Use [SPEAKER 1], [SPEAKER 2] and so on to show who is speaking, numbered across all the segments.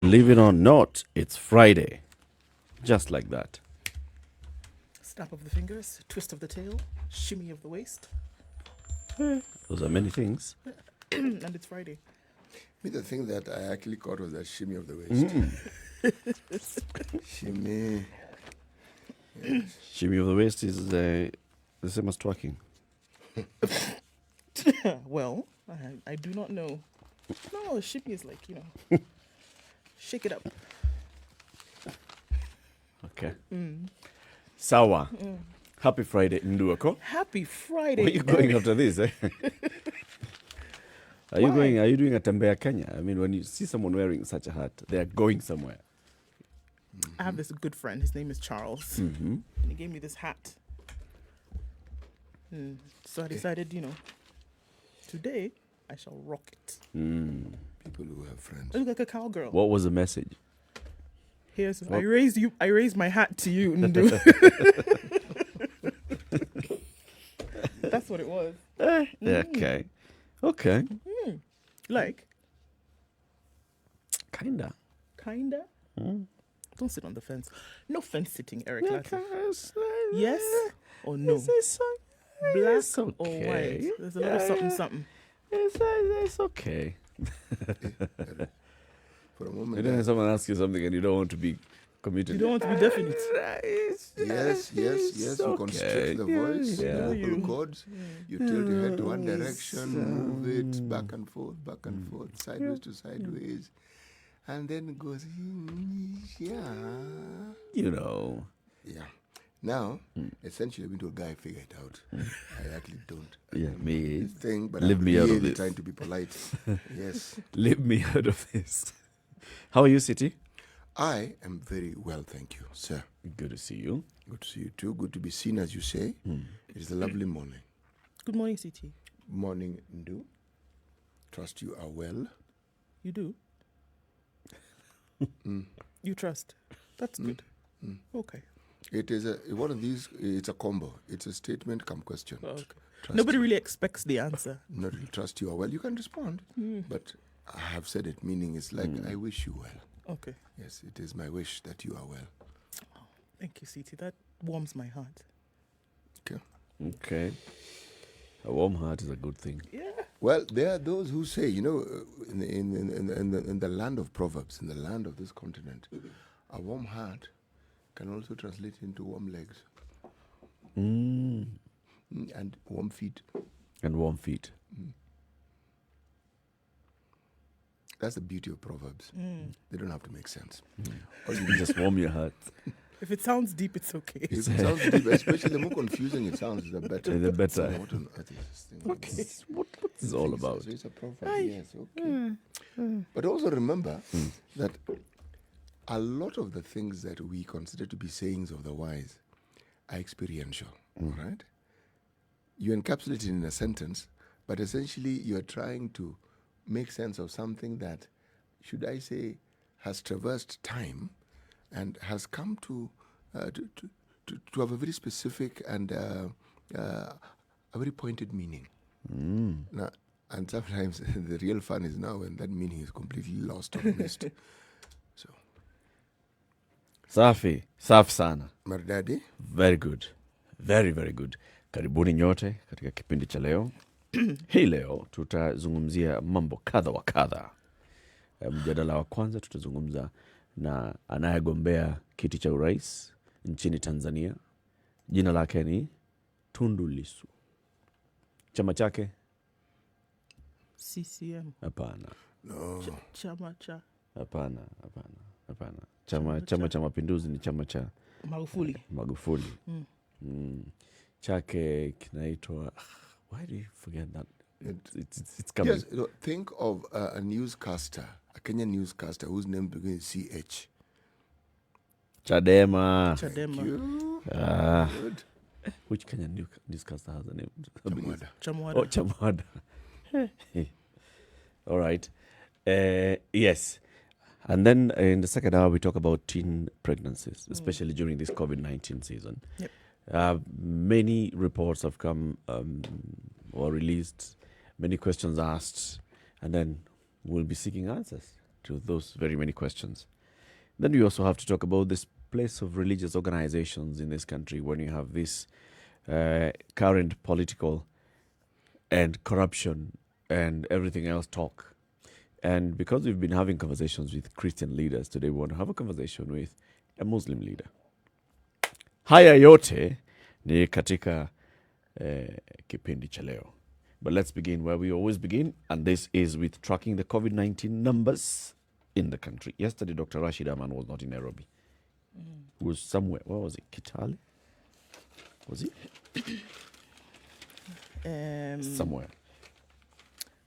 [SPEAKER 1] Believe it or not, it's Friday. Just like that.
[SPEAKER 2] Snap of the fingers, twist of the tail, shimmy of the waist.
[SPEAKER 1] Those are many things.
[SPEAKER 2] And it's Friday.
[SPEAKER 3] Me, the thing that I actually caught was that shimmy of the waist. Shimmy. Yes.
[SPEAKER 1] Shimmy of the waist is the same as twerking.
[SPEAKER 2] Well, I do not know. No, shimmy is like, shake it up.
[SPEAKER 1] Okay. Sawa. Happy Friday, Nduh Okoh.
[SPEAKER 2] Happy Friday.
[SPEAKER 1] Where are you going after this? Are you
[SPEAKER 2] Why?
[SPEAKER 1] going? Are you doing a Tembea Kenya? I mean, when you see someone wearing such a hat, they are going somewhere.
[SPEAKER 2] I have this good friend. His name is Charles.
[SPEAKER 1] Mm-hmm.
[SPEAKER 2] And he gave me this hat. So I decided, today I shall rock it.
[SPEAKER 3] People who have friends.
[SPEAKER 2] I look like a cowgirl.
[SPEAKER 1] What was the message?
[SPEAKER 2] Here's
[SPEAKER 1] What?
[SPEAKER 2] I raised my hat to you, Nduh. That's what it was.
[SPEAKER 1] Okay. Okay.
[SPEAKER 2] Like,
[SPEAKER 1] Kinda.
[SPEAKER 2] don't sit on the fence. No fence sitting, Eric.
[SPEAKER 1] Yeah,
[SPEAKER 2] Latiff. Yes or no? Black
[SPEAKER 1] It's
[SPEAKER 2] or
[SPEAKER 1] okay.
[SPEAKER 2] white? There's a little something.
[SPEAKER 1] It's okay.
[SPEAKER 3] For a
[SPEAKER 1] You
[SPEAKER 3] moment.
[SPEAKER 1] know when someone asks you something and you don't want to be committed.
[SPEAKER 2] You don't want to be definite.
[SPEAKER 3] Yes. You constrict the voice,
[SPEAKER 1] Yeah.
[SPEAKER 3] the vocal cords. You tilt your head to one direction, move it back and forth, sideways to sideways. And then it goes, yeah.
[SPEAKER 1] You know.
[SPEAKER 3] Yeah. Now, essentially, I've been to a guy figure it out. I actually don't.
[SPEAKER 1] Yeah, me.
[SPEAKER 3] This thing, but
[SPEAKER 1] Leave
[SPEAKER 3] I'm
[SPEAKER 1] me out of
[SPEAKER 3] really
[SPEAKER 1] this.
[SPEAKER 3] trying to be polite. Yes.
[SPEAKER 1] Leave me out of this. How are you, City?
[SPEAKER 3] I am very well, thank you, sir.
[SPEAKER 1] Good to see you.
[SPEAKER 3] Good to see you too. Good to be seen, as you say. It is a lovely morning.
[SPEAKER 2] Good morning, CT.
[SPEAKER 3] Morning, Nduh. Trust you are well.
[SPEAKER 2] You do? You trust? That's good. Okay.
[SPEAKER 3] It is one of these. It's a combo. It's a statement come question.
[SPEAKER 2] Okay.
[SPEAKER 3] Trust
[SPEAKER 2] Nobody
[SPEAKER 3] you.
[SPEAKER 2] really expects the answer.
[SPEAKER 3] Not really trust you are well. You can respond, but I have said it. Meaning, it's like I wish you well.
[SPEAKER 2] Okay.
[SPEAKER 3] Yes, it is my wish that you are well.
[SPEAKER 2] Thank you, CT. That warms my heart.
[SPEAKER 3] Okay.
[SPEAKER 1] Okay. A warm heart is a good thing.
[SPEAKER 2] Yeah.
[SPEAKER 3] Well, there are those who say, in the land of Proverbs, in the land of this continent, a warm heart can also translate into warm legs and warm feet.
[SPEAKER 1] And warm feet.
[SPEAKER 3] That's the beauty of Proverbs. They don't have to make sense.
[SPEAKER 1] Or you can just warm your heart.
[SPEAKER 2] If it sounds deep, it's okay.
[SPEAKER 3] If it sounds deep, especially the more confusing it sounds, the better.
[SPEAKER 1] The better.
[SPEAKER 3] So what on earth is this thing?
[SPEAKER 1] Okay. What is it all about?
[SPEAKER 3] So it's a proverb, yes, okay. But also remember that a lot of the things that we consider to be sayings of the wise are experiential, all right? You encapsulate it in a sentence, but essentially you are trying to make sense of something that, should I say, has traversed time and has come to have a very specific and a very pointed meaning. Now, and sometimes the real fun is now when that meaning is completely lost or missed. So,
[SPEAKER 1] Safi sana.
[SPEAKER 3] Maridadi,
[SPEAKER 1] Very good. Very, very good. Karibuni nyote katika kipindi cha leo. Hii leo tutazungumzia mambo kadha wa kadha. Mjadala wa kwanza tutazungumza na anayegombea kiti cha urais nchini Tanzania. Jina lake ni Tundu Lissu. Chama chake?
[SPEAKER 2] CCM.
[SPEAKER 1] Hapana.
[SPEAKER 3] no.
[SPEAKER 2] Chama cha
[SPEAKER 1] Hapana. Chama cha Mapinduzi ni chama cha Magufuli. Chake kinaitwa, why do you forget that? It's coming.
[SPEAKER 3] Yes, think of a newscaster, a Kenyan newscaster whose name begins with CH.
[SPEAKER 1] Chadema.
[SPEAKER 3] Thank you. Good.
[SPEAKER 1] Which Kenyan newscaster has a name?
[SPEAKER 3] Chamwada.
[SPEAKER 1] Oh, Chamwada. All right. Yes. And then in the second hour, we talk about teen pregnancies, especially during this COVID-19 season.
[SPEAKER 2] Yep.
[SPEAKER 1] Many reports have come or released, many questions asked, and then we'll be seeking answers. to those very many questions. Then we also have to talk about this place of religious organizations in this country when you have this current political and corruption and everything else talk. And because we've been having conversations with Christian leaders, today we want to have a conversation with a Muslim leader. Haya yote ni katika kipindi cha leo. But let's begin where we always begin, and this is with tracking the COVID-19 numbers in the country. Yesterday, Dr. Rashid Aman was not in Nairobi. He was somewhere. Where was it? Kitale? Was he? Somewhere.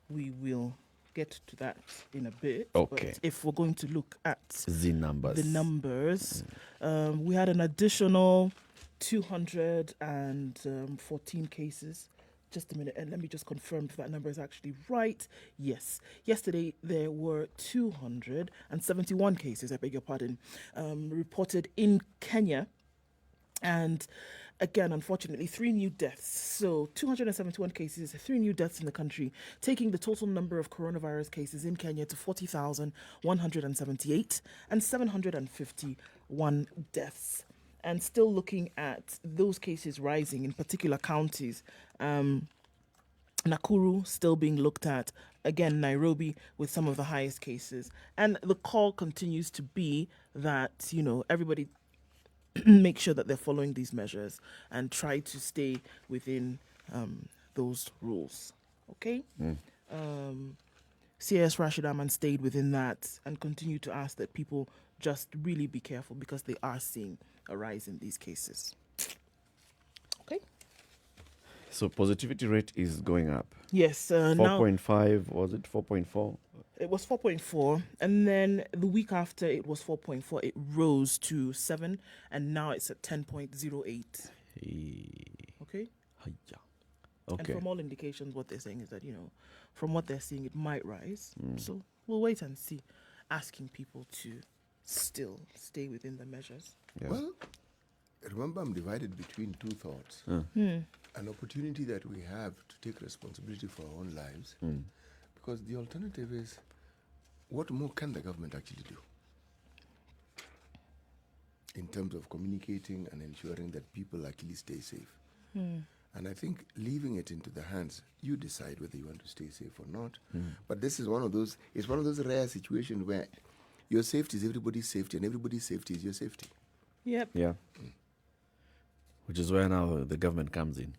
[SPEAKER 2] We will get to that in a bit.
[SPEAKER 1] Okay.
[SPEAKER 2] But if we're going to look at
[SPEAKER 1] The numbers.
[SPEAKER 2] We had an additional 214 cases. Just a minute, and let me just confirm if that number is actually right. Yes. Yesterday, there were 271 cases, I beg your pardon, reported in Kenya. And again, unfortunately, 3 new deaths. So 271 cases, 3 new deaths in the country, taking the total number of coronavirus cases in Kenya to 40,178 and 751 deaths. And still looking at those cases rising in particular counties. Nakuru still being looked at. Again, Nairobi with some of the highest cases. And the call continues to be that, everybody make sure that they're following these measures and try to stay within those rules. Okay? CS Rashid Aman stayed within that and continue to ask that people just really be careful because they are seeing a rise in these cases. Okay?
[SPEAKER 1] So positivity rate is going up.
[SPEAKER 2] Yes. Now
[SPEAKER 1] 4.5, was it 4.4?
[SPEAKER 2] it was 4.4, and then the week after it was 4.4. It rose to 7, and now it's at 10.08. Okay?
[SPEAKER 1] Okay.
[SPEAKER 2] And from all indications, what they're saying is that, from what they're seeing, it might rise. So we'll wait and see, asking people to still stay within the measures.
[SPEAKER 1] Yeah.
[SPEAKER 3] Well, remember, I'm divided between two thoughts. An opportunity that we have to take responsibility for our own lives, because the alternative is, what more can the government actually do in terms of communicating and ensuring that people actually stay safe? And I think leaving it into the hands, you decide whether you want to stay safe or not. But this is it's one of those rare situations where your safety is everybody's safety, and everybody's safety is your safety.
[SPEAKER 2] Yep.
[SPEAKER 1] Yeah. Which is where now the government comes in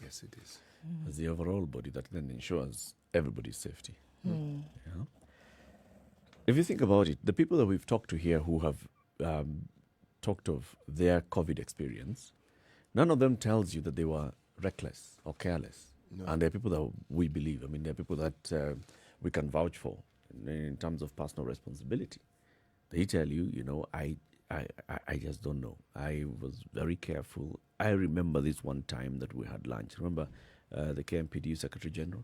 [SPEAKER 3] Yes, it is.
[SPEAKER 1] as the overall body that then ensures everybody's safety. Yeah. If you think about it, the people that we've talked to here who have talked of their COVID experience, none of them tells you that they were reckless or careless.
[SPEAKER 3] No.
[SPEAKER 1] And they're people that we believe. I mean, they're people that we can vouch for in terms of personal responsibility. They tell you, I just don't know. I was very careful. I remember this one time that we had lunch. Remember the KMPDU Secretary General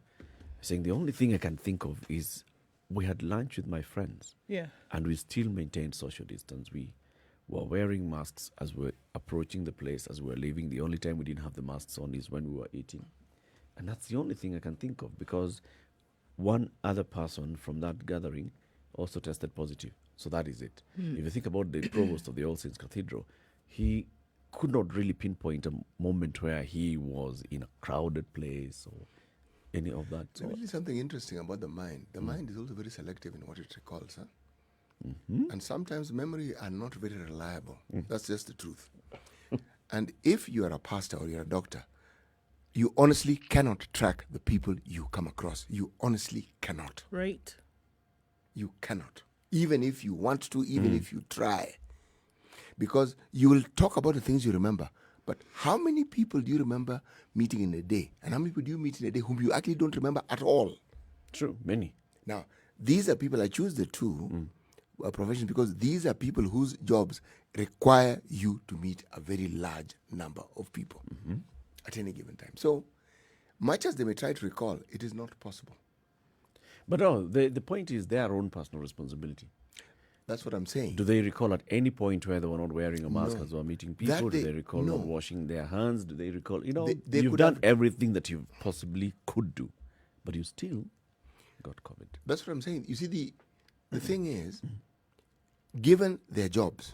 [SPEAKER 1] saying the only thing I can think of is we had lunch with my friends.
[SPEAKER 2] Yeah.
[SPEAKER 1] And we still maintained social distance. We were wearing masks as we were approaching the place, as we were leaving. The only time we didn't have the masks on is when we were eating. And that's the only thing I can think of, because one other person from that gathering also tested positive. So that is it. If you think about the provost of the All Saints Cathedral, he could not really pinpoint a moment where he was in a crowded place or any of that
[SPEAKER 3] There's really something interesting about the mind. The mind is also very selective in what it recalls. And sometimes memory are not very reliable. That's just the truth. And if you are a pastor or you're a doctor, you honestly cannot track the people you come across. You honestly cannot.
[SPEAKER 2] Right.
[SPEAKER 3] You cannot. Even if you want to, even if you try. Because you will talk about the things you remember. But how many people do you remember meeting in a day? And how many people do you meet in a day whom you actually don't remember at all?
[SPEAKER 1] True, many.
[SPEAKER 3] Now, these are people, I choose the two professions because these are people whose jobs require you to meet a very large number of people at any given time. So, much as they may try to recall, it is not possible.
[SPEAKER 1] But no, the point is their own personal responsibility.
[SPEAKER 3] That's what I'm saying.
[SPEAKER 1] Do they recall at any point where they were not wearing a mask as they were meeting people? Do they recall not washing their hands? Do they recall,
[SPEAKER 3] They
[SPEAKER 1] you've
[SPEAKER 3] could
[SPEAKER 1] done
[SPEAKER 3] have-
[SPEAKER 1] everything that you possibly could do, but you still got COVID.
[SPEAKER 3] That's what I'm saying. You see, the the thing is, given their jobs,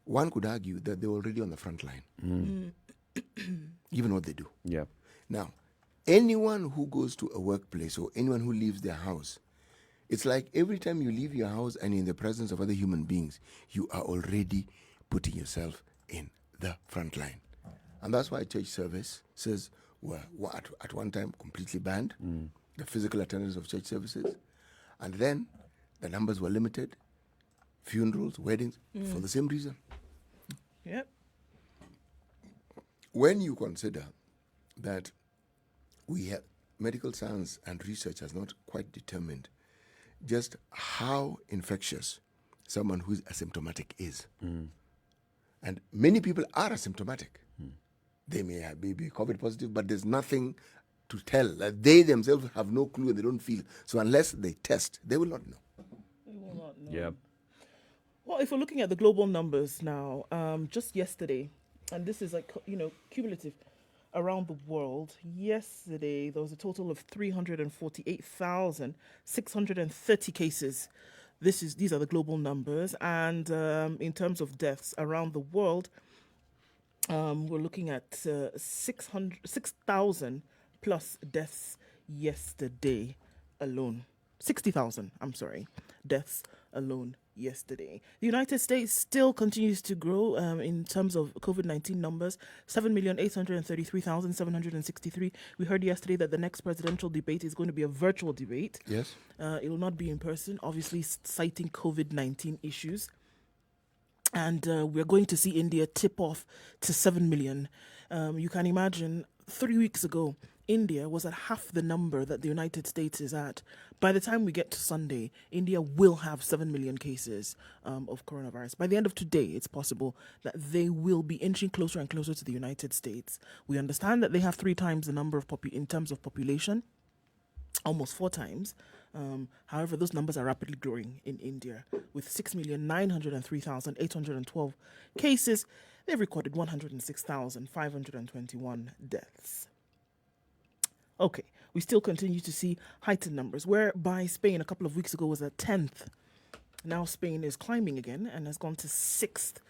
[SPEAKER 3] one could argue that they're already on the front line, given what they do.
[SPEAKER 1] Yeah.
[SPEAKER 3] Now, anyone who goes to a workplace or anyone who leaves their house, it's like every time you leave your house and you're in the presence of other human beings, you are already putting yourself in the front line. And that's why church services were at one time completely banned, the physical attendance of church services. And then the numbers were limited, funerals, weddings, for the same reason.
[SPEAKER 2] Yep.
[SPEAKER 3] When you consider that we have medical science and research has not quite determined just how infectious someone who's asymptomatic is. And many people are asymptomatic. They may be COVID positive, but there's nothing to tell. Like they themselves have no clue and they don't feel. So unless they test, they will not know.
[SPEAKER 2] We will not know.
[SPEAKER 1] Yeah.
[SPEAKER 2] Well, if we're looking at the global numbers now, just yesterday, and this is like, cumulative around the world, yesterday there was a total of 348,630 cases. These are the global numbers. And in terms of deaths around the world, we're looking at 6,000 plus deaths yesterday alone. 60,000, deaths alone yesterday. The United States still continues to grow in terms of COVID-19 numbers, 7,833,763. We heard yesterday that the next presidential debate is going to be a virtual debate.
[SPEAKER 3] Yes.
[SPEAKER 2] It will not be in person, obviously citing COVID-19 issues. And we're going to see India tip off to 7 million. You can imagine 3 weeks ago, India was at half the number that the United States is at. By the time we get to Sunday, India will have 7 million cases of coronavirus. By the end of today, it's possible that they will be inching closer and closer to the United States. We understand that they have 3 times the number of in terms of population, almost 4 times. However, those numbers are rapidly growing in India. With 6,903,812 cases, they've recorded 106,521 deaths. Okay, we still continue to see heightened numbers, whereby Spain a couple of weeks ago was at 10th. Now Spain is climbing again and has gone to 6th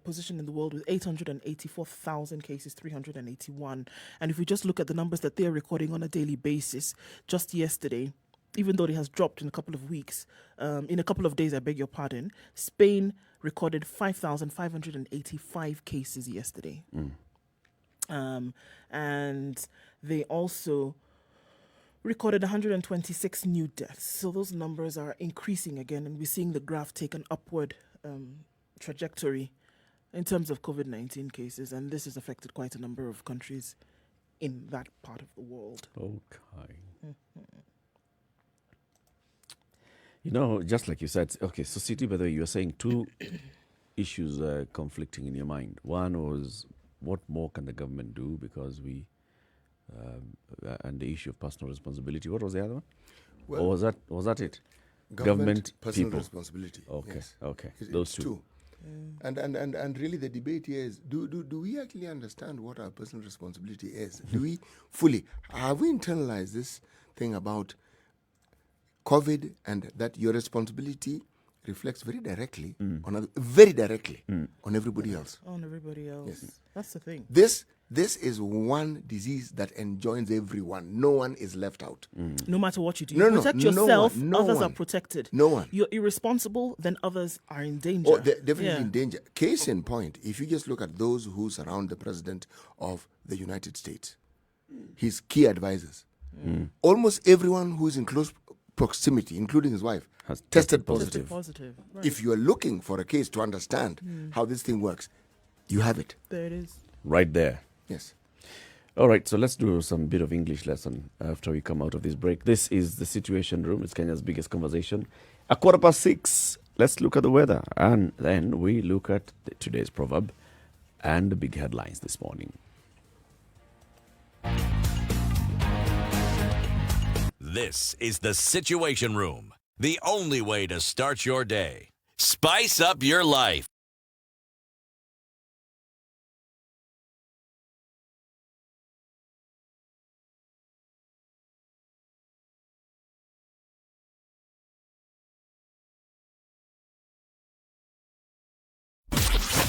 [SPEAKER 2] position in the world with 884,000 cases, 381. And if we just look at the numbers that they're recording on a daily basis, just yesterday, even though it has dropped in a couple of weeks, in a couple of days, I beg your pardon, Spain recorded 5,585 cases yesterday. And they also recorded 126 new deaths. So those numbers are increasing again, and we're seeing the graph take an upward trajectory in terms of COVID-19 cases. And this has affected quite a number of countries in that part of the world.
[SPEAKER 1] Okay. Just like you said, okay, so City, by the way, you were saying 2 issues conflicting in your mind. One was, what more can the government do, because and the issue of personal responsibility. What was the other one?
[SPEAKER 3] Well,
[SPEAKER 1] or was that it?
[SPEAKER 3] Government personal
[SPEAKER 1] people.
[SPEAKER 3] responsibility.
[SPEAKER 1] Okay,
[SPEAKER 3] Yes.
[SPEAKER 1] okay.
[SPEAKER 3] It's
[SPEAKER 1] Those 2.
[SPEAKER 3] And really the debate here is, do we actually understand what our personal responsibility is? Do we have we internalized this thing about COVID, and that your responsibility reflects very directly on everybody else?
[SPEAKER 2] On everybody else.
[SPEAKER 3] Yes.
[SPEAKER 2] That's the thing.
[SPEAKER 3] This is one disease that enjoins everyone. No one is left out.
[SPEAKER 2] No matter what you do,
[SPEAKER 3] No,
[SPEAKER 2] you protect yourself, others are protected.
[SPEAKER 3] No one.
[SPEAKER 2] You're irresponsible, then others are in danger.
[SPEAKER 3] Oh, they're definitely in danger. Case in point, if you just look at those who surround the President of the United States, his key advisors, almost everyone who is in close proximity, including his wife,
[SPEAKER 1] Has
[SPEAKER 3] tested
[SPEAKER 1] tested
[SPEAKER 3] positive.
[SPEAKER 2] Right.
[SPEAKER 3] If you are looking for a case to understand how this thing works, you have it.
[SPEAKER 2] There it is.
[SPEAKER 1] Right there.
[SPEAKER 3] Yes.
[SPEAKER 1] All right, so let's do some bit of English lesson after we come out of this break. This is the Situation Room. It's Kenya's biggest conversation. 6:15, let's look at the weather. And then we look at today's proverb and the big headlines this morning.
[SPEAKER 4] This is the Situation Room, the only way to start your day. Spice up your life.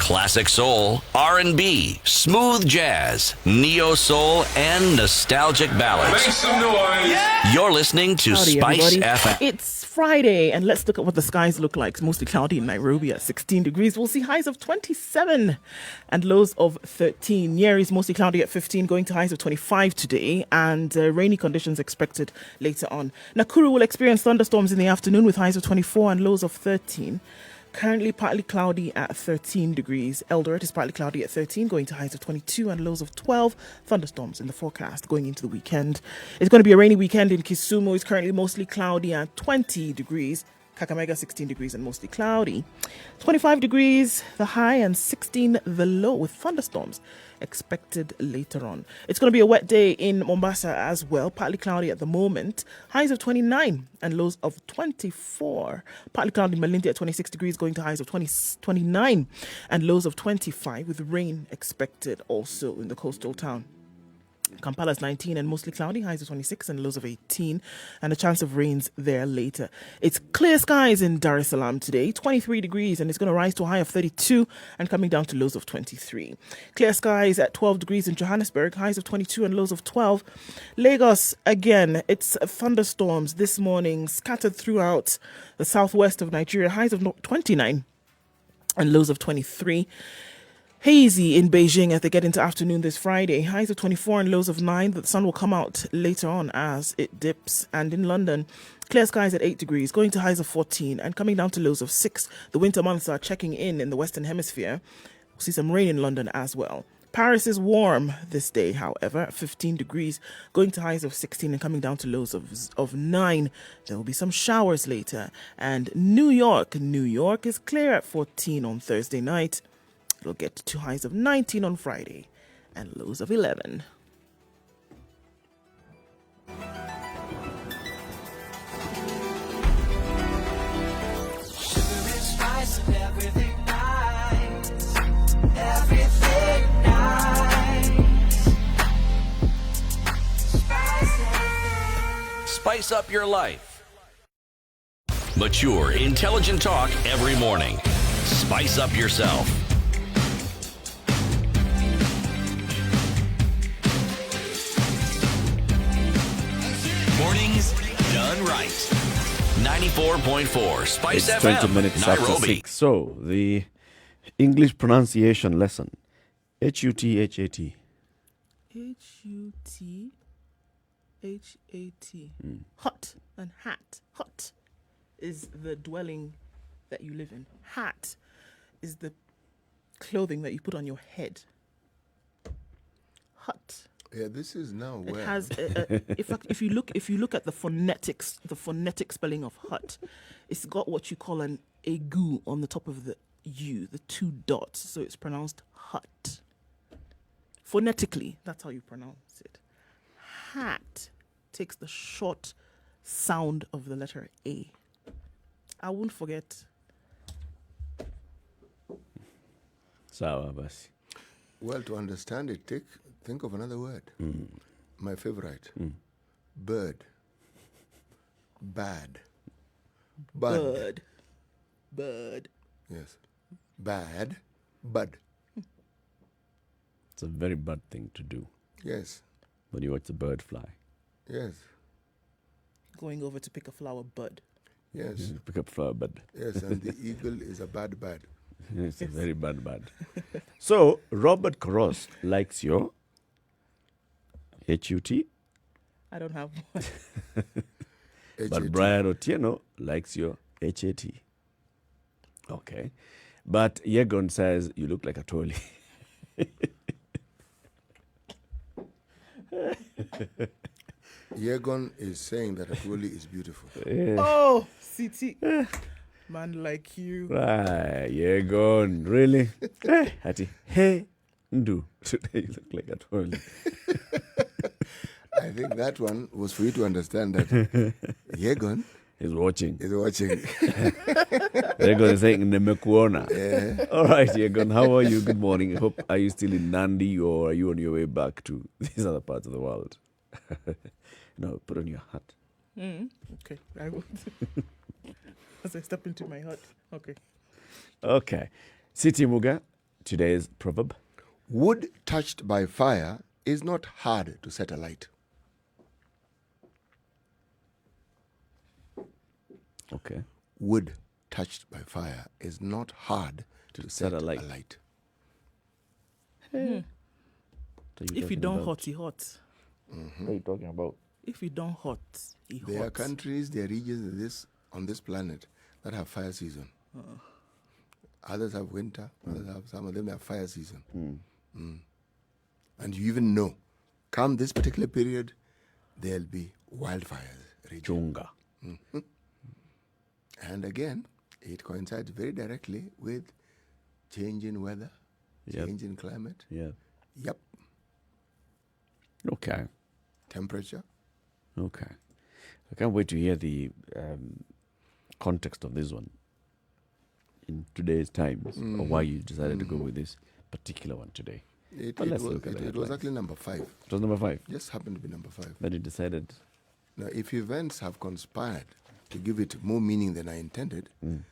[SPEAKER 4] Classic soul, R&B, smooth jazz, neo soul, and nostalgic ballads.
[SPEAKER 5] Make some noise.
[SPEAKER 4] You're listening to
[SPEAKER 2] Howdy,
[SPEAKER 4] Spice
[SPEAKER 2] everybody.
[SPEAKER 4] FM.
[SPEAKER 2] It's Friday, and let's look at what the skies look like. It's mostly cloudy in Nairobi at 16 degrees. We'll see highs of 27 and lows of 13. Njeri is mostly cloudy at 15, going to highs of 25 today, and rainy conditions expected later on. Nakuru will experience thunderstorms in the afternoon with highs of 24 and lows of 13. Currently partly cloudy at 13 degrees. Eldoret is partly cloudy at 13, going to highs of 22 and lows of 12. Thunderstorms in the forecast going into the weekend. It's going to be a rainy weekend in Kisumu. It's currently mostly cloudy at 20 degrees. Kakamega 16 degrees and mostly cloudy. 25 degrees the high and 16 the low with thunderstorms expected later on. It's going to be a wet day in Mombasa as well. Partly cloudy at the moment. Highs of 29 and lows of 24. Partly cloudy in Malindi at 26 degrees, going to highs of 29 and lows of 25 with rain expected also in the coastal town. Kampala's 19 and mostly cloudy, highs of 26 and lows of 18, and a chance of rains there later. It's clear skies in Dar es Salaam today, 23 degrees, and it's going to rise to a high of 32 and coming down to lows of 23. Clear skies at 12 degrees in Johannesburg, highs of 22 and lows of 12. Lagos, again, it's thunderstorms this morning scattered throughout the southwest of Nigeria, highs of 29 and lows of 23. Hazy in Beijing as they get into afternoon this Friday. Highs of 24 and lows of 9. The sun will come out later on as it dips. And in London, clear skies at 8 degrees, going to highs of 14 and coming down to lows of 6. The winter months are checking in the Western Hemisphere. We'll see some rain in London as well. Paris is warm this day, however, at 15 degrees, going to highs of 16 and coming down to lows of 9. There will be some showers later. And New York is clear at 14 on Thursday night. It'll get to highs of 19 on Friday and lows of 11.
[SPEAKER 4] Spice up your life. Mature, intelligent talk every morning. Spice up yourself. Mornings done right. 94.4 Spice
[SPEAKER 1] It's
[SPEAKER 4] FM,
[SPEAKER 1] 20 minutes after
[SPEAKER 4] Nairobi.
[SPEAKER 1] 6. So, the English pronunciation lesson. H-U-T-H-A-T.
[SPEAKER 2] H-U-T-H-A-T. Hut and hat. Hut is the dwelling that you live in. Hat is the clothing that you put on your head. Hut.
[SPEAKER 3] Yeah, this is now
[SPEAKER 2] It
[SPEAKER 3] where
[SPEAKER 2] has, if you look at the phonetic spelling of hut, it's got what you call an egu on the top of the U, the 2 dots, so it's pronounced hut. Phonetically, that's how you pronounce it. Hat takes the short sound of the letter A. I won't forget.
[SPEAKER 1] Sawa basi.
[SPEAKER 3] well, to understand it, think of another word. My favorite. Bird. Bad. Bud.
[SPEAKER 2] Bird.
[SPEAKER 3] Yes. Bad. Bud.
[SPEAKER 1] It's a very bad thing to do
[SPEAKER 3] Yes.
[SPEAKER 1] when you watch the bird fly.
[SPEAKER 3] Yes.
[SPEAKER 2] Going over to pick a flower bud.
[SPEAKER 3] Yes.
[SPEAKER 1] Pick up flower bud.
[SPEAKER 3] Yes. And the eagle is a bad bird.
[SPEAKER 1] It's a very bad bad. So, Robert Cross likes your H-U-T,
[SPEAKER 2] I don't have one.
[SPEAKER 1] but
[SPEAKER 3] H-A-T.
[SPEAKER 1] Brian Otieno likes your H-A-T. Okay. But Yegon says you look like a trolley.
[SPEAKER 3] Yegon is saying that Atwoli is beautiful.
[SPEAKER 2] Oh, CT. Man like you.
[SPEAKER 1] Ah, Yegon, really? Hati, hey, Nduh. Today you look like a trolley.
[SPEAKER 3] I think that one was for you to understand that Yegon
[SPEAKER 1] He's watching.
[SPEAKER 3] is watching.
[SPEAKER 1] Yegon is saying, Nemekuona.
[SPEAKER 3] Yeah.
[SPEAKER 1] All right, Yegon, how are you? Good morning. Hope, are you still in Nandi or are you on your way back to these other parts of the world? No, put on your hat.
[SPEAKER 2] Okay, I will. As I step into my hut. Okay.
[SPEAKER 1] Okay. City Muga, today's proverb.
[SPEAKER 3] Wood touched by fire is not hard to set alight.
[SPEAKER 1] Okay.
[SPEAKER 3] Wood touched by fire is not hard to set
[SPEAKER 1] alight.
[SPEAKER 3] alight.
[SPEAKER 1] What are
[SPEAKER 2] If you
[SPEAKER 1] talking
[SPEAKER 2] don't
[SPEAKER 1] about?
[SPEAKER 2] hot, he hot.
[SPEAKER 1] What are you talking about?
[SPEAKER 2] If you don't hot, he hot.
[SPEAKER 3] There are countries, there are regions on this planet that have fire season. Others have winter. Others have, some of them have fire season. And you even know, come this particular period, there'll be wildfires. raging.
[SPEAKER 1] Chunga.
[SPEAKER 3] And again, it coincides very directly with change in weather, change in climate.
[SPEAKER 1] Yeah.
[SPEAKER 3] Yep.
[SPEAKER 1] Okay.
[SPEAKER 3] Temperature.
[SPEAKER 1] Okay. I can't wait to hear the context of this one in today's times, or why you decided to go with this particular one today.
[SPEAKER 3] It
[SPEAKER 1] Let's
[SPEAKER 3] was,
[SPEAKER 1] look at the
[SPEAKER 3] it was
[SPEAKER 1] headlines.
[SPEAKER 3] actually number 5.
[SPEAKER 1] It was number 5
[SPEAKER 3] Just happened to be number 5.
[SPEAKER 1] that you decided.
[SPEAKER 3] Now, if events have conspired to give it more meaning than I intended, then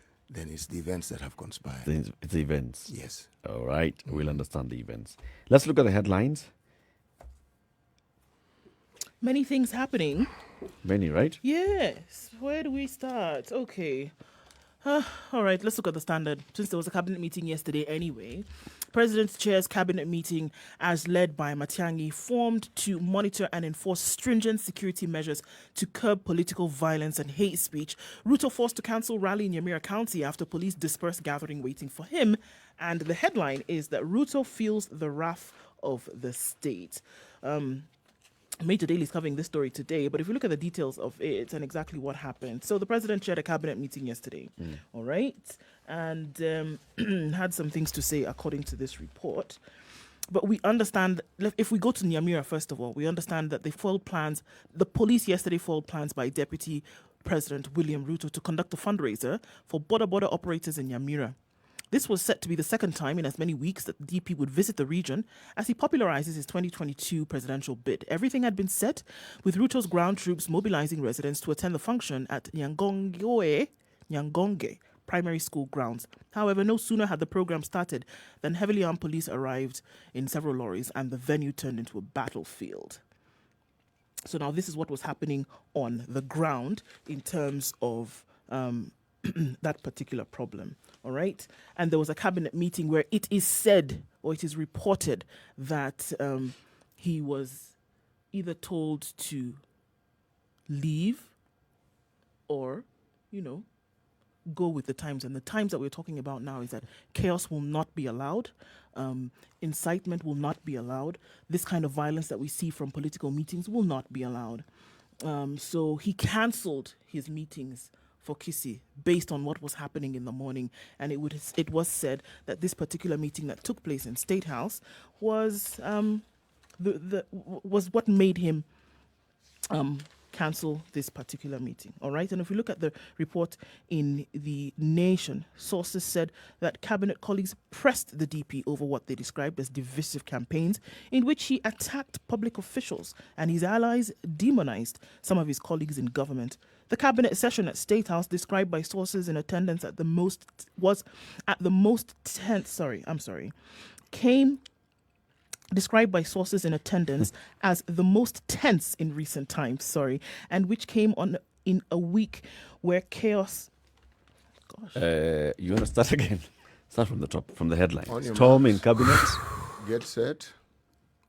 [SPEAKER 3] it's the events that have conspired.
[SPEAKER 1] It's the events.
[SPEAKER 3] Yes.
[SPEAKER 1] All right. We'll understand the events. Let's look at the headlines.
[SPEAKER 2] Many things happening.
[SPEAKER 1] Many, right?
[SPEAKER 2] Yes. Where do we start? Okay. All right, let's look at the standard. Since there was a cabinet meeting yesterday anyway, President chairs cabinet meeting as led by Matiangi, formed to monitor and enforce stringent security measures to curb political violence and hate speech. Ruto forced to cancel rally in Nyamira County after police dispersed gathering waiting for him. And the headline is that Ruto feels the wrath of the state. Major Daily is covering this story today, but if you look at the details of it and exactly what happened. So the president chaired a cabinet meeting yesterday, all right, and had some things to say according to this report. But we understand, if we go to Nyamira, first of all, we understand that they foiled plans. The police yesterday foiled plans by Deputy President William Ruto to conduct a fundraiser for border operators in Nyamira. This was set to be the second time in as many weeks that the DP would visit the region as he popularizes his 2022 presidential bid. Everything had been set, with Ruto's ground troops mobilizing residents to attend the function at Nyangonge Primary School grounds. However, no sooner had the program started than heavily armed police arrived in several lorries and the venue turned into a battlefield. So now this is what was happening on the ground in terms of that particular problem. All right. And there was a cabinet meeting where it is said, or it is reported, that he was either told to leave or, go with the times. And the times that we're talking about now is that chaos will not be allowed. Incitement will not be allowed. This kind of violence that we see from political meetings will not be allowed. So he cancelled his meetings for Kisii based on what was happening in the morning, and it was said that this particular meeting that took place in State House was was what made him cancel this particular meeting. All right, and if we look at the report in The Nation, sources said that cabinet colleagues pressed the DP over what they described as divisive campaigns in which he attacked public officials and his allies demonized some of his colleagues in government. The cabinet session at State House, described by sources in attendance came described by sources in attendance as the most tense in recent times, and which came on in a week where chaos...
[SPEAKER 1] You want to start again? Start from the top, from the headline.
[SPEAKER 3] On your
[SPEAKER 1] Storm in
[SPEAKER 3] marks.
[SPEAKER 1] cabinet.
[SPEAKER 3] Get set.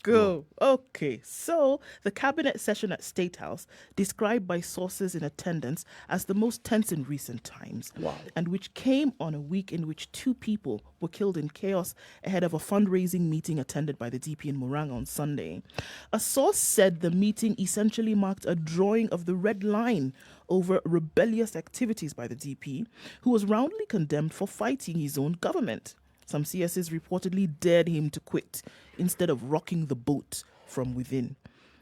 [SPEAKER 2] Go. Okay, so the cabinet session at State House, described by sources in attendance as the most tense in recent times, and which came on a week in which 2 people were killed in chaos ahead of a fundraising meeting attended by the DP in Morang on Sunday. A source said the meeting essentially marked a drawing of the red line over rebellious activities by the DP, who was roundly condemned for fighting his own government. Some CSs reportedly dared him to quit instead of rocking the boat from within.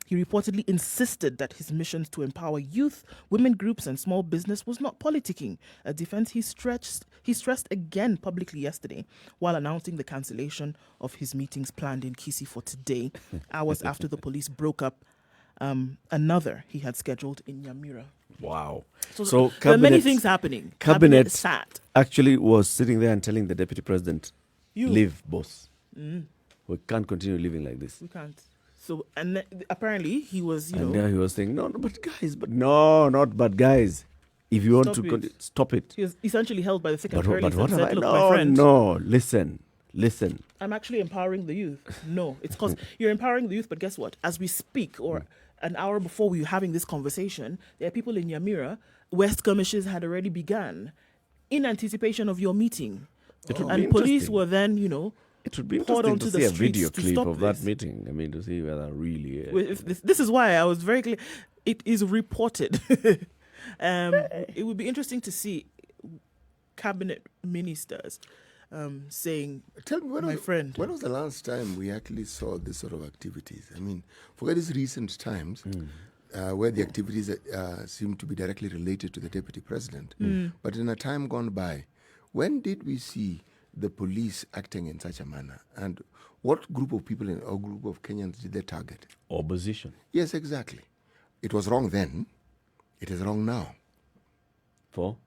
[SPEAKER 2] He reportedly insisted that his mission to empower youth, women groups and small business was not politicking, a defense he stressed again publicly yesterday while announcing the cancellation of his meetings planned in Kisii for today, hours after the police broke up another he had scheduled in Nyamira.
[SPEAKER 1] Wow.
[SPEAKER 2] So there are many things happening.
[SPEAKER 1] Cabinet
[SPEAKER 2] sat.
[SPEAKER 1] actually was sitting there and telling the deputy president, Live, boss. We can't continue living like this.
[SPEAKER 2] We can't. So, and apparently he was,
[SPEAKER 1] And there he was saying, no, but guys, but no, not but guys. If you want to stop it.
[SPEAKER 2] He was essentially held by the thick and
[SPEAKER 1] But
[SPEAKER 2] curly
[SPEAKER 1] what
[SPEAKER 2] and
[SPEAKER 1] have I?
[SPEAKER 2] said, look, my friend.
[SPEAKER 1] No, listen.
[SPEAKER 2] I'm actually empowering the youth. No, it's because you're empowering the youth, but guess what? As we speak, or an hour before we were having this conversation, there are people in Yamira where skirmishes had already begun in anticipation of your meeting.
[SPEAKER 1] It would be
[SPEAKER 2] And police
[SPEAKER 1] interesting.
[SPEAKER 2] were then,
[SPEAKER 1] It would be
[SPEAKER 2] poured
[SPEAKER 1] interesting
[SPEAKER 2] onto
[SPEAKER 1] to
[SPEAKER 2] the
[SPEAKER 1] see a
[SPEAKER 2] streets
[SPEAKER 1] video
[SPEAKER 2] to
[SPEAKER 1] clip
[SPEAKER 2] stop
[SPEAKER 1] of
[SPEAKER 2] this.
[SPEAKER 1] that meeting. I mean, to see whether really...
[SPEAKER 2] This is why I was very clear. It is reported. It would be interesting to see cabinet ministers saying,
[SPEAKER 3] Tell me,
[SPEAKER 2] my friend.
[SPEAKER 3] when was the last time we actually saw this sort of activities? I mean, forget these recent times where the activities seem to be directly related to the deputy president. But in a time gone by, when did we see the police acting in such a manner? And what group of people or group of Kenyans did they target?
[SPEAKER 1] Opposition.
[SPEAKER 3] Yes, exactly. It was wrong then. It is wrong now.
[SPEAKER 1] For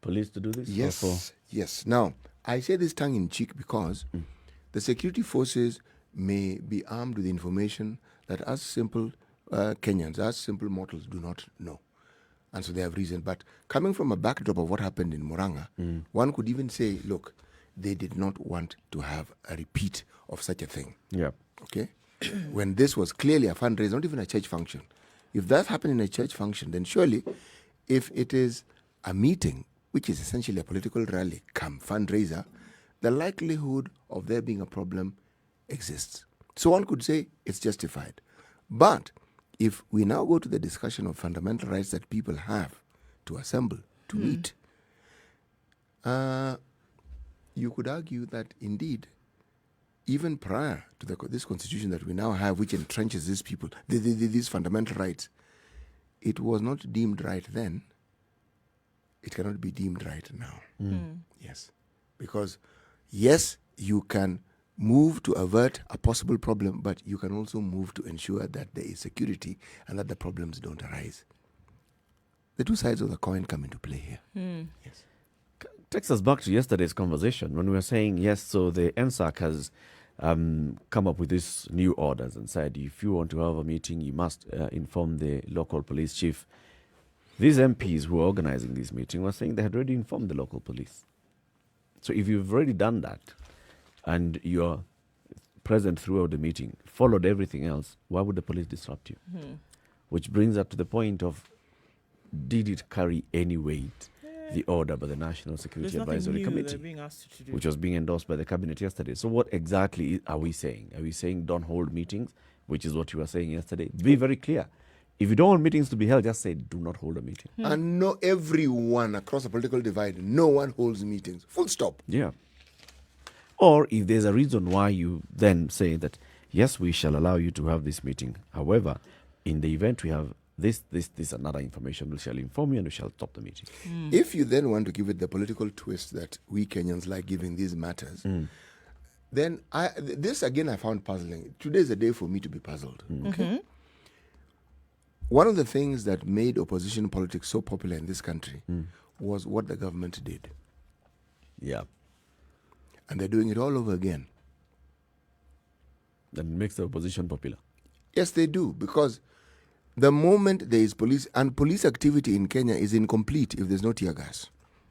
[SPEAKER 1] police to do this? Or
[SPEAKER 3] Yes, yes. Now, I say this tongue in cheek because the security forces may be armed with information that us simple Kenyans, us simple mortals do not know. And so they have reason. But coming from a backdrop of what happened in Murang'a, one could even say, look, they did not want to have a repeat of such a thing.
[SPEAKER 1] Yeah.
[SPEAKER 3] Okay? When this was clearly a fundraiser, not even a church function. If that happened in a church function, then surely if it is a meeting, which is essentially a political rally, come fundraiser, the likelihood of there being a problem exists. So one could say it's justified. But if we now go to the discussion of fundamental rights that people have to assemble, to meet, you could argue that indeed, even prior to this constitution that we now have, which entrenches these people, these fundamental rights, it was not deemed right then. It cannot be deemed right now. Yes. Because, yes, you can move to avert a possible problem, but you can also move to ensure that there is security and that the problems don't arise. The two sides of the coin come into play here. Yes.
[SPEAKER 1] Takes us back to yesterday's conversation when we were saying, yes, so the NSAC has come up with these new orders and said, if you want to have a meeting, you must inform the local police chief. These MPs who are organizing this meeting were saying they had already informed the local police. So if you've already done that and you're present throughout the meeting, followed everything else, why would the police disrupt you? Which brings us to the point of, did it carry any weight, the order by the National Security Advisory Committee, which was being endorsed by the cabinet yesterday? So what exactly are we saying? Are we saying don't hold meetings, which is what you were saying yesterday? Be very clear. If you don't want meetings to be held, just say do not hold a meeting.
[SPEAKER 3] And no, everyone across the political divide, no one holds meetings. Full stop.
[SPEAKER 1] Yeah. Or if there's a reason why, you then say that, yes, we shall allow you to have this meeting. However, in the event we have this and other information, we shall inform you and we shall stop the meeting.
[SPEAKER 3] If you then want to give it the political twist that we Kenyans like giving these matters, then this again I found puzzling. Today is a day for me to be puzzled. Okay. One of the things that made opposition politics so popular in this country was what the government did.
[SPEAKER 1] Yeah.
[SPEAKER 3] And they're doing it all over again.
[SPEAKER 1] That makes the opposition popular.
[SPEAKER 3] Yes, they do, because the moment there is police, and police activity in Kenya is incomplete if there's no tear gas.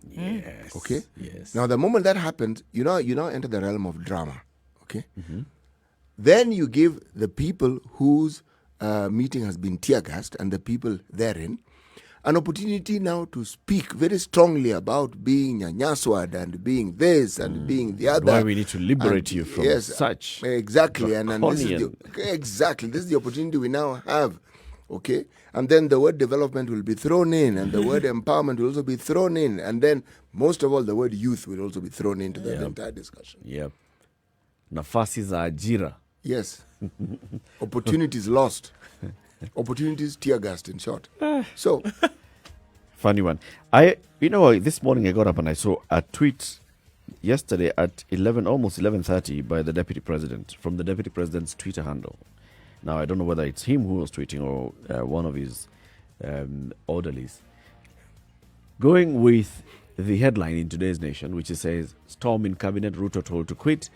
[SPEAKER 1] Yes.
[SPEAKER 3] Okay?
[SPEAKER 1] Yes.
[SPEAKER 3] Now, the moment that happens, you now enter the realm of drama. Okay? Then you give the people whose meeting has been tear gassed and the people therein an opportunity now to speak very strongly about being nyanyaswad and being this and being the other.
[SPEAKER 1] Why we need to liberate you from such.
[SPEAKER 3] Exactly. And this is this is the opportunity we now have. Okay? And then the word development will be thrown in, and the word empowerment will also be thrown in, and then most of all the word youth will also be thrown into that entire discussion.
[SPEAKER 1] Yep. Nafasi za ajira.
[SPEAKER 3] Yes. Opportunities lost. Opportunities tear-gassed, in short. So,
[SPEAKER 1] funny one. This morning I got up and I saw a tweet yesterday at almost 11:30 by the Deputy President, from the Deputy President's Twitter handle. Now, I don't know whether it's him who was tweeting or one of his orderlies. Going with the headline in today's Nation, which says, "Storm in Cabinet, Ruto told to quit."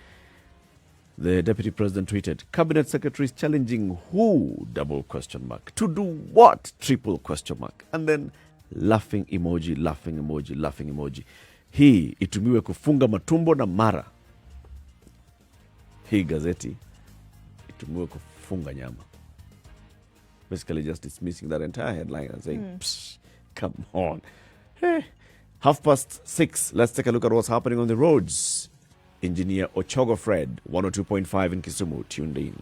[SPEAKER 1] The Deputy President tweeted, "Cabinet Secretaries challenging who? Double question mark. To do what? Triple question mark." And then laughing emoji, laughing emoji, laughing emoji. Hii itumiwe kufunga matumbo na mara. Hii gazeti itumiwe kufunga nyama. Basically just dismissing that entire headline and saying, Psh, come on. Hey. 6:30. Let's take a look at what's happening on the roads. Engineer Ochogo Fred, 102.5 in Kisumu, tuned in.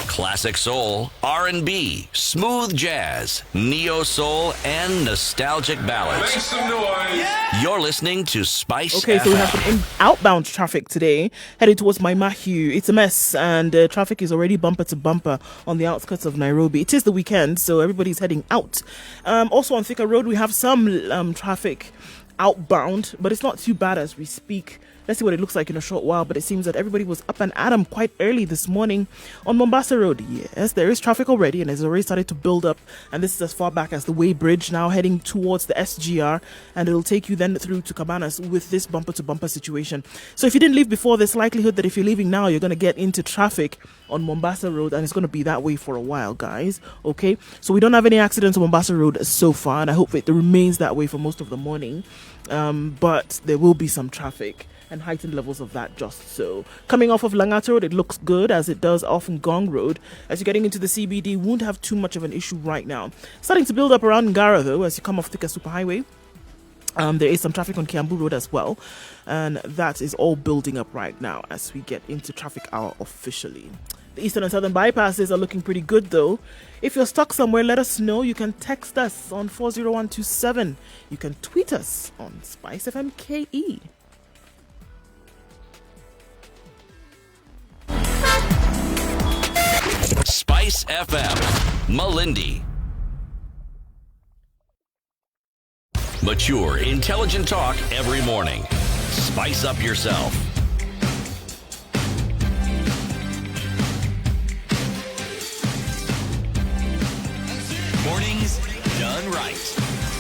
[SPEAKER 4] Classic soul, R&B, smooth jazz, neo soul, and nostalgic ballads.
[SPEAKER 5] Make some noise.
[SPEAKER 4] You're listening to Spice
[SPEAKER 2] Okay, so we have
[SPEAKER 4] FM.
[SPEAKER 2] some outbound traffic today, heading towards Maimahiu. It's a mess, and traffic is already bumper to bumper on the outskirts of Nairobi. It is the weekend, so everybody's heading out. Also on Thika Road, we have some traffic outbound, but it's not too bad as we speak. Let's see what it looks like in a short while, but it seems that everybody was up and at 'em quite early this morning on Mombasa Road. Yes, there is traffic already, and it's already started to build up, and this is as far back as the Way Bridge, now heading towards the SGR, and it'll take you then through to Cabanas with this bumper-to-bumper situation. So if you didn't leave before, there's likelihood that if you're leaving now, you're going to get into traffic on Mombasa Road, and it's going to be that way for a while, guys. Okay, so we don't have any accidents on Mombasa Road so far, and I hope it remains that way for most of the morning, but there will be some traffic and heightened levels of that just so. Coming off of Langata Road, it looks good as it does off Ngong Road. As you're getting into the CBD, won't have too much of an issue right now. Starting to build up around Ngara though, as you come off Thika Superhighway. There is some traffic on Kiambu Road as well, and that is all building up right now as we get into traffic hour officially. The eastern and southern bypasses are looking pretty good though. If you're stuck somewhere, let us know. You can text us on 40127. You can tweet us on Spice FM KE.
[SPEAKER 4] Spice FM, Malindi. Mature, intelligent talk every morning. Spice up yourself. Mornings done right.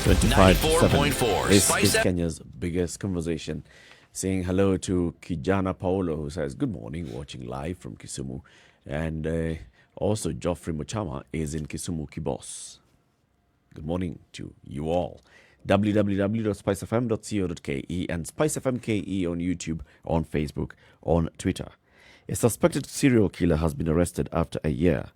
[SPEAKER 1] 25/7.
[SPEAKER 4] 94.4
[SPEAKER 1] This
[SPEAKER 4] Spice
[SPEAKER 1] is
[SPEAKER 4] F-
[SPEAKER 1] Kenya's biggest conversation. Saying hello to Kijana Paolo, who says, "Good morning, watching live from Kisumu." And also, Geoffrey Muchama is in Kisumu Kibos. Good morning to you all. www.spicefm.co.ke and SpiceFMKE on YouTube, on Facebook, on Twitter. A suspected serial killer has been arrested after a year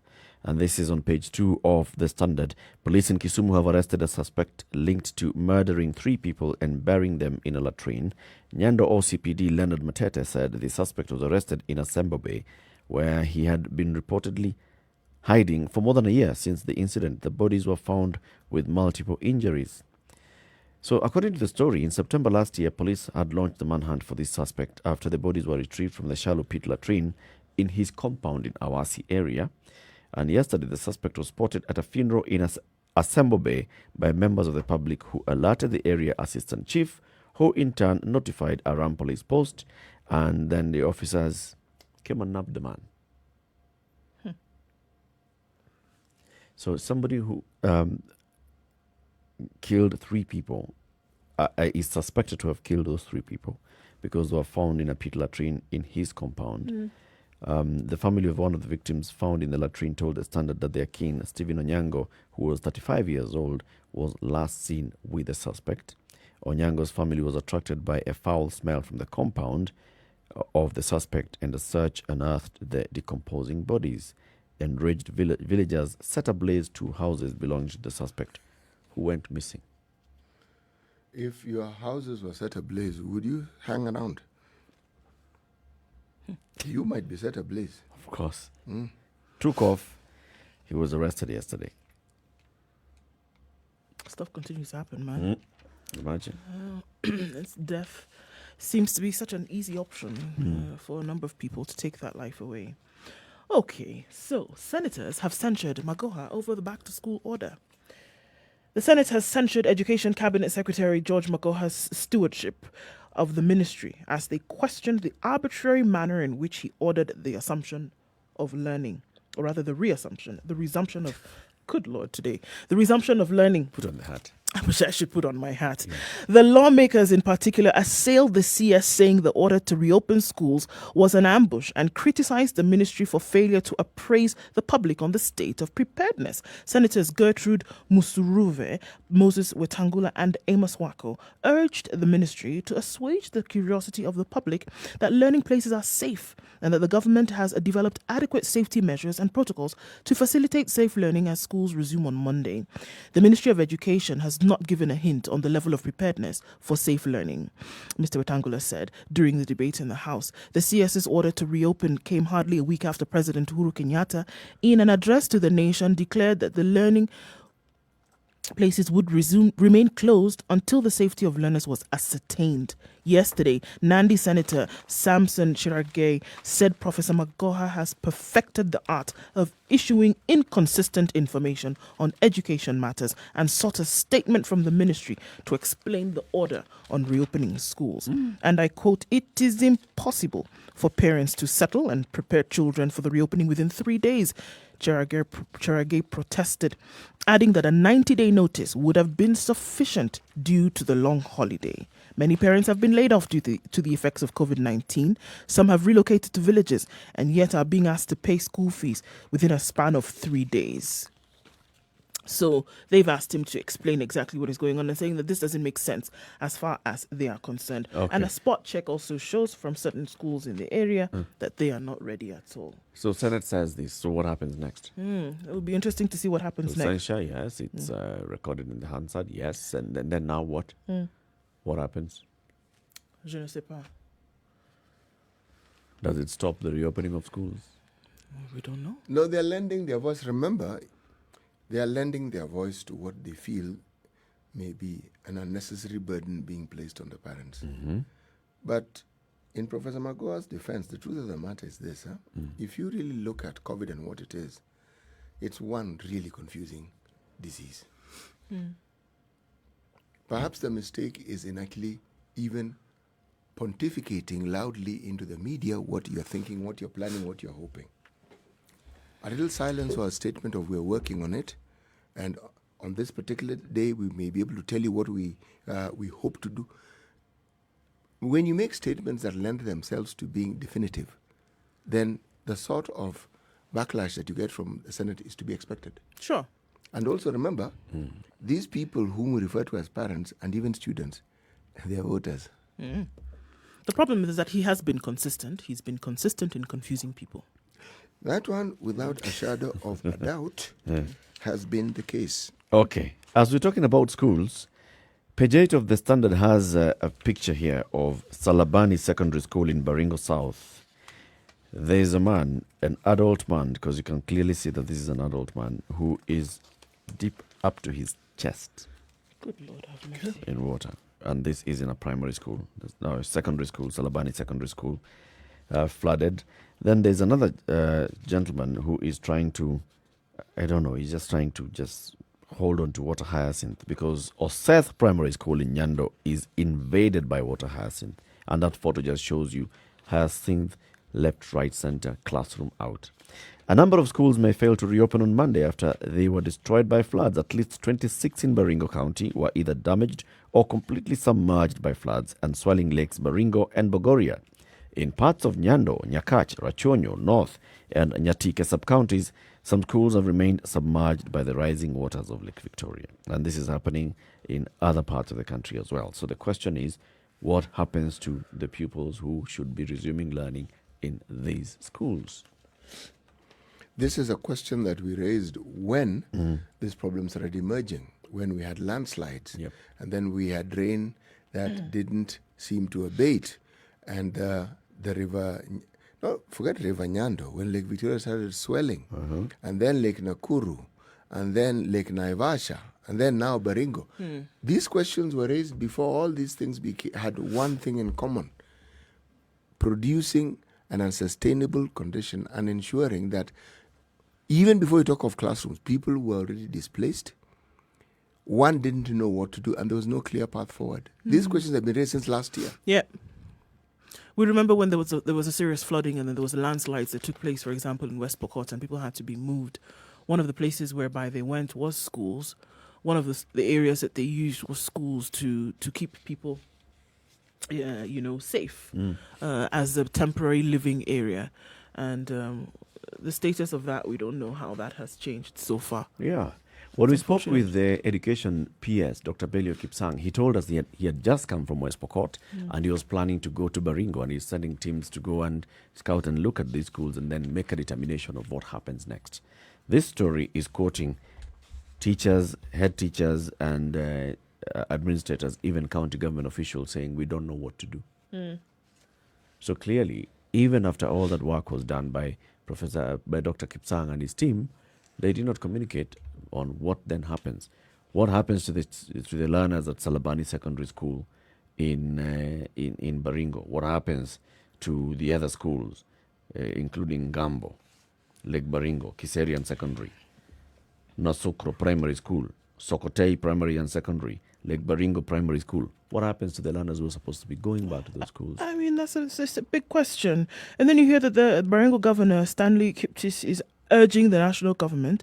[SPEAKER 1] And this is on page 2 of the Standard. Police in Kisumu have arrested a suspect linked to murdering 3 people and burying them in a latrine. Nyando OCPD Leonard Matete said the suspect was arrested in Asembo Bay, where he had been reportedly hiding for more than a year since the incident. The bodies were found with multiple injuries. So, according to the story, in September last year, police had launched the manhunt for this suspect after the bodies were retrieved from the shallow pit latrine in his compound in Awasi area. And yesterday, the suspect was spotted at a funeral in Asembo Bay by members of the public who alerted the area assistant chief, who in turn notified Aram police post, and then the officers came and nabbed the man. So somebody who killed 3 people is suspected to have killed those 3 people because they were found in a pit latrine in his compound. The family of one of the victims found in the latrine told the Standard that their kin, Stephen Onyango, who was 35 years old, was last seen with the suspect. Onyango's family was attracted by a foul smell from the compound of the suspect, and a search unearthed the decomposing bodies. Enraged villagers set ablaze 2 houses belonging to the suspect, who went missing.
[SPEAKER 3] If your houses were set ablaze, would you hang around? You might be set ablaze.
[SPEAKER 1] Of course. Took off. He was arrested yesterday.
[SPEAKER 2] Stuff continues to happen, man.
[SPEAKER 1] Imagine.
[SPEAKER 2] It's death seems to be such an easy option for a number of people to take that life away. Okay, so senators have censured Magoha over the back-to-school order. The Senate has censured Education Cabinet Secretary George Magoha's stewardship of the ministry as they questioned the arbitrary manner in which he ordered the assumption of learning, or rather the resumption of, good Lord, today, the resumption of learning.
[SPEAKER 1] Put on the hat.
[SPEAKER 2] I wish I should put on my hat. The lawmakers in particular assailed the CS, saying the order to reopen schools was an ambush, and criticized the ministry for failure to appraise the public on the state of preparedness. Senators Gertrude Musuruve, Moses Wetangula and Amos Wako urged the ministry to assuage the curiosity of the public that learning places are safe and that the government has developed adequate safety measures and protocols to facilitate safe learning as schools resume on Monday. The Ministry of Education has not given a hint on the level of preparedness for safe learning. Mr. Wetangula said during the debate in the House, the CS's order to reopen came hardly a week after President Uhuru Kenyatta, in an address to the nation, declared that the learning places would remain closed until the safety of learners was ascertained. Yesterday, Nandi Senator Samson Chiragay said Professor Magoha has perfected the art of issuing inconsistent information on education matters and sought a statement from the ministry to explain the order on reopening schools. And I quote, "It is impossible for parents to settle and prepare children for the reopening within 3 days." Chiragay protested, adding that a 90-day notice would have been sufficient due to the long holiday. Many parents have been laid off due to the effects of COVID-19. Some have relocated to villages and yet are being asked to pay school fees within a span of 3 days. So they've asked him to explain exactly what is going on and saying that this doesn't make sense as far as they are concerned.
[SPEAKER 1] Okay.
[SPEAKER 2] And a spot check also shows from certain schools in the area that they are not ready at all.
[SPEAKER 1] So Senate says this. So what happens next?
[SPEAKER 2] It will be interesting to see what happens
[SPEAKER 1] So
[SPEAKER 2] next.
[SPEAKER 1] censure, yes. It's recorded in the Hansard, yes. And then now what? What happens?
[SPEAKER 2] Je ne sais pas.
[SPEAKER 1] Does it stop the reopening of schools?
[SPEAKER 2] We don't know.
[SPEAKER 3] No, they're lending their voice. Remember, they are lending their voice to what they feel may be an unnecessary burden being placed on the parents. But in Professor Magoha's defense, the truth of the matter is this. If you really look at COVID and what it is, it's one really confusing disease. Perhaps the mistake is in actually even pontificating loudly into the media what you're thinking, what you're planning, what you're hoping. A little silence or a statement of we're working on it, and on this particular day we may be able to tell you what we hope to do. When you make statements that lend themselves to being definitive, then the sort of backlash that you get from the Senate is to be expected.
[SPEAKER 2] Sure.
[SPEAKER 3] And also remember, these people whom we refer to as parents and even students, they are voters.
[SPEAKER 2] The problem is that he has been consistent. He's been consistent in confusing people.
[SPEAKER 3] That one, without a shadow of a doubt, has been the case.
[SPEAKER 1] Okay. As we're talking about schools, page 8 of the Standard has a picture here of Salabani Secondary School in Baringo South. There is a man, an adult man, because you can clearly see that this is an adult man, who is deep up to his chest
[SPEAKER 2] Good Lord have mercy.
[SPEAKER 1] in water. And this is in a primary school. There's now a secondary school, Salabani Secondary School, flooded. Then there's another gentleman who is trying to, I don't know, he's just trying to just hold on to water hyacinth, because Oseth Primary School in Nyando is invaded by water hyacinth. And that photo just shows you hyacinth, left, right, center, classroom out. A number of schools may fail to reopen on Monday after they were destroyed by floods. At least 26 in Baringo County were either damaged or completely submerged by floods and swelling lakes Baringo and Bogoria. In parts of Nyando, Nyakach, Rachonyo, North, and Nyatike sub-counties, some schools have remained submerged by the rising waters of Lake Victoria. And this is happening in other parts of the country as well. So the question is, what happens to the pupils who should be resuming learning in these schools?
[SPEAKER 3] This is a question that we raised when these problems started emerging, when we had landslides,
[SPEAKER 1] Yep.
[SPEAKER 3] and then we had rain that didn't seem to abate, and the river, no, forget River Nyando, when Lake Victoria started swelling, and then Lake Nakuru, and then Lake Naivasha, and then now Baringo. These questions were raised before all these things had one thing in common: producing an unsustainable condition and ensuring that even before you talk of classrooms, people were already displaced. One didn't know what to do, and there was no clear path forward. These questions have been raised since last year.
[SPEAKER 2] Yeah. We remember when there was a serious flooding, and then there was landslides that took place, for example, in West Pokot, and people had to be moved. One of the places whereby they went was schools. One of the areas that they used was schools to keep people, safe as a temporary living area. And the status of that, we don't know how that has changed so far.
[SPEAKER 1] Yeah. When we spoke
[SPEAKER 2] unfortunate.
[SPEAKER 1] with the education PS, Dr. Belio Kipsang, he told us he had just come from West Pokot and he was planning to go to Baringo, and he's sending teams to go and scout and look at these schools and then make a determination of what happens next. This story is quoting teachers, head teachers, and administrators, even county government officials, saying we don't know what to do. So clearly, even after all that work was done by Dr. Kipsang and his team, they did not communicate on what then happens. What happens to the learners at Salabani Secondary School in Baringo? What happens to the other schools, including Gambo, Lake Baringo, Kiserian Secondary, Nasokro Primary School, Sokotei Primary and Secondary, Lake Baringo Primary School? What happens to the learners who are supposed to be going back to those schools?
[SPEAKER 2] I mean, that's a big question. And then you hear that the Baringo governor, Stanley Kiptis, is urging the national government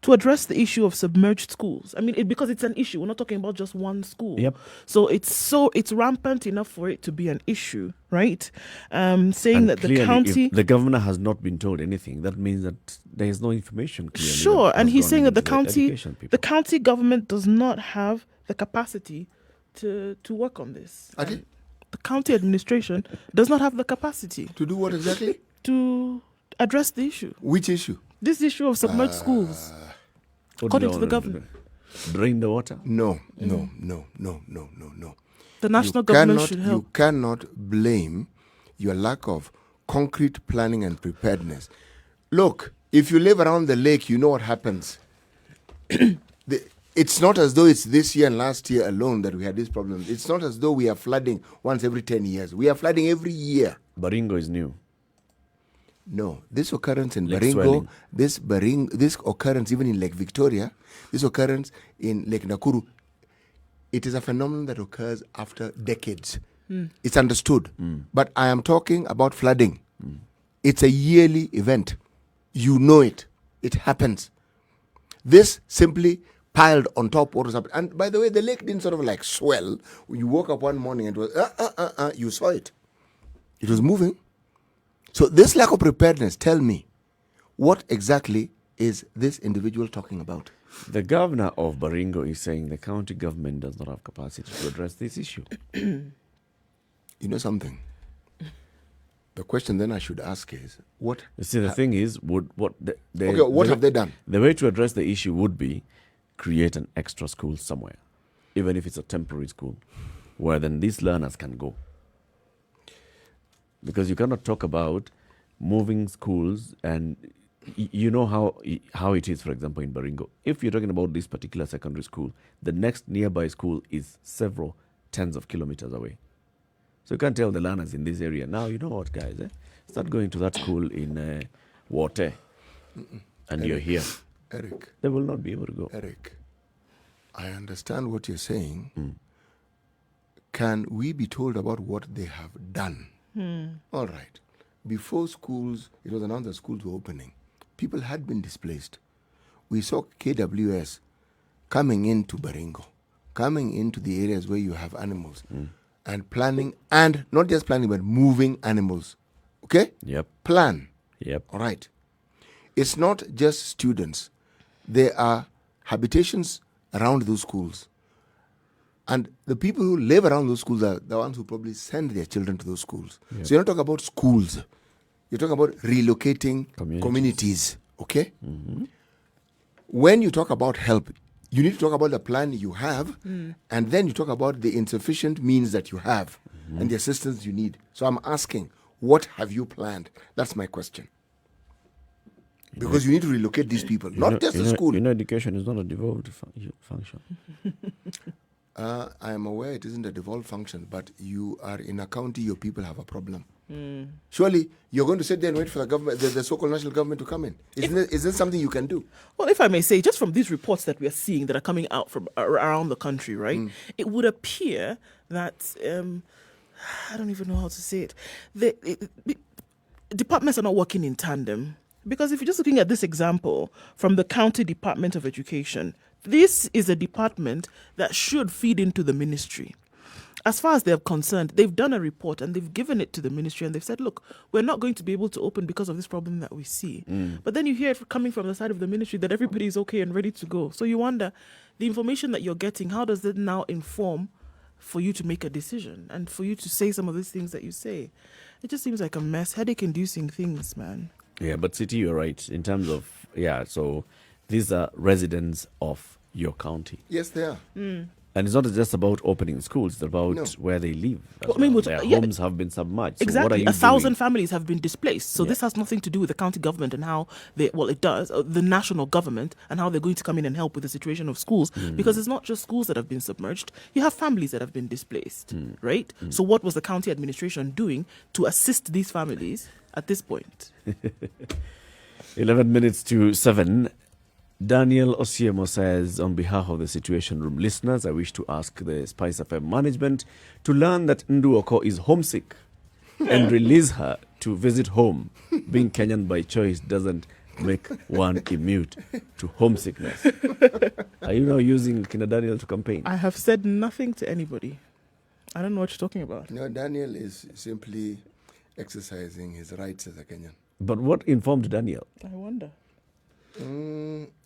[SPEAKER 2] to address the issue of submerged schools. I mean, because it's an issue. We're not talking about just one school.
[SPEAKER 1] Yep.
[SPEAKER 2] So it's rampant enough for it to be an issue, right? Saying
[SPEAKER 1] And
[SPEAKER 2] that the
[SPEAKER 1] clearly,
[SPEAKER 2] county...
[SPEAKER 1] if the governor has not been told anything, that means that there is no information clearly.
[SPEAKER 2] Sure,
[SPEAKER 1] that
[SPEAKER 2] and
[SPEAKER 1] has
[SPEAKER 2] he's
[SPEAKER 1] gone
[SPEAKER 2] saying that
[SPEAKER 1] into education people.
[SPEAKER 2] the county government does not have the capacity to work on this.
[SPEAKER 3] Ati?
[SPEAKER 2] The county administration does not have the capacity
[SPEAKER 3] To do what exactly?
[SPEAKER 2] to address the issue.
[SPEAKER 3] Which issue?
[SPEAKER 2] This issue of submerged schools.
[SPEAKER 1] What
[SPEAKER 2] according
[SPEAKER 1] do
[SPEAKER 2] to
[SPEAKER 1] they
[SPEAKER 2] the
[SPEAKER 1] want to
[SPEAKER 2] government.
[SPEAKER 1] do? Drain the water?
[SPEAKER 3] No.
[SPEAKER 2] The national government
[SPEAKER 3] You
[SPEAKER 2] should help.
[SPEAKER 3] cannot blame your lack of concrete planning and preparedness. Look, if you live around the lake, you know what happens. It's not as though it's this year and last year alone that we had these problems. It's not as though we are flooding once every 10 years. We are flooding every year.
[SPEAKER 1] Baringo is new.
[SPEAKER 3] No, this occurrence in
[SPEAKER 1] Lake
[SPEAKER 3] Baringo,
[SPEAKER 1] swelling.
[SPEAKER 3] this occurrence even in Lake Victoria, this occurrence in Lake Nakuru, it is a phenomenon that occurs after decades. It's understood. But I am talking about flooding. It's a yearly event. You know it. It happens. This simply piled on top what was happening. And by the way, the lake didn't sort of like swell. When you woke up one morning and it was, you saw it. It was moving. So this lack of preparedness, tell me, what exactly is this individual talking about?
[SPEAKER 1] The governor of Baringo is saying the county government does not have capacity to address this issue.
[SPEAKER 3] You know something? The question then I should ask is, what?
[SPEAKER 1] You see, the thing is, what
[SPEAKER 3] Have they done?
[SPEAKER 1] The way to address the issue would be create an extra school somewhere, even if it's a temporary school, where then these learners can go. Because you cannot talk about moving schools, and you know how it is, for example, in Baringo. If you're talking about this particular secondary school, the next nearby school is several tens of kilometers away. So you can't tell the learners in this area, now, you know what, guys, start going to that school in Wote, and you're here.
[SPEAKER 3] Eric.
[SPEAKER 1] They will not be able to go.
[SPEAKER 3] Eric, I understand what you're saying. Can we be told about what they have done? All right. Before schools, it was announced that schools were opening. People had been displaced. We saw KWS coming into Baringo, coming into the areas where you have animals, and planning, and not just planning, but moving animals. Okay?
[SPEAKER 1] Yep.
[SPEAKER 3] Plan.
[SPEAKER 1] Yep.
[SPEAKER 3] All right. It's not just students. There are habitations around those schools. And the people who live around those schools are the ones who probably send their children to those schools. Yep. So you're not talking about schools. You're talking about relocating communities. Okay? When you talk about help, you need to talk about the plan you have, and then you talk about the insufficient means that you have and the assistance you need. So I'm asking, what have you planned? That's my question. Because you need to relocate these people, not just the school.
[SPEAKER 1] Education is not a devolved function.
[SPEAKER 3] I am aware it isn't a devolved function, but you are in a county, your people have a problem. Surely you're going to sit there and wait for the government, the so-called national government to come in. Is this something you can do?
[SPEAKER 2] Well, if I may say, just from these reports that we are seeing that are coming out from around the country, right, it would appear that, I don't even know how to say it, the departments are not working in tandem. Because if you're just looking at this example from the County Department of Education, this is a department that should feed into the ministry. As far as they're concerned, they've done a report and they've given it to the ministry and they've said, look, we're not going to be able to open because of this problem that we see. But then you hear it coming from the side of the ministry that everybody is okay and ready to go. So you wonder, the information that you're getting, how does it now inform for you to make a decision and for you to say some of these things that you say? It just seems like a mess, headache-inducing things, man.
[SPEAKER 1] Yeah, but City, you're right. In terms of, so these are residents of your county.
[SPEAKER 3] Yes, they are.
[SPEAKER 1] And it's not just about opening schools, it's about where they live.
[SPEAKER 2] Well, I mean,
[SPEAKER 1] their homes have been submerged. So
[SPEAKER 2] exactly.
[SPEAKER 1] what are you
[SPEAKER 2] 1,000
[SPEAKER 1] doing?
[SPEAKER 2] families have been displaced. So this has nothing to do with the county government and how it does, the national government and how they're going to come in and help with the situation of schools. Because it's not just schools that have been submerged. You have families that have been displaced, right? So what was the county administration doing to assist these families at this point?
[SPEAKER 1] 11 minutes to 7. Daniel Osiemo says, on behalf of the Situation Room listeners, I wish to ask the Spice FM management to learn that Nduh Okoh is homesick and release her to visit home. Being Kenyan by choice doesn't make one immune to homesickness. Are you now using Kina Daniel to campaign?
[SPEAKER 2] I have said nothing to anybody. I don't know what you're talking about.
[SPEAKER 3] No, Daniel is simply exercising his rights as a Kenyan.
[SPEAKER 1] But what informed Daniel?
[SPEAKER 2] I wonder.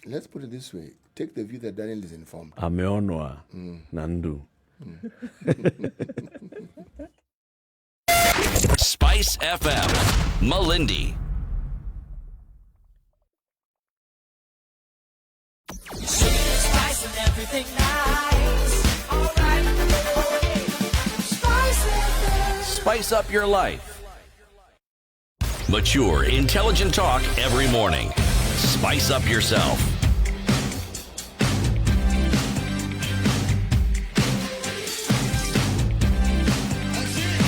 [SPEAKER 3] Let's put it this way. Take the view that Daniel is informed.
[SPEAKER 1] Ameonwa Nandu.
[SPEAKER 4] Spice FM, Malindi.
[SPEAKER 5] Spice and everything nice. All right. Spice FM.
[SPEAKER 4] Spice up your life. Mature, intelligent talk every morning. Spice up yourself.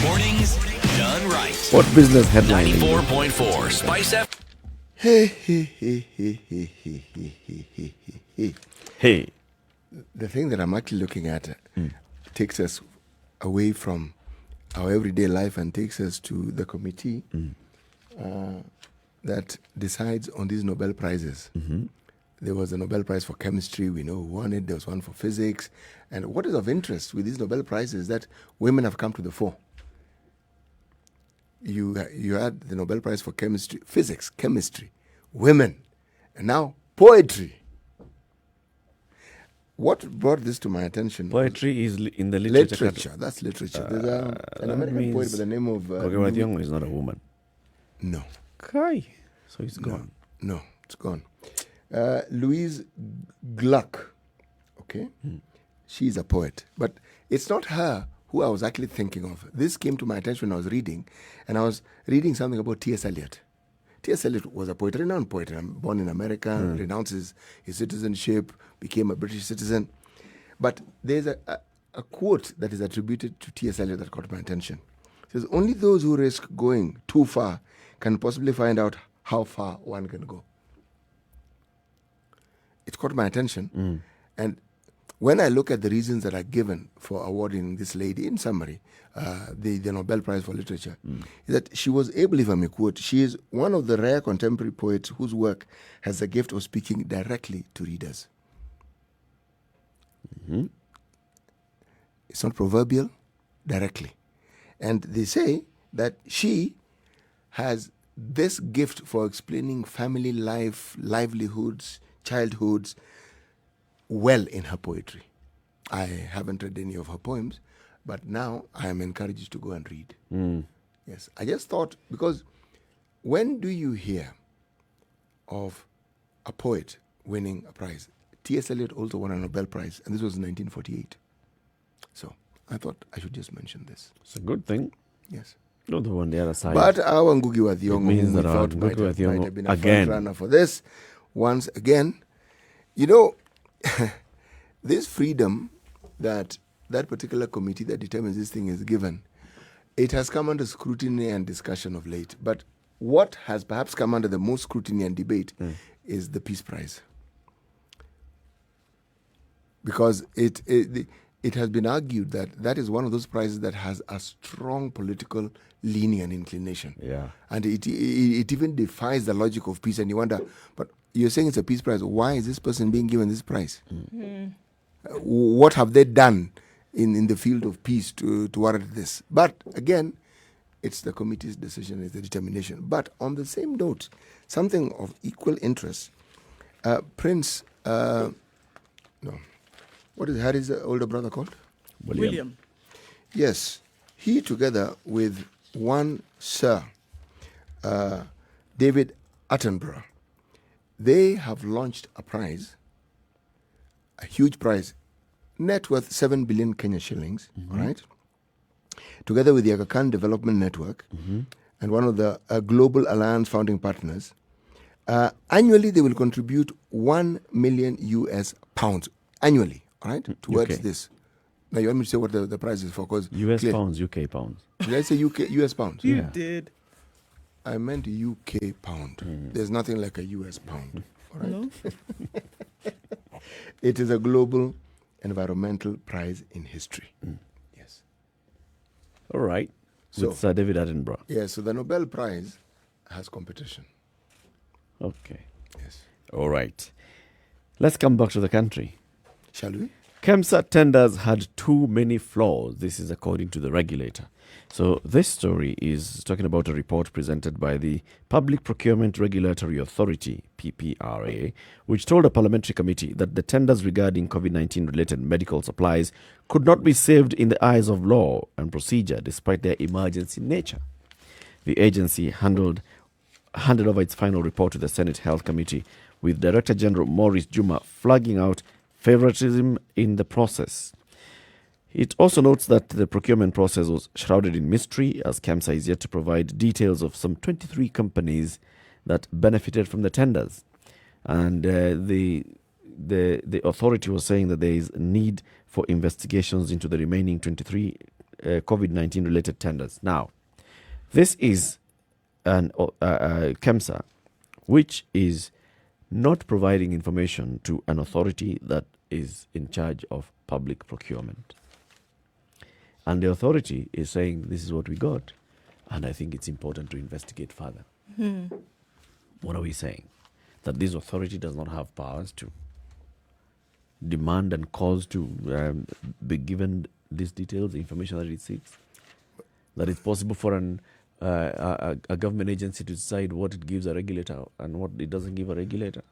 [SPEAKER 4] Mornings done right.
[SPEAKER 1] What business headline?
[SPEAKER 4] 94.4 Spice FM.
[SPEAKER 1] Hey.
[SPEAKER 3] The thing that I'm actually looking at takes us away from our everyday life and takes us to the committee that decides on these Nobel Prizes. There was a Nobel Prize for chemistry, we know who won it. There was one for physics. And what is of interest with these Nobel Prizes is that women have come to the fore. You had the Nobel Prize for chemistry, physics, chemistry, women, and now poetry. What brought this to my attention?
[SPEAKER 1] Poetry is in the literature.
[SPEAKER 3] Literature, that's literature. There's an American poet by the name of...
[SPEAKER 1] Is not a woman.
[SPEAKER 3] No.
[SPEAKER 1] Okay. So it's gone.
[SPEAKER 3] No, it's gone. Louise Gluck, okay? She's a poet. But it's not her who I was actually thinking of. This came to my attention when I was reading, and I was reading something about T.S. Eliot. T.S. Eliot was a poet, a renowned poet, born in America, renounced his citizenship, became a British citizen. But there's a quote that is attributed to T.S. Eliot that caught my attention. It says, only those who risk going too far can possibly find out how far one can go. It caught my attention. And when I look at the reasons that are given for awarding this lady, in summary, the Nobel Prize for Literature, is that she was able, if I may quote, she is one of the rare contemporary poets whose work has the gift of speaking directly to readers. It's not proverbial, directly. And they say that she has this gift for explaining family life, livelihoods, childhoods, well in her poetry. I haven't read any of her poems, but now I am encouraged to go and read. Yes, I just thought, because when do you hear of a poet winning a prize? T.S. Eliot also won a Nobel Prize, and this was in 1948. So I thought I should just mention this.
[SPEAKER 1] It's a good thing.
[SPEAKER 3] Yes.
[SPEAKER 1] Not the one on the other side.
[SPEAKER 3] But our Ngugi wa Thiong'o,
[SPEAKER 1] means
[SPEAKER 3] whom we
[SPEAKER 1] that our
[SPEAKER 3] thought
[SPEAKER 1] Ngugi
[SPEAKER 3] might
[SPEAKER 1] wa
[SPEAKER 3] have
[SPEAKER 1] Thiong'o
[SPEAKER 3] been a
[SPEAKER 1] again.
[SPEAKER 3] front runner for this, once again, you know, this freedom that particular committee that determines this thing is given, it has come under scrutiny and discussion of late. But what has perhaps come under the most scrutiny and debate is the Peace Prize. Because it has been argued that is one of those prizes that has a strong political leaning and inclination.
[SPEAKER 1] Yeah.
[SPEAKER 3] And it even defies the logic of peace. And you wonder, but you're saying it's a peace prize. Why is this person being given this prize? What have they done in the field of peace to warrant this? But again, it's the committee's decision, it's the determination. But on the same note, something of equal interest, Prince, what is Harry's older brother called?
[SPEAKER 2] William.
[SPEAKER 3] Yes, he together with one Sir David Attenborough, they have launched a prize, a huge prize, net worth 7 billion Kenya shillings, all right? Together with the Aga Khan Development Network and one of the Global Alliance founding partners. Annually, they will contribute $1 million annually, all right, towards
[SPEAKER 1] UK.
[SPEAKER 3] this. Now, you want me to say what the price is for? Because
[SPEAKER 1] US pounds, UK pounds.
[SPEAKER 3] did I say US pounds?
[SPEAKER 2] You
[SPEAKER 1] Yeah.
[SPEAKER 2] did.
[SPEAKER 3] I meant UK pound. There's nothing like a US pound. All right?
[SPEAKER 2] No?
[SPEAKER 3] It is a global environmental prize in history. Yes.
[SPEAKER 1] All right.
[SPEAKER 3] So-
[SPEAKER 1] With Sir David Attenborough.
[SPEAKER 3] Yeah, so the Nobel Prize has competition.
[SPEAKER 1] Okay.
[SPEAKER 3] Yes.
[SPEAKER 1] All right. Let's come back to the country.
[SPEAKER 3] Shall we?
[SPEAKER 1] KEMSA tenders had too many flaws. This is according to the regulator. So this story is talking about a report presented by the Public Procurement Regulatory Authority, PPRA, which told a parliamentary committee that the tenders regarding COVID-19 related medical supplies could not be saved in the eyes of law and procedure despite their emergency nature. The agency handed over its final report to the Senate Health Committee, with Director General Maurice Juma flagging out favoritism in the process. It also notes that the procurement process was shrouded in mystery, as KEMSA is yet to provide details of some 23 companies that benefited from the tenders. And the authority was saying that there is a need for investigations into the remaining 23 COVID-19 related tenders. Now, this is an KEMSA, which is not providing information to an authority that is in charge of public procurement. And the authority is saying, this is what we got, and I think it's important to investigate further. What are we saying? That this authority does not have powers to demand and cause to be given these details, the information that it seeks? That it's possible for a government agency to decide what it gives a regulator and what it doesn't give a regulator?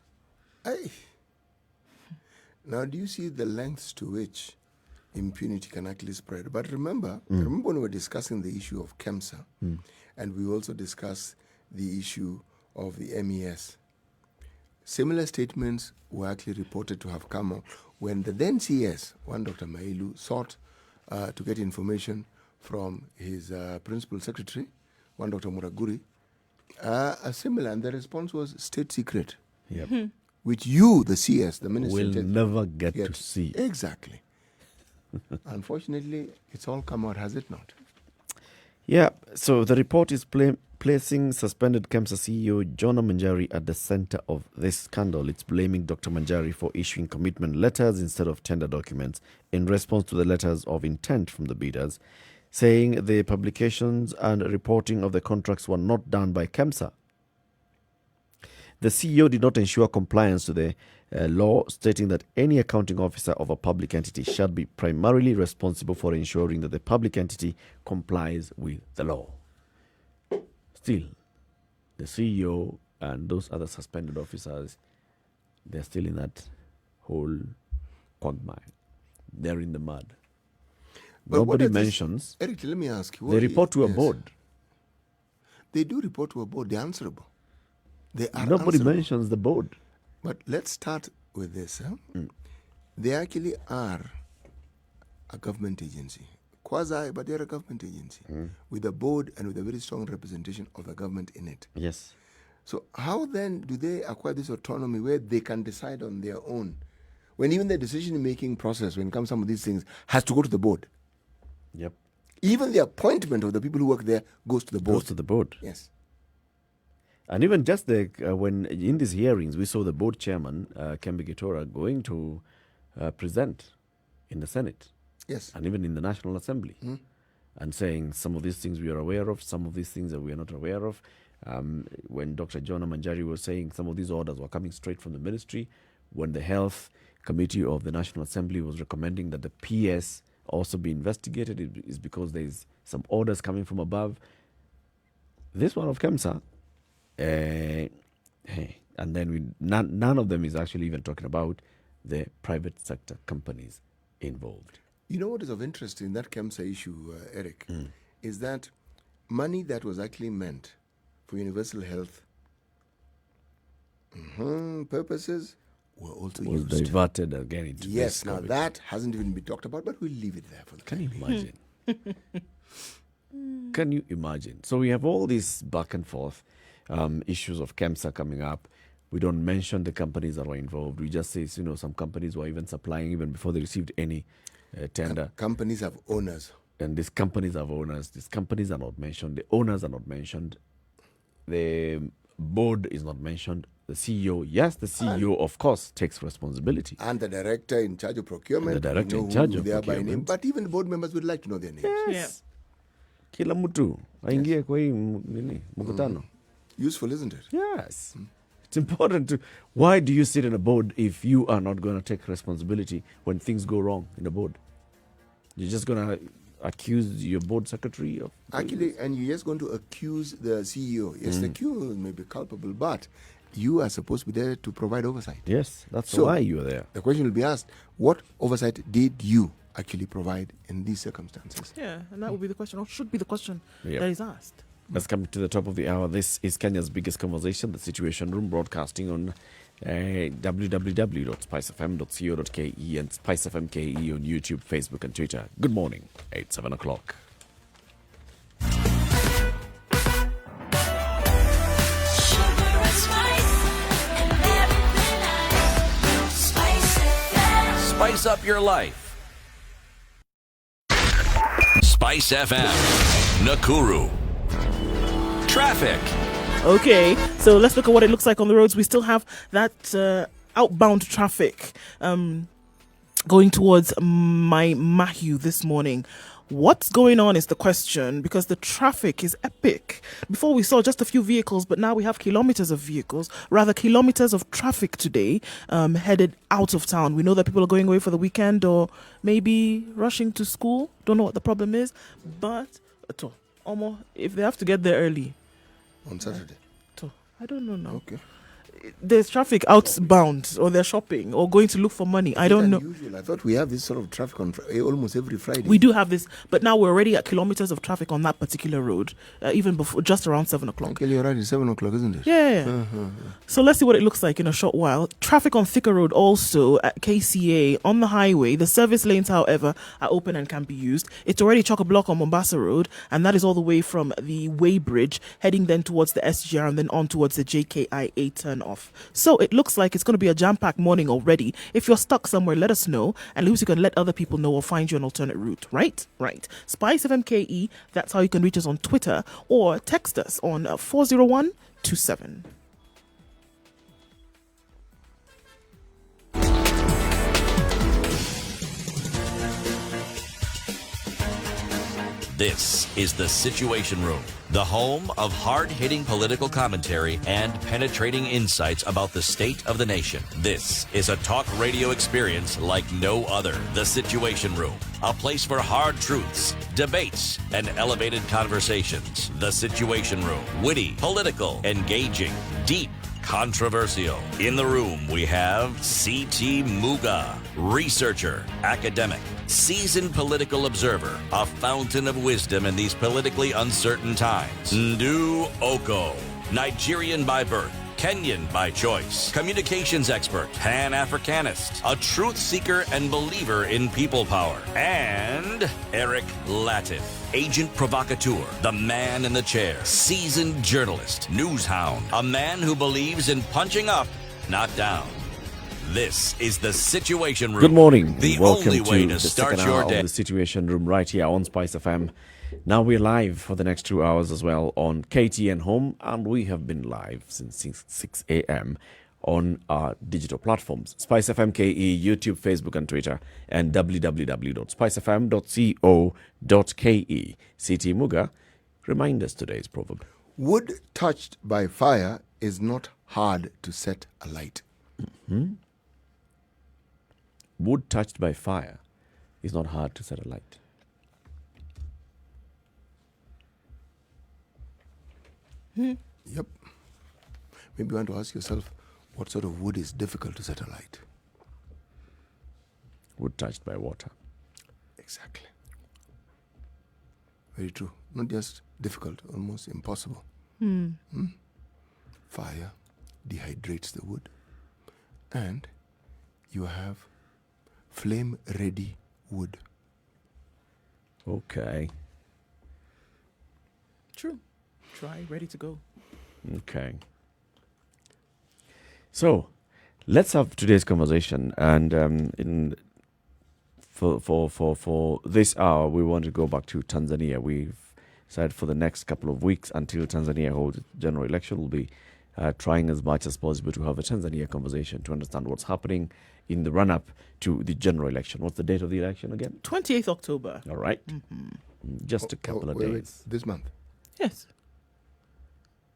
[SPEAKER 3] Now, do you see the lengths to which impunity can actually spread? But remember when we were discussing the issue of KEMSA, and we also discussed the issue of the MES. Similar statements were actually reported to have come out when the then CS, one Dr. Mailu, sought to get information from his principal secretary, one Dr. Muraguri, a similar, and the response was state secret,
[SPEAKER 1] Yep.
[SPEAKER 3] which you, the CS, the minister,
[SPEAKER 1] We'll never get to
[SPEAKER 3] Yet.
[SPEAKER 1] see.
[SPEAKER 3] Exactly. Unfortunately, it's all come out, has it not?
[SPEAKER 1] Yeah, so the report is placing suspended KEMSA CEO Jonah Manjari at the center of this scandal. It's blaming Dr. Manjari for issuing commitment letters instead of tender documents in response to the letters of intent from the bidders, saying the publications and reporting of the contracts were not done by KEMSA. The CEO did not ensure compliance to the law, stating that any accounting officer of a public entity shall be primarily responsible for ensuring that the public entity complies with the law. Still, the CEO and those other suspended officers, they're still in that whole quagmire. They're in the mud.
[SPEAKER 3] But what
[SPEAKER 1] Nobody
[SPEAKER 3] does this-
[SPEAKER 1] mentions.
[SPEAKER 3] Eric, let me ask you.
[SPEAKER 1] They report to a
[SPEAKER 3] yes.
[SPEAKER 1] board.
[SPEAKER 3] They do report to a board. They're answerable. They are
[SPEAKER 1] Nobody
[SPEAKER 3] answerable.
[SPEAKER 1] mentions the board.
[SPEAKER 3] But let's start with this. They actually are a government agency. Quasi, but they're a government agency with a board and with a very strong representation of the government in it.
[SPEAKER 1] Yes.
[SPEAKER 3] So how then do they acquire this autonomy where they can decide on their own? When even the decision-making process, when it comes to some of these things, has to go to the board.
[SPEAKER 1] Yep.
[SPEAKER 3] Even the appointment of the people who work there goes to the board.
[SPEAKER 1] Goes to the board.
[SPEAKER 3] Yes.
[SPEAKER 1] And even just when in these hearings, we saw the board chairman, Kembe Gitora, going to present in the Senate
[SPEAKER 3] Yes.
[SPEAKER 1] and even in the National Assembly and saying some of these things we are aware of, some of these things that we are not aware of. When Dr. Jonah Manjari was saying some of these orders were coming straight from the ministry, when the Health Committee of the National Assembly was recommending that the PS also be investigated, it is because there is some orders coming from above. This one of KEMSA, and then none of them is actually even talking about the private sector companies involved.
[SPEAKER 3] You know what is of interest in that KEMSA issue, Eric, is that money that was actually meant for universal health purposes were also
[SPEAKER 1] Was
[SPEAKER 3] used.
[SPEAKER 1] diverted again into
[SPEAKER 3] Yes,
[SPEAKER 1] this
[SPEAKER 3] now
[SPEAKER 1] COVID.
[SPEAKER 3] that hasn't even been talked about, but we'll leave it there for the
[SPEAKER 1] Can
[SPEAKER 3] time
[SPEAKER 1] you
[SPEAKER 3] being.
[SPEAKER 1] imagine? Can you imagine? So we have all these back and forth issues of KEMSA coming up. We don't mention the companies that were involved. We just say, some companies were even supplying even before they received any tender.
[SPEAKER 3] Companies have owners.
[SPEAKER 1] And these companies have owners. These companies are not mentioned. The owners are not mentioned. The board is not mentioned. The CEO, yes, the CEO, of course, takes responsibility.
[SPEAKER 3] And the director in charge of procurement.
[SPEAKER 1] And the director
[SPEAKER 3] we know
[SPEAKER 1] in charge
[SPEAKER 3] who
[SPEAKER 1] of
[SPEAKER 3] they are by name,
[SPEAKER 1] procurement.
[SPEAKER 3] but even the board members would like to know their names.
[SPEAKER 2] Yeah.
[SPEAKER 1] Kila mtu aingie kwa hii mkutano.
[SPEAKER 3] Useful, isn't it?
[SPEAKER 1] Yes. It's important to. Why do you sit in a board if you are not going to take responsibility when things go wrong in the board? You're just going to accuse your board secretary of.
[SPEAKER 3] Actually, and you're just going to accuse the CEO. Yes, the accused may be culpable, but you are supposed to be there to provide oversight.
[SPEAKER 1] Yes, that's
[SPEAKER 3] So-
[SPEAKER 1] why you're there.
[SPEAKER 3] The question will be asked, what oversight did you actually provide in these circumstances?
[SPEAKER 2] Yeah, and that would be the question, or should be the question
[SPEAKER 1] Yeah.
[SPEAKER 2] that is asked.
[SPEAKER 1] Let's come to the top of the hour. This is Kenya's biggest conversation, the Situation Room, broadcasting on www.spicefm.co.ke and SpiceFM.ke on YouTube, Facebook, and Twitter. Good morning, 7 o'clock.
[SPEAKER 5] Sugar and spice and everything I Spice FM.
[SPEAKER 4] Spice up your life. Spice FM. Nakuru. Traffic.
[SPEAKER 2] Okay, so let's look at what it looks like on the roads. We still have that outbound traffic going towards my Mahu this morning. What's going on is the question, because the traffic is epic. Before we saw just a few vehicles, but now we have kilometers of vehicles, rather kilometers of traffic today headed out of town. We know that people are going away for the weekend or maybe rushing to school. Don't know what the problem is, but if they have to get there early,
[SPEAKER 3] On Saturday.
[SPEAKER 2] I don't know now.
[SPEAKER 3] Okay.
[SPEAKER 2] there's traffic outbound, or they're shopping, or going to look for money. I don't know.
[SPEAKER 3] Unusual. I thought we have this sort of traffic on almost every Friday.
[SPEAKER 2] We do have this, but now we're already at kilometers of traffic on that particular road, even before, just around 7 o'clock.
[SPEAKER 3] Uncle, you're right. It's 7 o'clock, isn't it?
[SPEAKER 2] Yeah. So let's see what it looks like in a short while. Traffic on Thika Road also at KCA on the highway. The service lanes, however, are open and can be used. It's already chock-a-block on Mombasa Road, and that is all the way from the Weybridge, heading then towards the SGR and then on towards the JKIA turn-off. So it looks like it's going to be a jam-packed morning already. If you're stuck somewhere, let us know, and at least you can let other people know or find you an alternate route. Right? Spice FMKE, that's how you can reach us on Twitter, or text us on 40127.
[SPEAKER 4] This is The Situation Room, the home of hard-hitting political commentary and penetrating insights about the state of the nation. This is a talk radio experience like no other. The Situation Room, a place for hard truths, debates, and elevated conversations. The Situation Room, witty, political, engaging, deep, controversial. In the room, we have C.T. Muga, researcher, academic, seasoned political observer, a fountain of wisdom in these politically uncertain times. Nduh Okoh, Nigerian by birth, Kenyan by choice, communications expert, Pan-Africanist, a truth seeker and believer in people power, and Eric Latiff, agent provocateur, the man in the chair, seasoned journalist, news hound, a man who believes in punching up, not down. This is The Situation Room.
[SPEAKER 1] Good morning.
[SPEAKER 4] The
[SPEAKER 1] Welcome
[SPEAKER 4] only way
[SPEAKER 1] to
[SPEAKER 4] to
[SPEAKER 1] the
[SPEAKER 4] start
[SPEAKER 1] second
[SPEAKER 4] your
[SPEAKER 1] hour
[SPEAKER 4] day.
[SPEAKER 1] of The Situation Room right here on Spice FM. Now we're live for the next 2 hours as well on KTN Home, and we have been live since 6 a.m. on our digital platforms, Spice FM KE, YouTube, Facebook, and Twitter, and www.spicefm.co.ke. CT Muga, remind us today's proverb.
[SPEAKER 3] Wood touched by fire is not hard to set alight.
[SPEAKER 1] Wood touched by fire is not hard to set alight.
[SPEAKER 3] Yep. Maybe you want to ask yourself, what sort of wood is difficult to set alight?
[SPEAKER 1] Wood touched by water.
[SPEAKER 3] Exactly. Very true. Not just difficult, almost impossible. Fire dehydrates the wood, and you have flame-ready wood.
[SPEAKER 1] Okay.
[SPEAKER 2] True. Try, ready to go.
[SPEAKER 1] Okay. So, let's have today's conversation, and for this hour, we want to go back to Tanzania. We've said for the next couple of weeks until Tanzania holds its general election, we'll be trying as much as possible to have a Tanzania conversation to understand what's happening in the run-up to the general election. What's the date of the election again?
[SPEAKER 2] 28th October.
[SPEAKER 1] All right. Just a couple of days.
[SPEAKER 3] Wait, this month.
[SPEAKER 2] Yes.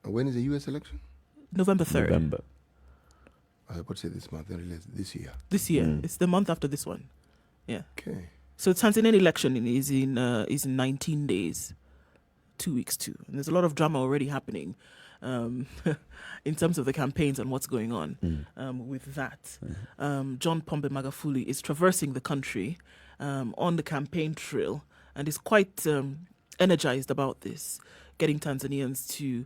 [SPEAKER 3] When is the U.S. election?
[SPEAKER 2] November 3rd.
[SPEAKER 1] November.
[SPEAKER 3] I would say this month, this year.
[SPEAKER 2] This year. It's the month after this one. Yeah.
[SPEAKER 3] Okay.
[SPEAKER 2] So Tanzanian election is in 19 days. 2 weeks too. And there's a lot of drama already happening in terms of the campaigns and what's going on with that. John Pombe Magufuli is traversing the country on the campaign trail and is quite energized about this, getting Tanzanians to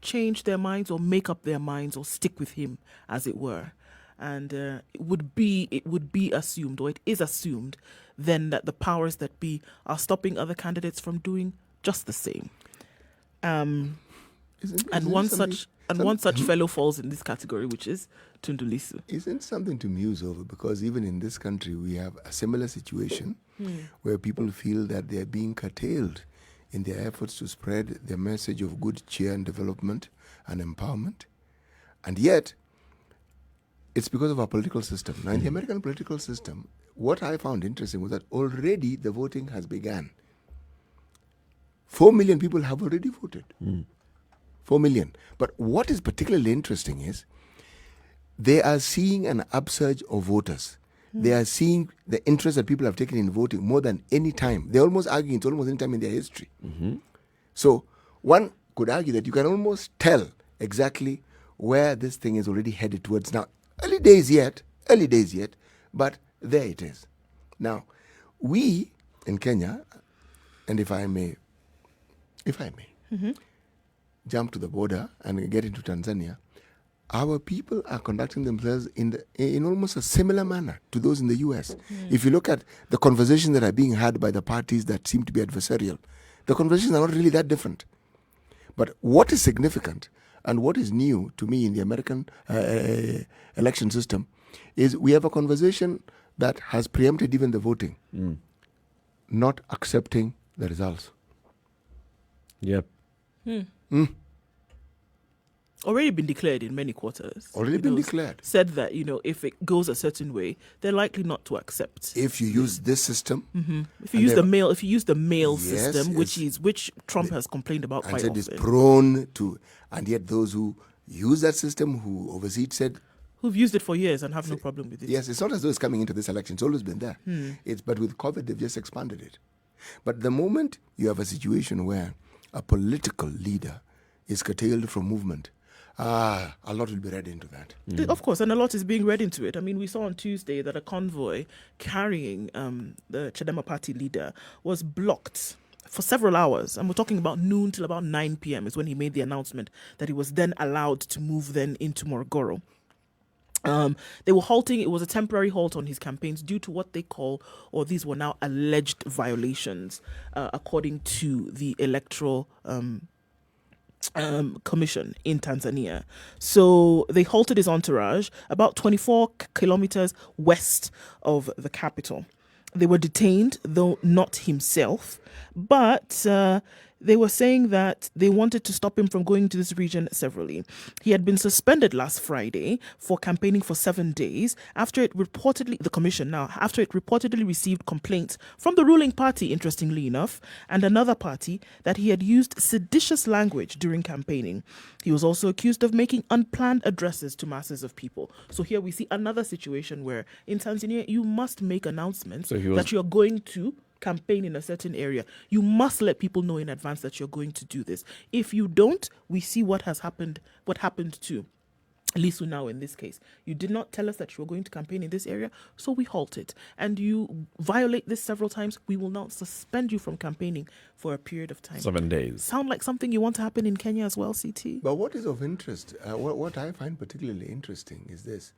[SPEAKER 2] change their minds or make up their minds or stick with him, as it were. And it would be assumed, or it is assumed, then that the powers that be are stopping other candidates from doing just the same. One such fellow falls in this category, which is Tundu Lissu.
[SPEAKER 3] Isn't something to muse over, because even in this country we have a similar situation where people feel that they are being curtailed in their efforts to spread their message of good cheer and development and empowerment. And yet, it's because of our political system. Now, in the American political system, what I found interesting was that already the voting has begun. 4 million people have already voted. 4 million. But what is particularly interesting is they are seeing an upsurge of voters. They are seeing the interest that people have taken in voting more than any time. They're almost arguing it's almost any time in their history. So one could argue that you can almost tell exactly where this thing is already headed towards now. Early days yet, but there it is. Now, we in Kenya, and if I may, jump to the border and get into Tanzania, our people are conducting themselves in almost a similar manner to those in the US. If you look at the conversations that are being had by the parties that seem to be adversarial, the conversations are not really that different. But what is significant and what is new to me in the American election system is we have a conversation that has preempted even the voting, not accepting the results.
[SPEAKER 1] Yep.
[SPEAKER 2] Already been declared in many quarters.
[SPEAKER 3] Already been declared.
[SPEAKER 2] Said that, if it goes a certain way, they're likely not to accept.
[SPEAKER 3] If you use this system,
[SPEAKER 2] If you use the mail
[SPEAKER 3] Yes,
[SPEAKER 2] system,
[SPEAKER 3] yes.
[SPEAKER 2] which Trump has complained about
[SPEAKER 3] and
[SPEAKER 2] quite
[SPEAKER 3] said
[SPEAKER 2] often,
[SPEAKER 3] it's prone to, and yet those who use that system, who oversee it, said,
[SPEAKER 2] who've used it for years and have no problem with it.
[SPEAKER 3] yes, it's not as though it's coming into this election. It's always been there. But with COVID, they've just expanded it. But the moment you have a situation where a political leader is curtailed from movement, a lot will be read into that.
[SPEAKER 2] Of course, and a lot is being read into it. I mean, we saw on Tuesday that a convoy carrying the Chadema party leader was blocked for several hours. And we're talking about noon till about 9 p.m. is when he made the announcement that he was then allowed to move then into Morogoro. They were halting. It was a temporary halt on his campaigns due to what they call, or these were now alleged violations, according to the Electoral Commission in Tanzania. So they halted his entourage about 24 kilometers west of the capital. They were detained, though not himself, but they were saying that they wanted to stop him from going to this region severally. He had been suspended last Friday for campaigning for 7 days after it reportedly received complaints from the ruling party, interestingly enough, and another party that he had used seditious language during campaigning. He was also accused of making unplanned addresses to masses of people. So here we see another situation where in Tanzania you must make announcements that you're going to campaign in a certain area. You must let people know in advance that you're going to do this. If you don't, we see what happened to Lisu now in this case. You did not tell us that you were going to campaign in this area, so we halted. And you violate this several times, we will now suspend you from campaigning for a period of time.
[SPEAKER 1] 7 days.
[SPEAKER 2] Sound like something you want to happen in Kenya as well, CT?
[SPEAKER 3] But what is of interest, what I find particularly interesting is this.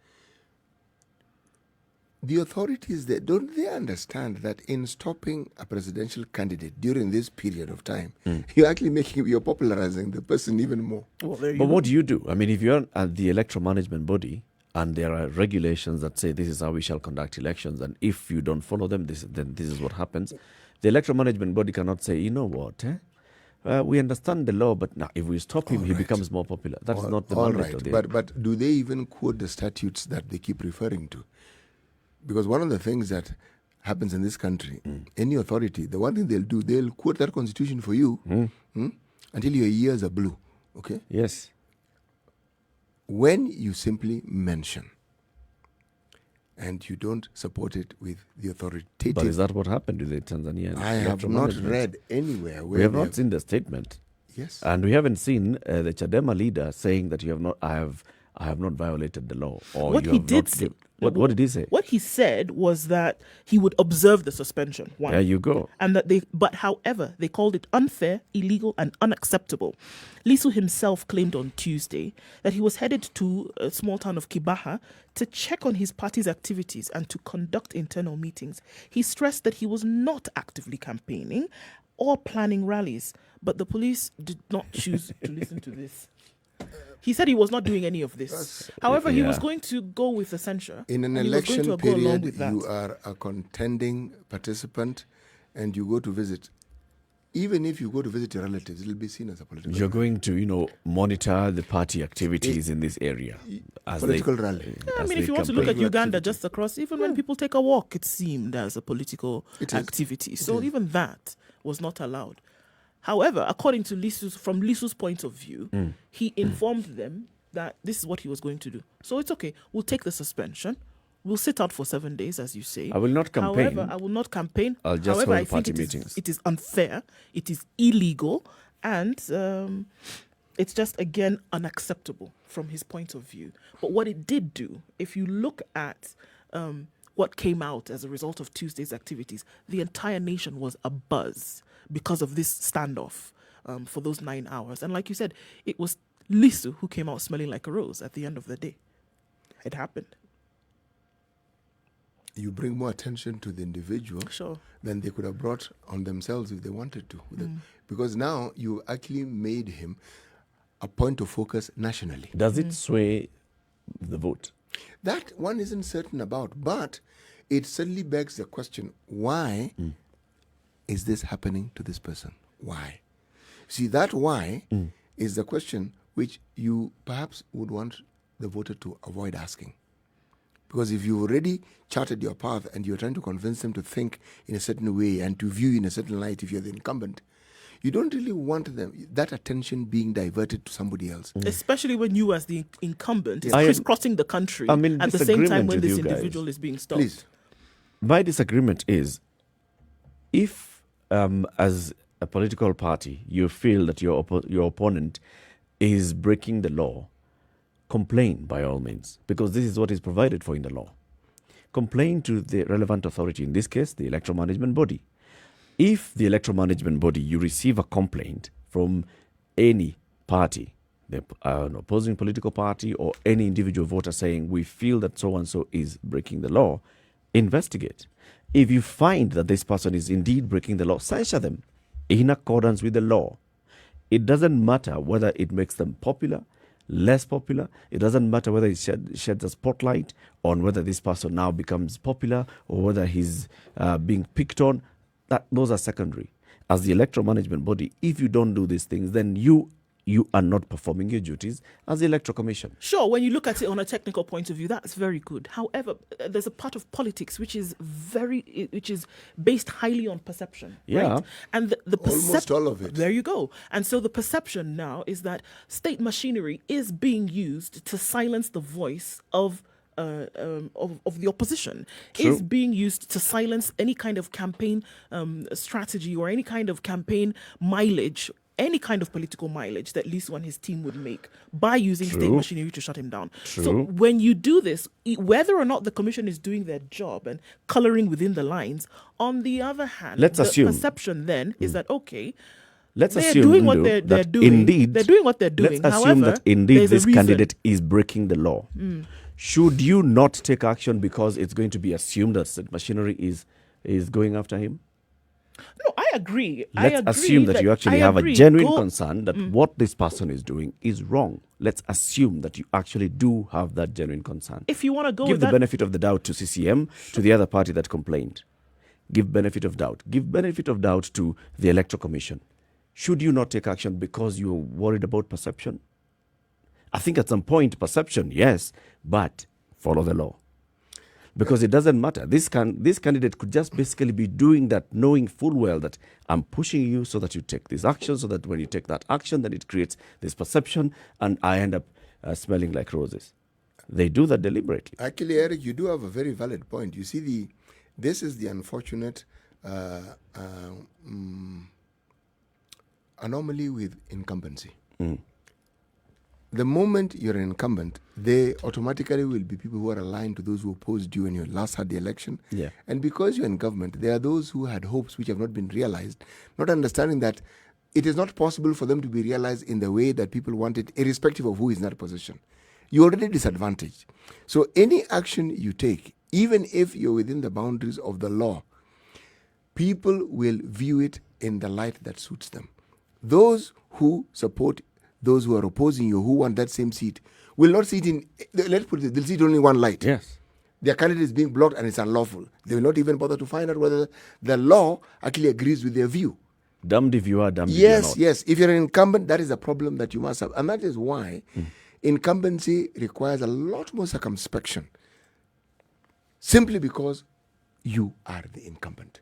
[SPEAKER 3] The authorities there, don't they understand that in stopping a presidential candidate during this period of time, you're popularizing the person even more?
[SPEAKER 2] Well, there you
[SPEAKER 1] But
[SPEAKER 2] go.
[SPEAKER 1] what do you do? I mean, if you're at the electoral management body and there are regulations that say this is how we shall conduct elections, and if you don't follow them, then this is what happens. The electoral management body cannot say, you know what, we understand the law, but now if we stop him, he becomes more popular. That is not the mandate of the...
[SPEAKER 3] But do they even quote the statutes that they keep referring to? Because one of the things that happens in this country, any authority, the one thing they'll do, they'll quote that constitution for you until your ears are blue. Okay?
[SPEAKER 1] Yes.
[SPEAKER 3] When you simply mention and you don't support it with the authoritative...
[SPEAKER 1] But is that what happened with the Tanzanian
[SPEAKER 3] I have
[SPEAKER 1] electoral
[SPEAKER 3] not
[SPEAKER 1] management?
[SPEAKER 3] read anywhere where
[SPEAKER 1] We have
[SPEAKER 3] they
[SPEAKER 1] not seen the statement.
[SPEAKER 3] Yes.
[SPEAKER 1] And we haven't seen the Chadema leader saying that I have not violated the law. Or
[SPEAKER 2] What
[SPEAKER 1] you
[SPEAKER 2] he
[SPEAKER 1] have
[SPEAKER 2] did
[SPEAKER 1] not
[SPEAKER 2] say-
[SPEAKER 1] What did he say?
[SPEAKER 2] What he said was that he would observe the suspension. One.
[SPEAKER 1] There you go.
[SPEAKER 2] And that however, they called it unfair, illegal, and unacceptable. Lisu himself claimed on Tuesday that he was headed to a small town of Kibaha to check on his party's activities and to conduct internal meetings. He stressed that he was not actively campaigning or planning rallies, but the police did not choose to listen to this. He said he was not doing any of this. However, he was going to go with the censure.
[SPEAKER 3] In an
[SPEAKER 2] and he was going
[SPEAKER 3] election
[SPEAKER 2] to go along
[SPEAKER 3] period,
[SPEAKER 2] with that.
[SPEAKER 3] you are a contending participant and you go to visit. Even if you go to visit your relatives, it'll be seen as a political
[SPEAKER 1] You're
[SPEAKER 3] rally.
[SPEAKER 1] going to, monitor the party activities in this area. As
[SPEAKER 3] Political
[SPEAKER 1] they,
[SPEAKER 3] rally.
[SPEAKER 2] I
[SPEAKER 1] as
[SPEAKER 2] mean,
[SPEAKER 1] they
[SPEAKER 2] if you want to look at
[SPEAKER 1] campaign.
[SPEAKER 2] Uganda just across, even when people take a walk, it's seemed as a political
[SPEAKER 3] It is.
[SPEAKER 2] activity. So even that was not allowed. However, according to from Lisu's point of view, he informed them that this is what he was going to do. So it's okay. We'll take the suspension. We'll sit out for 7 days, as you say.
[SPEAKER 1] I will not campaign.
[SPEAKER 2] However, I will not campaign.
[SPEAKER 1] I'll just
[SPEAKER 2] However,
[SPEAKER 1] hold
[SPEAKER 2] I think
[SPEAKER 1] party meetings.
[SPEAKER 2] it is unfair. It is illegal, and It's just, again, unacceptable from his point of view. But what it did do, if you look at what came out as a result of Tuesday's activities, the entire nation was abuzz because of this standoff for those 9 hours. And like you said, it was Lisu who came out smelling like a rose at the end of the day. It happened.
[SPEAKER 3] You bring more attention to the individual
[SPEAKER 2] Sure.
[SPEAKER 3] than they could have brought on themselves if they wanted to. Because now you actually made him a point of focus nationally.
[SPEAKER 1] Does it sway the vote?
[SPEAKER 3] That one isn't certain about, but it certainly begs the question, why is this happening to this person? Why? See, that why is the question which you perhaps would want the voter to avoid asking. Because if you've already charted your path and you're trying to convince them to think in a certain way and to view in a certain light if you're the incumbent, you don't really want that attention being diverted to somebody else.
[SPEAKER 2] Especially when you, as the incumbent, is
[SPEAKER 1] I am-
[SPEAKER 2] crisscrossing the country
[SPEAKER 1] I'm in
[SPEAKER 2] at the same time
[SPEAKER 1] disagreement
[SPEAKER 2] when
[SPEAKER 1] with
[SPEAKER 2] this
[SPEAKER 1] you guys.
[SPEAKER 2] individual is being stopped.
[SPEAKER 3] Please.
[SPEAKER 1] My disagreement is, if as a political party you feel that your opponent is breaking the law, complain by all means, because this is what is provided for in the law. Complain to the relevant authority, in this case, the electoral management body. If the electoral management body, you receive a complaint from any party, an opposing political party or any individual voter saying, we feel that so-and-so is breaking the law, investigate. If you find that this person is indeed breaking the law, censure them in accordance with the law. It doesn't matter whether it makes them popular, less popular. It doesn't matter whether it sheds a spotlight on whether this person now becomes popular or whether he's being picked on. Those are secondary. As the electoral management body, if you don't do these things, then you are not performing your duties as the electoral commission.
[SPEAKER 2] Sure, when you look at it on a technical point of view, that's very good. However, there's a part of politics which is based highly on perception.
[SPEAKER 1] Yeah.
[SPEAKER 2] Right? And the
[SPEAKER 3] Almost all of it.
[SPEAKER 2] There you go. And so the perception now is that state machinery is being used to silence the voice of the opposition,
[SPEAKER 1] True.
[SPEAKER 2] is being used to silence any kind of campaign strategy or any kind of campaign mileage, any kind of political mileage that Lisu and his team would make by using state
[SPEAKER 1] True.
[SPEAKER 2] machinery to shut him down. So
[SPEAKER 1] True.
[SPEAKER 2] when you do this, whether or not the commission is doing their job and coloring within the lines, on the other hand,
[SPEAKER 1] Let's
[SPEAKER 2] the
[SPEAKER 1] assume-
[SPEAKER 2] perception then is that, okay,
[SPEAKER 1] Let's
[SPEAKER 2] they're
[SPEAKER 1] assume,
[SPEAKER 2] doing what
[SPEAKER 1] Nduh,
[SPEAKER 2] they're
[SPEAKER 1] that
[SPEAKER 2] doing.
[SPEAKER 1] indeed,
[SPEAKER 2] They're doing what they're doing.
[SPEAKER 1] Let's assume
[SPEAKER 2] However,
[SPEAKER 1] that indeed
[SPEAKER 2] there's a
[SPEAKER 1] this
[SPEAKER 2] reason.
[SPEAKER 1] candidate is breaking the law. Should you not take action because it's going to be assumed that state machinery is going after him?
[SPEAKER 2] No, I agree.
[SPEAKER 1] Let's assume that you actually
[SPEAKER 2] I
[SPEAKER 1] have a
[SPEAKER 2] agree.
[SPEAKER 1] genuine
[SPEAKER 2] Go-
[SPEAKER 1] concern that what this person is doing is wrong. Let's assume that you actually do have that genuine concern.
[SPEAKER 2] If you want to go
[SPEAKER 1] Give
[SPEAKER 2] with
[SPEAKER 1] the
[SPEAKER 2] that,
[SPEAKER 1] benefit of the doubt to CCM, to the other party that complained. Give benefit of doubt. Give benefit of doubt to the Electoral Commission. Should you not take action because you're worried about perception? I think at some point, perception, yes, but follow the law. Because it doesn't matter. This candidate could just basically be doing that, knowing full well that I'm pushing you so that you take this action, so that when you take that action, then it creates this perception, and I end up smelling like roses. They do that deliberately.
[SPEAKER 3] Actually, Eric, you do have a very valid point. You see, this is the unfortunate anomaly with incumbency. The moment you're an incumbent, they automatically will be people who are aligned to those who opposed you when you last had the election.
[SPEAKER 1] Yeah.
[SPEAKER 3] And because you're in government, there are those who had hopes which have not been realized, not understanding that it is not possible for them to be realized in the way that people want it, irrespective of who is in that position. You're already disadvantaged. So any action you take, even if you're within the boundaries of the law, people will view it in the light that suits them. Those who support those who are opposing you, who want that same seat, will not see it in, let's put it, they'll see it only one light.
[SPEAKER 1] Yes.
[SPEAKER 3] Their candidate is being blocked and it's unlawful. They will not even bother to find out whether the law actually agrees with their view.
[SPEAKER 1] Damned if you are, damned if you're
[SPEAKER 3] Yes,
[SPEAKER 1] not.
[SPEAKER 3] yes. If you're an incumbent, that is a problem that you must have. And that is why incumbency requires a lot more circumspection. Simply because you are the incumbent.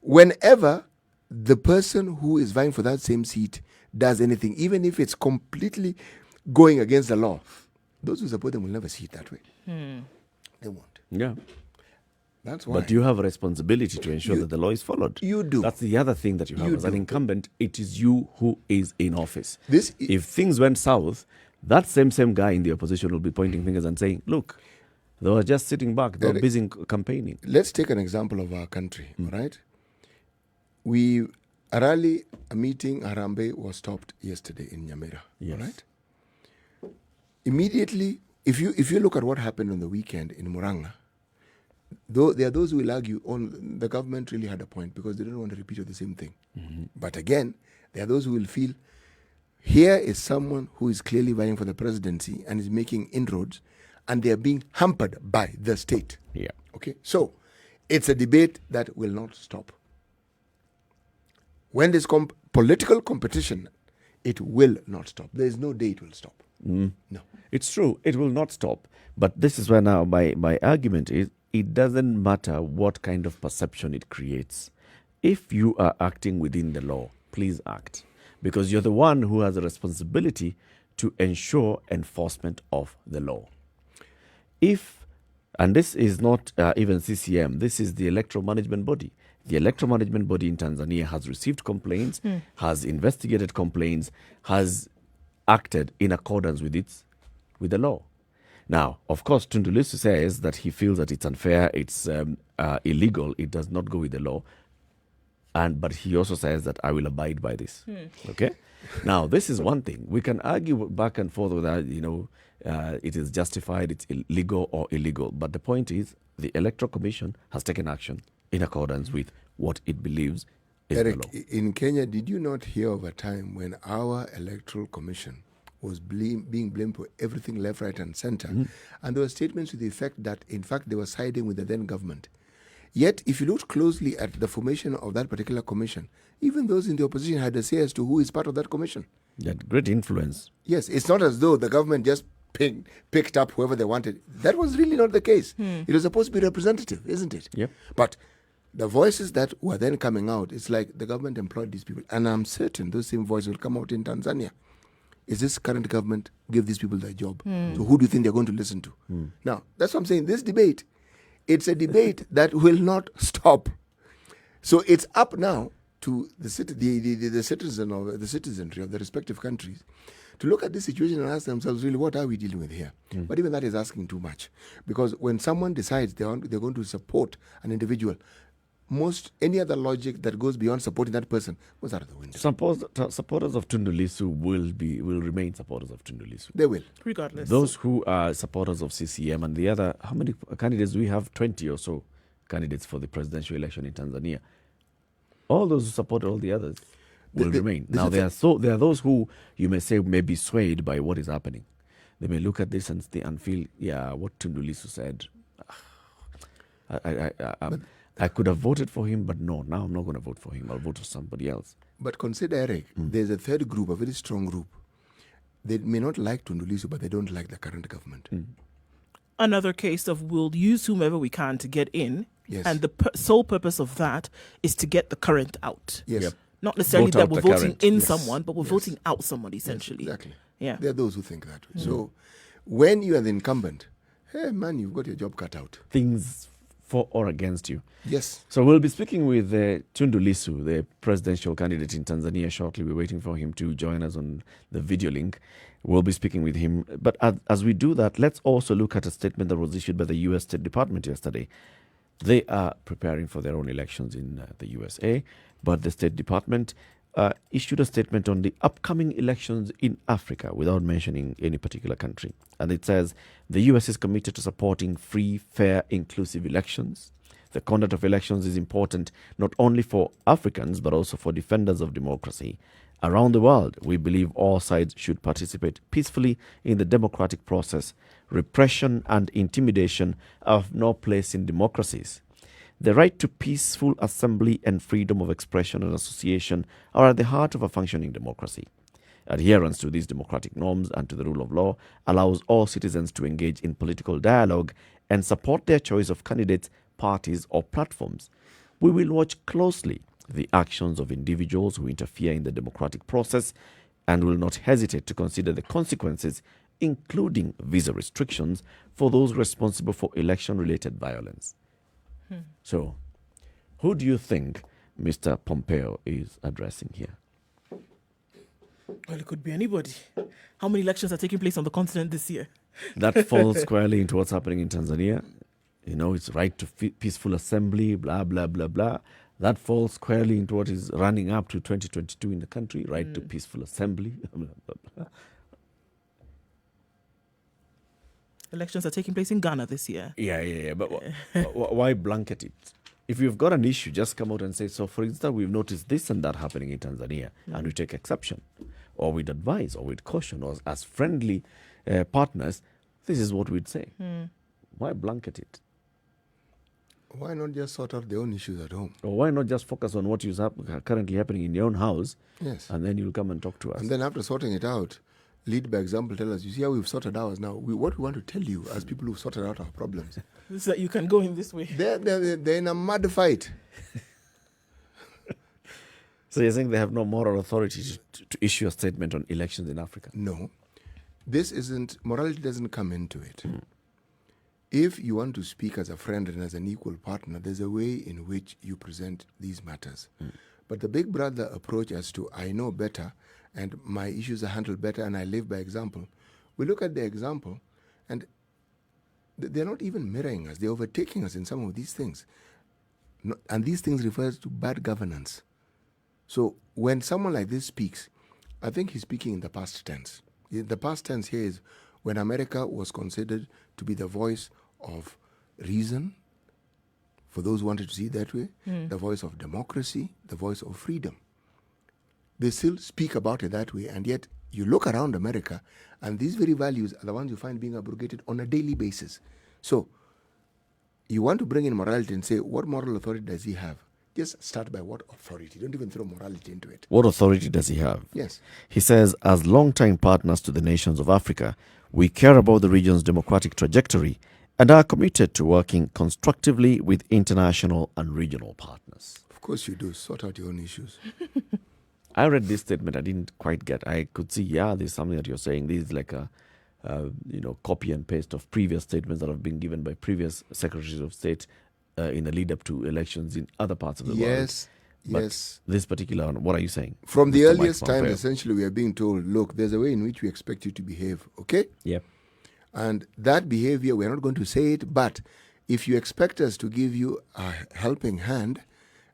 [SPEAKER 3] Whenever the person who is vying for that same seat does anything, even if it's completely going against the law, those who support them will never see it that way. They won't.
[SPEAKER 1] Yeah.
[SPEAKER 3] That's why.
[SPEAKER 1] But you have a responsibility to ensure that the law is followed.
[SPEAKER 3] You do.
[SPEAKER 1] That's the other thing that you have.
[SPEAKER 3] You
[SPEAKER 1] As an
[SPEAKER 3] do.
[SPEAKER 1] incumbent, it is you who is in office.
[SPEAKER 3] This i-
[SPEAKER 1] If things went south, that same guy in the opposition will be pointing fingers and saying, look, they were just sitting back. They were
[SPEAKER 3] Eric-
[SPEAKER 1] busy campaigning.
[SPEAKER 3] Let's take an example of our country, all right? A rally, a meeting, Harambe was stopped yesterday in Nyamira,
[SPEAKER 1] Yes.
[SPEAKER 3] all right? Immediately, if you look at what happened on the weekend in Muranga, though there are those who will argue on the government really had a point because they don't want to repeat of the same thing. But again, there are those who will feel here is someone who is clearly vying for the presidency and is making inroads, and they are being hampered by the state.
[SPEAKER 1] Yeah.
[SPEAKER 3] Okay, so it's a debate that will not stop. When there's political competition, it will not stop. There is no day it will stop. No.
[SPEAKER 1] It's true, it will not stop. But this is where now my argument is it doesn't matter what kind of perception it creates. If you are acting within the law, please act. Because you're the one who has a responsibility to ensure enforcement of the law. And this is not even CCM, this is the electoral management body. The electoral management body in Tanzania has received complaints, has investigated complaints, has acted in accordance with the law. Now, of course, Tundu Lissu says that he feels that it's unfair, it's illegal, it does not go with the law. But he also says that I will abide by this. Okay? Now, this is one thing. We can argue back and forth whether, it is justified, it's illegal or illegal. But the point is, the Electoral Commission has taken action in accordance with what it believes is
[SPEAKER 3] Eric,
[SPEAKER 1] the law.
[SPEAKER 3] in Kenya, did you not hear of a time when our electoral commission was being blamed for everything left, right, and center? And there were statements to the effect that, in fact, they were siding with the then government. Yet, if you looked closely at the formation of that particular commission, even those in the opposition had a say as to who is part of that commission.
[SPEAKER 1] They had great influence.
[SPEAKER 3] Yes, it's not as though the government just picked up whoever they wanted. That was really not the case. It was supposed to be representative, isn't it?
[SPEAKER 1] Yep.
[SPEAKER 3] But the voices that were then coming out, it's like the government employed these people. And I'm certain those same voices will come out in Tanzania. Is this current government give these people their job? So who do you think they're going to listen to? Now, that's what I'm saying. This debate, it's a debate that will not stop. So it's up now to the citizenry of the respective countries to look at this situation and ask themselves, really, what are we dealing with here? But even that is asking too much. Because when someone decides they're going to support an individual, any other logic that goes beyond supporting that person goes out of the window.
[SPEAKER 1] Supporters of Tundu Lissu will remain supporters of Tundu Lissu.
[SPEAKER 3] They will.
[SPEAKER 2] Regardless.
[SPEAKER 1] Those who are supporters of CCM and the other, how many candidates do we have? 20 or so candidates for the presidential election in Tanzania. All those who support all the others will remain. Now, there are those who you may say may be swayed by what is happening. They may look at this and feel, what Tundu Lissu said, I could have voted for him, but no, now I'm not going to vote for him. I'll vote for somebody else.
[SPEAKER 3] But consider, Eric, there's a third group, a very strong group. They may not like Tundu Lissu, but they don't like the current government.
[SPEAKER 2] Another case of we'll use whomever we can to get in.
[SPEAKER 3] Yes.
[SPEAKER 2] And the sole purpose of that is to get the current out.
[SPEAKER 3] Yes.
[SPEAKER 1] Yep.
[SPEAKER 2] Not necessarily
[SPEAKER 1] Vote
[SPEAKER 2] that
[SPEAKER 1] out
[SPEAKER 2] we're
[SPEAKER 1] the
[SPEAKER 2] voting
[SPEAKER 1] current.
[SPEAKER 2] in
[SPEAKER 3] Yes.
[SPEAKER 2] someone, but we're
[SPEAKER 3] Yes.
[SPEAKER 2] voting out somebody, essentially.
[SPEAKER 3] Exactly.
[SPEAKER 2] Yeah.
[SPEAKER 3] There are those who think that way. So when you are the incumbent, hey, man, you've got your job cut out.
[SPEAKER 1] Things for or against you.
[SPEAKER 3] Yes.
[SPEAKER 1] So we'll be speaking with Tundu Lissu, the presidential candidate in Tanzania shortly. We're waiting for him to join us on the video link. We'll be speaking with him. But as we do that, let's also look at a statement that was issued by the U.S. State Department yesterday. They are preparing for their own elections in the USA, but the State Department issued a statement on the upcoming elections in Africa without mentioning any particular country. And it says the U.S. is committed to supporting free, fair, inclusive elections. The conduct of elections is important not only for Africans, but also for defenders of democracy. Around the world, we believe all sides should participate peacefully in the democratic process. Repression and intimidation have no place in democracies. The right to peaceful assembly and freedom of expression and association are at the heart of a functioning democracy. Adherence to these democratic norms and to the rule of law allows all citizens to engage in political dialogue and support their choice of candidates, parties, or platforms. We will watch closely the actions of individuals who interfere in the democratic process and will not hesitate to consider the consequences, including visa restrictions, for those responsible for election-related violence. So, who do you think Mr. Pompeo is addressing here?
[SPEAKER 2] Well, it could be anybody. How many elections are taking place on the continent this year?
[SPEAKER 1] That falls squarely into what's happening in Tanzania. You know, it's right to peaceful assembly, blah, blah, blah, blah. That falls squarely into what is running up to 2022 in the country, right to peaceful assembly. Blah, blah, blah.
[SPEAKER 2] Elections are taking place in Ghana this year.
[SPEAKER 1] Yeah. But why blanket it? If you've got an issue, just come out and say, so for instance, we've noticed this and that happening in Tanzania, and we take exception, or we'd advise, or we'd caution, or as friendly partners, this is what we'd say. Why blanket it?
[SPEAKER 3] Why not just sort out their own issues at home?
[SPEAKER 1] Or why not just focus on what is currently happening in your own house,
[SPEAKER 3] Yes.
[SPEAKER 1] and then you'll come and talk to us.
[SPEAKER 3] And then after sorting it out, lead by example, tell us, you see how we've sorted ours now. What we want to tell you as people who've sorted out our problems.
[SPEAKER 2] So that you can go in this way.
[SPEAKER 3] They're in a mud fight.
[SPEAKER 1] So you're saying they have no moral authority to issue a statement on elections in Africa?
[SPEAKER 3] No. Morality doesn't come into it. If you want to speak as a friend and as an equal partner, there's a way in which you present these matters. But the big brother approach as to, I know better and my issues are handled better and I live by example. We look at the example and they're not even mirroring us. They're overtaking us in some of these things. And these things refer to bad governance. So when someone like this speaks, I think he's speaking in the past tense. The past tense here is when America was considered to be the voice of reason, for those who wanted to see it that way, the voice of democracy, the voice of freedom. They still speak about it that way, and yet you look around America, and these very values are the ones you find being abrogated on a daily basis. So you want to bring in morality and say, what moral authority does he have? Just start by what authority. Don't even throw morality into it.
[SPEAKER 1] What authority does he have?
[SPEAKER 3] Yes.
[SPEAKER 1] He says, as longtime partners to the nations of Africa, we care about the region's democratic trajectory and are committed to working constructively with international and regional partners.
[SPEAKER 3] Of course you do. Sort out your own issues.
[SPEAKER 1] I read this statement. I didn't quite get. I could see, there's something that you're saying. This is like a, copy and paste of previous statements that have been given by previous secretaries of state in the lead up to elections in other parts of the world.
[SPEAKER 3] Yes.
[SPEAKER 1] But
[SPEAKER 3] Yes.
[SPEAKER 1] this particular one, what are you saying?
[SPEAKER 3] From the
[SPEAKER 1] Mr. Mike
[SPEAKER 3] earliest times,
[SPEAKER 1] Pompeo?
[SPEAKER 3] essentially, we are being told, look, there's a way in which we expect you to behave, okay?
[SPEAKER 1] Yep.
[SPEAKER 3] And that behavior, we're not going to say it, but if you expect us to give you a helping hand,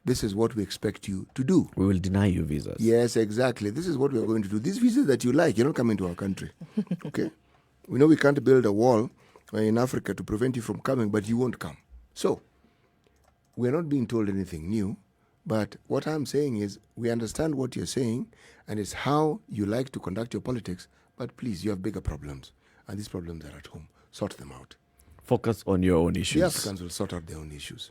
[SPEAKER 3] this is what we expect you to do.
[SPEAKER 1] We will deny you visas.
[SPEAKER 3] Yes, exactly. This is what we're going to do. These visas that you like, you're not coming to our country, okay? We know we can't build a wall in Africa to prevent you from coming, but you won't come. So, we're not being told anything new. But what I'm saying is we understand what you're saying and it's how you like to conduct your politics. But please, you have bigger problems. And these problems are at home. Sort them out.
[SPEAKER 1] Focus on your own
[SPEAKER 3] The
[SPEAKER 1] issues.
[SPEAKER 3] Africans will sort out their own issues.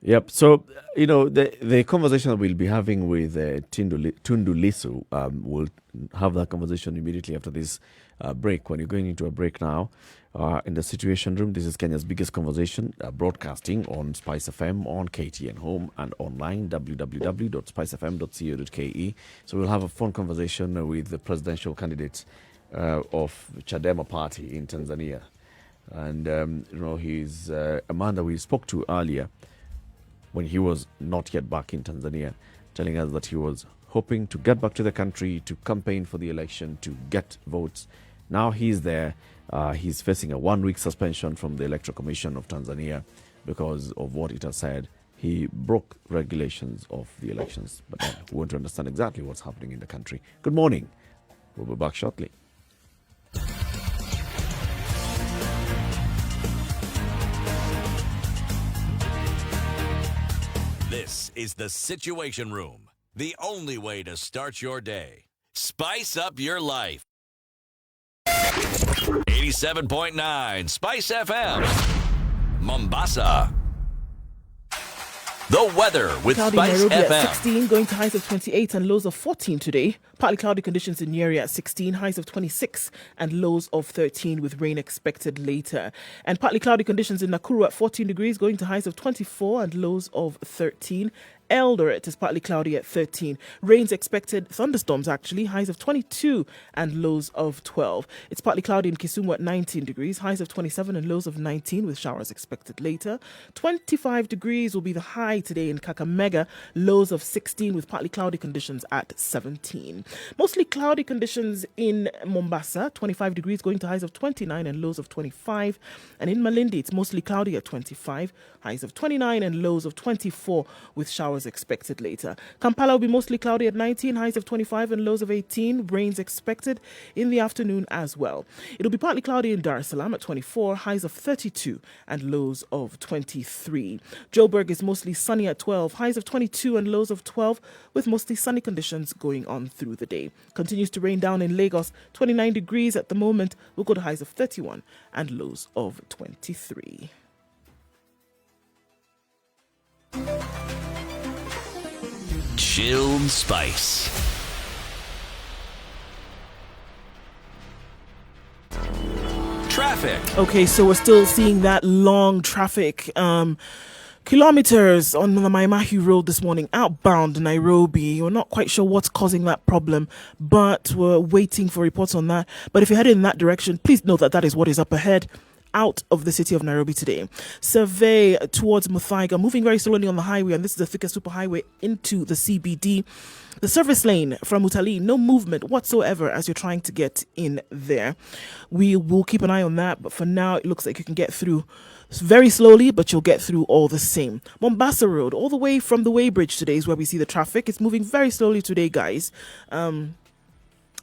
[SPEAKER 1] Yep. So, the conversation that we'll be having with Tundu Lissu, we'll have that conversation immediately after this break. When you're going into a break now, in the Situation Room, this is Kenya's biggest conversation, broadcasting on Spice FM, on KTN Home, and online, www.spicefm.co.ke. So we'll have a fun conversation with the presidential candidates of Chadema party in Tanzania. And, he's a man that we spoke to earlier when he was not yet back in Tanzania, telling us that he was hoping to get back to the country to campaign for the election, to get votes. Now he's there. He's facing a 1-week suspension from the Electoral Commission of Tanzania because of what it has said. He broke regulations of the elections. But we want to understand exactly what's happening in the country. Good morning. We'll be back shortly.
[SPEAKER 4] This is the Situation Room, the only way to start your day. Spice up your life. 87.9 Spice FM, Mombasa. The weather with
[SPEAKER 2] Cloudy
[SPEAKER 4] Spice
[SPEAKER 2] Nairobi at
[SPEAKER 4] FM.
[SPEAKER 2] 16, going to highs of 28 and lows of 14 today. Partly cloudy conditions in Njeri at 16, highs of 26 and lows of 13 with rain expected later. And partly cloudy conditions in Nakuru at 14 degrees, going to highs of 24 and lows of 13. Eldoret is partly cloudy at 13. Rains expected, thunderstorms actually, highs of 22 and lows of 12. It's partly cloudy in Kisumu at 19 degrees, highs of 27 and lows of 19 with showers expected later. 25 degrees will be the high today in Kakamega, lows of 16 with partly cloudy conditions at 17. Mostly cloudy conditions in Mombasa, 25 degrees going to highs of 29 and lows of 25. And in Malindi, it's mostly cloudy at 25, highs of 29 and lows of 24 with showers expected later. Kampala will be mostly cloudy at 19, highs of 25 and lows of 18. Rains expected in the afternoon as well. It'll be partly cloudy in Dar es Salaam at 24, highs of 32 and lows of 23. Joburg is mostly sunny at 12, highs of 22 and lows of 12 with mostly sunny conditions going on through the day. Continues to rain down in Lagos, 29 degrees at the moment. We'll go to highs of 31 and lows of 23.
[SPEAKER 4] Chilled Spice. Traffic.
[SPEAKER 2] Okay, so we're still seeing that long traffic. Kilometers on the Maimahi Road this morning, outbound Nairobi. We're not quite sure what's causing that problem, but we're waiting for reports on that. But if you're headed in that direction, please know that that is what is up ahead out of the city of Nairobi today. Survey towards Muthaiga, moving very slowly on the highway, and this is the thickest superhighway into the CBD. The service lane from Mutali, no movement whatsoever as you're trying to get in there. We will keep an eye on that, but for now it looks like you can get through very slowly, but you'll get through all the same. Mombasa Road, all the way from the Weybridge today is where we see the traffic. It's moving very slowly today, guys. And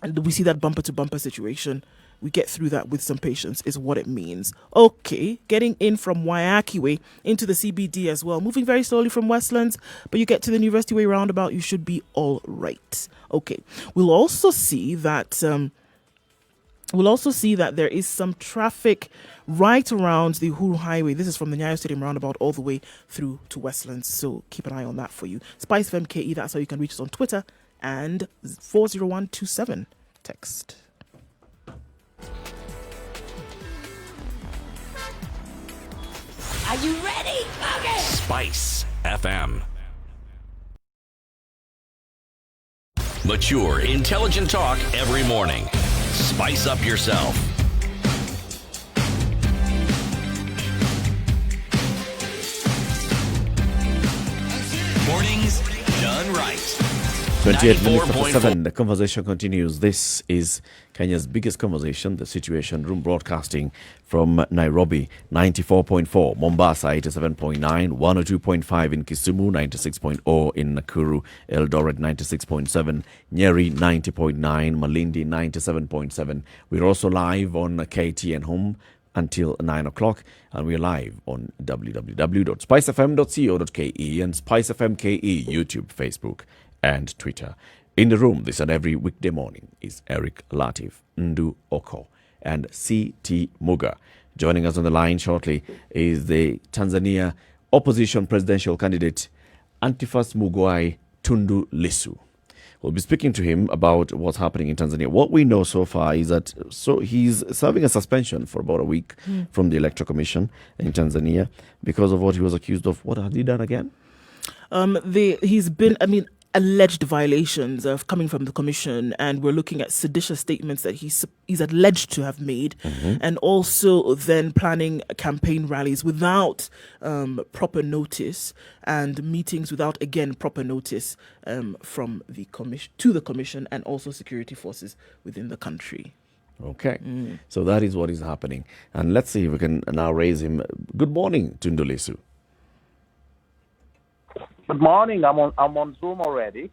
[SPEAKER 2] we see that bumper to bumper situation. We get through that with some patience is what it means. Okay, getting in from Waiaki Way into the CBD as well. Moving very slowly from Westlands, but you get to the University Way roundabout, you should be all right. Okay, we'll also see that there is some traffic right around the Uhuru Highway. This is from the Nyayo Stadium roundabout all the way through to Westlands. So keep an eye on that for you. Spice FM KE, that's how you can reach us on Twitter, and 40127 text.
[SPEAKER 5] Are you ready? Okay.
[SPEAKER 4] Spice FM. Mature, intelligent talk every morning. Spice up yourself. Mornings done right.
[SPEAKER 1] 28 minutes after
[SPEAKER 4] 94.4.
[SPEAKER 1] 7, the conversation continues. This is Kenya's biggest conversation, the Situation Room, broadcasting from Nairobi, 94.4, Mombasa, 87.9, 102.5 in Kisumu, 96.0 in Nakuru, Eldoret, 96.7, Njeri, 90.9, Malindi, 97.7. We're also live on KTN Home until 9 o'clock, and we're live on www.spicefm.co.ke and Spice FM KE, YouTube, Facebook, and Twitter. In the room this and every weekday morning is Eric Latiff, Nduh Okoh, and CT Muga. Joining us on the line shortly is the Tanzania opposition presidential candidate Antiphas Mugwai Tundu Lissu. We'll be speaking to him about what's happening in Tanzania. What we know so far is that he's serving a suspension for about a week from the Electoral Commission in Tanzania because of what he was accused of. What had he done again?
[SPEAKER 2] He's been, alleged violations of coming from the commission, and we're looking at seditious statements that he's alleged to have made, and also then planning campaign rallies without proper notice and meetings without proper notice from the commission to the commission and also security forces within the country.
[SPEAKER 1] Okay, so that is what is happening, and let's see if we can now raise him. Good morning, Tundu Lissu.
[SPEAKER 6] Good morning. I'm on Zoom already.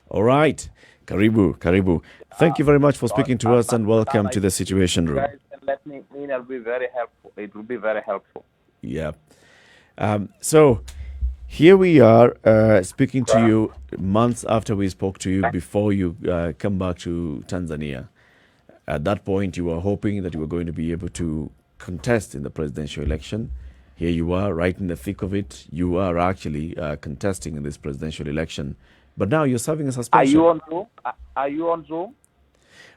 [SPEAKER 1] All right. Karibu. Thank you very much for speaking to us, and welcome to the Situation Room.
[SPEAKER 6] Guys, let me in. It'll be very helpful. It will be very helpful.
[SPEAKER 1] Yeah. So here we are speaking to you months after we spoke to you before you come back to Tanzania. At that point, you were hoping that you were going to be able to contest in the presidential election. Here you are, right in the thick of it. You are actually contesting in this presidential election. But now you're serving a suspension.
[SPEAKER 6] Are you on Zoom? Are you on Zoom?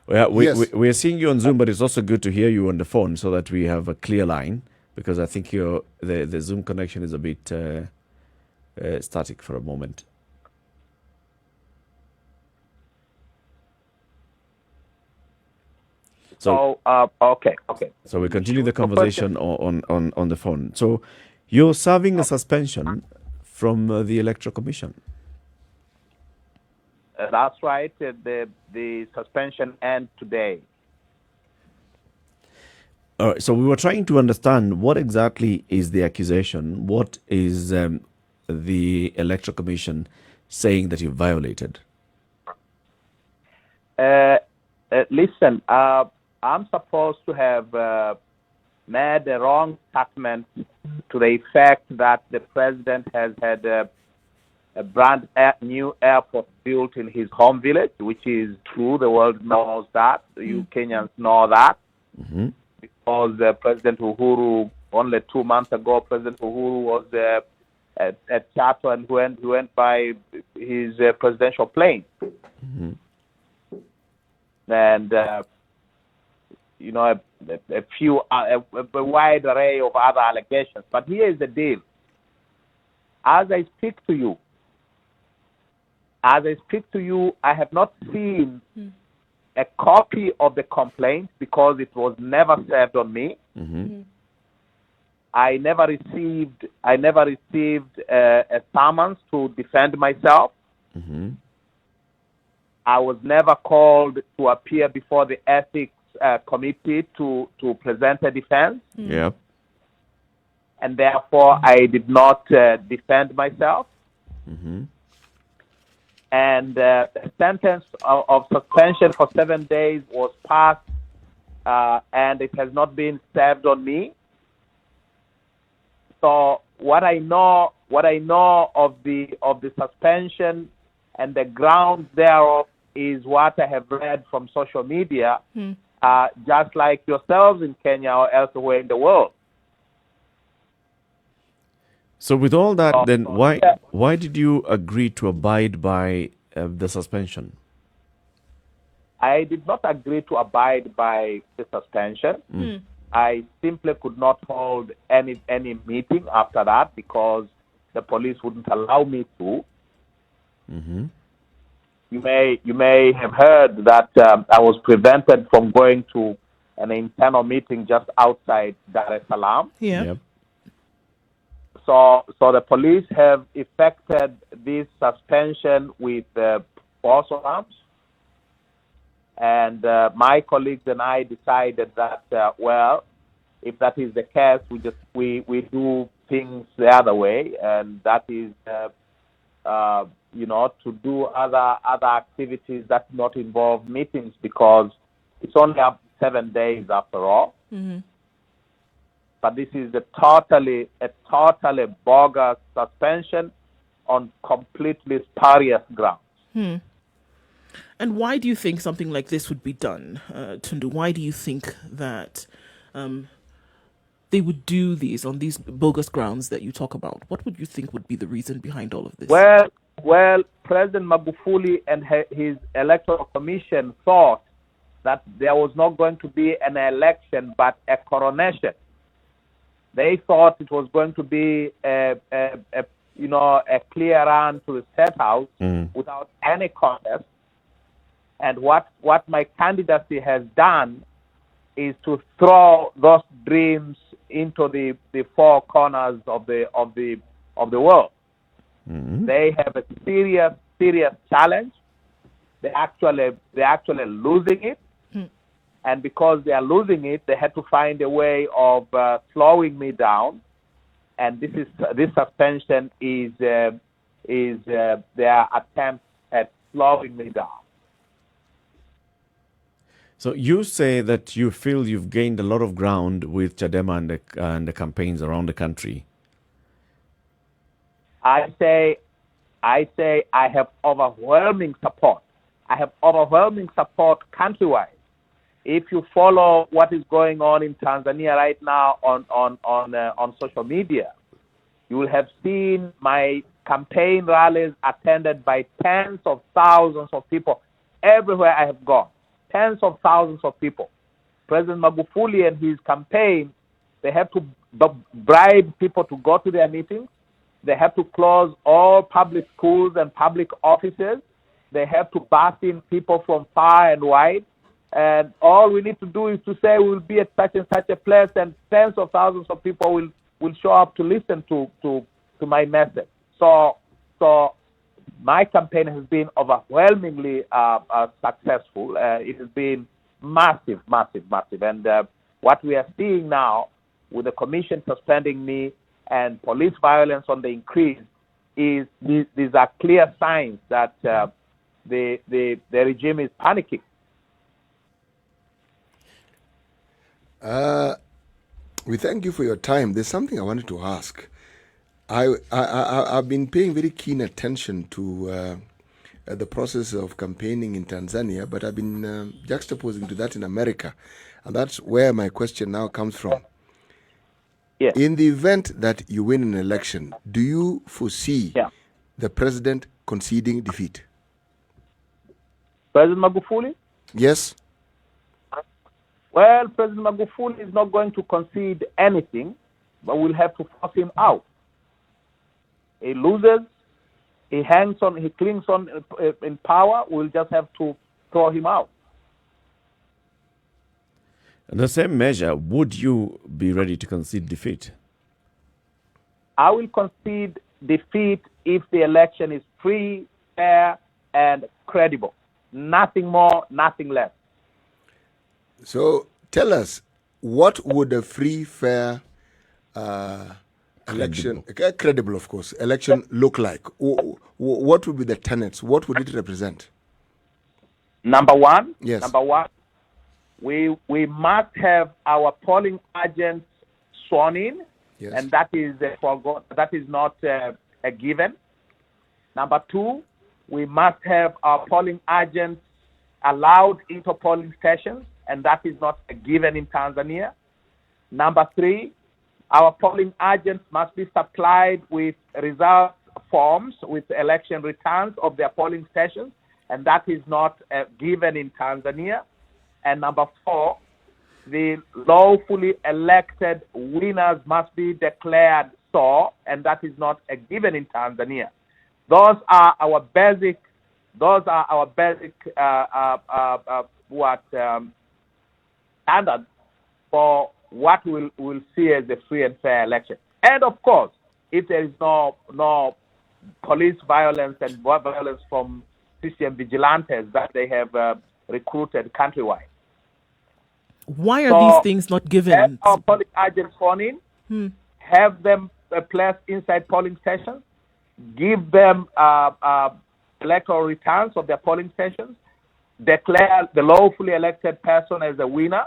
[SPEAKER 1] Well,
[SPEAKER 3] Yes.
[SPEAKER 1] we're seeing you on Zoom, but it's also good to hear you on the phone so that we have a clear line, because I think the Zoom connection is a bit static for a moment.
[SPEAKER 6] Okay.
[SPEAKER 1] So we continue the conversation on the phone. So you're serving a suspension from the Electoral Commission.
[SPEAKER 6] That's right. The suspension ends today.
[SPEAKER 1] All right. So we were trying to understand what exactly is the accusation. What is the Electoral Commission saying that you violated?
[SPEAKER 6] Listen, I'm supposed to have made a wrong statement to the effect that the president has had a brand new airport built in his home village, which is true. The world knows that. You Kenyans know that.
[SPEAKER 1] Mm-hmm.
[SPEAKER 6] Because President Uhuru, only 2 months ago, President Uhuru was at Chato and went by his presidential plane.
[SPEAKER 1] Mm-hmm.
[SPEAKER 6] And a wide array of other allegations. But here is the deal. As I speak to you, I have not seen a copy of the complaint because it was never served on me.
[SPEAKER 1] Mm-hmm.
[SPEAKER 6] I never received a summons to defend myself.
[SPEAKER 1] Mm-hmm.
[SPEAKER 6] I was never called to appear before the ethics committee to present a defense.
[SPEAKER 1] Yeah.
[SPEAKER 6] And therefore I did not defend myself.
[SPEAKER 1] Mm-hmm.
[SPEAKER 6] And the sentence of suspension for 7 days was passed, and it has not been served on me. So what I know of the suspension and the grounds thereof is what I have read from social media, just like yourselves in Kenya or elsewhere in the world.
[SPEAKER 1] So with all that, then why did you agree to abide by the suspension?
[SPEAKER 6] I did not agree to abide by the suspension. I simply could not hold any meeting after that because the police wouldn't allow me to.
[SPEAKER 1] Mm-hmm.
[SPEAKER 6] You may have heard that I was prevented from going to an internal meeting just outside Dar es Salaam.
[SPEAKER 2] Yeah.
[SPEAKER 1] Yep.
[SPEAKER 6] So the police have effected this suspension with false alarms, and my colleagues and I decided that if that is the case, we do things the other way, and that is to do other activities that not involve meetings because it's only up 7 days after all.
[SPEAKER 2] Mm-hmm.
[SPEAKER 6] But this is a totally bogus suspension on completely spurious grounds.
[SPEAKER 2] And why do you think something like this would be done, Tundu? Why do you think that they would do these on these bogus grounds that you talk about? What would you think would be the reason behind all of this?
[SPEAKER 6] Well, President Magufuli and his electoral commission thought that there was not going to be an election but a coronation. They thought it was going to be a clear run to the State House without any contest. And what my candidacy has done is to throw those dreams into the four corners of the world.
[SPEAKER 1] Mm-hmm.
[SPEAKER 6] They have a serious challenge. They're actually losing it. And because they are losing it, they had to find a way of slowing me down. And this suspension is their attempt at slowing me down.
[SPEAKER 1] So you say that you feel you've gained a lot of ground with Chadema and the campaigns around the country.
[SPEAKER 6] I say I have overwhelming support. I have overwhelming support countrywide. If you follow what is going on in Tanzania right now on social media, you will have seen my campaign rallies attended by tens of thousands of people everywhere I have gone. Tens of thousands of people. President Magufuli and his campaign, they have to bribe people to go to their meetings. They have to close all public schools and public offices. They have to bus in people from far and wide. And all we need to do is to say we'll be at such and such a place, and tens of thousands of people will show up to listen to my message. So my campaign has been overwhelmingly successful. It has been massive. And what we are seeing now, with the commission suspending me and police violence on the increase, is these are clear signs that the regime is panicking.
[SPEAKER 3] We thank you for your time. There's something I wanted to ask. I've been paying very keen attention to the process of campaigning in Tanzania, but I've been juxtaposing to that in America. And that's where my question now comes from.
[SPEAKER 6] Yes.
[SPEAKER 3] In the event that you win an election, do you foresee the president conceding defeat?
[SPEAKER 6] President Magufuli?
[SPEAKER 3] Yes.
[SPEAKER 6] Well, President Magufuli is not going to concede anything, but we'll have to force him out. He loses, he clings on in power, we'll just have to throw him out.
[SPEAKER 1] In the same measure, would you be ready to concede defeat?
[SPEAKER 6] I will concede defeat if the election is free, fair, and credible. Nothing more, nothing less.
[SPEAKER 3] So tell us, what would a free, fair election, credible of course, election look like? What would be the tenets? What would it represent?
[SPEAKER 6] Number one,
[SPEAKER 3] yes.
[SPEAKER 6] We must have our polling agents sworn in,
[SPEAKER 3] yes.
[SPEAKER 6] and that is not a given. Number two, we must have our polling agents allowed into polling stations, and that is not a given in Tanzania. Number three, our polling agents must be supplied with result forms with election returns of their polling stations, and that is not given in Tanzania. And number four, the lawfully elected winners must be declared so, and that is not a given in Tanzania. Those are our basic standards for what we'll see as a free and fair election. And of course, if there is no police violence and violence from CCM vigilantes that they have recruited countrywide.
[SPEAKER 2] Why are these things not given?
[SPEAKER 6] Have our polling agents sworn in, have them placed inside polling stations, give them electoral returns of their polling stations, declare the lawfully elected person as a winner,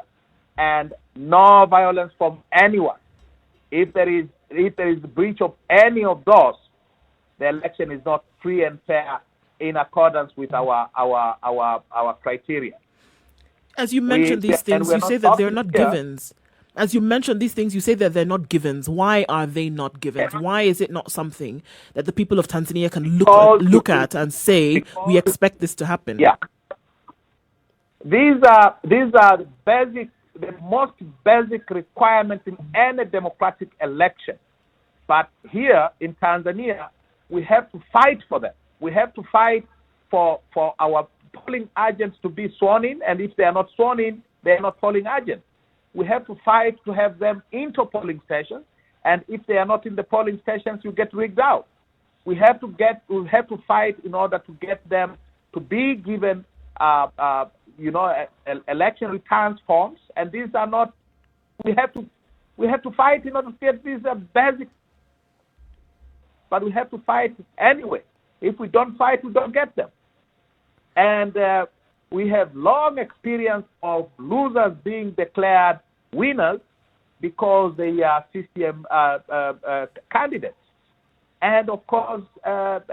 [SPEAKER 6] and no violence from anyone. If there is a breach of any of those, the election is not free and fair in accordance with our criteria.
[SPEAKER 2] As you mentioned these things, you say that they're not givens. As you mentioned these things, you say that they're not givens. Why are they not givens? Why is it not something that the people of Tanzania can look at and say, we expect this to happen?
[SPEAKER 6] Yeah. These are the most basic requirements in any democratic election. But here in Tanzania, we have to fight for them. We have to fight for our polling agents to be sworn in, and if they are not sworn in, they are not polling agents. We have to fight to have them into polling stations, and if they are not in the polling stations, you get rigged out. We have to fight in order to get them to be given election returns forms, and these are not. We have to fight in order to get these basic. But we have to fight anyway. If we don't fight, we don't get them. And we have long experience of losers being declared winners because they are CCM candidates. And of course,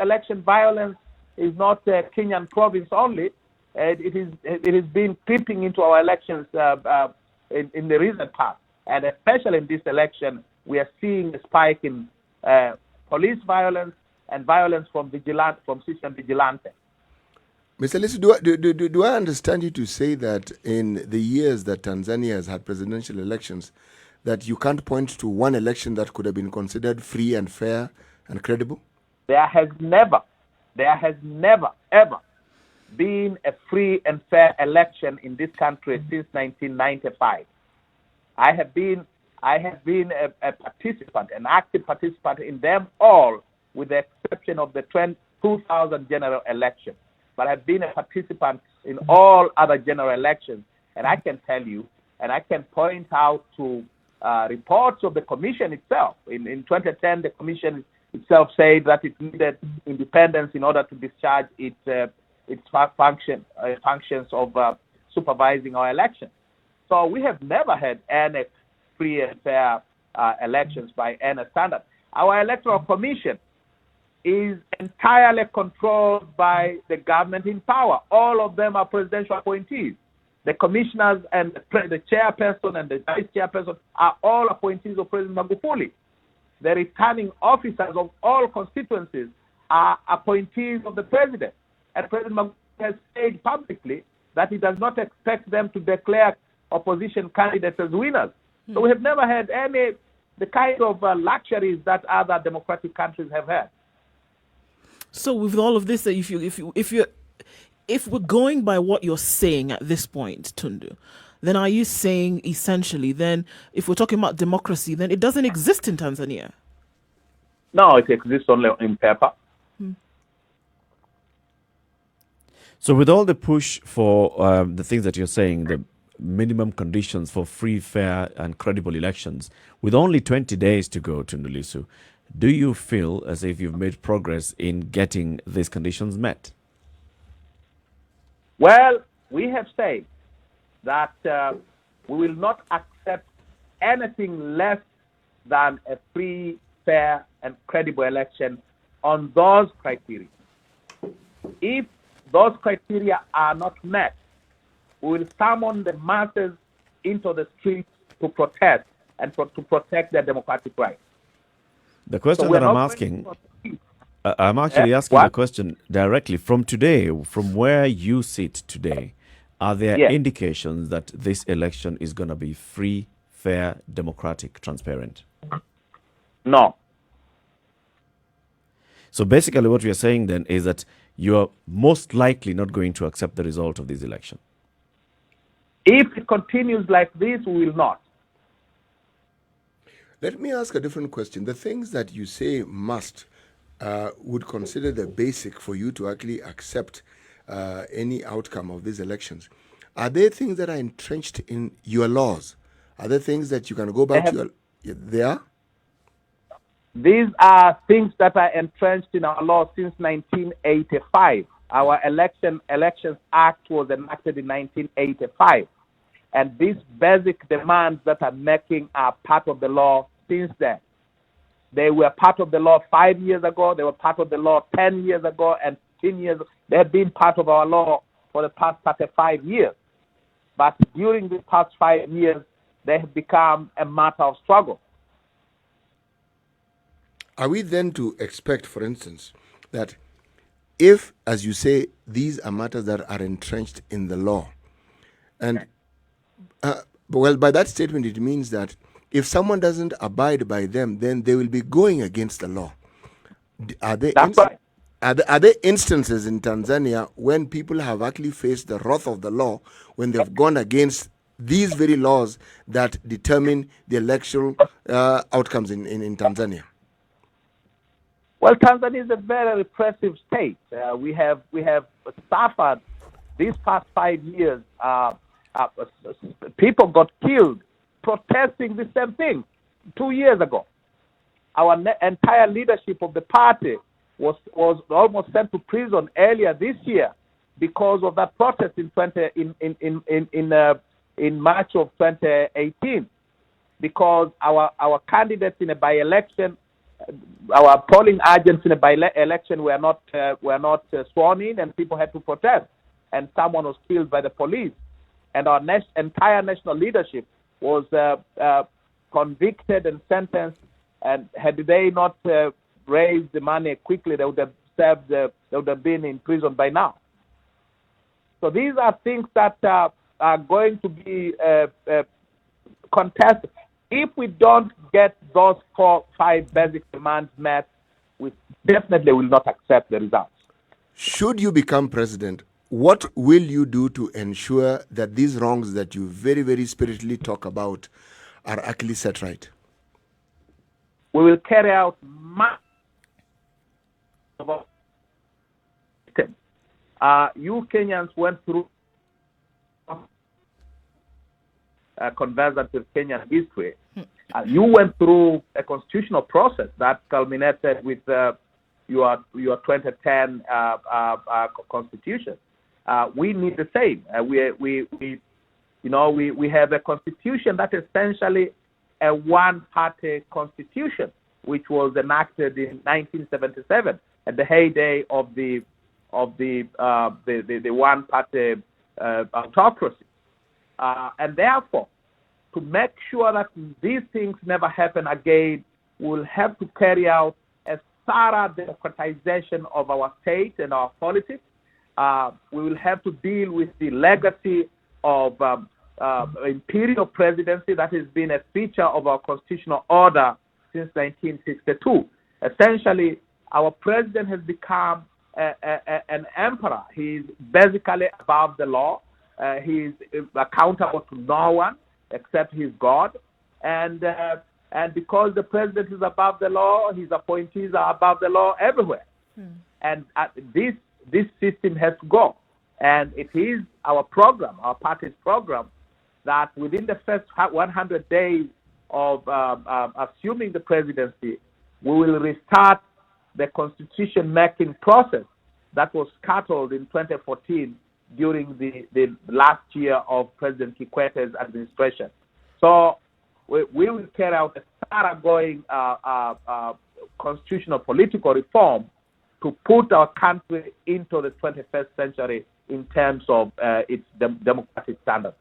[SPEAKER 6] election violence is not a Kenyan province only. It has been creeping into our elections in the recent past. And especially in this election, we are seeing a spike in police violence and violence from system vigilantes.
[SPEAKER 3] Mr. Lissu, do I understand you to say that in the years that Tanzania has had presidential elections, that you can't point to one election that could have been considered free and fair and credible?
[SPEAKER 6] There has never, ever been a free and fair election in this country since 1995. I have been a participant, an active participant in them all, with the exception of the 2000 general election. But I've been a participant in all other general elections, and I can tell you, and I can point out to reports of the commission itself. In 2010, the commission itself said that it needed independence in order to discharge its functions of supervising our elections. So we have never had any free and fair elections by any standard. Our electoral commission is entirely controlled by the government in power. All of them are presidential appointees. The commissioners and the chairperson and the vice chairperson are all appointees of President Magufuli. The returning officers of all constituencies are appointees of the president. And President Magufuli has said publicly that he does not expect them to declare opposition candidates as winners. So we have never had the kind of luxuries that other democratic countries have had.
[SPEAKER 2] So with all of this, if we're going by what you're saying at this point, Tundu, then are you saying essentially then if we're talking about democracy, then it doesn't exist in Tanzania?
[SPEAKER 6] No, it exists only in paper.
[SPEAKER 1] So with all the push for the things that you're saying, the minimum conditions for free, fair and credible elections, with only 20 days to go, Tundu Lissu, do you feel as if you've made progress in getting these conditions met?
[SPEAKER 6] Well, we have said that we will not accept anything less than a free, fair, and credible election on those criteria. If those criteria are not met, we will summon the masses into the streets to protest and to protect their democratic rights.
[SPEAKER 1] The question that I'm asking, I'm actually asking the question directly from today, from where you sit today. Are there indications that this election is going to be free, fair, democratic, transparent?
[SPEAKER 6] No.
[SPEAKER 1] So basically what we are saying then is that you're most likely not going to accept the result of this election.
[SPEAKER 6] If it continues like this, we will not.
[SPEAKER 3] Let me ask a different question. The things that you say must would consider the basic for you to actually accept any outcome of these elections. Are there things that are entrenched in your laws? Are there things that you can go back to? They are?
[SPEAKER 6] These are things that are entrenched in our law since 1985. Our Elections Act was enacted in 1985. And these basic demands that are making are part of the law since then. They were part of the law 5 years ago. They were part of the law 10 years ago and 10 years ago. They have been part of our law for the past 35 years. But during the past 5 years, they have become a matter of struggle.
[SPEAKER 3] Are we then to expect, for instance, that if, as you say, these are matters that are entrenched in the law, and well, by that statement, it means that if someone doesn't abide by them, then they will be going against the law. Are there instances in Tanzania when people have actually faced the wrath of the law when they've gone against these very laws that determine the electoral outcomes in Tanzania?
[SPEAKER 6] Well, Tanzania is a very repressive state. We have suffered these past 5 years. People got killed protesting the same thing 2 years ago. Our entire leadership of the party was almost sent to prison earlier this year because of that protest in March of 2018. Because our candidates in a by-election, our polling agents in a by-election were not sworn in, and people had to protest, and someone was killed by the police. And our entire national leadership was convicted and sentenced, and had they not raised the money quickly, they would have been in prison by now. So these are things that are going to be contested. If we don't get those 4-5 basic demands met, we definitely will not accept the results.
[SPEAKER 3] Should you become president, what will you do to ensure that these wrongs that you very, very spiritedly talk about are actually set right?
[SPEAKER 6] We will carry out much of our system. You Kenyans went through conversant with Kenyan history. You went through a constitutional process that culminated with your 2010 constitution. We need the same. We have a constitution that is essentially a one-party constitution, which was enacted in 1977 at the heyday of the one-party autocracy. And therefore, to make sure that these things never happen again, we'll have to carry out a thorough democratization of our state and our politics. We will have to deal with the legacy of imperial presidency that has been a feature of our constitutional order since 1962. Essentially, our president has become an emperor. He's basically above the law. He's accountable to no one except his God. And because the president is above the law, his appointees are above the law everywhere. And this system has to go. And it is our program, our party's program, that within the first 100 days of assuming the presidency, we will restart the constitution-making process that was scuttled in 2014 during the last year of President Kikwete's administration. So we will carry out a thoroughgoing constitutional political reform to put our country into the 21st century in terms of its democratic standards.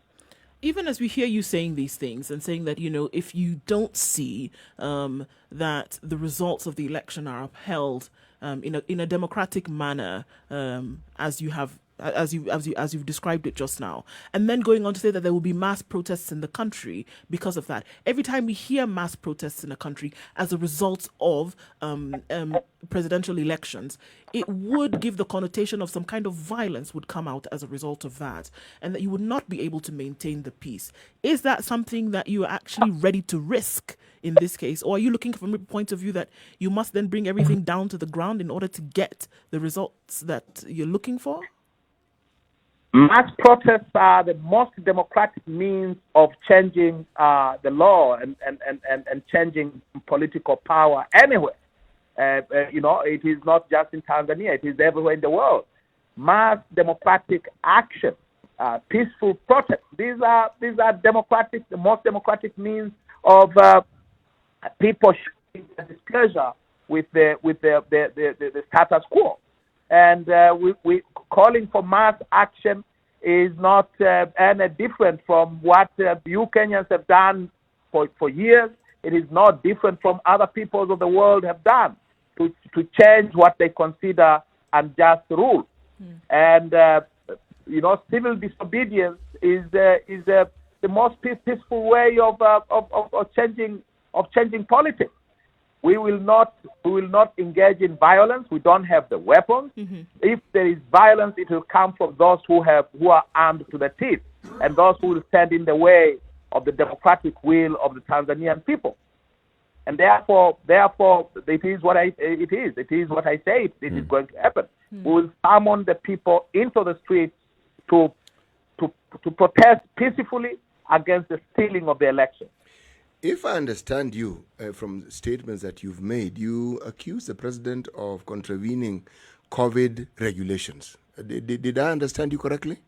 [SPEAKER 2] Even as we hear you saying these things and saying that, if you don't see that the results of the election are upheld in a democratic manner, as you've described it just now, and then going on to say that there will be mass protests in the country because of that. Every time we hear mass protests in a country as a result of presidential elections, it would give the connotation of some kind of violence would come out as a result of that, and that you would not be able to maintain the peace. Is that something that you are actually ready to risk in this case, or are you looking from a point of view that you must then bring everything down to the ground in order to get the results that you're looking for?
[SPEAKER 6] Mass protests are the most democratic means of changing the law and changing political power anywhere. It is not just in Tanzania; it is everywhere in the world. Mass democratic action, peaceful protests. These are democratic, the most democratic means of people showing their displeasure with the status quo. And we calling for mass action is not any different from what you Kenyans have done for years. It is not different from other peoples of the world have done to change what they consider unjust rule. And civil disobedience is the most peaceful way of changing politics. We will not engage in violence. We don't have the weapons. If there is violence, it will come from those who are armed to the teeth, and those who will stand in the way of the democratic will of the Tanzanian people. And therefore, it is what it is. It is what I say. It is going to happen. We will summon the people into the streets to protest peacefully against the stealing of the election.
[SPEAKER 3] If I understand you from statements that you've made, you accuse the president of contravening COVID regulations. Did I understand you correctly?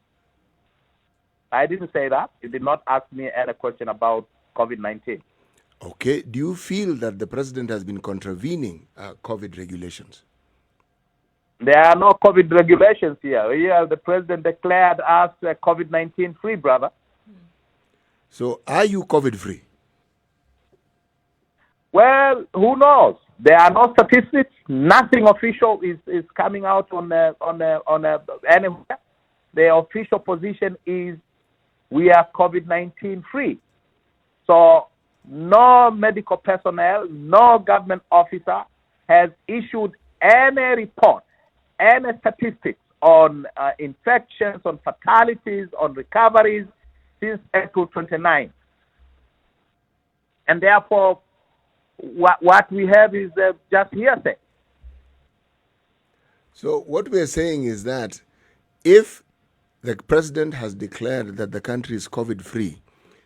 [SPEAKER 6] I didn't say that. You did not ask me any question about COVID-19.
[SPEAKER 3] Okay. Do you feel that the president has been contravening COVID regulations?
[SPEAKER 6] There are no COVID regulations here. Here, the president declared us COVID-19 free, brother.
[SPEAKER 3] So, are you COVID free?
[SPEAKER 6] Well, who knows? There are no statistics. Nothing official is coming out on anywhere. The official position is we are COVID-19 free. So no medical personnel, no government officer has issued any report, any statistics on infections, on fatalities, on recoveries since April 29. And therefore, what we have is just hearsay.
[SPEAKER 3] So what we're saying is that if the president has declared that the country is COVID-free,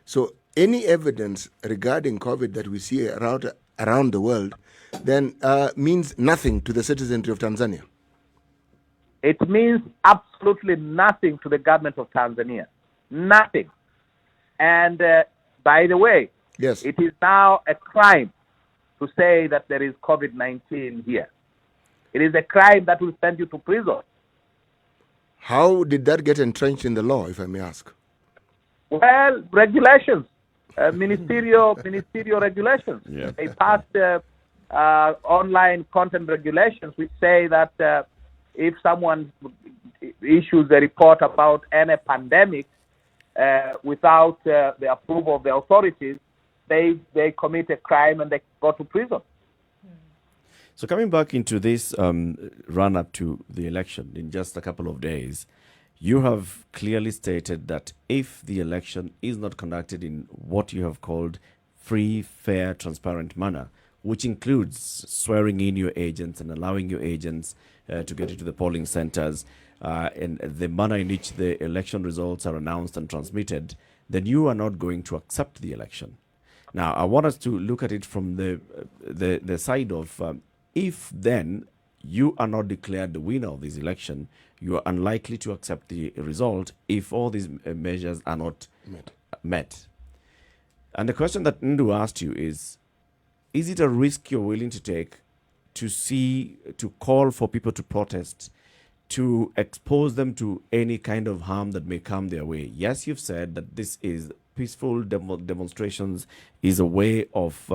[SPEAKER 3] so any evidence regarding COVID that we see around the world then means nothing to the citizenry of Tanzania.
[SPEAKER 6] It means absolutely nothing to the government of Tanzania. Nothing. And by the way,
[SPEAKER 3] Yes.
[SPEAKER 6] it is now a crime to say that there is COVID-19 here. It is a crime that will send you to prison.
[SPEAKER 3] How did that get entrenched in the law, if I may ask?
[SPEAKER 6] Well, regulations, ministerial regulations.
[SPEAKER 1] Yeah.
[SPEAKER 6] They passed online content regulations which say that if someone issues a report about any pandemic without the approval of the authorities, they commit a crime and they go to prison.
[SPEAKER 1] So coming back into this run-up to the election in just a couple of days, you have clearly stated that if the election is not conducted in what you have called free, fair, transparent manner, which includes swearing in your agents and allowing your agents to get into the polling centers, and the manner in which the election results are announced and transmitted, then you are not going to accept the election. Now, I want us to look at it from the side of if then you are not declared the winner of this election, you are unlikely to accept the result if all these measures are not met. And the question that Nduh asked you is it a risk you're willing to take to call for people to protest, to expose them to any kind of harm that may come their way? Yes, you've said that this is peaceful demonstrations is a way of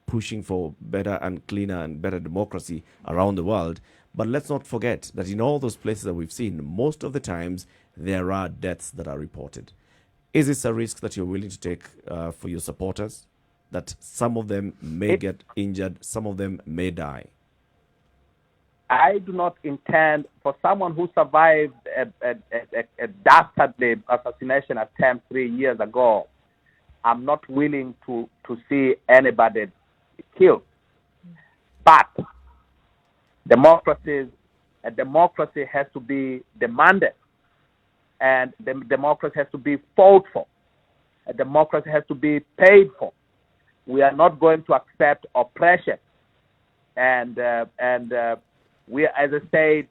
[SPEAKER 1] pushing for better and cleaner and better democracy around the world. But let's not forget that in all those places that we've seen, most of the times there are deaths that are reported. Is this a risk that you're willing to take for your supporters? That some of them may get injured, some of them may die?
[SPEAKER 6] I do not intend for someone who survived a dastardly assassination attempt 3 years ago. I'm not willing to see anybody killed. But a democracy has to be demanded, and the democracy has to be fought for. A democracy has to be paid for. We are not going to accept oppression, and we, as I said,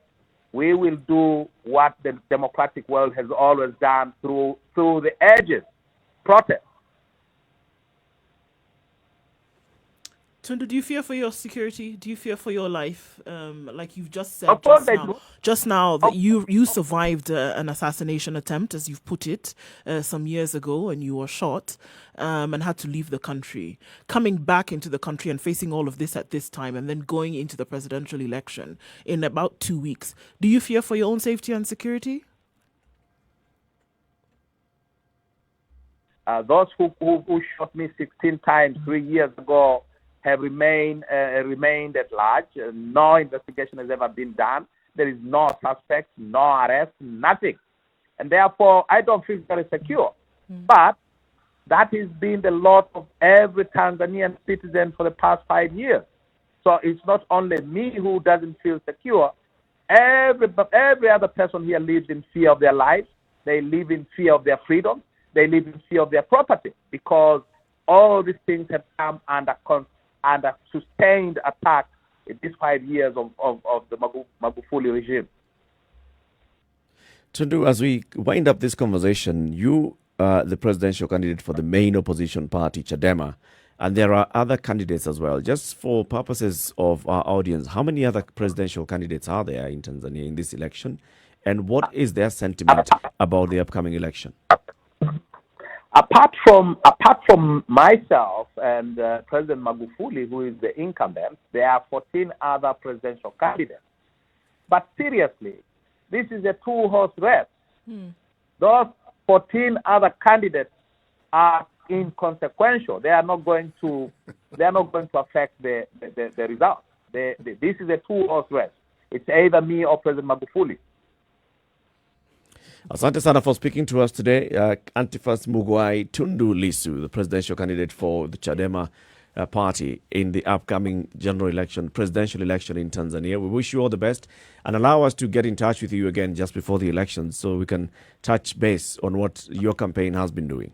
[SPEAKER 6] we will do what the democratic world has always done through the edges, protest.
[SPEAKER 2] Tundu, do you fear for your security? Do you fear for your life? Like you've just said
[SPEAKER 6] Of course I do.
[SPEAKER 2] just now that you survived an assassination attempt, as you've put it, some years ago, and you were shot and had to leave the country. Coming back into the country and facing all of this at this time, and then going into the presidential election in about 2 weeks, do you fear for your own safety and security?
[SPEAKER 6] Those who shot me 16 times 3 years ago have remained at large. No investigation has ever been done. There is no suspect, no arrest, nothing. And therefore, I don't feel very secure. But that has been the lot of every Tanzanian citizen for the past 5 years. So it's not only me who doesn't feel secure. Every other person here lives in fear of their lives. They live in fear of their freedom. They live in fear of their property, because all these things have come under sustained attack in these 5 years of the Magufuli regime.
[SPEAKER 1] Tundu, as we wind up this conversation, you are the presidential candidate for the main opposition party, Chadema, and there are other candidates as well. Just for purposes of our audience, how many other presidential candidates are there in Tanzania in this election, and what is their sentiment about the upcoming election?
[SPEAKER 6] Apart from myself and President Magufuli, who is the incumbent, there are 14 other presidential candidates. But seriously, this is a two-horse race. Those 14 other candidates are inconsequential. They are not going to affect the results. This is a two-horse race. It's either me or President Magufuli.
[SPEAKER 1] Asante sana for speaking to us today. Antiphas Mugwai Tundu Lissu, the presidential candidate for the Chadema party in the upcoming presidential election in Tanzania. We wish you all the best and allow us to get in touch with you again just before the election so we can touch base on what your campaign has been doing.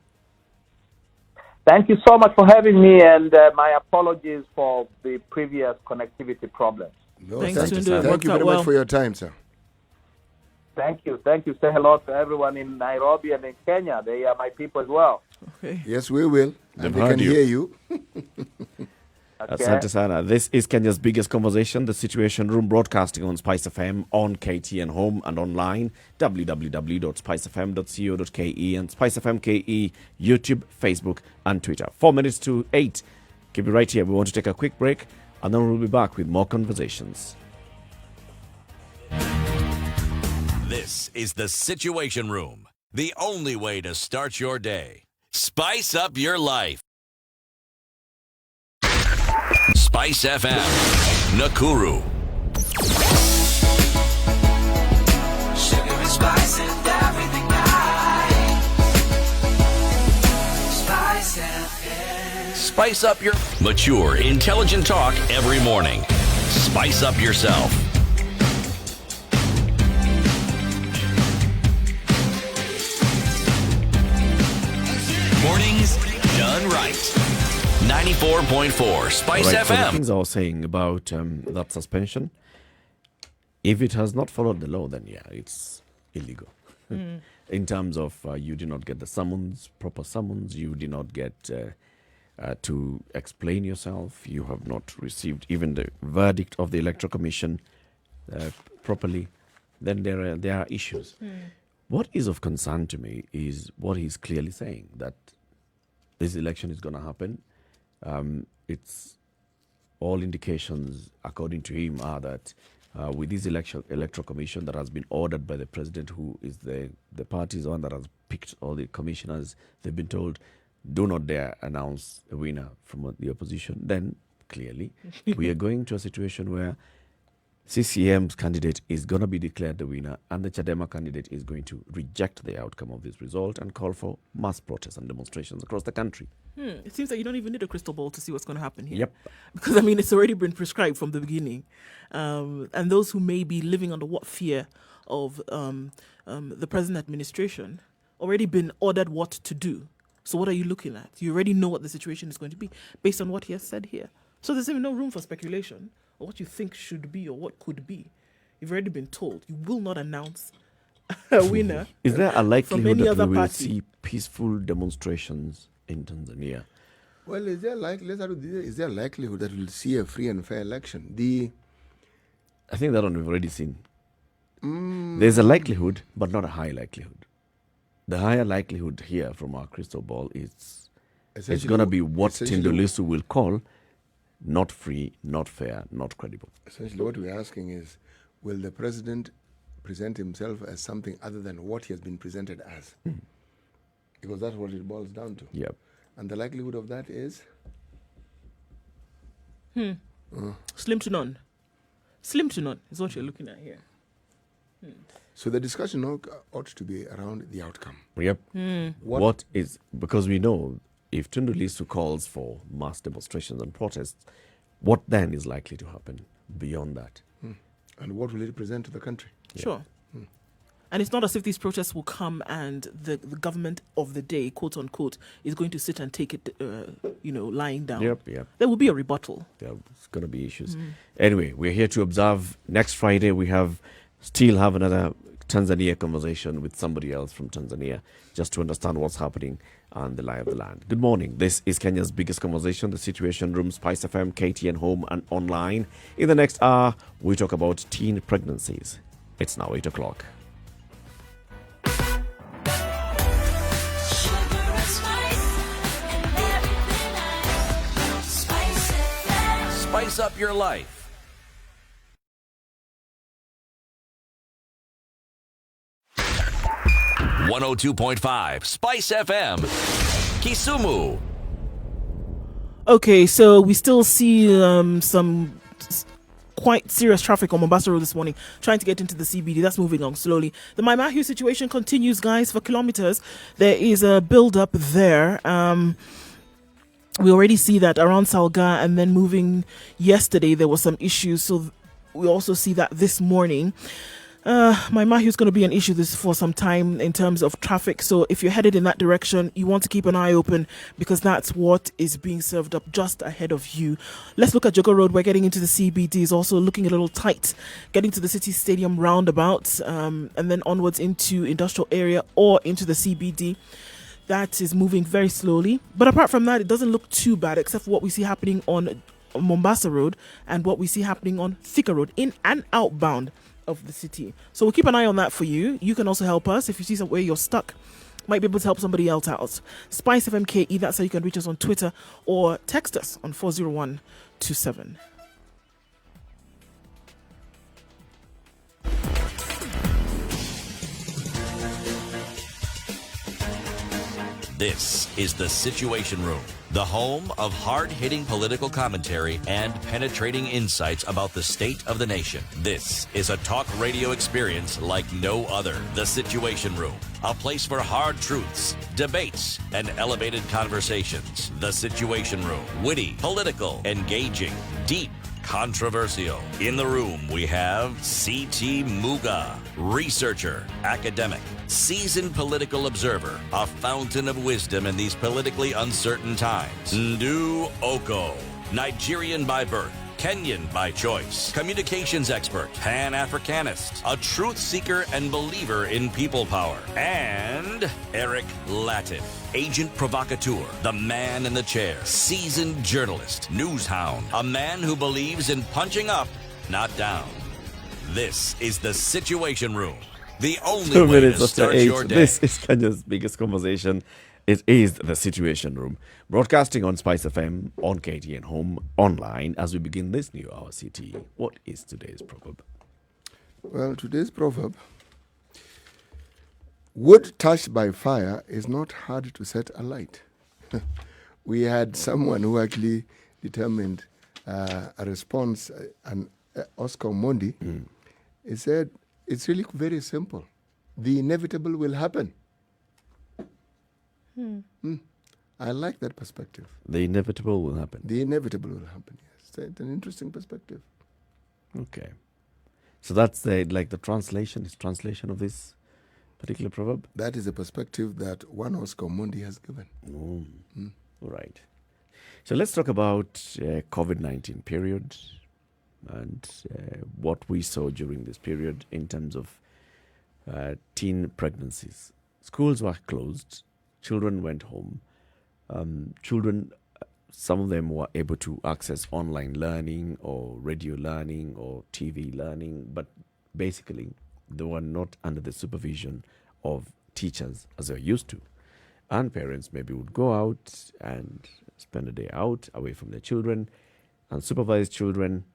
[SPEAKER 6] Thank you so much for having me, and my apologies for the previous connectivity problems.
[SPEAKER 3] No,
[SPEAKER 2] Thanks,
[SPEAKER 3] thank you,
[SPEAKER 2] Nduh.
[SPEAKER 3] sir.
[SPEAKER 2] It
[SPEAKER 3] Thank
[SPEAKER 2] worked
[SPEAKER 3] you
[SPEAKER 2] out
[SPEAKER 3] very
[SPEAKER 2] well.
[SPEAKER 3] much for your time, sir.
[SPEAKER 6] Thank you. Say hello to everyone in Nairobi and in Kenya. They are my people as well.
[SPEAKER 2] Okay.
[SPEAKER 3] Yes, we will.
[SPEAKER 1] They've
[SPEAKER 3] And they
[SPEAKER 1] heard
[SPEAKER 3] can
[SPEAKER 1] you.
[SPEAKER 3] hear you.
[SPEAKER 6] Okay.
[SPEAKER 1] Asante sana. This is Kenya's biggest conversation, the Situation Room, broadcasting on Spice FM, on KTN Home and online, www.spicefm.co.ke and Spice FM KE, YouTube, Facebook and Twitter. 4 minutes to 8. Keep it right here. We want to take a quick break and then we'll be back with more conversations.
[SPEAKER 4] This is the Situation Room, the only way to start your day. Spice up your life. Spice FM, Nakuru.
[SPEAKER 7] Sugar and spice and everything nice. Spice FM.
[SPEAKER 4] Spice up your mature, intelligent talk every morning. Spice up yourself. Mornings done right. 94.4 Spice
[SPEAKER 1] Right, so the
[SPEAKER 4] FM.
[SPEAKER 1] things I was saying about that suspension, if it has not followed the law, then yeah, it's illegal. In terms of you did not get the proper summons, you did not get to explain yourself, you have not received even the verdict of the Electoral Commission properly, then there are issues. What is of concern to me is what he's clearly saying, that this election is going to happen. It's all indications, according to him, are that with this electoral commission that has been ordered by the president, who is the party is the one that has picked all the commissioners, they've been told, do not dare announce a winner from the opposition. Then clearly we are going to a situation where CCM's candidate is going to be declared the winner and the Chadema candidate is going to reject the outcome of this result and call for mass protests and demonstrations across the country.
[SPEAKER 2] It seems that you don't even need a crystal ball to see what's going to happen here.
[SPEAKER 1] Yep.
[SPEAKER 2] Because, I mean, it's already been prescribed from the beginning. And those who may be living under what fear of the present administration already been ordered what to do. So what are you looking at? You already know what the situation is going to be based on what he has said here. So there's even no room for speculation or what you think should be or what could be. You've already been told you will not announce a winner.
[SPEAKER 1] Is there a likelihood
[SPEAKER 2] any
[SPEAKER 1] that we
[SPEAKER 2] other
[SPEAKER 1] will
[SPEAKER 2] party.
[SPEAKER 1] see peaceful demonstrations in Tanzania?
[SPEAKER 3] Well, is there likelihood that we'll see a free and fair election?
[SPEAKER 1] I think that one we've already seen. There's a likelihood, but not a high likelihood. The higher likelihood here from our crystal ball is it's going to be what Tundu Lissu will call not free, not fair, not credible.
[SPEAKER 3] Essentially, what we're asking is, will the president present himself as something other than what he has been presented as? Because that's what it boils down to.
[SPEAKER 1] Yep.
[SPEAKER 3] And the likelihood of that is?
[SPEAKER 2] Slim to none. Slim to none is what you're looking at here.
[SPEAKER 3] So the discussion ought to be around the outcome.
[SPEAKER 1] Yep. What is, because we know if Tundu Lissu calls for mass demonstrations and protests, what then is likely to happen beyond that?
[SPEAKER 3] And what will it present to the country?
[SPEAKER 2] Sure. And it's not as if these protests will come and the government of the day, quote unquote, is going to sit and take it, lying down.
[SPEAKER 1] Yep.
[SPEAKER 2] There will be a rebuttal.
[SPEAKER 1] There's going to be issues. Anyway, we're here to observe. Next Friday, we still have another Tanzania conversation with somebody else from Tanzania, just to understand what's happening and the lie of the land. Good morning. This is Kenya's biggest conversation, the Situation Room, Spice FM, KTN Home and online. In the next hour, we talk about teen pregnancies. It's now 8 o'clock.
[SPEAKER 7] Sugar and spice and everything nice. Spice FM.
[SPEAKER 4] Spice up your life. .5 Spice FM, Kisumu.
[SPEAKER 2] Okay, so we still see some quite serious traffic on Mombasa Road this morning, trying to get into the CBD. That's moving along slowly. The Maimahiu situation continues, guys, for kilometers. There is a build-up there. We already see that around Salga, and then moving yesterday, there was some issues. So we also see that this morning. Maimahiu is going to be an issue this for some time in terms of traffic. So if you're headed in that direction, you want to keep an eye open because that's what is being served up just ahead of you. Let's look at Jogo Road. We're getting into the CBD. Is also looking a little tight. Getting to the City Stadium roundabout, and then onwards into industrial area or into the CBD. That is moving very slowly. But apart from that, it doesn't look too bad, except for what we see happening on Mombasa Road and what we see happening on Thika Road, in and outbound of the city. So we'll keep an eye on that for you. You can also help us if you see somewhere you're stuck. Might be able to help somebody else out. Spice FMKE, that's how you can reach us on Twitter or text us on 40127.
[SPEAKER 4] This is The Situation Room, the home of hard-hitting political commentary and penetrating insights about the state of the nation. This is a talk radio experience like no other. The Situation Room, a place for hard truths, debates, and elevated conversations. The Situation Room, witty, political, engaging, deep, controversial. In the room, we have C.T. Muga, researcher, academic, seasoned political observer, a fountain of wisdom in these politically uncertain times. Nduh Okoh, Nigerian by birth, Kenyan by choice, communications expert, Pan-Africanist, a truth seeker and believer in people power, and Eric Latiff, agent provocateur, the man in the chair, seasoned journalist, news hound, a man who believes in punching up, not down. This is The Situation Room, the only
[SPEAKER 1] 2
[SPEAKER 4] way
[SPEAKER 1] minutes
[SPEAKER 4] to
[SPEAKER 1] after
[SPEAKER 4] start
[SPEAKER 1] 8.
[SPEAKER 4] your day.
[SPEAKER 1] This is Kenya's biggest conversation. It is The Situation Room, broadcasting on Spice FM, on KTN Home, online. As we begin this new hour, CT, what is today's proverb?
[SPEAKER 3] Well, today's proverb: wood touched by fire is not hard to set alight. We had someone who actually determined a response, Oscar Mondi. He said, it's really very simple. The inevitable will happen. I like that perspective.
[SPEAKER 1] The inevitable will happen.
[SPEAKER 3] The inevitable will happen, yes. It's an interesting perspective.
[SPEAKER 1] Okay. So that's the translation of this particular proverb?
[SPEAKER 3] That is a perspective that one Oscar Mondi has given.
[SPEAKER 1] All right. So let's talk about COVID-19 period and what we saw during this period in terms of teen pregnancies. Schools were closed. Children went home. Some of them were able to access online learning or radio learning or TV learning, but basically they were not under the supervision of teachers as they used to. And parents maybe would go out and spend a day out away from their children. Unsupervised children,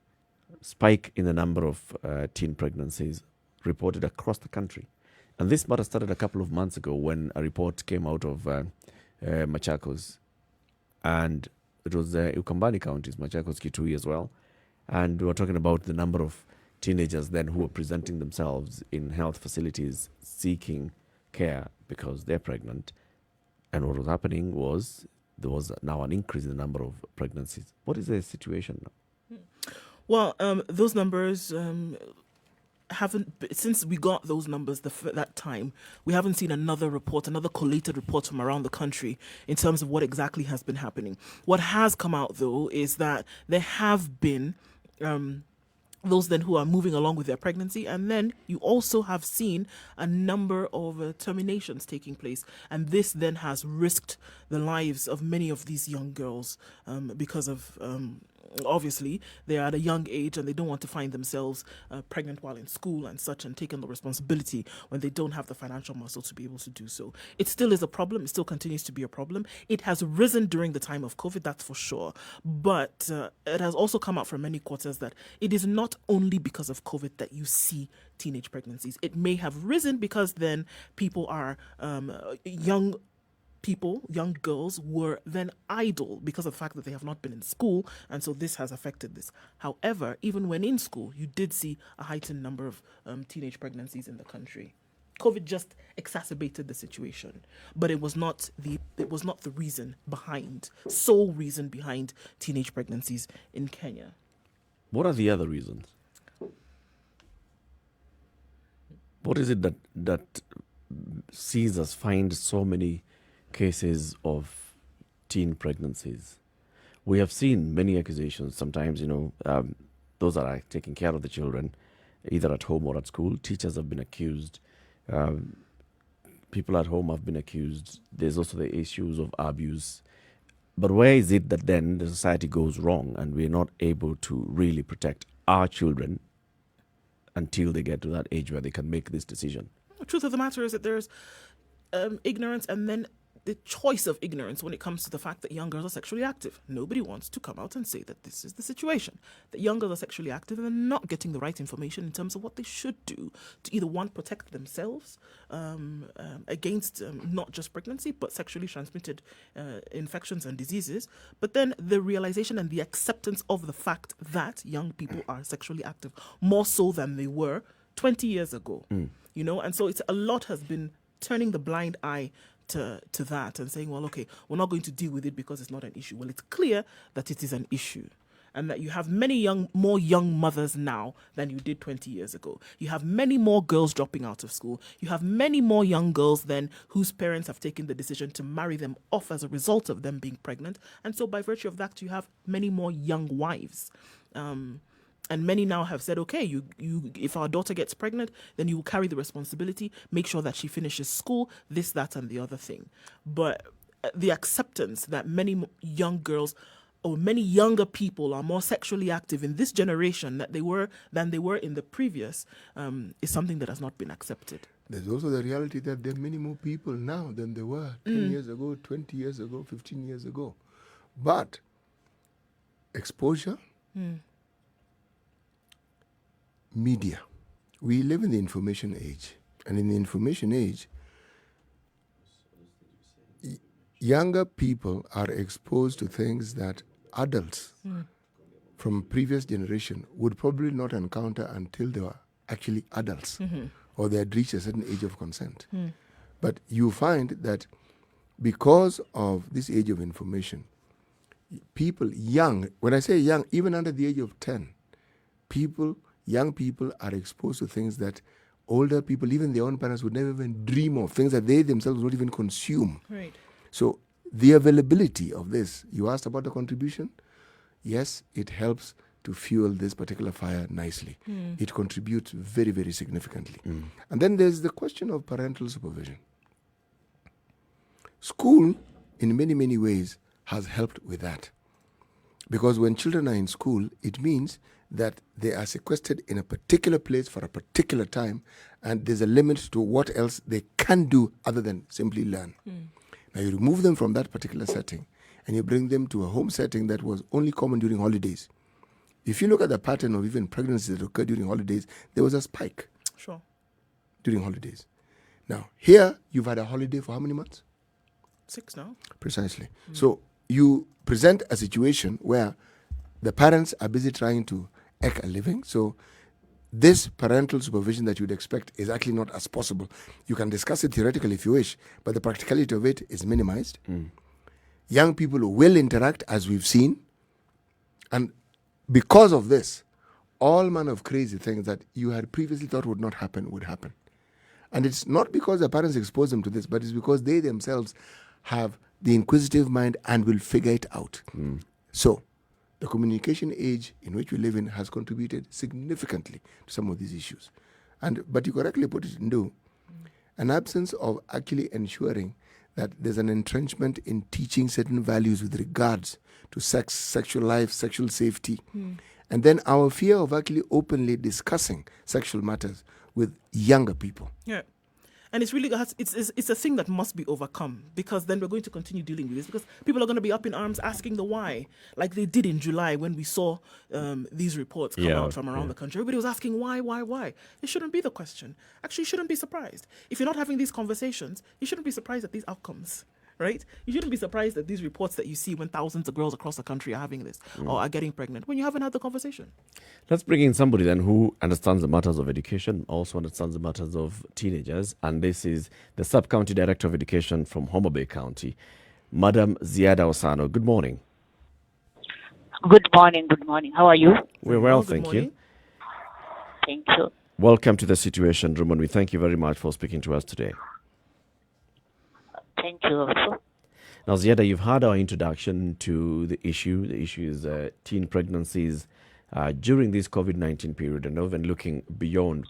[SPEAKER 1] spike in the number of teen pregnancies reported across the country. And this matter started a couple of months ago when a report came out of Machakos, and it was Ukambani counties, Machakos, Kitui as well. And we were talking about the number of teenagers then who were presenting themselves in health facilities seeking care because they're pregnant. And what was happening was there was now an increase in the number of pregnancies. What is the situation now?
[SPEAKER 2] Well, those numbers haven't, since we got those numbers that time, we haven't seen another collated report from around the country in terms of what exactly has been happening. What has come out, though, is that there have been those then who are moving along with their pregnancy, and then you also have seen a number of terminations taking place, and this then has risked the lives of many of these young girls because of obviously they are at a young age and they don't want to find themselves pregnant while in school and such, and taking the responsibility when they don't have the financial muscle to be able to do so. It still is a problem. It still continues to be a problem. It has risen during the time of COVID, that's for sure. But it has also come out from many quarters that it is not only because of COVID that you see teenage pregnancies. It may have risen because then people are young people, young girls, were then idle because of the fact that they have not been in school, and so this has affected this. However, even when in school, you did see a heightened number of teenage pregnancies in the country. COVID just exacerbated the situation, but it was not the sole reason behind teenage pregnancies in Kenya.
[SPEAKER 1] What are the other reasons? What is it that sees us find so many cases of teen pregnancies? We have seen many accusations. Sometimes, those that are taking care of the children, either at home or at school, teachers have been accused. People at home have been accused. There's also the issues of abuse. But where is it that then the society goes wrong and we're not able to really protect our children until they get to that age where they can make this decision?
[SPEAKER 2] The truth of the matter is that there's ignorance, and then the choice of ignorance when it comes to the fact that young girls are sexually active. Nobody wants to come out and say that this is the situation, that young girls are sexually active and they're not getting the right information in terms of what they should do to either, one, protect themselves against not just pregnancy, but sexually transmitted infections and diseases, but then the realization and the acceptance of the fact that young people are sexually active, more so than they were 20 years ago. And so a lot has been turning the blind eye to that and saying, well, okay, we're not going to deal with it because it's not an issue. Well, it's clear that it is an issue, and that you have more young mothers now than you did 20 years ago. You have many more girls dropping out of school. You have many more young girls then whose parents have taken the decision to marry them off as a result of them being pregnant. And so by virtue of that, you have many more young wives. And many now have said, okay, you if our daughter gets pregnant, then you will carry the responsibility, make sure that she finishes school, this, that, and the other thing. But the acceptance that many young girls or many younger people are more sexually active in this generation than they were in the previous is something that has not been accepted.
[SPEAKER 3] There's also the reality that there are many more people now than there were 10 years ago, 20 years ago, 15 years ago. But exposure, media. We live in the information age. And in the information age, younger people are exposed to things that adults from previous generation would probably not encounter until they were actually adults or they had reached a certain age of consent. But you find that because of this age of information, people young, when I say young, even under the age of 10, young people are exposed to things that older people, even their own parents, would never even dream of, things that they themselves would not even consume.
[SPEAKER 2] Right.
[SPEAKER 3] So the availability of this, you asked about the contribution. Yes, it helps to fuel this particular fire nicely. It contributes very, very significantly. And then there's the question of parental supervision. School, in many, many ways, has helped with that. Because when children are in school, it means that they are sequestered in a particular place for a particular time, and there's a limit to what else they can do other than simply learn. Now you remove them from that particular setting and you bring them to a home setting that was only common during holidays. If you look at the pattern of even pregnancies that occur during holidays, there was a spike during holidays. Now here you've had a holiday for how many months?
[SPEAKER 2] 6 now.
[SPEAKER 3] Precisely. So you present a situation where the parents are busy trying to eke a living. So this parental supervision that you'd expect is actually not as possible. You can discuss it theoretically if you wish, but the practicality of it is minimized. Young people will interact, as we've seen. And because of this, all manner of crazy things that you had previously thought would not happen would happen. And it's not because the parents expose them to this, but it's because they themselves have the inquisitive mind and will figure it out. So the communication age in which we live in has contributed significantly to some of these issues. But you correctly put it, Nduh, an absence of actually ensuring that there's an entrenchment in teaching certain values with regards to sex, sexual life, sexual safety, and then our fear of actually openly discussing sexual matters with younger people.
[SPEAKER 2] Yeah. And it's really it's a thing that must be overcome, because then we're going to continue dealing with this, because people are going to be up in arms asking the why, like they did in July when we saw these reports come out from around the country. Everybody was asking why. It shouldn't be the question. Actually, you shouldn't be surprised. If you're not having these conversations, you shouldn't be surprised at these outcomes. right? You shouldn't be surprised at these reports that you see when thousands of girls across the country are having this or are getting pregnant when you haven't had the conversation.
[SPEAKER 1] Let's bring in somebody then who understands the matters of education, also understands the matters of teenagers, and this is the Sub-County Director of Education from Homa Bay County, Madam Ziada Osano. Good morning.
[SPEAKER 8] Good morning. Good morning. How are you?
[SPEAKER 1] We're well,
[SPEAKER 2] Good
[SPEAKER 1] thank
[SPEAKER 2] morning.
[SPEAKER 1] you.
[SPEAKER 8] Thank you.
[SPEAKER 1] Welcome to the Situation Room, and we thank you very much for speaking to us today.
[SPEAKER 8] Thank you also.
[SPEAKER 1] Now, Ziada, you've had our introduction to the issue. The issue is teen pregnancies during this COVID-19 period, and even looking beyond,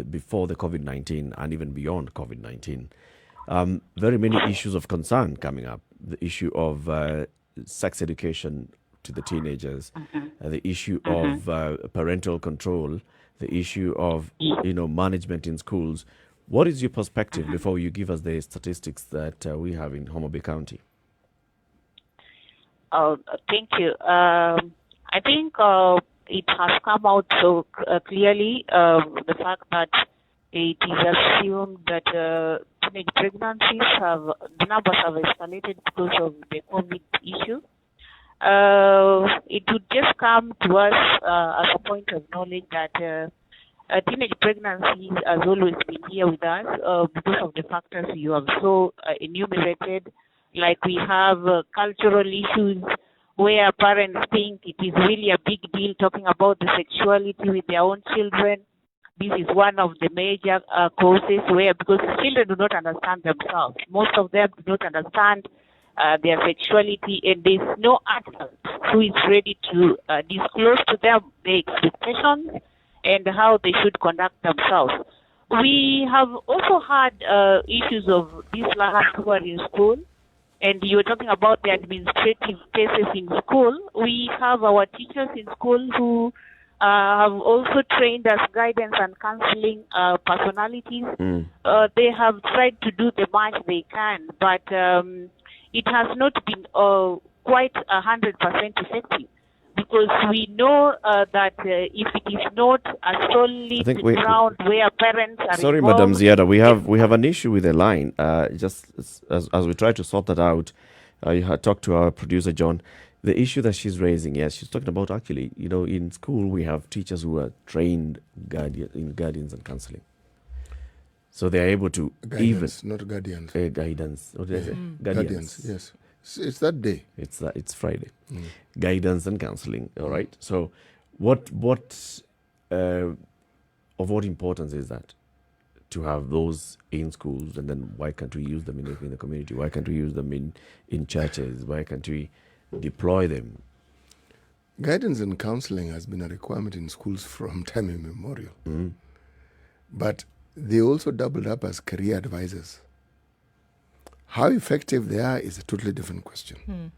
[SPEAKER 1] before the COVID-19 and even beyond COVID-19. Very many issues of concern coming up. The issue of sex education to the teenagers, the issue of parental control, the issue of management in schools. What is your perspective before you give us the statistics that we have in Homa Bay County?
[SPEAKER 8] Thank you. I think it has come out so clearly, the fact that it is assumed that teenage pregnancies the numbers have escalated because of the COVID issue. It would just come to us as a point of knowledge that teenage pregnancy has always been here with us because of the factors you have so enumerated. Like we have cultural issues where parents think it is really a big deal talking about the sexuality with their own children. This is one of the major causes where, because children do not understand themselves. Most of them do not understand their sexuality, and there's no adult who is ready to disclose to them their expectations and how they should conduct themselves. We have also had issues of these learners who are in school, and you were talking about the administrative cases in school. We have our teachers in school who have also trained as guidance and counseling personalities. They have tried to do the much they can, but it has not been quite 100% effective, because we know that if it is not a solid ground where parents are
[SPEAKER 1] Sorry,
[SPEAKER 8] involved,
[SPEAKER 1] Madam Ziada, we have an issue with the line. Just as we try to sort that out, you had talked to our producer John. The issue that she's raising, yes, she's talking about actually, in school we have teachers who are trained guardians and counseling. So they are able to
[SPEAKER 3] Guidance, not guardians.
[SPEAKER 1] Guidance. What did I say?
[SPEAKER 3] Guardians, yes. It's that day.
[SPEAKER 1] It's Friday. Guidance and counseling. All right. So, what of what importance is that to have those in schools, and then why can't we use them in the community? Why can't we use them in churches? Why can't we deploy them?
[SPEAKER 3] Guidance and counseling has been a requirement in schools from time immemorial. But they also doubled up as career advisors. How effective they are is a totally different question.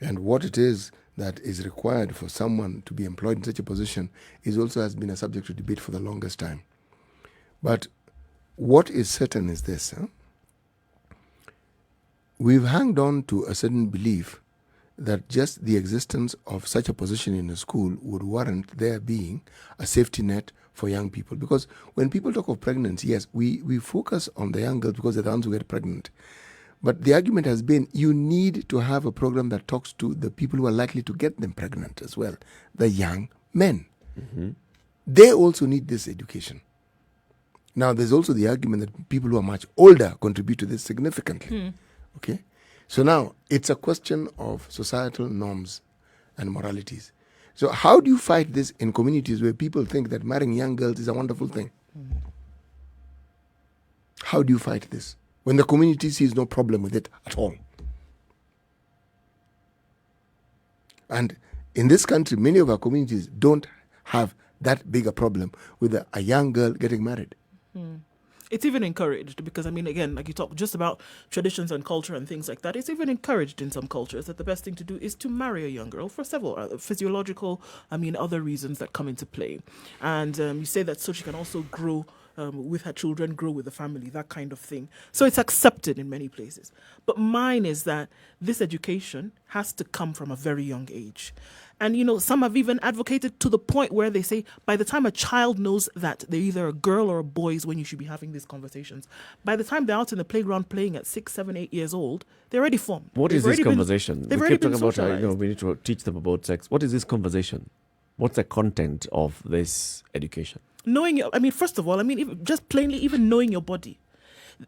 [SPEAKER 3] And what it is that is required for someone to be employed in such a position is also has been a subject to debate for the longest time. But what is certain is this. We've hanged on to a certain belief that just the existence of such a position in a school would warrant there being a safety net for young people. Because when people talk of pregnancy, yes, we focus on the young girls because they're the ones who get pregnant. But the argument has been you need to have a program that talks to the people who are likely to get them pregnant as well, the young men. They also need this education. Now, there's also the argument that people who are much older contribute to this significantly. Okay? So now, it's a question of societal norms and moralities. So how do you fight this in communities where people think that marrying young girls is a wonderful thing? How do you fight this when the community sees no problem with it at all? And in this country, many of our communities don't have that big a problem with a young girl getting married.
[SPEAKER 2] It's even encouraged because, again, like you talk just about traditions and culture and things like that, it's even encouraged in some cultures that the best thing to do is to marry a young girl for several physiological, other reasons that come into play. And you say that so she can also grow with her children, grow with the family, that kind of thing. So it's accepted in many places. But mine is that this education has to come from a very young age. And, some have even advocated to the point where they say by the time a child knows that they're either a girl or a boy is when you should be having these conversations. By the time they're out in the playground playing at 6, 7, 8 years old, they're already formed.
[SPEAKER 1] What is this conversation?
[SPEAKER 2] They've
[SPEAKER 1] We
[SPEAKER 2] already
[SPEAKER 1] keep
[SPEAKER 2] been
[SPEAKER 1] talking about,
[SPEAKER 2] socialized.
[SPEAKER 1] we need to teach them about sex. What is this conversation? What's the content of this education?
[SPEAKER 2] First of all, just plainly even knowing your body.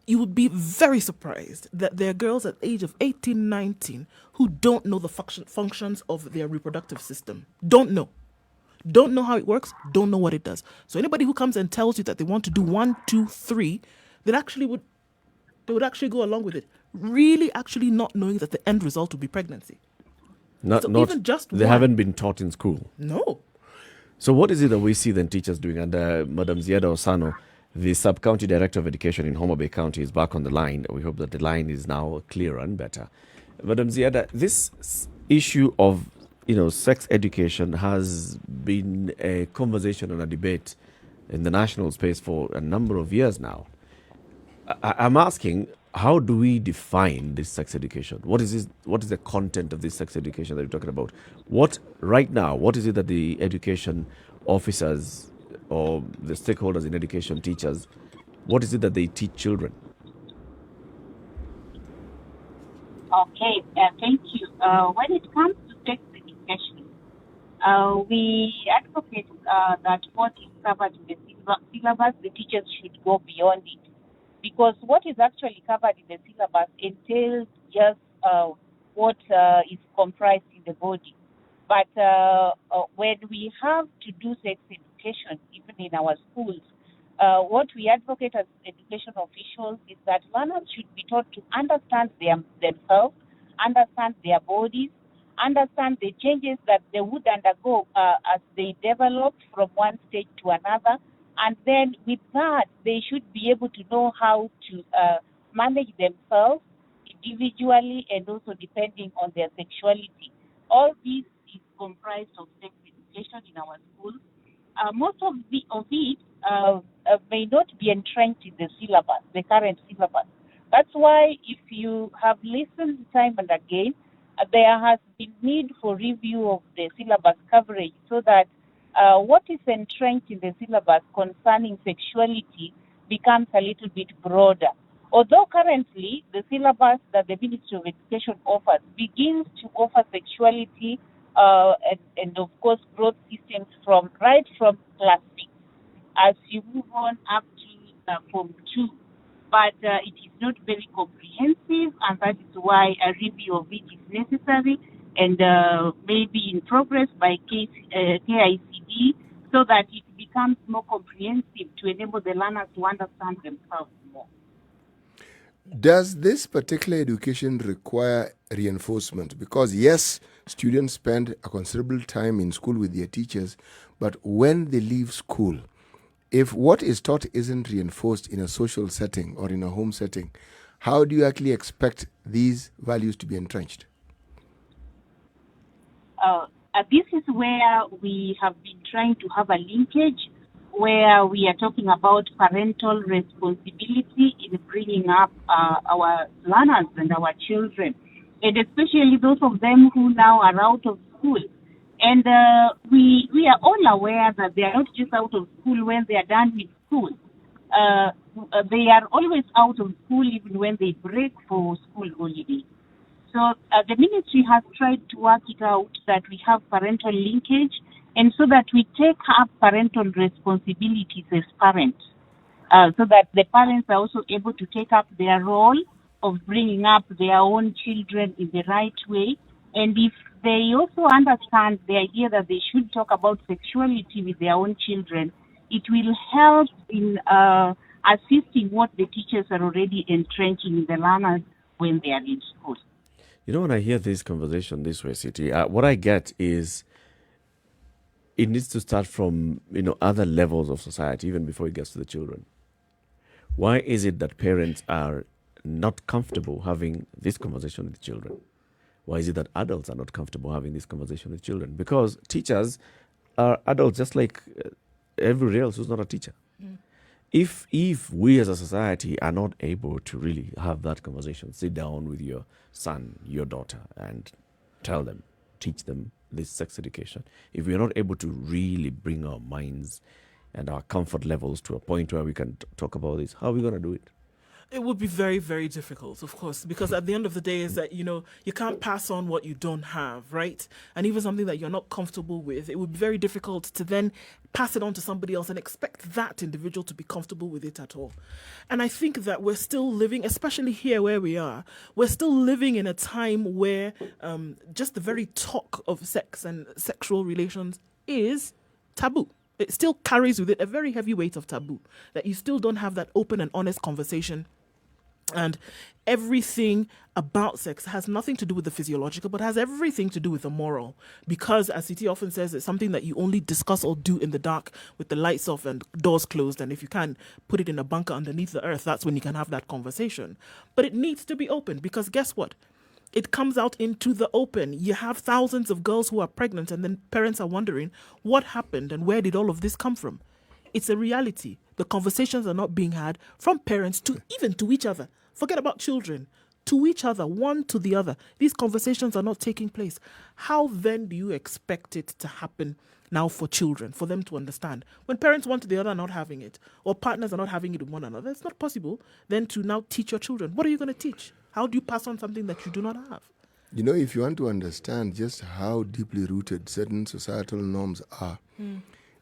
[SPEAKER 2] You would be very surprised that there are girls at the age of 18, 19 who don't know the functions of their reproductive system. Don't know how it works, don't know what it does. So anybody who comes and tells you that they want to do 1, 2, 3, they would actually go along with it, really actually not knowing that the end result would be pregnancy. Even just
[SPEAKER 1] they
[SPEAKER 2] one.
[SPEAKER 1] haven't been taught in school.
[SPEAKER 2] No.
[SPEAKER 1] So what is it that we see then teachers doing? And Madam Ziada Osano, the Sub-County Director of Education in Homa Bay County, is back on the line. We hope that the line is now clearer and better. Madam Ziada, this issue of sex education has been a conversation and a debate in the national space for a number of years now. I'm asking, how do we define this sex education? What is the content of this sex education that you're talking about? What is it that the education officers or the stakeholders in education, teachers, what is it that they teach children?
[SPEAKER 8] Okay, thank you. When it comes to sex education, we advocate that what is covered in the syllabus, the teachers should go beyond it. Because what is actually covered in the syllabus entails just what is comprised in the body. But when we have to do sex education, even in our schools, what we advocate as education officials is that learners should be taught to understand themselves, understand their bodies, understand the changes that they would undergo as they develop from one stage to another. And then with that, they should be able to know how to manage themselves individually and also depending on their sexuality. All this is comprised of sex education in our schools. Most of it may not be entrenched in the syllabus, the current syllabus. That's why if you have listened time and again, there has been need for review of the syllabus coverage so that what is entrenched in the syllabus concerning sexuality becomes a little bit broader. Although currently the syllabus that the Ministry of Education offers begins to offer sexuality and of course growth systems from class 6 as you move on up to Form 2. But it is not very comprehensive, and that is why a review of it is necessary and may be in progress by KICD so that it becomes more comprehensive to enable the learners to understand themselves more.
[SPEAKER 3] Does this particular education require reinforcement? Because yes, students spend a considerable time in school with their teachers, but when they leave school, if what is taught isn't reinforced in a social setting or in a home setting, how do you actually expect these values to be entrenched?
[SPEAKER 8] This is where we have been trying to have a linkage where we are talking about parental responsibility in bringing up our learners and our children, and especially those of them who now are out of school. And we are all aware that they are not just out of school when they are done with school. They are always out of school even when they break for school holiday. So the ministry has tried to work it out that we have parental linkage and so that we take up parental responsibilities as parents, so that the parents are also able to take up their role of bringing up their own children in the right way. And if they also understand the idea that they should talk about sexuality with their own children, it will help in assisting what the teachers are already entrenching in the learners when they are in school.
[SPEAKER 1] You know, when I hear this conversation this way, City, what I get is it needs to start from, other levels of society, even before it gets to the children. Why is it that parents are not comfortable having this conversation with children? Why is it that adults are not comfortable having this conversation with children? Because teachers are adults just like everybody else who's not a teacher. if we as a society are not able to really have that conversation, sit down with your son, your daughter, and tell them, teach them this sex education, if we're not able to really bring our minds and our comfort levels to a point where we can talk about this, how are we going to do it?
[SPEAKER 2] It would be very, very difficult, of course, because at the end of the day is that, you can't pass on what you don't have, right? And even something that you're not comfortable with, it would be very difficult to then pass it on to somebody else and expect that individual to be comfortable with it at all. And I think that we're still living, especially here where we are, we're still living in a time where just the very talk of sex and sexual relations is taboo. It still carries with it a very heavy weight of taboo, that you still don't have that open and honest conversation. And everything about sex has nothing to do with the physiological, but has everything to do with the moral. Because, as CT often says, it's something that you only discuss or do in the dark with the lights off and doors closed. And if you can put it in a bunker underneath the earth, that's when you can have that conversation. But it needs to be open, because guess what? It comes out into the open. You have thousands of girls who are pregnant, and then parents are wondering what happened and where did all of this come from? It's a reality. The conversations are not being had from parents to even to each other. Forget about children. To each other, one to the other. These conversations are not taking place. How then do you expect it to happen now for children, for them to understand? When parents one to the other are not having it, or partners are not having it with one another, it's not possible then to now teach your children. What are you going to teach? How do you pass on something that you do not have?
[SPEAKER 3] If you want to understand just how deeply rooted certain societal norms are,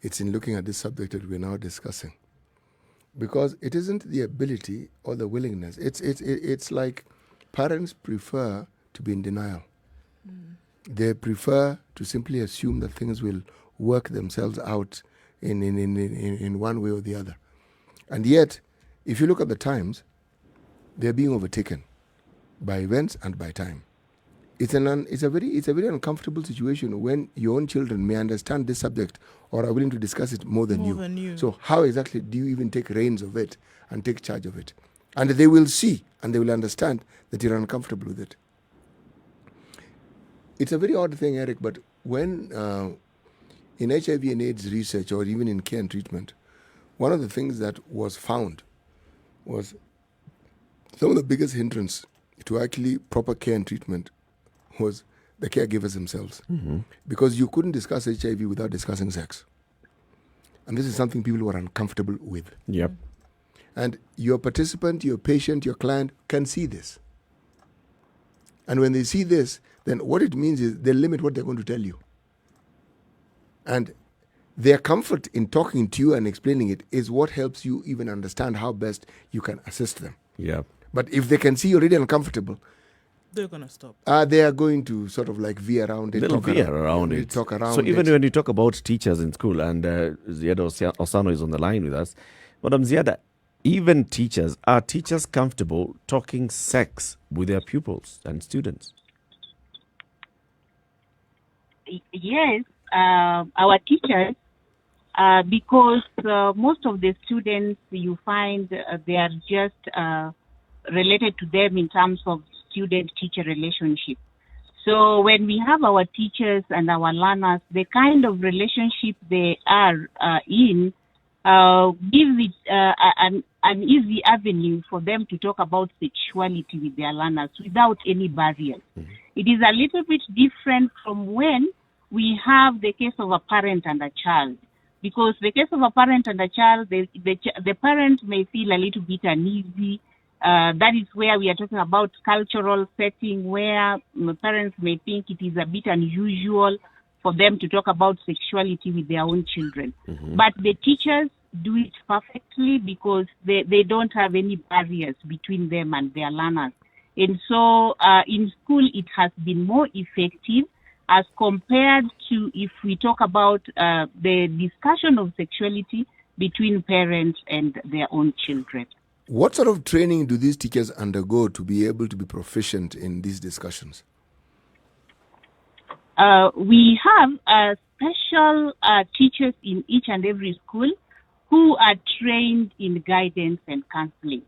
[SPEAKER 3] it's in looking at this subject that we're now discussing. Because it isn't the ability or the willingness. It's like parents prefer to be in denial. They prefer to simply assume that things will work themselves out in one way or the other. And yet, if you look at the times, they're being overtaken by events and by time. It's a very uncomfortable situation when your own children may understand this subject or are willing to discuss it more than you. So how exactly do you even take reins of it and take charge of it? And they will see and they will understand that you're uncomfortable with it. It's a very odd thing, Eric, but when in HIV and AIDS research or even in care and treatment, one of the things that was found was some of the biggest hindrance to actually proper care and treatment was the caregivers themselves. Because you couldn't discuss HIV without discussing sex. And this is something people were uncomfortable with.
[SPEAKER 1] Yep.
[SPEAKER 3] And your participant, your patient, your client can see this. And when they see this, then what it means is they limit what they're going to tell you. And their comfort in talking to you and explaining it is what helps you even understand how best you can assist them.
[SPEAKER 1] Yeah.
[SPEAKER 3] But if they can see you're already uncomfortable,
[SPEAKER 2] they're going to stop.
[SPEAKER 3] They are going to sort of like veer around it.
[SPEAKER 1] They'll veer around it.
[SPEAKER 3] Talk around
[SPEAKER 1] so even
[SPEAKER 3] it.
[SPEAKER 1] when you talk about teachers in school, and Ziada Osano is on the line with us, Madam Ziada, even are teachers comfortable talking sex with their pupils and students?
[SPEAKER 8] Yes, our teachers, because most of the students you find they are just related to them in terms of student-teacher relationship. So when we have our teachers and our learners, the kind of relationship they are in gives it an easy avenue for them to talk about sexuality with their learners without any barriers. It is a little bit different from when we have the case of a parent and a child. Because the case of a parent and a child, the parent may feel a little bit uneasy. That is where we are talking about cultural setting where parents may think it is a bit unusual for them to talk about sexuality with their own children. But the teachers do it perfectly because they don't have any barriers between them and their learners. And so in school, it has been more effective as compared to if we talk about the discussion of sexuality between parents and their own children.
[SPEAKER 3] What sort of training do these teachers undergo to be able to be proficient in these discussions?
[SPEAKER 8] We have special teachers in each and every school who are trained in guidance and counseling.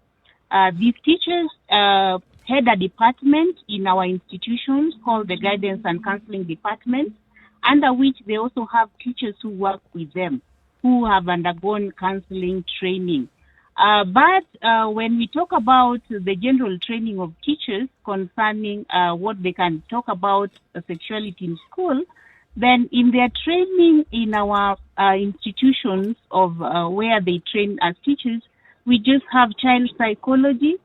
[SPEAKER 8] These teachers head a department in our institutions called the Guidance and Counseling Department, under which they also have teachers who work with them, who have undergone counseling training. But when we talk about the general training of teachers concerning what they can talk about sexuality in school, then in their training in our institutions of where they train as teachers, we just have child psychology.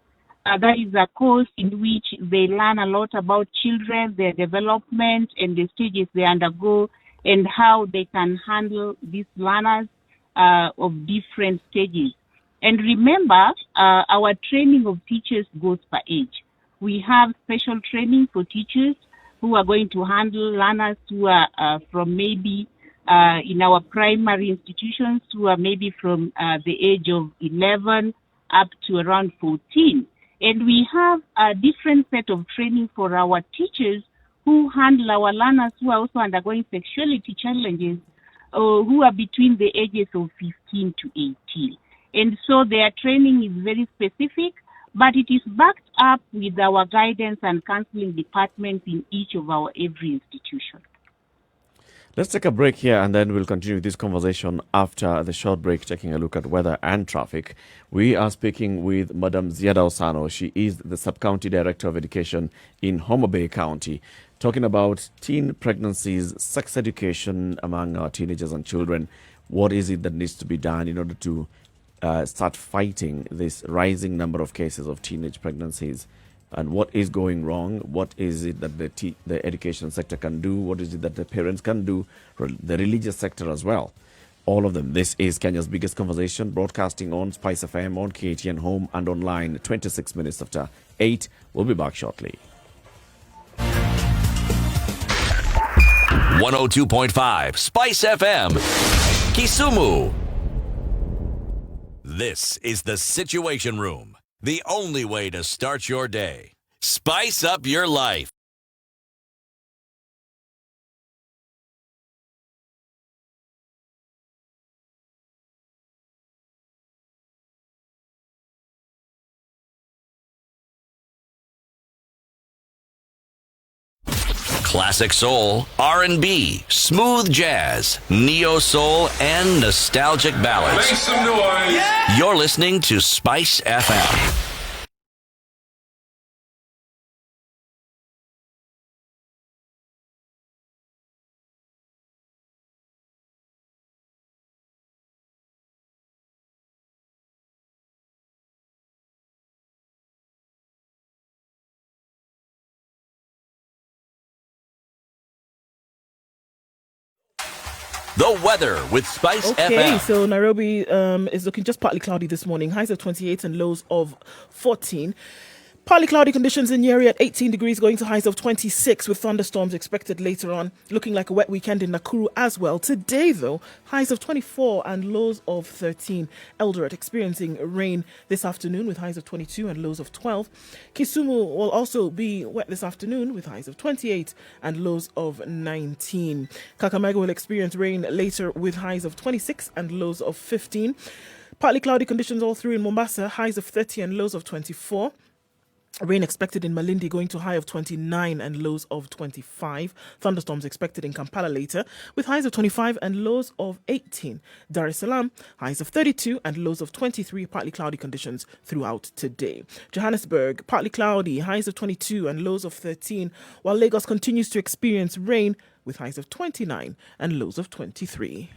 [SPEAKER 8] That is a course in which they learn a lot about children, their development, and the stages they undergo, and how they can handle these learners of different stages. And remember, our training of teachers goes per age. We have special training for teachers who are going to handle learners who are from maybe in our primary institutions, who are maybe from the age of 11 up to around 14. And we have a different set of training for our teachers who handle our learners who are also undergoing sexuality challenges, who are between the ages of 15 to 18. And so their training is very specific, but it is backed up with our guidance and counseling departments in each of our every institution.
[SPEAKER 1] Let's take a break here and then we'll continue this conversation after the short break, taking a look at weather and traffic. We are speaking with Madam Ziada Osano. She is the Sub-County Director of Education in Homa Bay County, talking about teen pregnancies, sex education among our teenagers and children. What is it that needs to be done in order to start fighting this rising number of cases of teenage pregnancies? And what is going wrong? What is it that the education sector can do? What is it that the parents can do? The religious sector as well. All of them. This is Kenya's biggest conversation, broadcasting on Spice FM, on KTN Home, and online 26 minutes after 8. We'll be back shortly.
[SPEAKER 4] 102.5 Spice FM, Kisumu. This is the Situation Room. The only way to start your day. Spice up your life. Classic soul, R&B, smooth jazz, neo soul, and nostalgic ballads.
[SPEAKER 9] Make some noise. Yeah!
[SPEAKER 4] You're listening to Spice FM. The weather with Spice FM.
[SPEAKER 2] Okay, so Nairobi is looking just partly cloudy this morning. Highs of 28 and lows of 14. Partly cloudy conditions in Njeri at 18 degrees, going to highs of 26 with thunderstorms expected later on. Looking like a wet weekend in Nakuru as well. Today, though, highs of 24 and lows of 13. Eldoret experiencing rain this afternoon with highs of 22 and lows of 12. Kisumu will also be wet this afternoon with highs of 28 and lows of 19. Kakamega will experience rain later with highs of 26 and lows of 15. Partly cloudy conditions all through in Mombasa, highs of 30 and lows of 24. Rain expected in Malindi, going to high of 29 and lows of 25. Thunderstorms expected in Kampala later, with highs of 25 and lows of 18. Dar es Salaam, highs of 32 and lows of 23. Partly cloudy conditions throughout today. Johannesburg, partly cloudy, highs of 22 and lows of 13, while Lagos continues to experience rain with highs of 29 and lows of 23.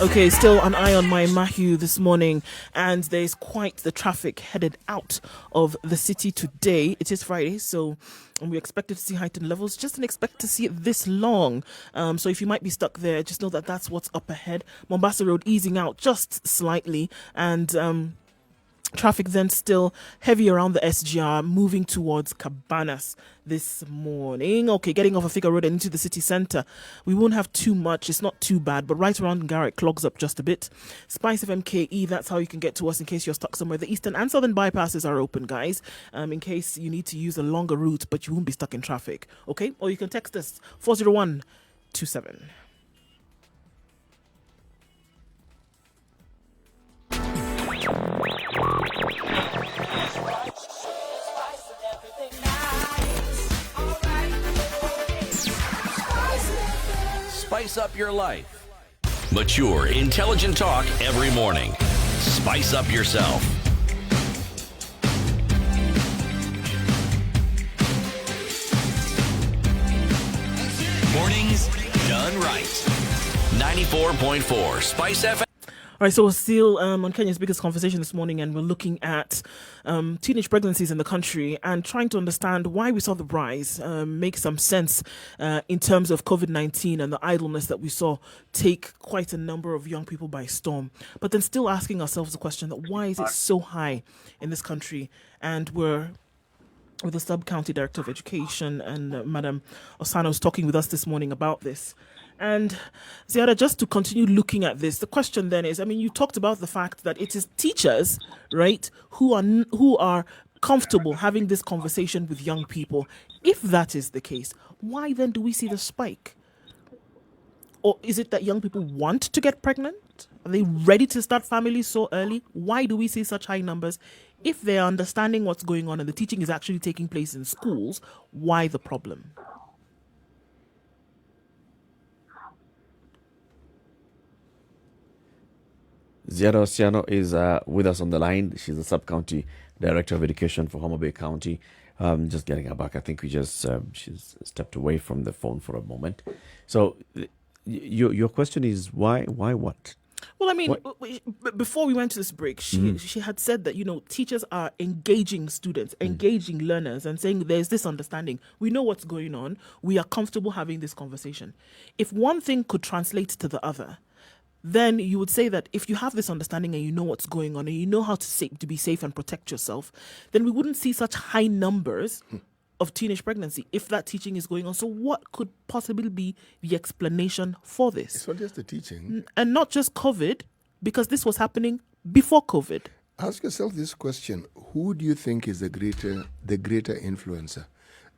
[SPEAKER 2] Okay, still an eye on my Mahu this morning, and there's quite the traffic headed out of the city today. It is Friday, so we expected to see heightened levels. Just didn't expect to see it this long. So if you might be stuck there, just know that that's what's up ahead. Mombasa Road easing out just slightly, and Traffic then still heavy around the SGR, moving towards Cabanas this morning. Okay, getting off a Figure Road and into the city centre. We won't have too much. It's not too bad, but right around Garrett clogs up just a bit. Spice FM KE, that's how you can get to us in case you're stuck somewhere. The eastern and southern bypasses are open, guys, in case you need to use a longer route, but you won't be stuck in traffic. Okay, or you can text us 40127.
[SPEAKER 4] Spice up your life. Mature, intelligent talk every morning. Spice up yourself. Mornings done right. 94.4 Spice FM.
[SPEAKER 2] All right, so we're still on Kenya's biggest conversation this morning, and we're looking at teenage pregnancies in the country and trying to understand why we saw the rise, make some sense in terms of COVID-19 and the idleness that we saw take quite a number of young people by storm. But then still asking ourselves the question that why is it so high in this country? And we're with the Sub-County Director of Education, and Madam Osano is talking with us this morning about this. And Ziada, just to continue looking at this, the question then is, I mean, you talked about the fact that it is teachers, right, who are comfortable having this conversation with young people. If that is the case, why then do we see the spike? Or is it that young people want to get pregnant? Are they ready to start families so early? Why do we see such high numbers? If they are understanding what's going on and the teaching is actually taking place in schools, why the problem?
[SPEAKER 1] Ziada Osiano is with us on the line. She's the Sub-County Director of Education for Homa Bay County. Just getting her back. I think she's stepped away from the phone for a moment. So your question is why what?
[SPEAKER 2] Well, I mean, before we went to this break, she had said that, teachers are engaging students, engaging learners, and saying there's this understanding. We know what's going on. We are comfortable having this conversation. If one thing could translate to the other, then you would say that if you have this understanding and you know what's going on and you know how to be safe and protect yourself, then we wouldn't see such high numbers of teenage pregnancy if that teaching is going on. So what could possibly be the explanation for this?
[SPEAKER 3] It's not just the teaching.
[SPEAKER 2] And not just COVID, because this was happening before COVID.
[SPEAKER 3] Ask yourself this question. Who do you think is the greater influencer?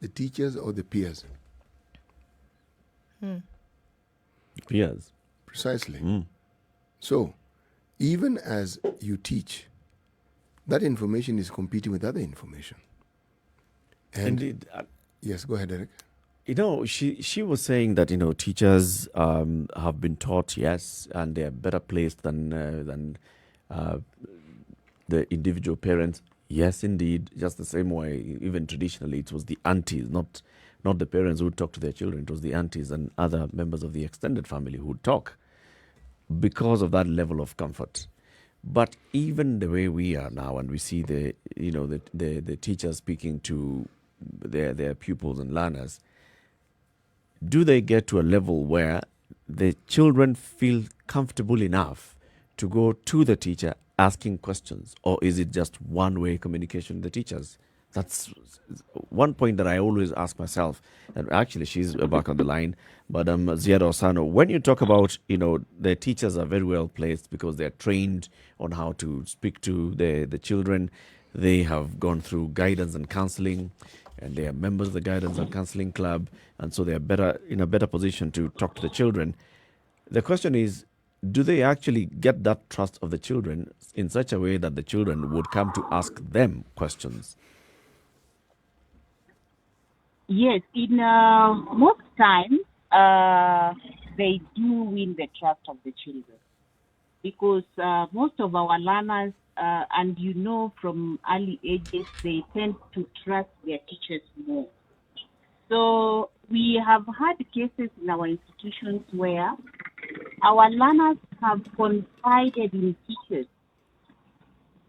[SPEAKER 3] The teachers or the peers?
[SPEAKER 1] Peers.
[SPEAKER 3] Precisely. So, even as you teach, that information is competing with other information. And
[SPEAKER 1] Indeed.
[SPEAKER 3] Yes, go ahead, Eric.
[SPEAKER 1] She was saying that, teachers have been taught, yes, and they're better placed than the individual parents. Yes, indeed. Just the same way, even traditionally, it was the aunties, not the parents who would talk to their children. It was the aunties and other members of the extended family who would talk because of that level of comfort. But even the way we are now, and we see the teachers speaking to their pupils and learners, do they get to a level where the children feel comfortable enough to go to the teacher asking questions, or is it just one-way communication with the teachers? That's one point that I always ask myself. And actually, she's back on the line. But Ziada Osano, when you talk about, the teachers are very well placed because they're trained on how to speak to the children. They have gone through guidance and counseling, and they are members of the guidance and counseling club. And so they are in a better position to talk to the children. The question is, do they actually get that trust of the children in such a way that the children would come to ask them questions?
[SPEAKER 8] Yes, in most times, they do win the trust of the children because most of our learners, and from early ages, they tend to trust their teachers more. So we have had cases in our institutions where our learners have confided in teachers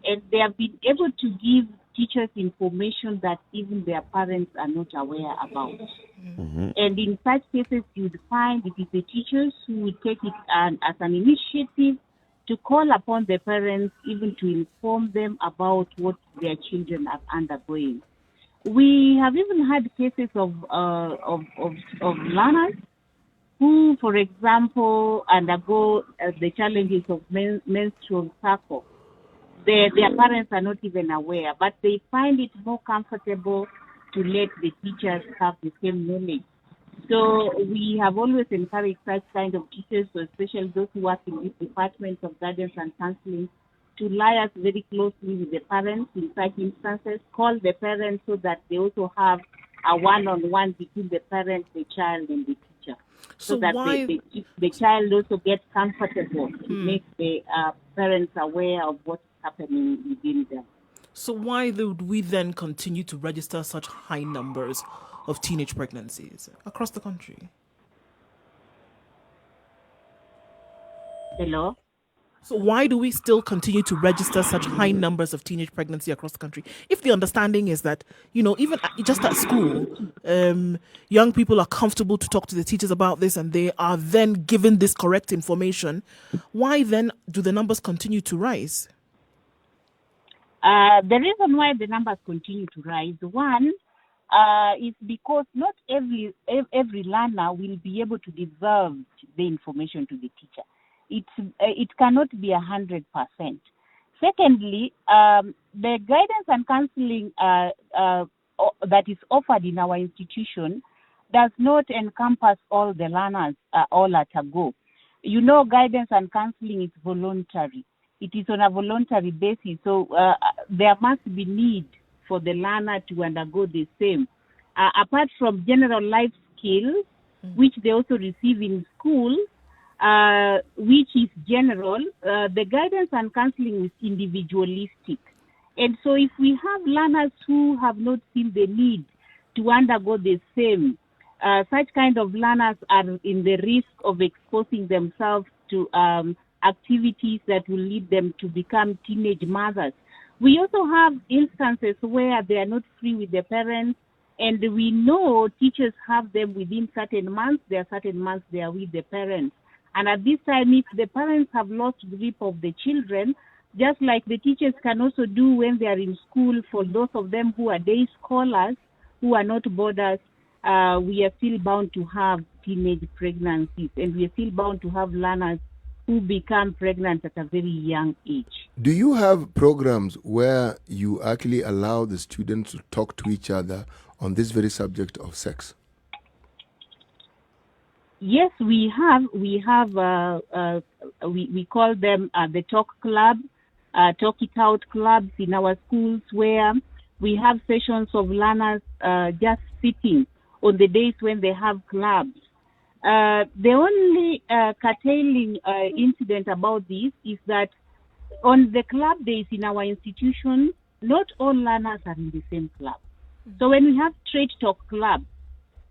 [SPEAKER 8] and they have been able to give teachers information that even their parents are not aware about. And in such cases, you would find it is the teachers who will take it as an initiative to call upon the parents even to inform them about what their children are undergoing. We have even had cases of learners who, for example, undergo the challenges of menstrual cycle. Their parents are not even aware, but they find it more comfortable to let the teachers have the same knowledge. So we have always encouraged such kind of teachers, especially those who work in these departments of guidance and counseling, to liaise very closely with the parents in such instances, call the parents so that they also have a one-on-one between the parent, the child, and the teacher. So that the child also gets comfortable to make the parents aware of what's happening within them.
[SPEAKER 2] So why would we then continue to register such high numbers of teenage pregnancies across the country?
[SPEAKER 8] Hello?
[SPEAKER 2] So why do we still continue to register such high numbers of teenage pregnancy across the country? If the understanding is that, even just at school, young people are comfortable to talk to the teachers about this and they are then given this correct information, why then do the numbers continue to rise?
[SPEAKER 8] The reason why the numbers continue to rise, one, is because not every learner will be able to divulge the information to the teacher. It cannot be 100%. Secondly, the guidance and counseling that is offered in our institution does not encompass all the learners all at a go. Guidance and counseling is voluntary. It is on a voluntary basis, so there must be need for the learner to undergo the same. Apart from general life skills, which they also receive in school, which is general, the guidance and counseling is individualistic. And so if we have learners who have not seen the need to undergo the same, such kind of learners are in the risk of exposing themselves to activities that will lead them to become teenage mothers. We also have instances where they are not free with their parents, and we know teachers have them within certain months. There are certain months they are with the parents. And at this time, if the parents have lost grip of the children, just like the teachers can also do when they are in school, for those of them who are day scholars, who are not boarders, we are still bound to have teenage pregnancies, and we are still bound to have learners who become pregnant at a very young age.
[SPEAKER 3] Do you have programs where you actually allow the students to talk to each other on this very subject of sex?
[SPEAKER 8] Yes, we have. We call them the Talk Club, Talk It Out clubs in our schools, where we have sessions of learners just sitting on the days when they have clubs. The only curtailing incident about this is that on the club days in our institution, not all learners are in the same club. So when we have Straight Talk Club,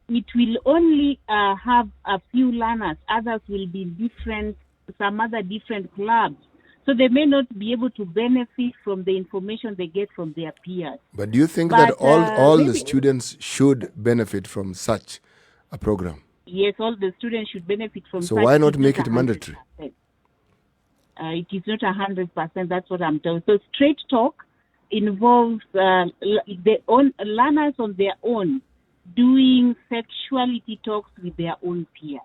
[SPEAKER 8] it will only have a few learners. Others will be some other different clubs. So they may not be able to benefit from the information they get from their peers.
[SPEAKER 3] But do you think that all the students should benefit from such a program?
[SPEAKER 8] Yes, all the students should benefit from.
[SPEAKER 3] So why not make it mandatory?
[SPEAKER 8] It is not 100%. That's what I'm telling. So Straight Talk involves learners on their own doing sexuality talks with their own peers.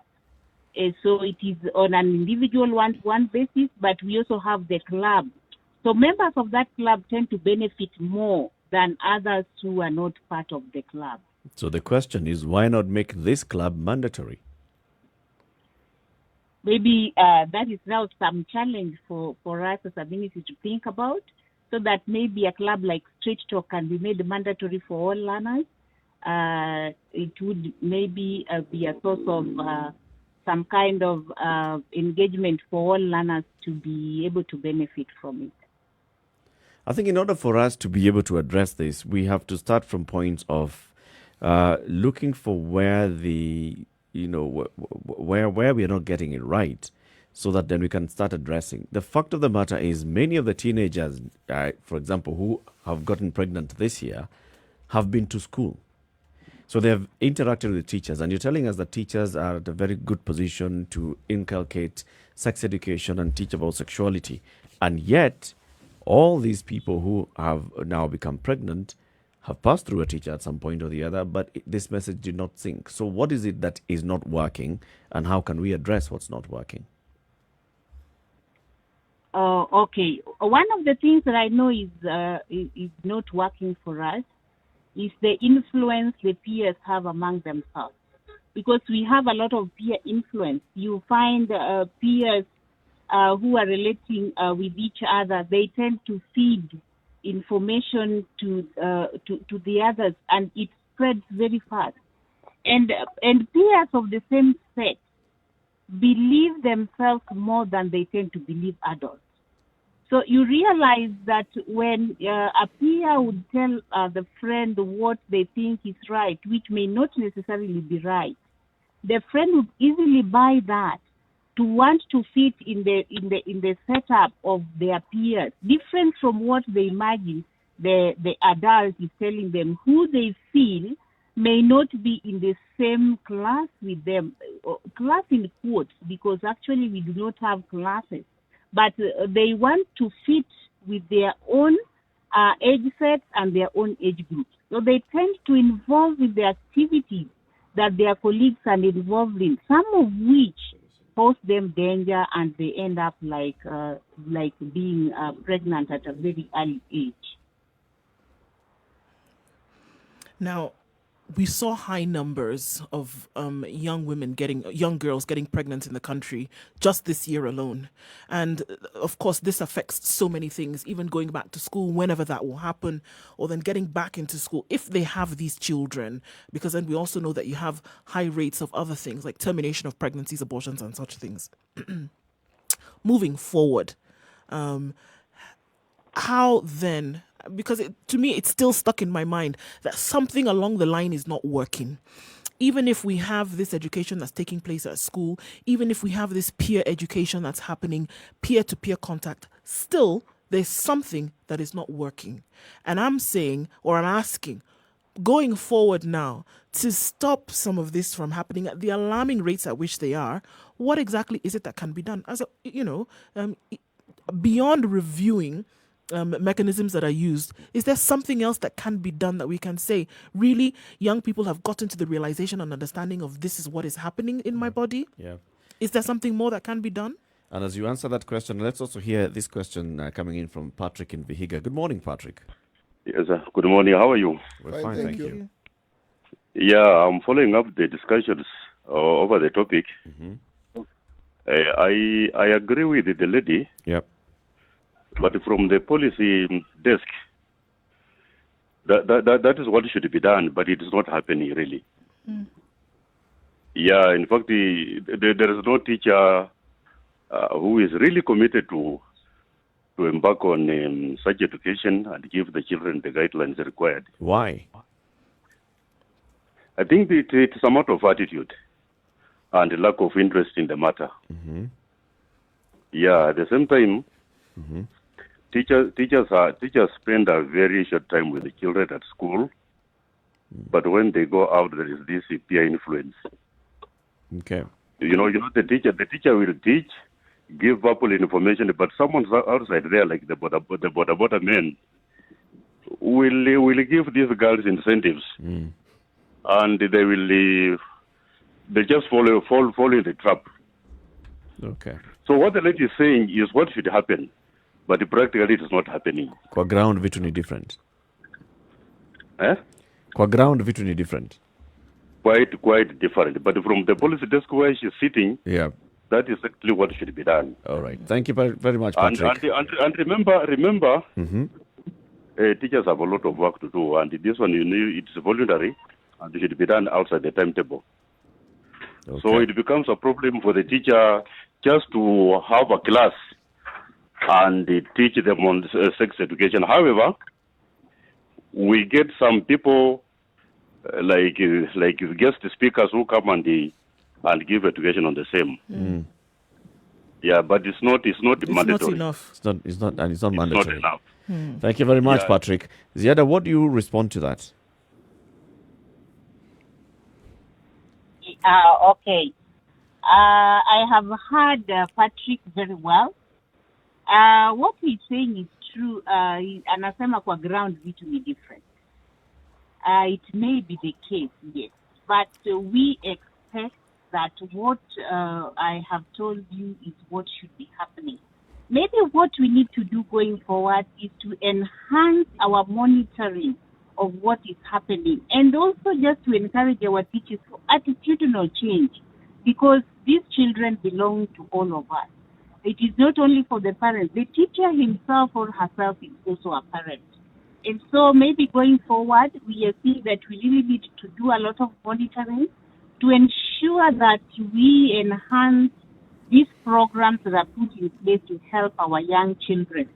[SPEAKER 8] So it is on an individual one-to-one basis, but we also have the club. So members of that club tend to benefit more than others who are not part of the club.
[SPEAKER 1] So the question is, why not make this club mandatory?
[SPEAKER 8] Maybe that is now some challenge for us as a ministry to think about, so that maybe a club like Straight Talk can be made mandatory for all learners. It would maybe be a source of some kind of engagement for all learners to be able to benefit from it.
[SPEAKER 1] I think in order for us to be able to address this, we have to start from points of looking for where where we are not getting it right, so that then we can start addressing. The fact of the matter is, many of the teenagers, for example, who have gotten pregnant this year, have been to school. So they have interacted with teachers, and you're telling us that teachers are at a very good position to inculcate sex education and teach about sexuality. And yet, all these people who have now become pregnant have passed through a teacher at some point or the other, but this message did not sink. So what is it that is not working, and how can we address what's not working?
[SPEAKER 8] Okay. One of the things that I know is not working for us is the influence the peers have among themselves. Because we have a lot of peer influence. You find peers who are relating with each other, they tend to feed information to the others, and it spreads very fast. And peers of the same sex believe themselves more than they tend to believe adults. So you realize that when a peer would tell the friend what they think is right, which may not necessarily be right, the friend would easily buy that to want to fit in the setup of their peers, different from what they imagine the adult is telling them, who they feel may not be in the same class with them, class in quotes, because actually we do not have classes. But they want to fit with their own age sets and their own age groups. So they tend to involve in the activities that their colleagues are involved in, some of which pose them danger, and they end up like being pregnant at a very early age.
[SPEAKER 2] Now, we saw high numbers of young girls getting pregnant in the country just this year alone. And of course, this affects so many things, even going back to school, whenever that will happen, or then getting back into school if they have these children, because then we also know that you have high rates of other things like termination of pregnancies, abortions, and such things. Moving forward, how then, because to me it's still stuck in my mind that something along the line is not working. Even if we have this education that's taking place at school, even if we have this peer education that's happening, peer-to-peer contact, still there's something that is not working. And I'm saying, or I'm asking, going forward now, to stop some of this from happening at the alarming rates at which they are, what exactly is it that can be done? Beyond reviewing mechanisms that are used, is there something else that can be done that we can say, really, young people have gotten to the realization and understanding of this is what is happening in my body?
[SPEAKER 1] Yeah.
[SPEAKER 2] Is there something more that can be done?
[SPEAKER 1] And as you answer that question, let's also hear this question coming in from Patrick in Vihiga. Good morning, Patrick.
[SPEAKER 9] Yes, sir. Good morning. How are you?
[SPEAKER 1] We're fine, thank you.
[SPEAKER 9] Yeah, I'm following up the discussions over the topic.
[SPEAKER 1] Mm-hmm.
[SPEAKER 9] I agree with the lady.
[SPEAKER 1] Yep.
[SPEAKER 9] But from the policy desk, that is what should be done, but it is not happening really.
[SPEAKER 2] Mm.
[SPEAKER 9] Yeah, in fact, there is no teacher who is really committed to embark on such education and give the children the guidelines required.
[SPEAKER 1] Why?
[SPEAKER 9] I think it's a matter of attitude and lack of interest in the matter.
[SPEAKER 1] Mm-hmm.
[SPEAKER 9] Yeah, at the same time,
[SPEAKER 1] Mm-hmm.
[SPEAKER 9] Teachers spend a very short time with the children at school, but when they go out, there is this peer influence.
[SPEAKER 1] Okay.
[SPEAKER 9] You know, the teacher will teach, give people information, but someone's outside there, like the border men, will give these girls incentives, and they just fall in the trap.
[SPEAKER 1] Okay.
[SPEAKER 9] So what the lady is saying is what should happen, but practically it is not happening.
[SPEAKER 1] Kwa ground vitu ni different.
[SPEAKER 9] Eh?
[SPEAKER 1] Kwa ground vitu ni different.
[SPEAKER 9] Quite different. But from the policy desk where she's sitting,
[SPEAKER 1] yeah,
[SPEAKER 9] that is actually what should be done.
[SPEAKER 1] All right. Thank you very much, Patrick.
[SPEAKER 9] And remember,
[SPEAKER 1] mm-hmm.
[SPEAKER 9] Teachers have a lot of work to do, and this one, it's voluntary, and it should be done outside the timetable.
[SPEAKER 1] Okay.
[SPEAKER 9] So it becomes a problem for the teacher just to have a class and teach them on sex education. However, we get some people like guest speakers who come and give education on the same.
[SPEAKER 1] Mm.
[SPEAKER 9] Yeah, but it's not mandatory.
[SPEAKER 2] Not enough.
[SPEAKER 1] It's not mandatory.
[SPEAKER 9] Not enough.
[SPEAKER 1] Thank you very much, Patrick. Ziada, what do you respond to that?
[SPEAKER 8] Okay. I have heard Patrick very well. What he's saying is true. Anasema kwa ground vitu ni different. It may be the case, yes. But we expect that what I have told you is what should be happening. Maybe what we need to do going forward is to enhance our monitoring of what is happening, and also just to encourage our teachers for attitudinal change, because these children belong to all of us. It is not only for the parents. The teacher himself or herself is also a parent. And so maybe going forward, we are seeing that we really need to do a lot of monitoring to ensure that we enhance these programs that are put in place to help our young children.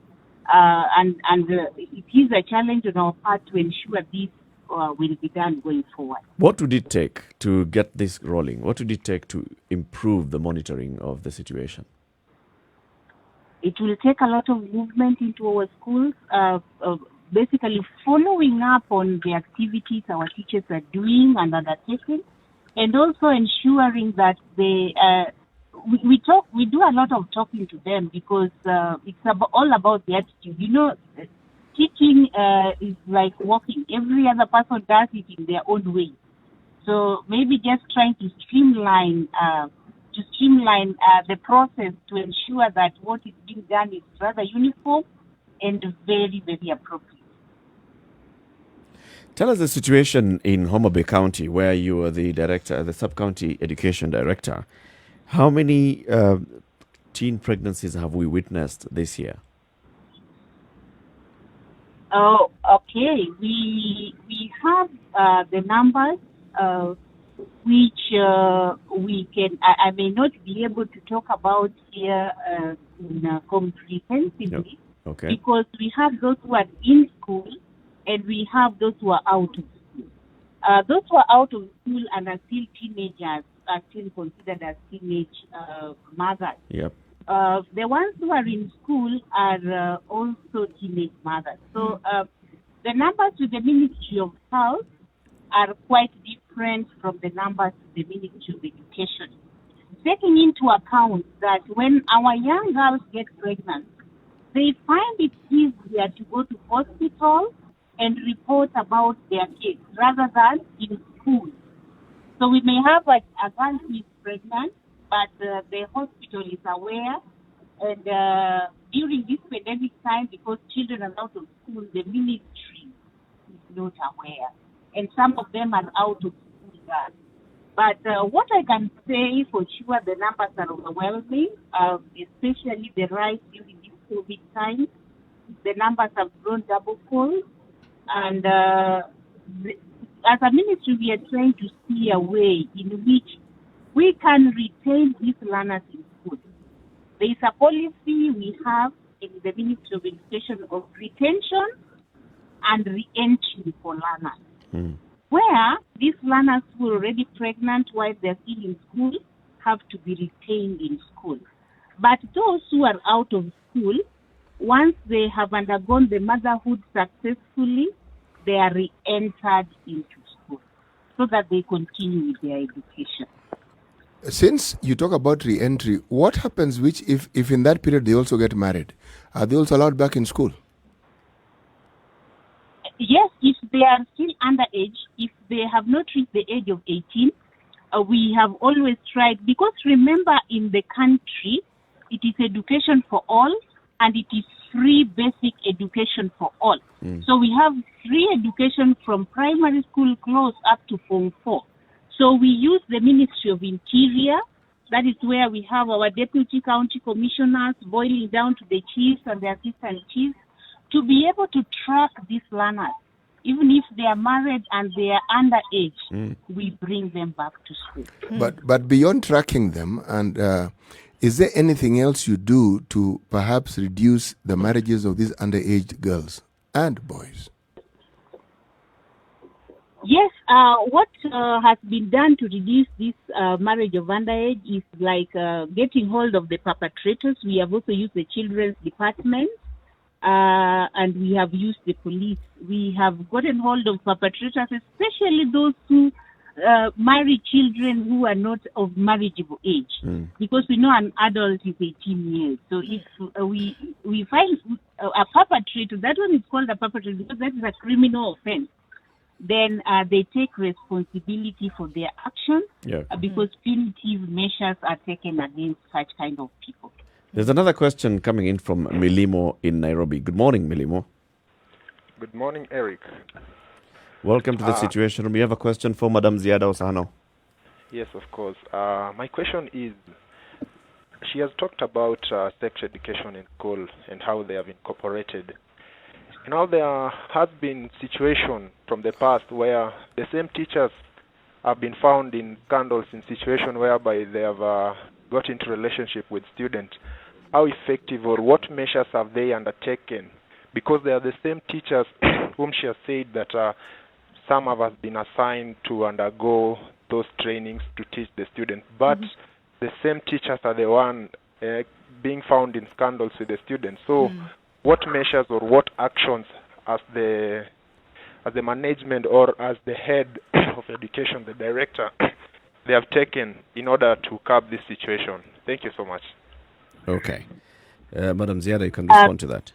[SPEAKER 8] It is a challenge on our part to ensure this will be done going forward.
[SPEAKER 1] What would it take to get this rolling? What would it take to improve the monitoring of the situation?
[SPEAKER 8] It will take a lot of movement into our schools, basically following up on the activities our teachers are doing and undertaking, and also ensuring that they we do a lot of talking to them, because it's all about the attitude. You know, teaching is like walking. Every other person does it in their own way. So maybe just trying to streamline the process to ensure that what is being done is rather uniform and very, very appropriate.
[SPEAKER 1] Tell us the situation in Homa Bay County, where you are the director, the sub-county education director. How many teen pregnancies have we witnessed this year?
[SPEAKER 8] Oh, okay. We have the numbers, which we can. I may not be able to talk about here comprehensively,
[SPEAKER 1] Okay.
[SPEAKER 8] because we have those who are in school and we have those who are out of school. Those who are out of school and are still teenagers are still considered as teenage mothers.
[SPEAKER 1] Yep.
[SPEAKER 8] The ones who are in school are also teenage mothers. So the numbers to the Ministry of Health are quite different from the numbers to the Ministry of Education, taking into account that when our young girls get pregnant, they find it easier to go to hospital and report about their case rather than in school. So we may have a girl who is pregnant, but the hospital is aware, and during this pandemic time, because children are out of school, the ministry is not aware, and some of them are out of school. But what I can say for sure, the numbers are overwhelming, especially the rise during this COVID time. The numbers have grown double-fold, and as a ministry, we are trying to see a way in which we can retain these learners in school. There is a policy we have in the Ministry of Education of retention and re-entry for learners, where these learners who are already pregnant while they're still in school have to be retained in school. But those who are out of school, once they have undergone the motherhood successfully, they are re-entered into school so that they continue with their education.
[SPEAKER 3] Since you talk about re-entry, what happens if in that period they also get married? Are they also allowed back in school?
[SPEAKER 8] Yes, if they are still underage, if they have not reached the age of 18, we have always tried, because remember, in the country, it is education for all, and it is free basic education for all. So we have free education from primary school close up to Form 4. So we use the Ministry of Interior. That is where we have our deputy county commissioners boiling down to the chiefs and the assistant chiefs to be able to track these learners. Even if they are married and they are underage, we bring them back to school.
[SPEAKER 3] But beyond tracking them, and is there anything else you do to perhaps reduce the marriages of these underage girls and boys?
[SPEAKER 8] Yes, what has been done to reduce this marriage of underage is like getting hold of the perpetrators. We have also used the children's department, and we have used the police. We have gotten hold of perpetrators, especially those who marry children who are not of marriageable age, because we know an adult is 18 years. So if we find a perpetrator, that one is called a perpetrator because that is a criminal offense, then they take responsibility for their actions because punitive measures are taken against such kind of people.
[SPEAKER 1] There's another question coming in from Milimo in Nairobi. Good morning, Milimo.
[SPEAKER 10] Good morning, Eric.
[SPEAKER 1] Welcome to the Situation Room. You have a question for Madam Ziada Osano?
[SPEAKER 10] Yes, of course. My question is, she has talked about sex education in school and how they have incorporated. There has been situation from the past where the same teachers have been found in scandals in situation whereby they have got into relationship with students. How effective or what measures have they undertaken? Because they are the same teachers whom she has said that some of us been assigned to undergo those trainings to teach the students, but the same teachers are the one being found in scandals with the students. So what measures or what actions as the management or as the head of education, the director, they have taken in order to curb this situation? Thank you so much.
[SPEAKER 1] Okay. Madam Ziada, you can respond to that.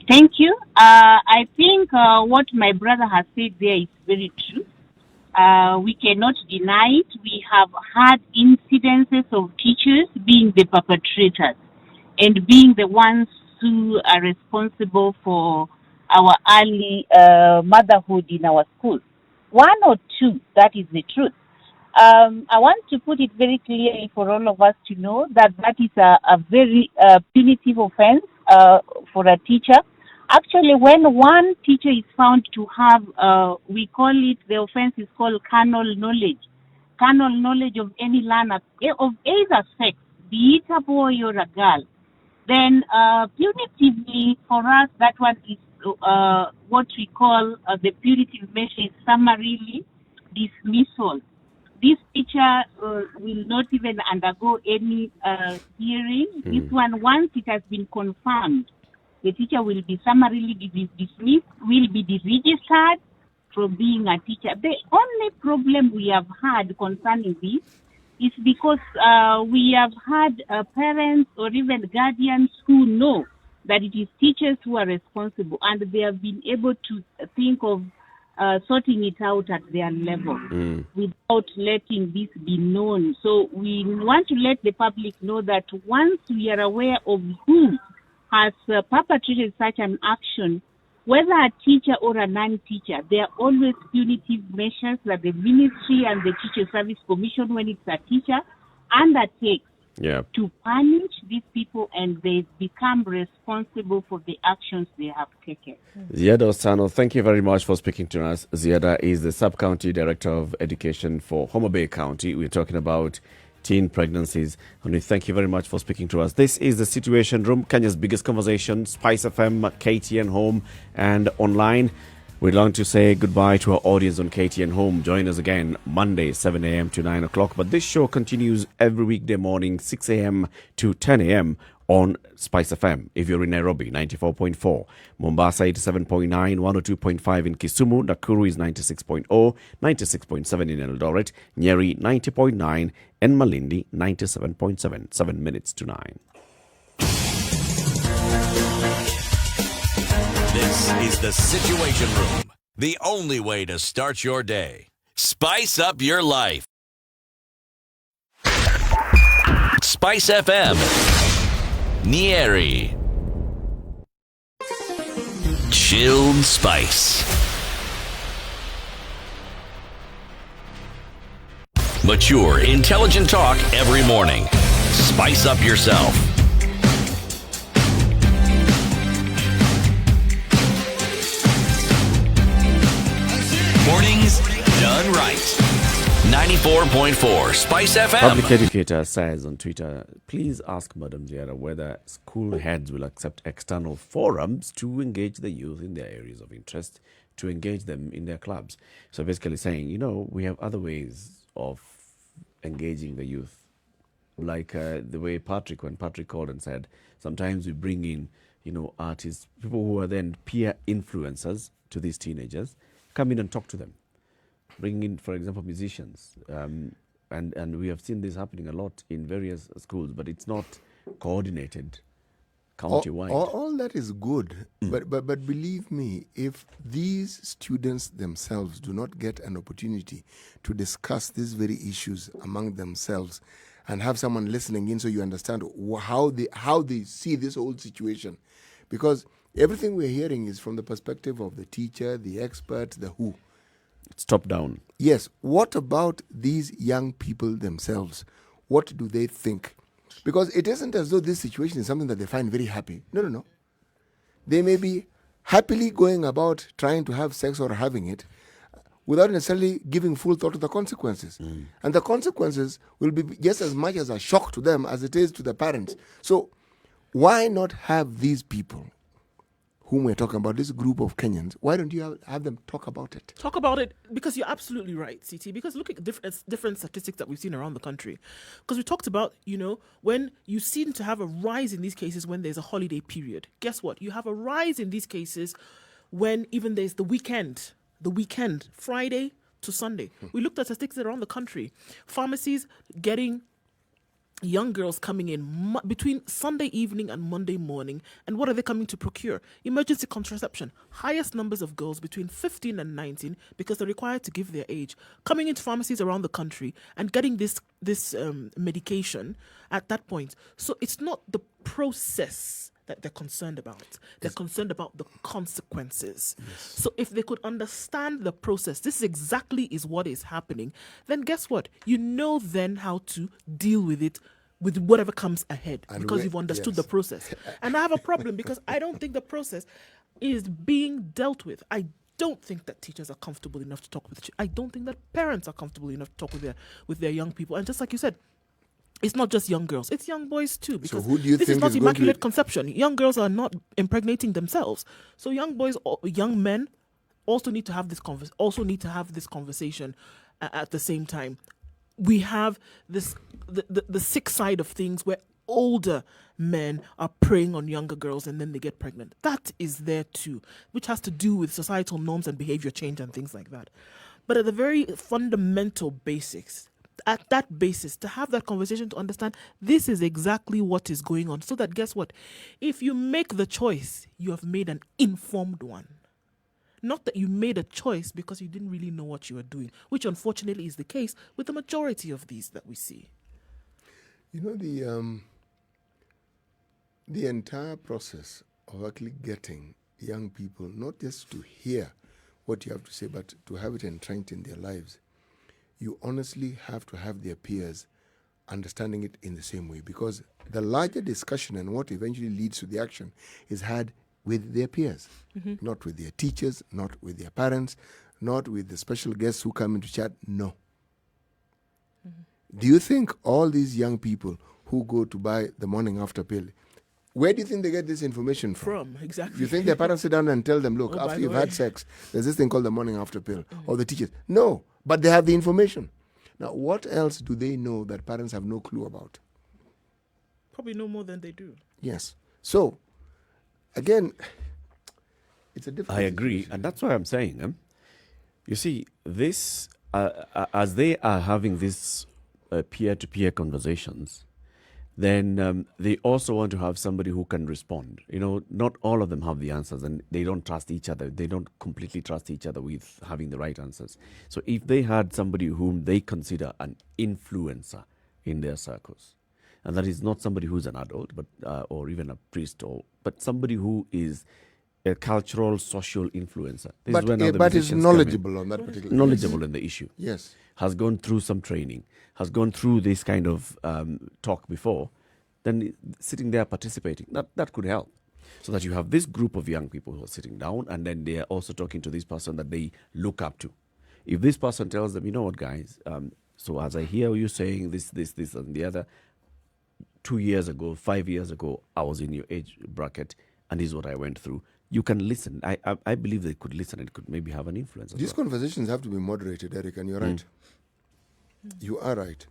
[SPEAKER 8] Thank you. I think what my brother has said there is very true. We cannot deny it. We have had incidences of teachers being the perpetrators and being the ones who are responsible for our early motherhood in our schools. One or two, that is the truth. I want to put it very clearly for all of us to know that that is a very punitive offense for a teacher. Actually, when one teacher is found to have, we call it, the offense is called carnal knowledge of any learner, of either sex, be it a boy or a girl, then punitively for us, that one is what we call the punitive measure is summarily dismissal. This teacher will not even undergo any hearing. This one, once it has been confirmed, the teacher will be summarily dismissed, will be deregistered from being a teacher. The only problem we have had concerning this is because we have had parents or even guardians who know that it is teachers who are responsible, and they have been able to think of sorting it out at their level without letting this be known. So we want to let the public know that once we are aware of who has perpetrated such an action, whether a teacher or a non-teacher, there are always punitive measures that the Ministry and the Teacher Service Commission, when it's a teacher, undertakes to punish these people, and they become responsible for the actions they have taken.
[SPEAKER 1] Ziada Osano, thank you very much for speaking to us. Ziada is the Sub-County Director of Education for Homa Bay County. We're talking about teen pregnancies, and we thank you very much for speaking to us. This is the Situation Room, Kenya's biggest conversation, Spice FM, KTN Home, and online. We'd like to say goodbye to our audience on KTN Home. Join us again Monday, 7 a.m. to 9 o'clock. But this show continues every weekday morning, 6 a.m. to 10 a.m. on Spice FM. If you're in Nairobi, 94.4, Mombasa, 87.9, 102.5 in Kisumu, Nakuru is 96.0, 96.7 in Eldoret, Njeri, 90.9, and Malindi, 97.7, 7 minutes to 9.
[SPEAKER 4] This is the Situation Room, the only way to start your day. Spice up your life. Spice FM. Njeri. Chilled Spice. Mature, intelligent talk every morning. Spice up yourself. Mornings done right. 94.4 Spice FM.
[SPEAKER 1] Public educator says on Twitter, please ask Madam Ziada whether school heads will accept external forums to engage the youth in their areas of interest, to engage them in their clubs. So basically saying, we have other ways of engaging the youth. Like the way when Patrick called and said, sometimes we bring in, artists, people who are then peer influencers to these teenagers, come in and talk to them. bringing in, for example, musicians. And we have seen this happening a lot in various schools, but it's not coordinated county-wide.
[SPEAKER 3] All that is good, but believe me, if these students themselves do not get an opportunity to discuss these very issues among themselves and have someone listening in so you understand how they see this whole situation, because everything we're hearing is from the perspective of the teacher, the expert, the who.
[SPEAKER 1] It's top down.
[SPEAKER 3] Yes. What about these young people themselves? What do they think? Because it isn't as though this situation is something that they find very happy. No. They may be happily going about trying to have sex or having it without necessarily giving full thought to the consequences. And the consequences will be just as much as a shock to them as it is to the parents. So why not have these people whom we're talking about, this group of Kenyans, why don't you have them talk about it?
[SPEAKER 2] Talk about it, because you're absolutely right, CT, because look at different statistics that we've seen around the country. Because we talked about, when you seem to have a rise in these cases when there's a holiday period. Guess what? You have a rise in these cases when even there's the weekend, Friday to Sunday. We looked at statistics around the country. Pharmacies getting young girls coming in between Sunday evening and Monday morning. And what are they coming to procure? Emergency contraception. Highest numbers of girls between 15 and 19, because they're required to give their age, coming into pharmacies around the country and getting this medication at that point. So it's not the process that they're concerned about. They're concerned about the consequences. Yes. So if they could understand the process, this exactly is what is happening, then guess what? You know then how to deal with it, with whatever comes ahead, because you've understood the process. And I have a problem because I don't think the process is being dealt with. I don't think that teachers are comfortable enough to talk with I don't think that parents are comfortable enough to talk with their young people. And just like you said, it's not just young girls, it's young boys too. Because this is not immaculate conception. Young girls are not impregnating themselves. So young boys, young men also need to have this conversation at the same time. We have this the sick side of things where older men are preying on younger girls and then they get pregnant. That is there too, which has to do with societal norms and behavior change and things like that. But at the very fundamental basics, at that basis, to have that conversation, to understand this is exactly what is going on, so that guess what? If you make the choice, you have made an informed one. Not that you made a choice because you didn't really know what you were doing, which unfortunately is the case with the majority of these that we see.
[SPEAKER 3] The entire process of actually getting young people not just to hear what you have to say, but to have it entrenched in their lives, you honestly have to have their peers understanding it in the same way, because the larger discussion and what eventually leads to the action is had with their peers, not with their teachers, not with their parents, not with the special guests who come into chat. No. Do you think all these young people who go to buy the morning after pill, where do you think they get this information from?
[SPEAKER 2] Exactly.
[SPEAKER 3] You think their parents sit down and tell them, look, after you've had sex, there's this thing called the morning after pill, or the teachers? No, but they have the information. Now, what else do they know that parents have no clue about?
[SPEAKER 2] Probably no more than they do.
[SPEAKER 3] Yes. So, again, it's a different
[SPEAKER 1] I agree,
[SPEAKER 3] situation.
[SPEAKER 1] and that's why I'm saying, you see, this, as they are having these peer-to-peer conversations, then they also want to have somebody who can respond. Not all of them have the answers, and they don't trust each other. They don't completely trust each other with having the right answers. So if they had somebody whom they consider an influencer in their circles, and that is not somebody who's an adult, but or even a priest, but somebody who is a cultural, social influencer.
[SPEAKER 3] But is knowledgeable on that particular
[SPEAKER 1] knowledgeable in the issue.
[SPEAKER 3] Yes.
[SPEAKER 1] Has gone through some training, has gone through this kind of talk before, then sitting there participating, that could help. So that you have this group of young people who are sitting down, and then they are also talking to this person that they look up to. If this person tells them, you know what, guys, so as I hear you saying this, and the other, 2 years ago, 5 years ago, I was in your age bracket, and this is what I went through. You can listen. I believe they could listen. It could maybe have an influence.
[SPEAKER 3] These conversations have to be moderated, Eric, and you're right. You are right.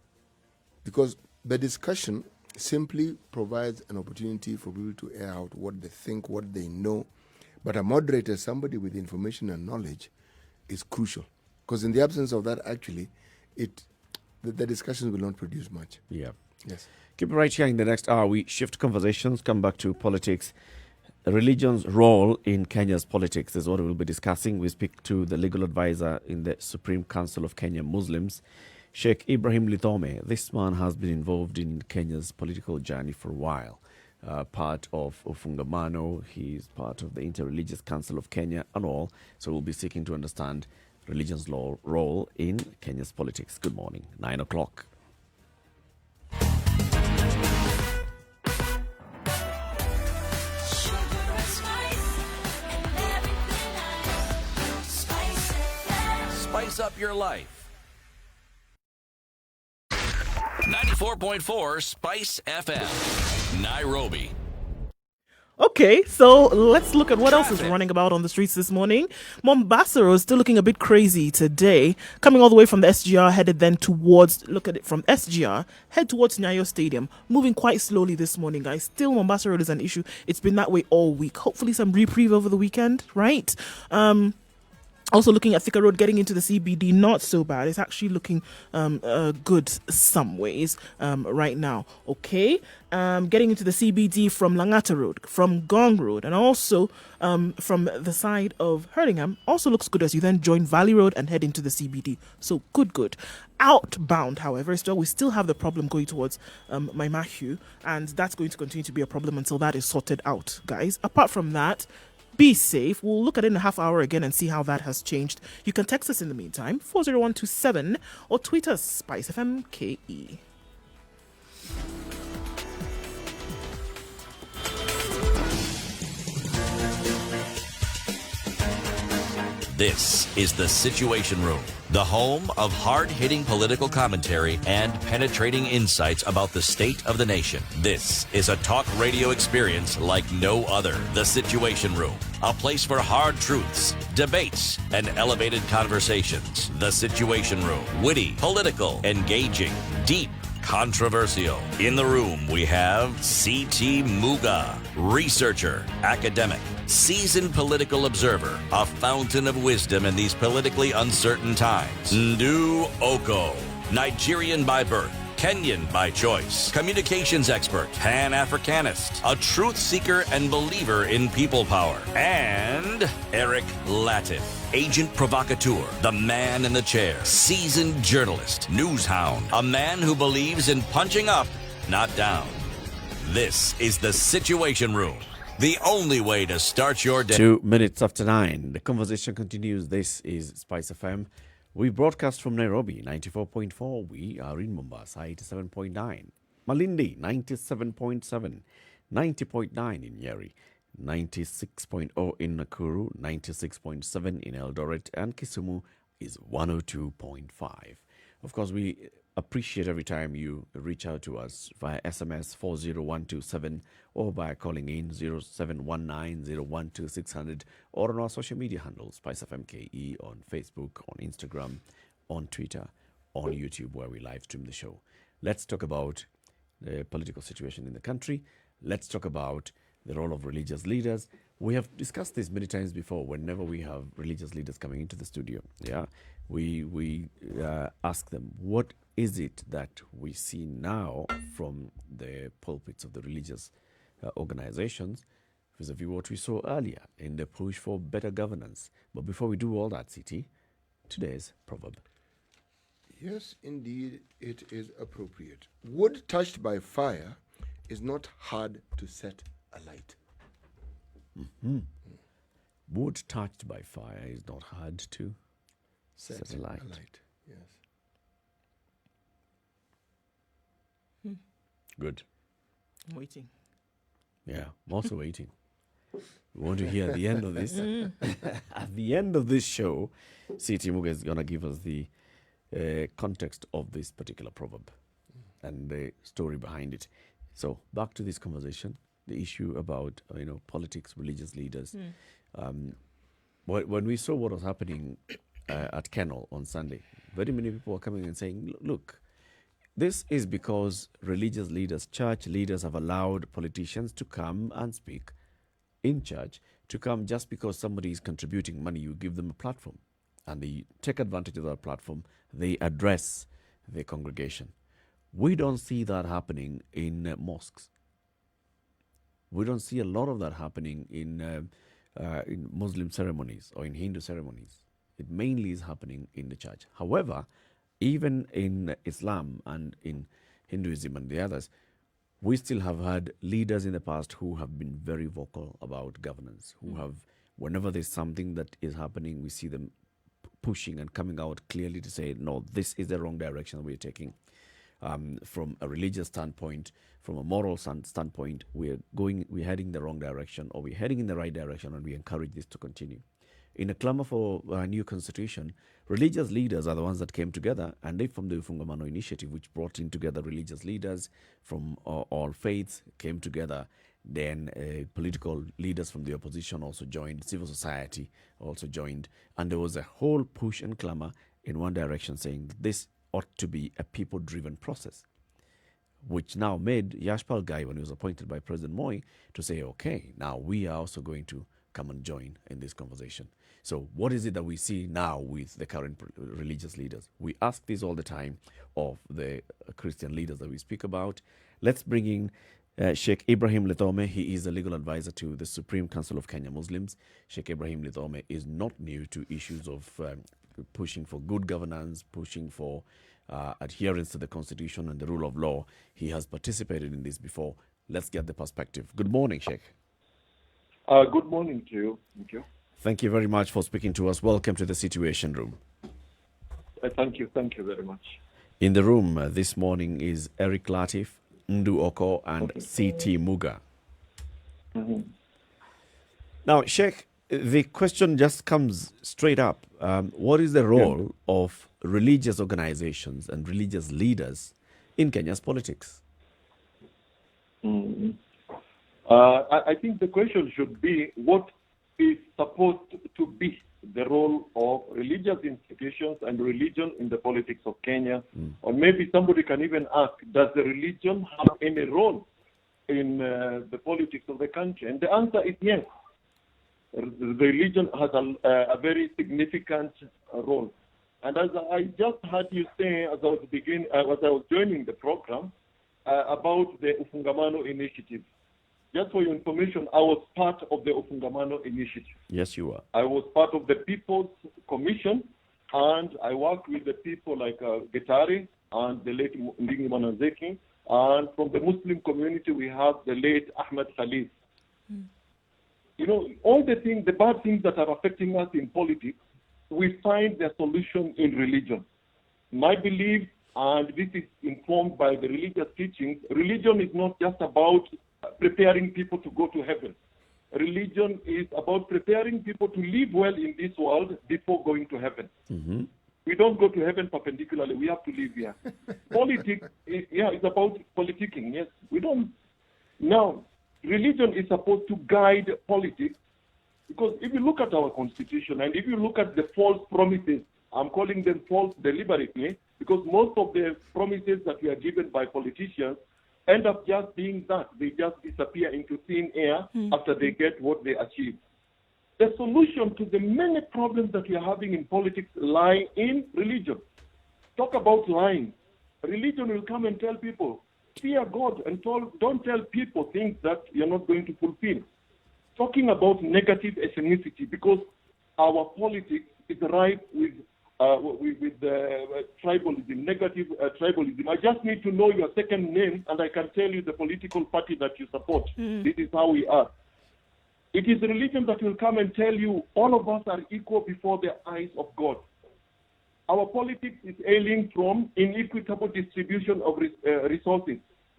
[SPEAKER 3] Because the discussion simply provides an opportunity for people to air out what they think, what they know. But a moderator, somebody with information and knowledge, is crucial. Because in the absence of that, actually, the discussions will not produce much.
[SPEAKER 1] Yeah.
[SPEAKER 3] Yes.
[SPEAKER 1] Keep it right here. In the next hour, we shift conversations, come back to politics. Religion's role in Kenya's politics is what we'll be discussing. We speak to the legal advisor in the Supreme Council of Kenya Muslims, Sheikh Ibrahim Lithome. This man has been involved in Kenya's political journey for a while. Part of Ufungamano, he's part of the Interreligious Council of Kenya and all. So we'll be seeking to understand religion's role in Kenya's politics. Good morning, 9 o'clock.
[SPEAKER 4] Spice up your life. 94.4 Spice FM, Nairobi.
[SPEAKER 2] Okay, so let's look at what else is running about on the streets this morning. Mombasa is still looking a bit crazy today. Coming all the way from the SGR, headed then towards, look at it, from SGR, head towards Nyayo Stadium. Moving quite slowly this morning, guys. Still, Mombasa Road is an issue. It's been that way all week. Hopefully some reprieve over the weekend, right? Also looking at Thika Road, getting into the CBD, not so bad. It's actually looking good some ways right now. Okay, getting into the CBD from Langata Road, from Gong Road, and also from the side of Hurlingham also looks good as you then join Valley Road and head into the CBD. So good. Outbound, however, we still have the problem going towards Maimahu, and that's going to continue to be a problem until that is sorted out, guys. Apart from that, be safe. We'll look at it in a half hour again and see how that has changed. You can text us in the meantime, 40127, or tweet us, SpiceFMKE.
[SPEAKER 4] This is The Situation Room, the home of hard-hitting political commentary and penetrating insights about the state of the nation. This is a talk radio experience like no other. The Situation Room, a place for hard truths, debates, and elevated conversations. The Situation Room, witty, political, engaging, deep, controversial. In the room, we have C.T. Muga, researcher, academic, seasoned political observer, a fountain of wisdom in these politically uncertain times. Nduh Okoh, Nigerian by birth, Kenyan by choice, communications expert, Pan-Africanist, a truth seeker and believer in people power, and Eric Latiff, agent provocateur, the man in the chair, seasoned journalist, news hound, a man who believes in punching up, not down. This is The Situation Room, the only way to start your day.
[SPEAKER 1] 2 minutes after 9. The conversation continues. This is Spice FM. We broadcast from Nairobi, 94.4. We are in Mombasa, 87.9. Malindi, 97.7. 90.9 in Njeri. 96.0 in Nakuru. 96.7 in Eldoret. And Kisumu is 102.5. Of course, we appreciate every time you reach out to us via SMS 40127 or by calling in 0719012600 or on our social media handles, SpiceFMKE, on Facebook, on Instagram, on Twitter, on YouTube, where we live stream the show. Let's talk about the political situation in the country. Let's talk about the role of religious leaders. We have discussed this many times before. Whenever we have religious leaders coming into the studio, we ask them, what is it that we see now from the pulpits of the religious organizations vis-a-vis what we saw earlier in the push for better governance? But before we do all that, CT, today's proverb.
[SPEAKER 3] Yes, indeed, it is appropriate. Wood touched by fire is not hard to set alight.
[SPEAKER 1] Wood touched by fire is not hard to set alight.
[SPEAKER 3] Yes.
[SPEAKER 1] Good.
[SPEAKER 2] I'm waiting.
[SPEAKER 1] Yeah, I'm also waiting. We want to hear at the end of this. At the end of this show, C.T. Muga is going to give us the context of this particular proverb and the story behind it. So back to this conversation, the issue about politics, religious leaders. When we saw what was happening at Kennel on Sunday, very many people were coming and saying, look, this is because religious leaders, church leaders have allowed politicians to come and speak in church, to come just because somebody is contributing money, you give them a platform. and they take advantage of that platform. They address the congregation. We don't see that happening in mosques. We don't see a lot of that happening in Muslim ceremonies or in Hindu ceremonies. It mainly is happening in the church. However, even in Islam and in Hinduism and the others, we still have had leaders in the past who have been very vocal about governance, who have, whenever there's something that is happening, we see them pushing and coming out clearly to say, no, this is the wrong direction we're taking. From a religious standpoint, from a moral standpoint, we're heading the wrong direction, or we're heading in the right direction, and we encourage this to continue. In a clamor for a new constitution, religious leaders are the ones that came together, and they formed the Ufungamano Initiative, which brought in together religious leaders from all faiths, came together. Then political leaders from the opposition also joined, civil society also joined, and there was a whole push and clamor in one direction saying that this ought to be a people-driven process, which now made Yashpal Gai, when he was appointed by President Moi, to say, okay, now we are also going to come and join in this conversation. So what is it that we see now with the current religious leaders? We ask this all the time of the Christian leaders that we speak about. Let's bring in Sheikh Ibrahim Lithome. He is a legal advisor to the Supreme Council of Kenya Muslims. Sheikh Ibrahim Lithome is not new to issues of pushing for good governance, pushing for adherence to the Constitution and the rule of law. He has participated in this before. Let's get the perspective. Good morning, Sheikh.
[SPEAKER 11] Good morning to you. Thank you.
[SPEAKER 1] Thank you very much for speaking to us. Welcome to the Situation Room.
[SPEAKER 11] Thank you very much.
[SPEAKER 1] In the room this morning is Eric Latiff, Nduh Okoh, and CT Muga.
[SPEAKER 11] Mm-hmm.
[SPEAKER 1] Now, Sheikh, the question just comes straight up. What is the role of religious organizations and religious leaders in Kenya's politics?
[SPEAKER 11] Mm-hmm. I think the question should be, what is supposed to be the role of religious institutions and religion in the politics of Kenya? Or maybe somebody can even ask, does the religion have any role in the politics of the country? And the answer is yes. The religion has a very significant role. And as I just heard you say as I was joining the program about the Ufungamano Initiative, just for your information, I was part of the Ufungamano Initiative.
[SPEAKER 1] Yes, you are.
[SPEAKER 11] I was part of the People's Commission, and I worked with the people like Getari and the late Ndingi Manazeki. And from the Muslim community, we have the late Ahmed Khalif. You know, all the bad things that are affecting us in politics, we find their solution in religion. My belief, and this is informed by the religious teachings, religion is not just about preparing people to go to heaven. Religion is about preparing people to live well in this world before going to heaven.
[SPEAKER 1] Mm-hmm.
[SPEAKER 11] We don't go to heaven perpendicularly. We have to live here. Politics, it's about politicking. Yes, we don't. Now, religion is supposed to guide politics, because if you look at our constitution and if you look at the false promises, I'm calling them false deliberately, because most of the promises that we are given by politicians end up just being that. They just disappear into thin air after they get what they achieve. The solution to the many problems that we are having in politics lie in religion. Talk about lying. Religion will come and tell people, fear God, and don't tell people things that you're not going to fulfill. Talking about negative ethnicity, because our politics is rife with tribalism, negative tribalism. I just need to know your second name, and I can tell you the political party that you support. This is how we are. It is religion that will come and tell you all of us are equal before the eyes of God. Our politics is ailing from inequitable distribution of resources.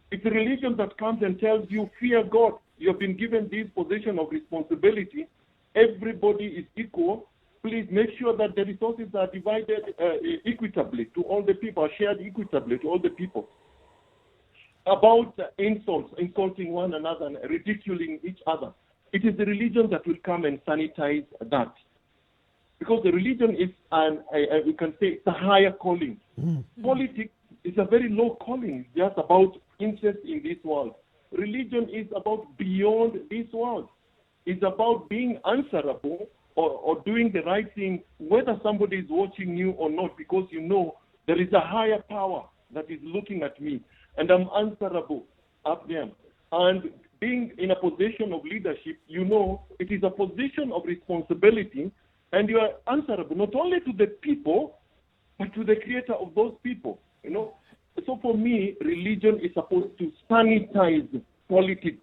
[SPEAKER 11] It's a religion that comes and tells you, fear God. You have been given this position of responsibility. Everybody is equal. Please make sure that the resources are divided equitably to all the people, shared equitably to all the people. About insults, insulting one another and ridiculing each other. It is the religion that will come and sanitize that. Because the religion is, we can say, it's a higher calling. Politics is a very low calling, just about interest in this world. Religion is about beyond this world. It's about being answerable or doing the right thing, whether somebody is watching you or not, because you know there is a higher power that is looking at me, and I'm answerable up there. And being in a position of leadership, you know, it is a position of responsibility, and you are answerable not only to the people, but to the creator of those people, you know. So for me, religion is supposed to sanitize politics.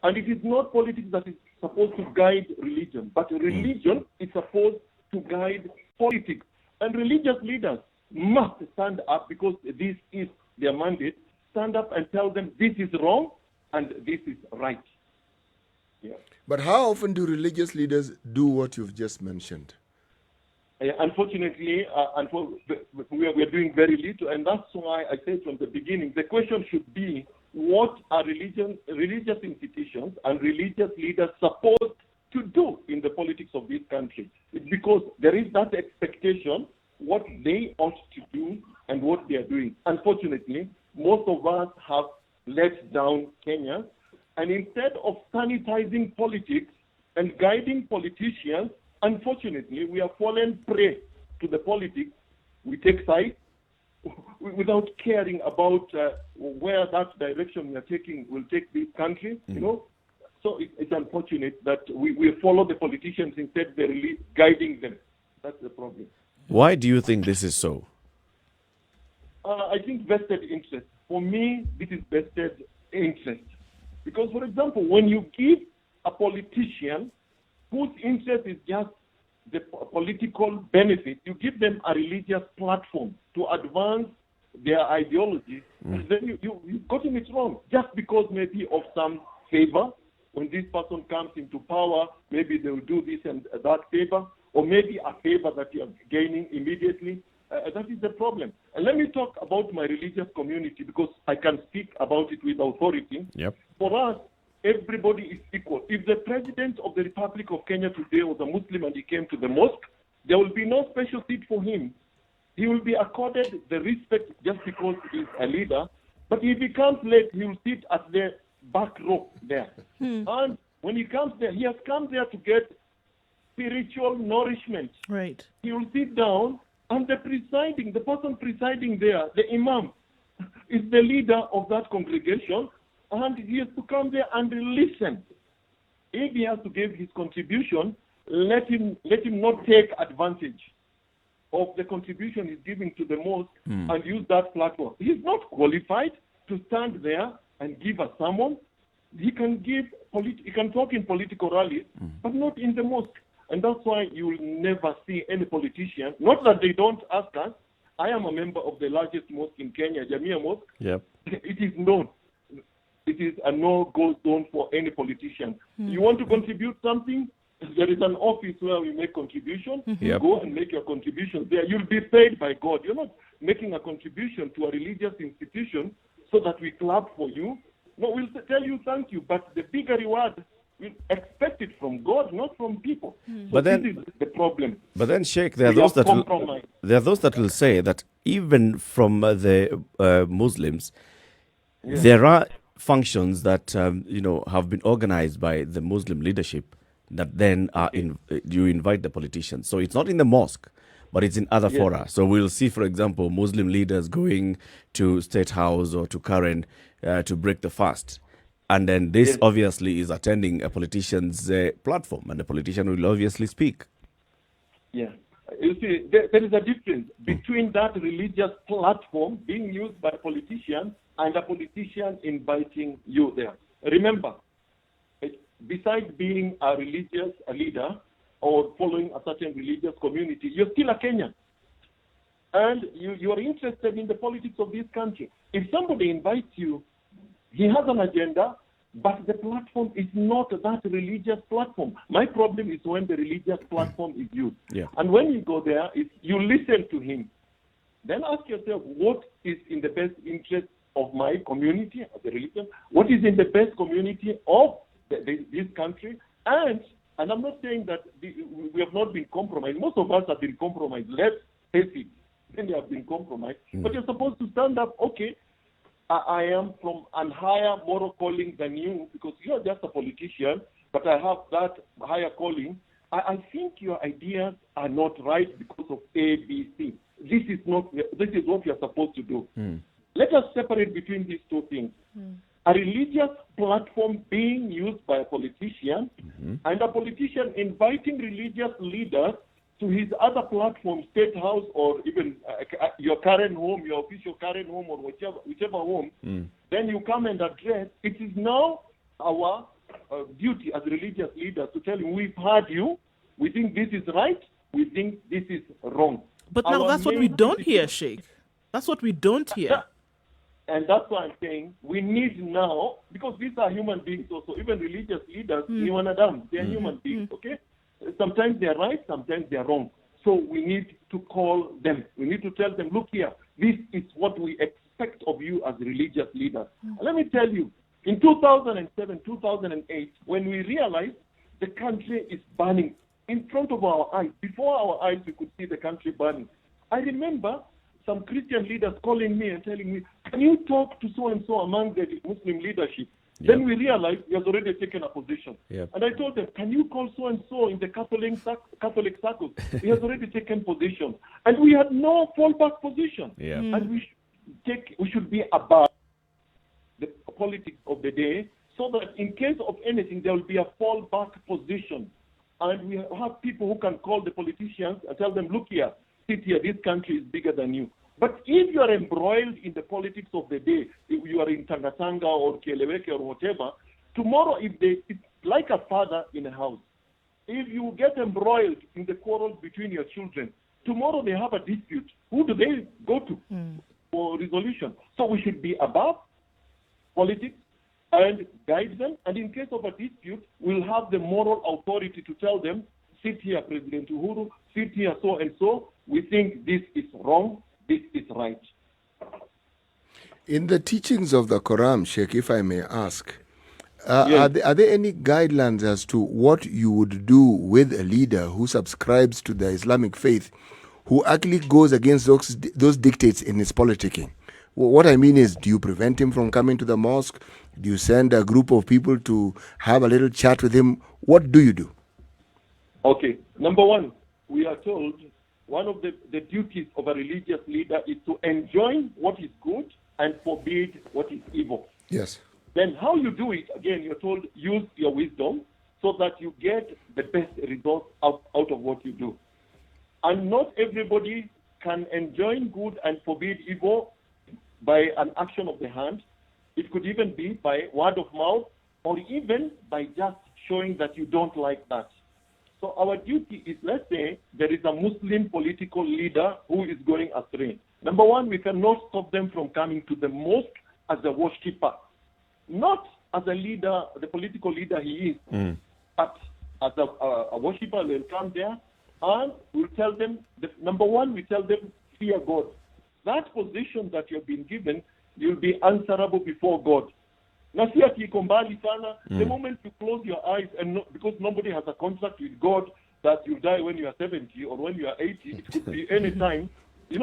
[SPEAKER 11] And it is not politics that is supposed to guide religion, but religion is supposed to guide politics. And religious leaders must stand up, because this is their mandate, stand up and tell them this is wrong and this is right. Yeah.
[SPEAKER 3] But how often do religious leaders do what you've just mentioned?
[SPEAKER 11] Unfortunately, we are doing very little, and that's why I said from the beginning, the question should be, what are religious institutions and religious leaders supposed to do in the politics of this country? It's because there is that expectation, what they ought to do and what they are doing. Unfortunately, most of us have let down Kenya, and instead of sanitizing politics and guiding politicians, unfortunately, we have fallen prey to the politics. We take sides without caring about where that direction we are taking will take this country, you know. So it's unfortunate that we follow the politicians instead they're really guiding them. That's the problem.
[SPEAKER 1] Why do you think this is so?
[SPEAKER 11] I think vested interest. For me, this is vested interest. Because, for example, when you give a politician whose interest is just the political benefit, you give them a religious platform to advance their ideology, and then you've gotten it wrong. Just because maybe of some favor, when this person comes into power, maybe they will do this and that favor, or maybe a favor that you are gaining immediately. That is the problem. And let me talk about my religious community, because I can speak about it with authority.
[SPEAKER 1] Yep.
[SPEAKER 11] For us, everybody is equal. If the president of the Republic of Kenya today was a Muslim and he came to the mosque, there will be no special seat for him. He will be accorded the respect just because he's a leader. But if he comes late, he will sit at the back row there. And when he comes there, he has come there to get spiritual nourishment.
[SPEAKER 2] Right.
[SPEAKER 11] He will sit down, and the person presiding there, the imam, is the leader of that congregation, and he has to come there and listen. If he has to give his contribution, let him not take advantage of the contribution he's giving to the mosque and use that platform. He's not qualified to stand there and give a sermon. He can talk in political rallies, but not in the mosque. And that's why you will never see any politician, not that they don't ask us. I am a member of the largest mosque in Kenya, Jamia Mosque.
[SPEAKER 1] Yep.
[SPEAKER 11] It is known. It is a no-go zone for any politician. You want to contribute something? There is an office where we make contribution.
[SPEAKER 1] Yep.
[SPEAKER 11] Go and make your contributions there. You'll be paid by God. You're not making a contribution to a religious institution so that we clap for you. No, we'll tell you thank you, but the bigger reward, we expect it from God, not from people. So
[SPEAKER 1] But then-
[SPEAKER 11] this is the problem.
[SPEAKER 1] But then, Sheikh, there are
[SPEAKER 11] We
[SPEAKER 1] those
[SPEAKER 11] have
[SPEAKER 1] that will,
[SPEAKER 11] compromised.
[SPEAKER 1] there are those that will say that even from the Muslims, there are functions that have been organized by the Muslim leadership that then are you invite the politicians. So it's not in the mosque, but it's in other fora. So we'll see, for example, Muslim leaders going to State House or to Karen to break the fast. And then this obviously is attending a politician's platform, and the politician will obviously speak.
[SPEAKER 11] Yeah. You see, there is a difference between that religious platform being used by politicians and a politician inviting you there. Remember, besides being a religious leader or following a certain religious community, you're still a Kenyan. And you are interested in the politics of this country. If somebody invites you, he has an agenda, but the platform is not that religious platform. My problem is when the religious platform is used.
[SPEAKER 1] Yeah.
[SPEAKER 11] And when you go there, you listen to him. Then ask yourself, what is in the best interest of my community, of the religion? What is in the best community of this country? And I'm not saying that we have not been compromised. Most of us have been compromised. Let's face it. Then they have been compromised. But you're supposed to stand up, okay, I am from a higher moral calling than you, because you are just a politician, but I have that higher calling. I think your ideas are not right because of A, B, C. This is what you're supposed to do. Let us separate between these two things. A religious platform being used by a politician and a politician inviting religious leaders to his other platform, State House, or even your current home, your official current home, or whichever home, then you come and address. It is now our duty as religious leaders to tell him, we've heard you, we think this is right, we think this is wrong.
[SPEAKER 2] But now that's what we don't hear, Sheikh. That's what we don't hear.
[SPEAKER 11] And that's why I'm saying we need now, because these are human beings also, even religious leaders, they are human beings, okay? Sometimes they're right, sometimes they're wrong. So we need to call them. We need to tell them, look here, this is what we expect of you as religious leaders. Let me tell you, in 2007, 2008, when we realized the country is burning in front of our eyes, before our eyes we could see the country burning, I remember some Christian leaders calling me and telling me, can you talk to so-and-so among the Muslim leadership? Then we realized he has already taken a position. And I told them, can you call so-and-so in the Catholic circles? He has already taken position. And we had no fallback position. And we should be above the politics of the day, so that in case of anything, there will be a fallback position. And we have people who can call the politicians and tell them, look here, sit here, this country is bigger than you. But if you are embroiled in the politics of the day, if you are in Tangatanga or Kieleweke or whatever, tomorrow it's like a father in a house. If you get embroiled in the quarrels between your children, tomorrow they have a dispute. Who do they go to for resolution? So we should be above politics and guide them. And in case of a dispute, we'll have the moral authority to tell them, sit here, President Uhuru, sit here, so and so. We think this is wrong. This is right.
[SPEAKER 3] In the teachings of the Quran, Sheikh, if I may ask, are there any guidelines as to what you would do with a leader who subscribes to the Islamic faith, who actually goes against those dictates in his politicking? What I mean is, do you prevent him from coming to the mosque? Do you send a group of people to have a little chat with him? What do you do?
[SPEAKER 11] Okay. Number one, we are told one of the duties of a religious leader is to enjoin what is good and forbid what is evil.
[SPEAKER 3] Yes.
[SPEAKER 11] Then how you do it, again, you're told, use your wisdom so that you get the best results out of what you do. And not everybody can enjoin good and forbid evil by an action of the hand. It could even be by word of mouth, or even by just showing that you don't like that. So our duty is, let's say there is a Muslim political leader who is going astray. Number one, we cannot stop them from coming to the mosque as a worshipper. Not as a leader, the political leader he is, but as a worshipper. They'll come there and we'll tell them, number one, we tell them, fear God. That position that you've been given, you'll be answerable before God. The moment you close your eyes, and because nobody has a contract with God that you die when you are 70 or when you are 80, it could be any time. We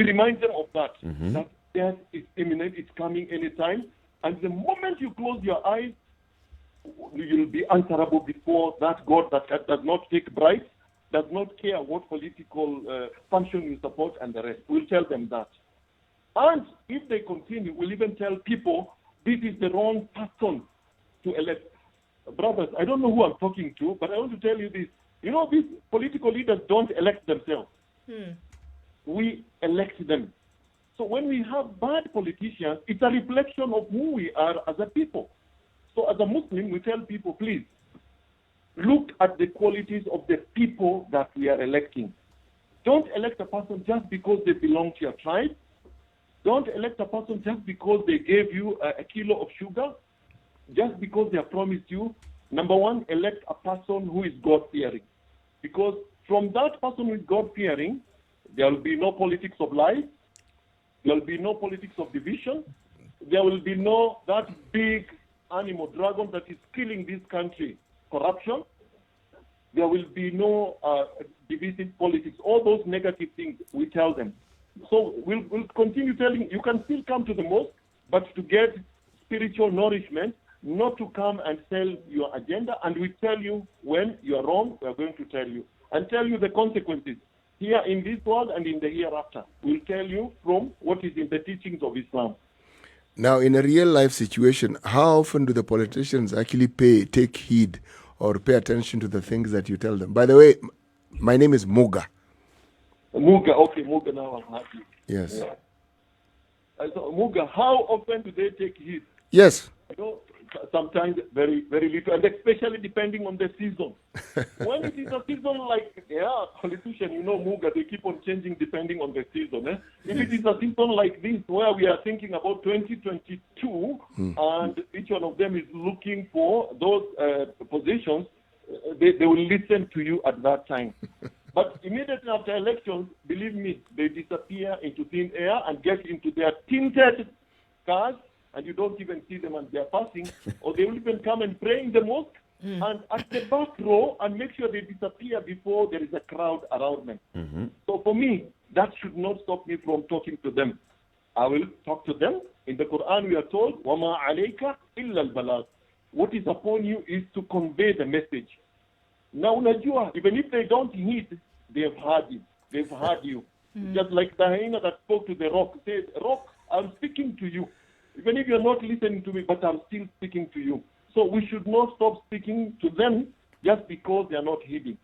[SPEAKER 11] remind them of that. That death is imminent, it's coming anytime. And the moment you close your eyes, you'll be answerable before that God that does not take bribes, does not care what political function you support, and the rest. We'll tell them that. And if they continue, we'll even tell people, this is the wrong person to elect. Brothers, I don't know who I'm talking to, but I want to tell you this. These political leaders don't elect themselves. We elect them. So when we have bad politicians, it's a reflection of who we are as a people. So as a Muslim, we tell people, please, look at the qualities of the people that we are electing. Don't elect a person just because they belong to your tribe. Don't elect a person just because they gave you a kilo of sugar, just because they have promised you. Number one, elect a person who is God-fearing. Because from that person who is God-fearing, there will be no politics of lies. There will be no politics of division. There will be no that big animal dragon that is killing this country, corruption. There will be no divisive politics. All those negative things, we tell them. So we'll continue telling you can still come to the mosque, but to get spiritual nourishment not to come and sell your agenda, and we tell you when you are wrong, we are going to tell you, and tell you the consequences here in this world and in the hereafter. We'll tell you from what is in the teachings of Islam.
[SPEAKER 3] Now, in a real life situation, how often do the politicians actually take heed or pay attention to the things that you tell them? By the way, my name is Muga.
[SPEAKER 11] Muga, okay, Muga, now I'm happy.
[SPEAKER 3] Yes.
[SPEAKER 11] Yeah. So, Muga, how often do they take heed?
[SPEAKER 3] Yes.
[SPEAKER 11] You know, sometimes very, very little, and especially depending on the season. When it is a season like, politician, you know, Muga, they keep on changing depending on the season. If it is a season like this, where we are thinking about 2022, and each one of them is looking for those positions, they will listen to you at that time. But immediately after elections, believe me, they disappear into thin air and get into their tinted cars, and you don't even see them as they are passing, or they will even come and pray in the mosque and at the back row and make sure they disappear before there is a crowd around them. So for me, that should not stop me from talking to them. I will talk to them. In the Quran, we are told, وَمَا عَلَيْكَ إِلَّا الْبَلَاغُ. What is upon you is to convey the message. Now, unajua, even if they don't heed, they have heard you. They've heard you. Just like the hyena that spoke to the rock, said, "Rock, I'm speaking to you. Even if you're not listening to me, but I'm still speaking to you." So we should not stop speaking to them just because they are not heeding.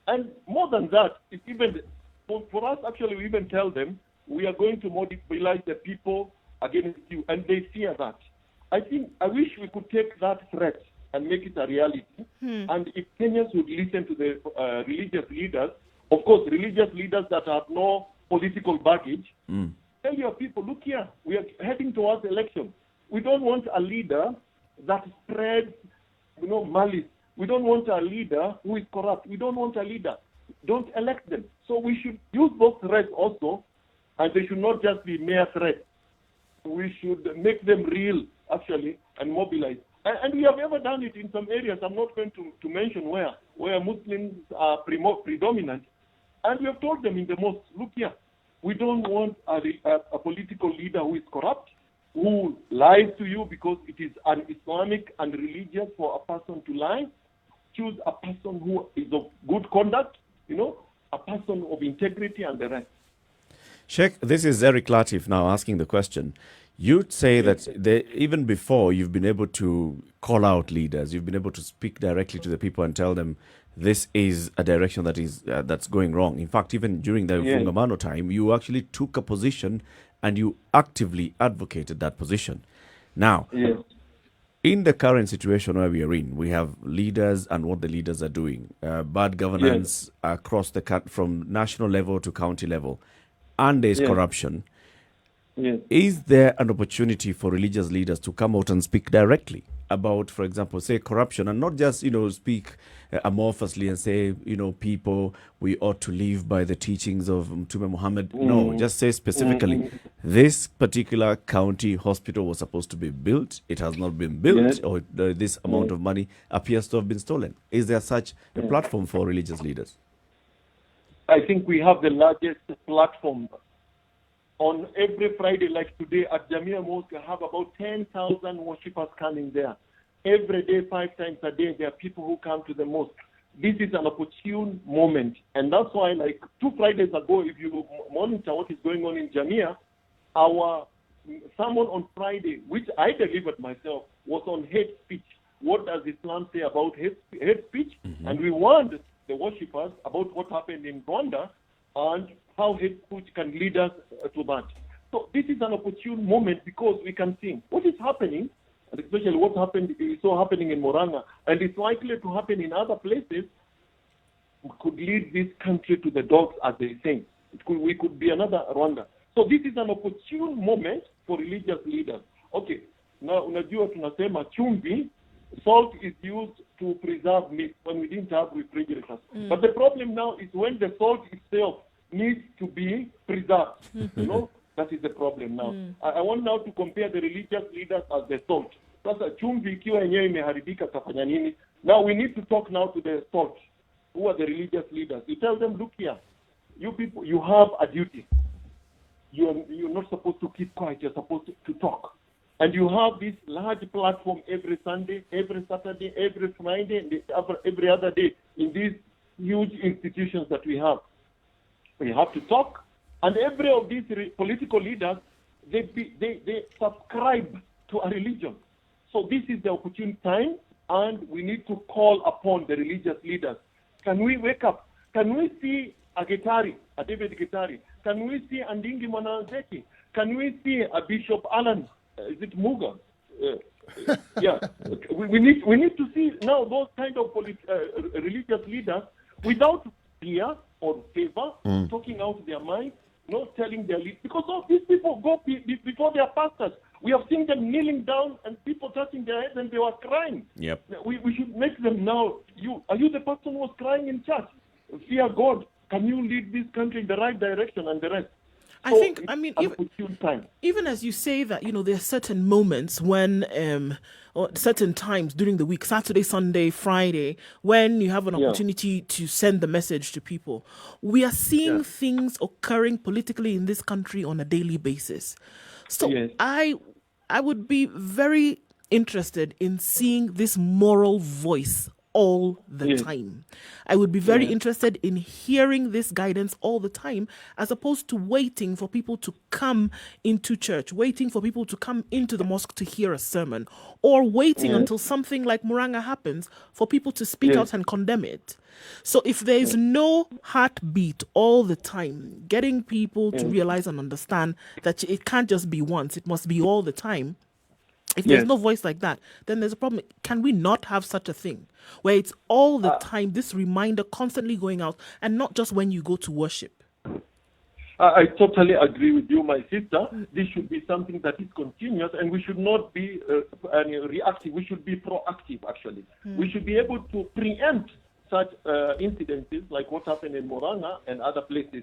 [SPEAKER 11] And more than that, it's even for us, actually, we even tell them we are going to mobilize the people against you, and they fear that. I wish we could take that threat and make it a reality. And if Kenyans would listen to the religious leaders, of course, religious leaders that have no political baggage, tell your people, look here, we are heading towards election. We don't want a leader that spreads, malice. We don't want a leader who is corrupt. We don't want a leader. Don't elect them. So we should use those threats also, and they should not just be mere threats. We should make them real, actually, and mobilize. And we have ever done it in some areas. I'm not going to mention where Muslims are predominant. And we have told them in the mosque, look here, we don't want a political leader who is corrupt, who lies to you because it is un-Islamic and religious for a person to lie. Choose a person who is of good conduct, a person of integrity and the rest.
[SPEAKER 1] Sheikh, this is Eric Latiff now asking the question. You'd say that even before you've been able to call out leaders, you've been able to speak directly to the people and tell them this is a direction that is that's going wrong. In fact, even during the Fungamano time, you actually took a position and you actively advocated that position. Now, in the current situation where we are in, we have leaders and what the leaders are doing, bad governance across from national level to county level, and there's corruption. Is there an opportunity for religious leaders to come out and speak directly about, for example, say corruption, and not just, speak amorphously and say, people, we ought to live by the teachings of Mtume Muhammad? No, just say specifically, this particular county hospital was supposed to be built. It has not been built, or this amount of money appears to have been stolen. Is there such a platform for religious leaders?
[SPEAKER 11] I think we have the largest platform. On every Friday, like today, at Jamia Mosque, I have about 10,000 worshippers coming there. Every day, 5 times a day, there are people who come to the mosque. This is an opportune moment. And that's why, like 2 Fridays ago, if you monitor what is going on in Jamia, our sermon on Friday, which I delivered myself, was on hate speech. What does Islam say about hate speech? And we warned the worshippers about what happened in Rwanda and how hate speech can lead us to that. So this is an opportune moment because we can see what is happening, and especially what happened is so happening in Moranga, and it's likely to happen in other places, could lead this country to the dogs, as they say. We could be another Rwanda. So this is an opportune moment for religious leaders. Okay, now unajua tunasema chumvi, salt is used to preserve meat when we didn't have refrigerators. But the problem now is when the salt itself needs to be preserved. That is the problem now. I want now to compare the religious leaders as the salt. Sasa chumvi ikiwa yenyewe imeharibika tafanya nini? Now we need to talk now to the salt, who are the religious leaders. You tell them, look here, you people, you have a duty. You're not supposed to keep quiet. You're supposed to talk. and you have this large platform every Sunday, every Saturday, every Friday, and every other day in these huge institutions that we have. We have to talk, and every of these political leaders, they subscribe to a religion. So this is the opportune time, and we need to call upon the religious leaders. Can we wake up? Can we see a David Gitari? Can we see Andingi Mwananzeki? Can we see a Bishop Alan? Is it Muga? Yeah. We need to see now those kind of religious leaders without fear or favor, talking out their mind, not telling their leaders. Because all these people go before their pastors. We have seen them kneeling down and people touching their heads and they were crying.
[SPEAKER 1] Yep.
[SPEAKER 11] We should make them now. Are you the person who was crying in church? Fear God. Can you lead this country in the right direction and the rest?
[SPEAKER 2] I think, even as you say that, there are certain moments when, or certain times during the week, Saturday, Sunday, Friday, when you have an opportunity to send the message to people. We are seeing things occurring politically in this country on a daily basis. So I would be very interested in seeing this moral voice all the time. I would be very interested in hearing this guidance all the time, as opposed to waiting for people to come into church, waiting for people to come into the mosque to hear a sermon, or waiting until something like Muranga happens for people to speak out and condemn it. So if there is no heartbeat all the time, getting people to realize and understand that it can't just be once, it must be all the time. If there's no voice like that, then there's a problem. Can we not have such a thing where it's all the time, this reminder constantly going out, and not just when you go to worship?
[SPEAKER 11] I totally agree with you, my sister. This should be something that is continuous, and we should not be reactive. We should be proactive, actually. We should be able to preempt such incidences like what happened in Moranga and other places.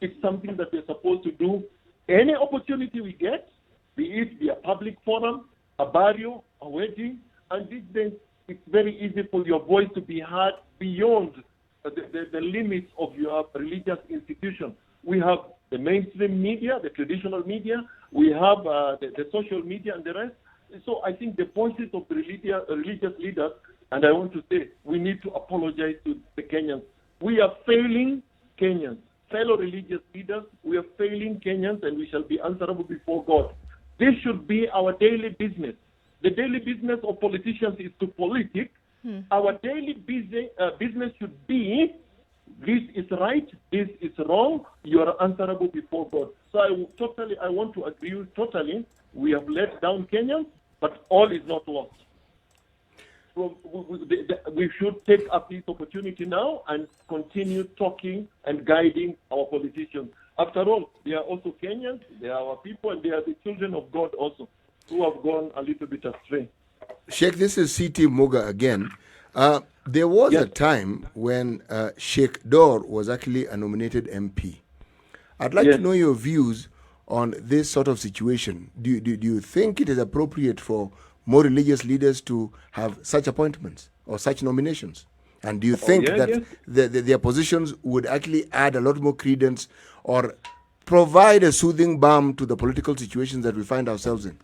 [SPEAKER 11] It's something that we're supposed to do. Any opportunity we get, be it a public forum, a burial, a wedding, and these days it's very easy for your voice to be heard beyond the limits of your religious institution. We have the mainstream media, the traditional media, we have the social media and the rest. So I think the voices of the religious leaders, and I want to say, we need to apologize to the Kenyans. We are failing Kenyans. Fellow religious leaders, we are failing Kenyans, and we shall be answerable before God. This should be our daily business. The daily business of politicians is to politic. Our daily business should be, this is right, this is wrong, you are answerable before God. So I want to agree totally. We have let down Kenyans, but all is not lost. So we should take up this opportunity now and continue talking and guiding our politicians. After all, they are also Kenyans, they are our people, and they are the children of God also, who have gone a little bit astray.
[SPEAKER 3] Sheikh, this is CT Muga again. There was a time when Sheikh Dor was actually a nominated MP. I'd like to know your views on this sort of situation. Do you think it is appropriate for more religious leaders to have such appointments or such nominations? And do you think that their positions would actually add a lot more credence or provide a soothing balm to the political situations that we find ourselves in?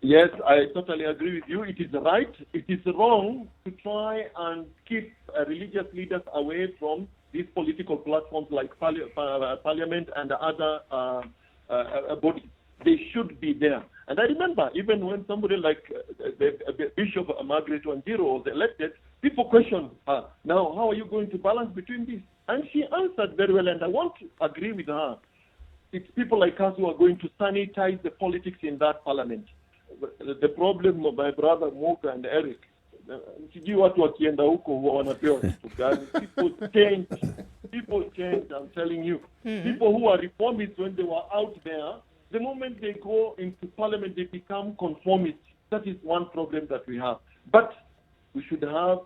[SPEAKER 11] Yes, I totally agree with you. It is right. It is wrong to try and keep religious leaders away from these political platforms like Parliament and other bodies. They should be there. And I remember, even when somebody like the Bishop Margaret Wanjiru was elected, people questioned her, now how are you going to balance between these? And she answered very well, and I want to agree with her. It's people like us who are going to sanitize the politics in that parliament. The problem of my brother Muga and Eric, sijui watu wakienda huko huwa wanapewa kitu gani. People change, I'm telling you. People who are reformists, when they were out there, the moment they go into parliament, they become conformists. That is one problem that we have. But we should have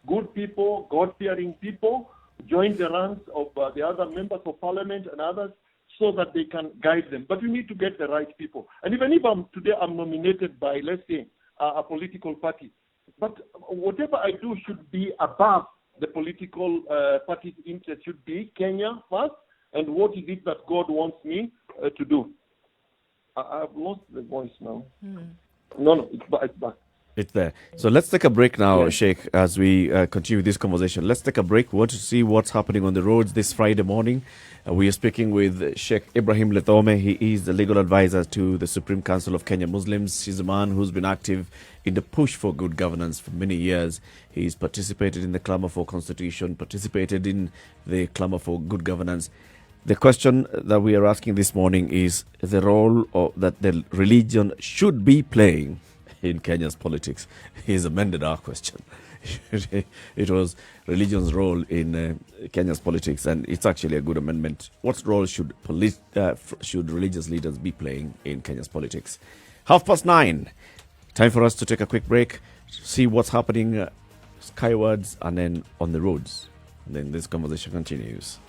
[SPEAKER 11] good people, God-fearing people, join the ranks of the other members of parliament and others, so that they can guide them. But we need to get the right people. And even if today I'm nominated by, let's say, a political party, but whatever I do should be above the political party's interest. Should be Kenya first, and what is it that God wants me to do. I've lost the voice now. No, it's back.
[SPEAKER 1] It's there. So let's take a break now, Sheikh, as we continue this conversation. Let's take a break. We want to see what's happening on the roads this Friday morning. We are speaking with Sheikh Ibrahim Lethome. He is the legal advisor to the Supreme Council of Kenya Muslims. He's a man who's been active in the push for good governance for many years. He's participated in the clamor for constitution, participated in the clamor for good governance. The question that we are asking this morning is the role that the religion should be playing in Kenya's politics. He's amended our question. It was religion's role in Kenya's politics, and it's actually a good amendment. What role should religious leaders be playing in Kenya's politics? 9:30. Time for us to take a quick break, see what's happening skywards and then on the roads. And then this conversation continues.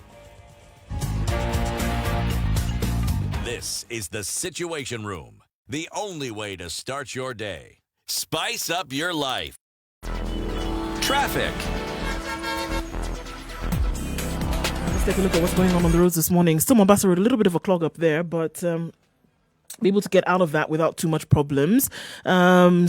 [SPEAKER 4] This is the Situation Room, the only way to start your day. Spice up your life. Traffic.
[SPEAKER 2] Let's take a look at what's going on the roads this morning. Still Mombasa Road, a little bit of a clog up there, but be able to get out of that without too much problems.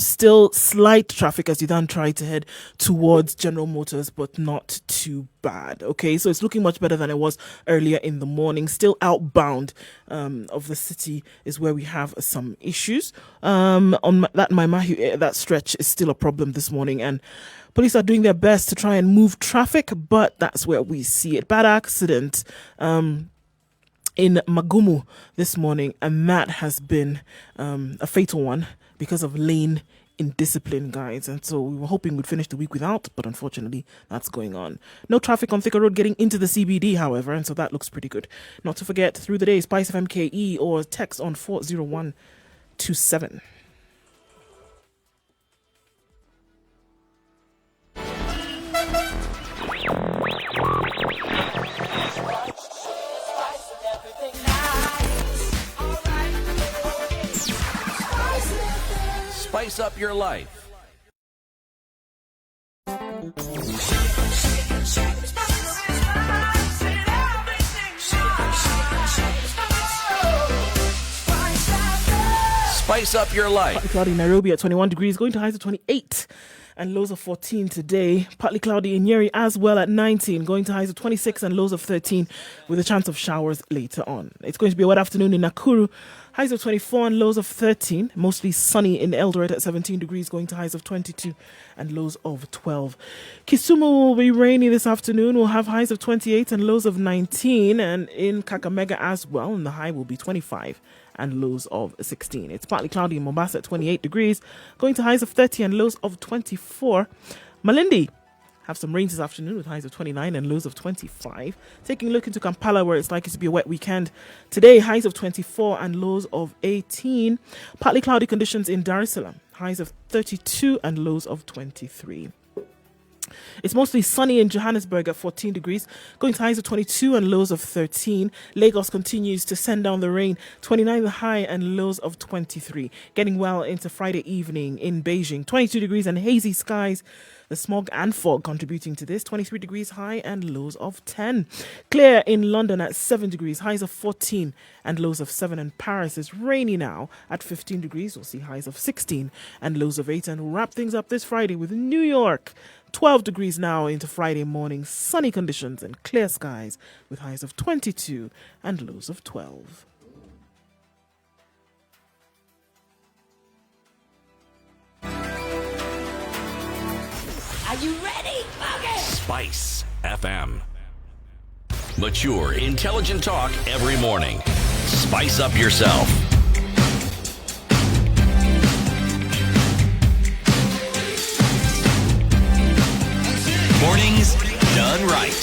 [SPEAKER 2] Still slight traffic as you then try to head towards General Motors, but not too bad. Okay, so it's looking much better than it was earlier in the morning. Still outbound of the city is where we have some issues. On that Maimahi, that stretch is still a problem this morning, and police are doing their best to try and move traffic, but that's where we see it. Bad accident in Magumu this morning, and that has been a fatal one because of lane indiscipline, guys. And so we were hoping we'd finish the week without, but unfortunately that's going on. No traffic on Thika Road getting into the CBD, however, and so that looks pretty good. Not to forget, through the day, Spice FMKE or text on 40127.
[SPEAKER 4] Spice up your life. Spice up your life.
[SPEAKER 2] Partly cloudy in Nairobi at 21 degrees, going to highs of 28 and lows of 14 today. Partly cloudy in Njeri as well at 19, going to highs of 26 and lows of 13 with a chance of showers later on. It's going to be a wet afternoon in Nakuru. Highs of 24 and lows of 13. Mostly sunny in Eldoret at 17 degrees, going to highs of 22 and lows of 12. Kisumu will be rainy this afternoon. We'll have highs of 28 and lows of 19. And in Kakamega as well, and the high will be 25 and lows of 16. It's partly cloudy in Mombasa at 28 degrees, going to highs of 30 and lows of 24. Malindi have some rain this afternoon with highs of 29 and lows of 25. Taking a look into Kampala, where it's likely to be a wet weekend. Today, highs of 24 and lows of 18. Partly cloudy conditions in Dar es Salaam. Highs of 32 and lows of 23. It's mostly sunny in Johannesburg at 14 degrees, going to highs of 22 and lows of 13. Lagos continues to send down the rain, 29 the high and lows of 23. Getting well into Friday evening in Beijing, 22 degrees and hazy skies. The smog and fog contributing to this, 23 degrees high and lows of 10. Clear in London at 7 degrees, highs of 14 and lows of 7. And Paris is rainy now at 15 degrees. We'll see highs of 16 and lows of 8. And we'll wrap things up this Friday with New York. 12 degrees now into Friday morning, sunny conditions and clear skies with highs of 22 and lows of 12.
[SPEAKER 5] Are you ready? Okay.
[SPEAKER 4] Spice FM. Mature, intelligent talk every morning. Spice up yourself. Mornings done right.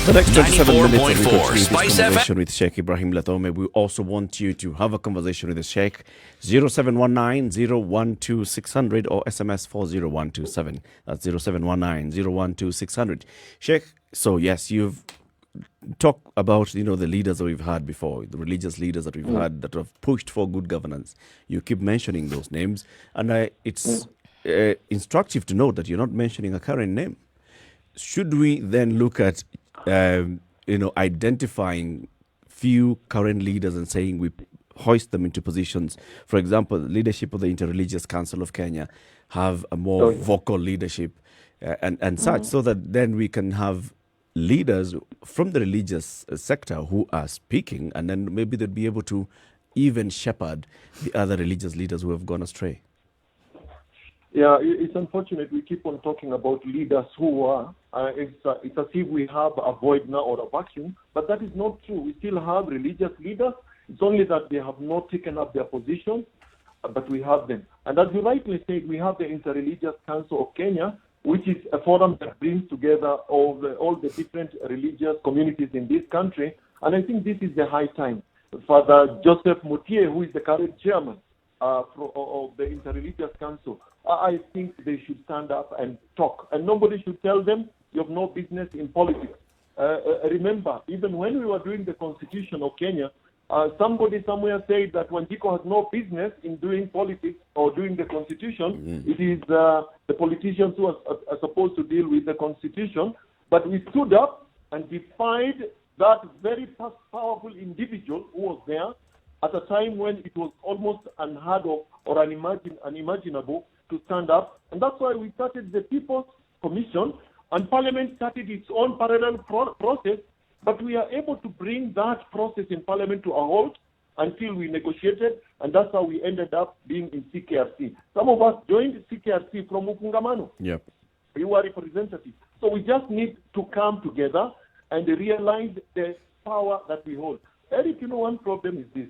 [SPEAKER 1] The next 27 minutes we
[SPEAKER 4] 94.4
[SPEAKER 1] continue this
[SPEAKER 4] Spice
[SPEAKER 1] conversation with Sheikh Ibrahim Lethome. We also want you to have a conversation with the Sheikh. 0719-012-600 or SMS 40127. That's 0719-012-600. Sheikh, so yes, you've talked about the leaders that we've had before, the religious leaders that we've had that have pushed for good governance. You keep mentioning those names, and it's instructive to note that you're not mentioning a current name. Should we then look at identifying few current leaders and saying we hoist them into positions. For example, the leadership of the Interreligious Council of Kenya have a more vocal leadership and such, so that then we can have leaders from the religious sector who are speaking, and then maybe they'd be able to even shepherd the other religious leaders who have gone astray.
[SPEAKER 11] Yeah, it's unfortunate we keep on talking about leaders who are. It's as if we have a void now or a vacuum, but that is not true. We still have religious leaders. It's only that they have not taken up their positions, but we have them. And as you rightly said, we have the Interreligious Council of Kenya, which is a forum that brings together all the different religious communities in this country. And I think this is the high time. Father Joseph Mutie, who is the current chairman of the Interreligious Council, I think they should stand up and talk. And nobody should tell them, you have no business in politics. Remember, even when we were doing the Constitution of Kenya, somebody somewhere said that Wanjiko has no business in doing politics or doing the Constitution. It is the politicians who are supposed to deal with the Constitution. But we stood up and defied that very powerful individual who was there at a time when it was almost unheard of or unimaginable to stand up. And that's why we started the People's Commission, and Parliament started its own parallel process. But we are able to bring that process in Parliament to a halt until we negotiated, and that's how we ended up being in CKRC. Some of us joined CKRC from Mukungamano.
[SPEAKER 1] Yep.
[SPEAKER 11] We were representatives. So we just need to come together and realize the power that we hold. Eric, one problem is this.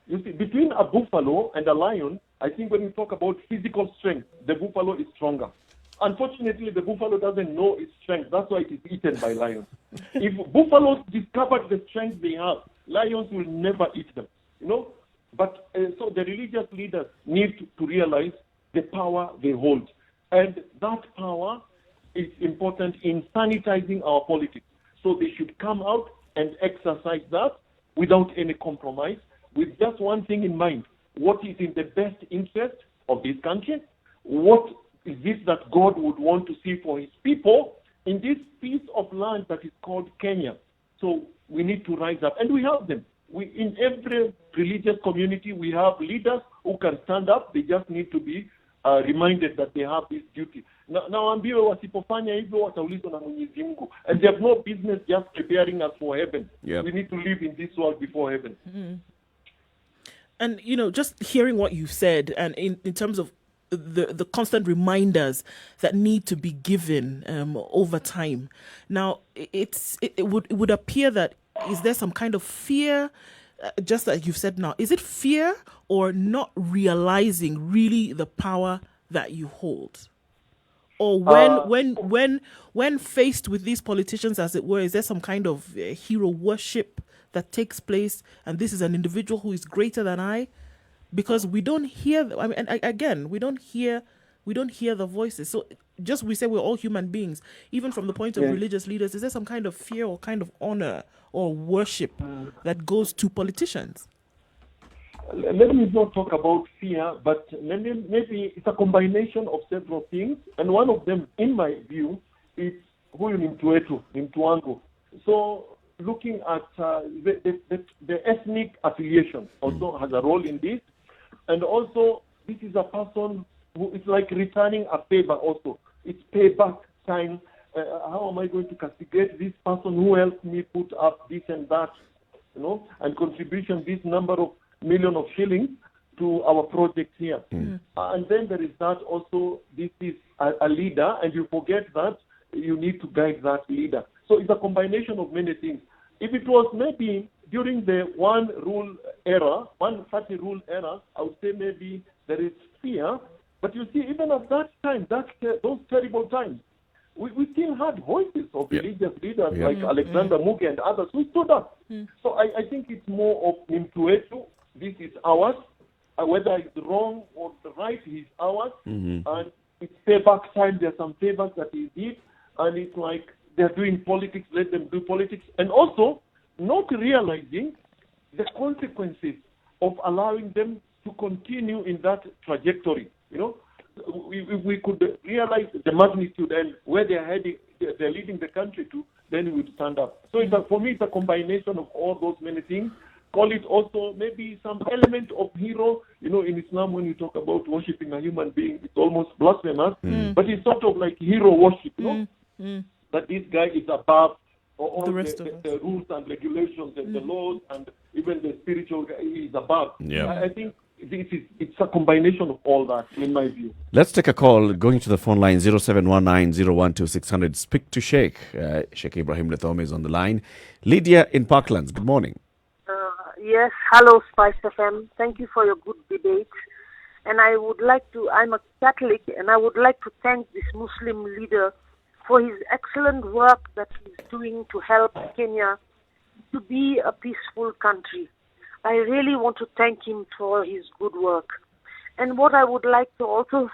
[SPEAKER 11] You see, between a buffalo and a lion, I think when we talk about physical strength, the buffalo is stronger. Unfortunately, the buffalo doesn't know its strength. That's why it is eaten by lions. If buffaloes discovered the strength they have, lions will never eat them. But so the religious leaders need to realize the power they hold. And that power is important in sanitizing our politics. So they should come out and exercise that without any compromise, with just one thing in mind: what is in the best interest of this country? What is this that God would want to see for his people in this piece of land that is called Kenya? So we need to rise up, and we have them. In every religious community, we have leaders who can stand up. They just need to be reminded that they have this duty. Now ambiwe wasipofanya hivyo wataulizwa na Mwenyezi Mungu, and they have no business just preparing us for heaven.
[SPEAKER 1] Yep.
[SPEAKER 11] We need to live in this world before heaven.
[SPEAKER 2] And, just hearing what you said, and in terms of the constant reminders that need to be given over time. Now, it would appear that, is there some kind of fear, just like you've said now, is it fear or not realizing really the power that you hold? Or when faced with these politicians, as it were, is there some kind of hero worship that takes place, and this is an individual who is greater than I? Because we don't hear, we don't hear the voices. So just we say we're all human beings, even from the point of religious leaders. Is there some kind of fear or kind of honor or worship that goes to politicians?
[SPEAKER 11] Let me not talk about fear, but maybe it's a combination of several things. And one of them, in my view, is huyu ni mtu wetu, ni mtu wangu. So looking at the ethnic affiliation also has a role in this. And also, this is a person who is like returning a favor also. It's payback time. How am I going to castigate this person who helped me put up this and that, and contribution this number of million of shillings to our project here. And then there is that also, this is a leader, and you forget that you need to guide that leader. So it's a combination of many things. If it was maybe during the one party rule era, I would say maybe there is fear. But you see, even at that time, those terrible times, we still had voices of religious leaders like Alexander Muga and others who stood up. So I think it's more of Nimtuetu. This is ours. Whether it's wrong or right, he's ours. And it's payback time. There's some favors that he did. And it's like they're doing politics, let them do politics. And also, not realizing the consequences of allowing them to continue in that trajectory. If we could realize the magnitude and where they're heading, they're leading the country to, then we would stand up. So for me, it's a combination of all those many things. call it also maybe some element of hero. You know, in Islam, when you talk about worshipping a human being, it's almost blasphemous, but it's sort of like hero worship, you know, that this guy is above all
[SPEAKER 2] The rest of us.
[SPEAKER 11] the rules and regulations and the laws, and even the spiritual guy is above.
[SPEAKER 1] Yeah.
[SPEAKER 11] I think it's a combination of all that, in my view.
[SPEAKER 1] Let's take a call. Going to the phone line 0719-012-600. Speak to Sheikh. Sheikh Ibrahim Lethome is on the line. Lydia in Parklands. Good morning.
[SPEAKER 8] Yes, hello Spice FM. Thank you for your good debate. And I would like to, I'm a Catholic, and I would like to thank this Muslim leader for his excellent work that he's doing to help Kenya to be a peaceful country. I really want to thank him for his good work. And what I would like to also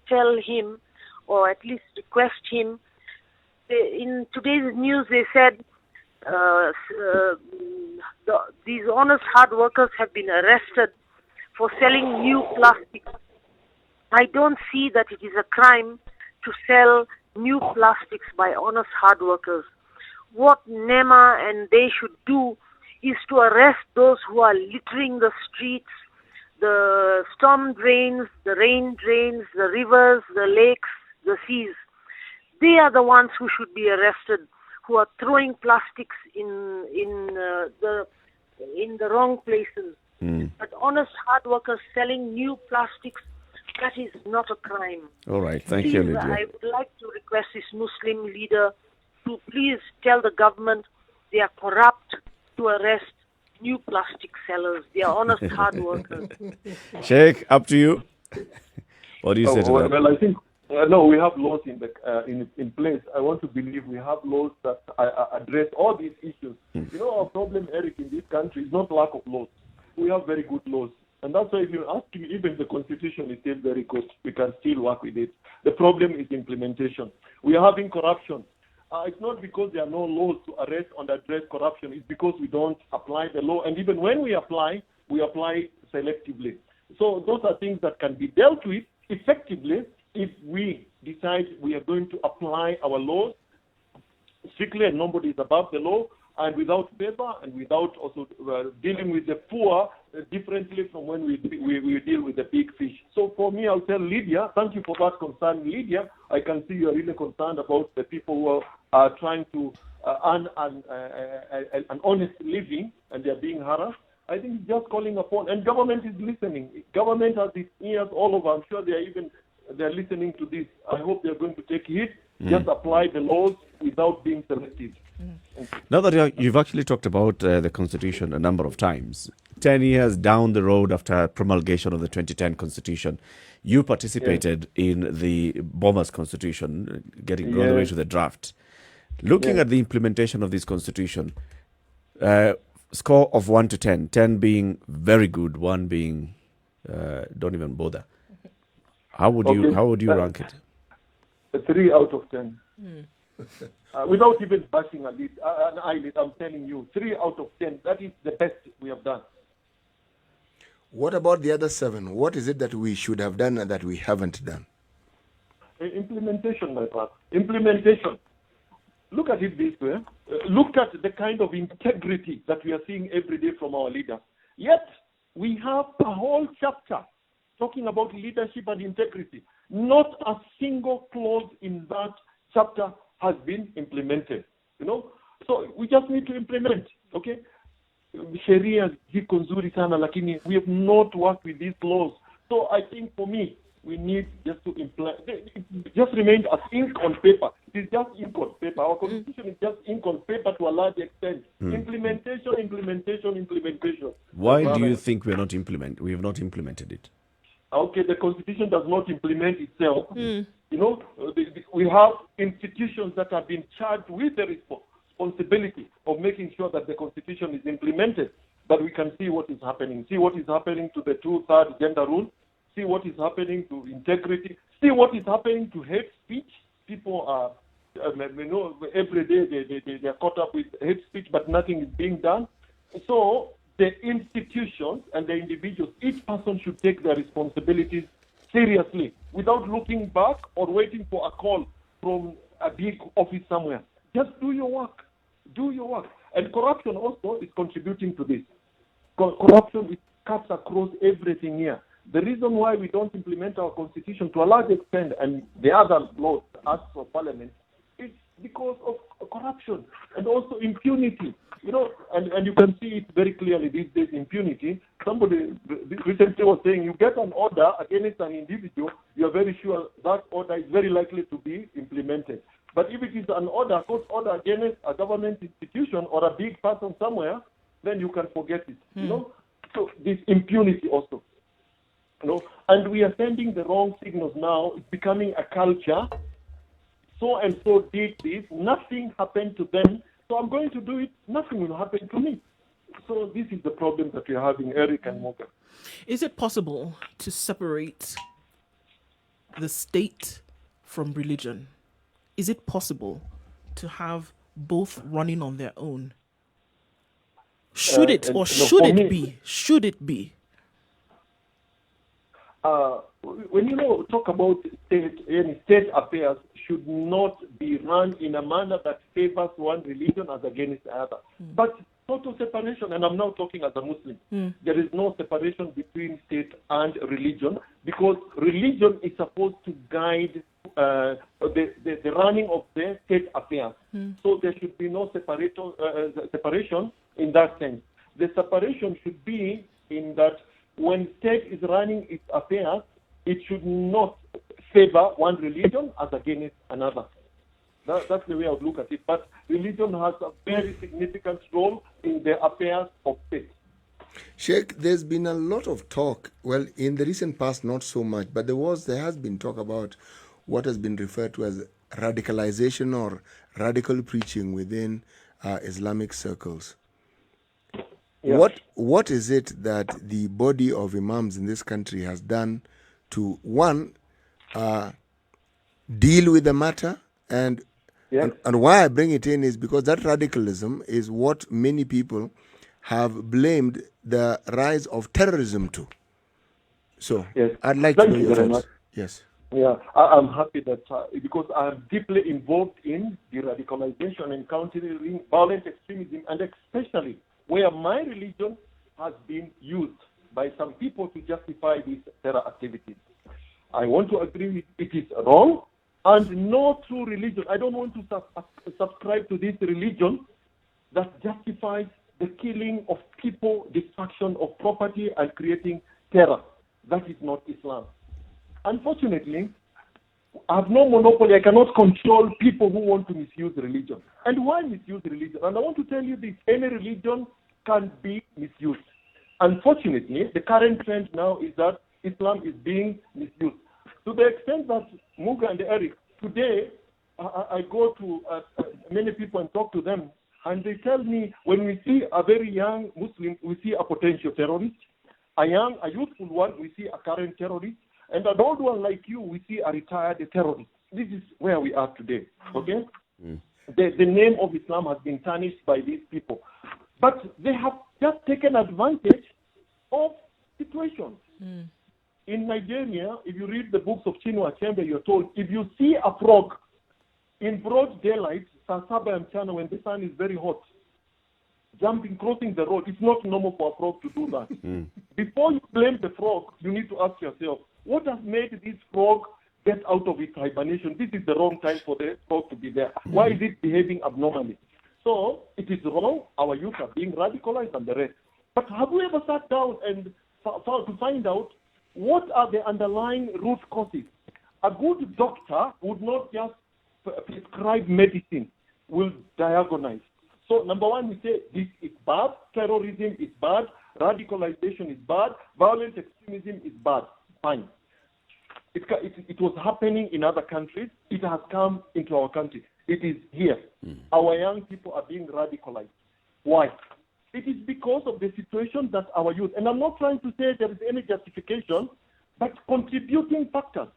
[SPEAKER 8] tell him, or at least request him, in today's news they said these honest hard workers have been arrested for selling new plastic. I don't see that it is a crime to sell new plastics by honest hard workers. What NEMA and they should do is to arrest those who are littering the streets, the storm drains, the rain drains, the rivers, the lakes, the seas. They are the ones who should be arrested, who are throwing plastics in the wrong places. But honest hard workers selling new plastics, that is not a crime.
[SPEAKER 1] All right. Thank you, Lydia.
[SPEAKER 8] I would like to request this Muslim leader to please tell the government they are corrupt to arrest new plastic sellers. They are honest hard workers.
[SPEAKER 1] Sheikh, up to you. What do you say to that?
[SPEAKER 11] Well, I think no, we have laws in place. I want to believe we have laws that address all these issues. You know, our problem, Eric, in this country is not lack of laws. We have very good laws. And that's why if you ask me, even the Constitution is still very good. We can still work with it. The problem is implementation. We are having corruption. It's not because there are no laws to arrest and address corruption. It's because we don't apply the law. And even when we apply selectively. So those are things that can be dealt with effectively if we decide we are going to apply our laws strictly and nobody is above the law, and without favor and without also dealing with the poor differently from when we deal with the big fish. So for me, I'll tell Lydia, thank you for that concern, Lydia. I can see you're really concerned about the people who are trying to earn an honest living and they're being harassed. I think it's just calling upon, and government is listening. Government has its ears all over. I'm sure they're listening to this. I hope they're going to take heed. Just apply the laws without being selective.
[SPEAKER 1] Now that you've actually talked about the Constitution a number of times, 10 years down the road after promulgation of the 2010 Constitution, you participated in the Bombers Constitution, going all the way to the draft. Looking at the implementation of this Constitution, score of 1 to 10, 10 being very good, 1 being don't even bother. How would you rank it?
[SPEAKER 11] A 3 out of 10. Without even bashing an eyelid, I'm telling you, 3 out of 10. That is the best we have done.
[SPEAKER 3] What about the other 7? What is it that we should have done and that we haven't done?
[SPEAKER 11] Implementation, my brother. Implementation. Look at it this way. Look at the kind of integrity that we are seeing every day from our leaders. Yet, we have a whole chapter talking about leadership and integrity. Not a single clause in that chapter has been implemented. You know? So we just need to implement. Okay? Sheria ziko nzuri sana, lakini we have not worked with these laws. So I think for me, we need just to implement. It just remained as ink on paper. It is just ink on paper. Our constitution is just ink on paper to a large extent. Implementation.
[SPEAKER 1] Why do you think we have not implemented it?
[SPEAKER 11] Okay, the constitution does not implement itself. You know, we have institutions that have been charged with the responsibility of making sure that the constitution is implemented. But we can see what is happening. See what is happening to the 2/3 gender rule. See what is happening to integrity. See what is happening to hate speech. People are, every day they are caught up with hate speech, but nothing is being done. So the institutions and the individuals, each person should take their responsibilities seriously without looking back or waiting for a call from a big office somewhere. Just do your work. Do your work. And corruption also is contributing to this. Corruption is cuts across everything here. The reason why we don't implement our constitution to a large extent and the other laws, acts of parliament, is because of corruption and also impunity. You know, and you can see it very clearly these days, impunity. Somebody recently was saying you get an order against an individual, you are very sure that order is very likely to be implemented. But if it is an order, a court order against a government institution or a big person somewhere, then you can forget it. You know, so this impunity also. You know, and we are sending the wrong signals now. It's becoming a culture. So and so did this. Nothing happened to them. So I'm going to do it. Nothing will happen to me. So this is the problem that we're having, Eric and Muga.
[SPEAKER 2] Is it possible to separate the state from religion? Is it possible to have both running on their own? Should it or should it be? Should it be?
[SPEAKER 11] When you talk about state affairs should not be run in a manner that favors one religion as against the other. But total separation, and I'm now talking as a Muslim, there is no separation between state and religion because religion is supposed to guide the running of the state affairs. So there should be no separation in that sense. The separation should be in that when state is running its affairs, it should not favor one religion as against another. That's the way I would look at it. But religion has a very significant role in the affairs of state.
[SPEAKER 3] Sheikh, there's been a lot of talk, well, in the recent past, not so much, but there has been talk about what has been referred to as radicalization or radical preaching within Islamic circles. Yeah. What is it that the body of imams in this country has done to, one, deal with the matter? And why I bring it in is because that radicalism is what many people have blamed the rise of terrorism to. So I'd like to know your thoughts. Yes.
[SPEAKER 11] Yeah, I'm happy that because I'm deeply involved in the radicalization and countering violent extremism, and especially where my religion has been used by some people to justify these terror activities. I want to agree with it is wrong, and no true religion. I don't want to subscribe to this religion that justifies the killing of people, destruction of property, and creating terror. That is not Islam. Unfortunately, I have no monopoly. I cannot control people who want to misuse religion. And why misuse religion? And I want to tell you this, any religion can be misused. Unfortunately, the current trend now is that Islam is being misused. To the extent that Muga and Eric, today, I go to many people and talk to them, and they tell me when we see a very young Muslim, we see a potential terrorist. A youthful one, we see a current terrorist. And an old one like you, we see a retired terrorist. This is where we are today, okay? The name of Islam has been tarnished by these people. But they have just taken advantage of situations. In Nigeria, if you read the books of Chinua Achebe, you're told, if you see a frog in broad daylight, Sasaba and Chana, when the sun is very hot, crossing the road, it's not normal for a frog to do that. Before you blame the frog, you need to ask yourself, what has made this frog get out of its hibernation? This is the wrong time for the frog to be there. Why is it behaving abnormally? So it is wrong. Our youth are being radicalized and the rest. But have we ever sat down and to find out what are the underlying root causes? A good doctor would not just prescribe medicine, will diagnose. So number one, we say this is bad, terrorism is bad, radicalization is bad, violent extremism is bad. Fine. It was happening in other countries. It has come into our country. It is here. Our young people are being radicalized. Why? It is because of the situation that our youth, and I'm not trying to say there is any justification, but contributing factors.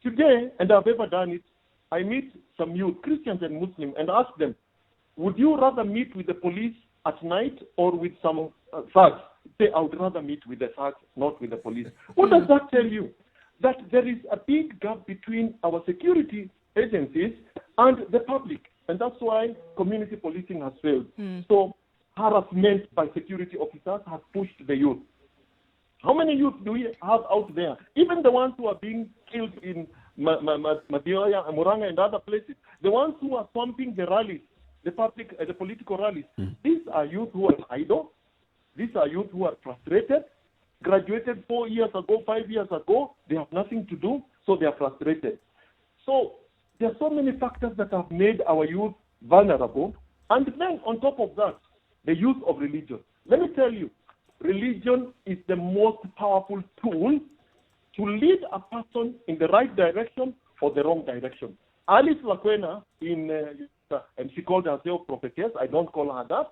[SPEAKER 11] Today, and I've ever done it, I meet some youth, Christians and Muslims, and ask them, would you rather meet with the police at night or with some thugs? Say, I would rather meet with the thugs, not with the police. What does that tell you? That there is a big gap between our security agencies and the public. And that's why community policing has failed. So harassment by security officers has pushed the youth. How many youth do we have out there? Even the ones who are being killed in Madioya and Muranga and other places, the ones who are swamping the rallies, the political rallies, these are youth who are idle. These are youth who are frustrated, graduated 4 years ago, 5 years ago, they have nothing to do, so they are frustrated. So there are so many factors that have made our youth vulnerable. And then on top of that, the use of religion. Let me tell you, religion is the most powerful tool to lead a person in the right direction or the wrong direction. Alice Lakwena, and she called herself prophetess, I don't call her that,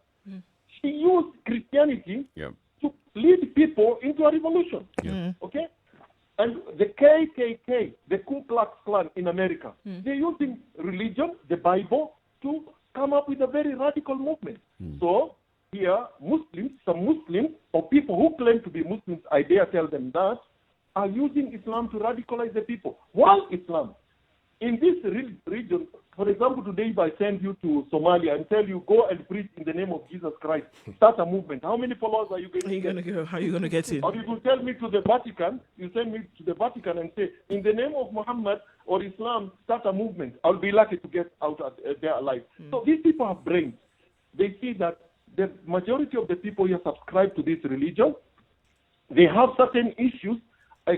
[SPEAKER 11] she used Christianity to lead people into a revolution. Okay? And the KKK, the Ku Klux Klan in America, they're using religion, the Bible, to come up with a very radical movement. So here, some Muslims, or people who claim to be Muslims, I dare tell them that, are using Islam to radicalize the people. While Islam, in this region, for example, today if I send you to Somalia and tell you, go and preach in the name of Jesus Christ, start a movement, how many followers are you going to get?
[SPEAKER 2] How are you going to get in?
[SPEAKER 11] Or you will tell me to the Vatican, you send me to the Vatican and say, in the name of Muhammad or Islam, start a movement. I'll be lucky to get out there alive. So these people have brains. They see that the majority of the people here subscribe to this religion. They have certain issues,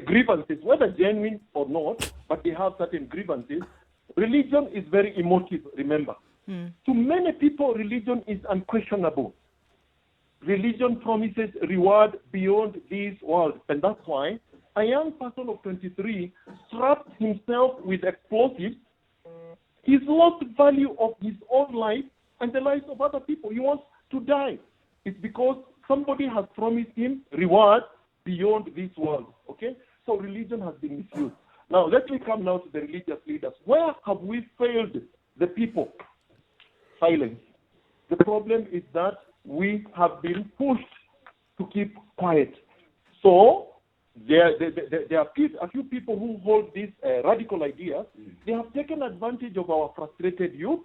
[SPEAKER 11] grievances, whether genuine or not, but they have certain grievances. Religion is very emotive, remember. To many people, religion is unquestionable. Religion promises reward beyond this world. And that's why a young person of 23 strapped himself with explosives. He's lost value of his own life and the lives of other people. He wants to die. It's because somebody has promised him reward beyond this world. Okay? So religion has been misused. Now, let me come now to the religious leaders. Where have we failed the people? Silence. The problem is that we have been pushed to keep quiet. So, there are a few people who hold these radical ideas. They have taken advantage of our frustrated youth,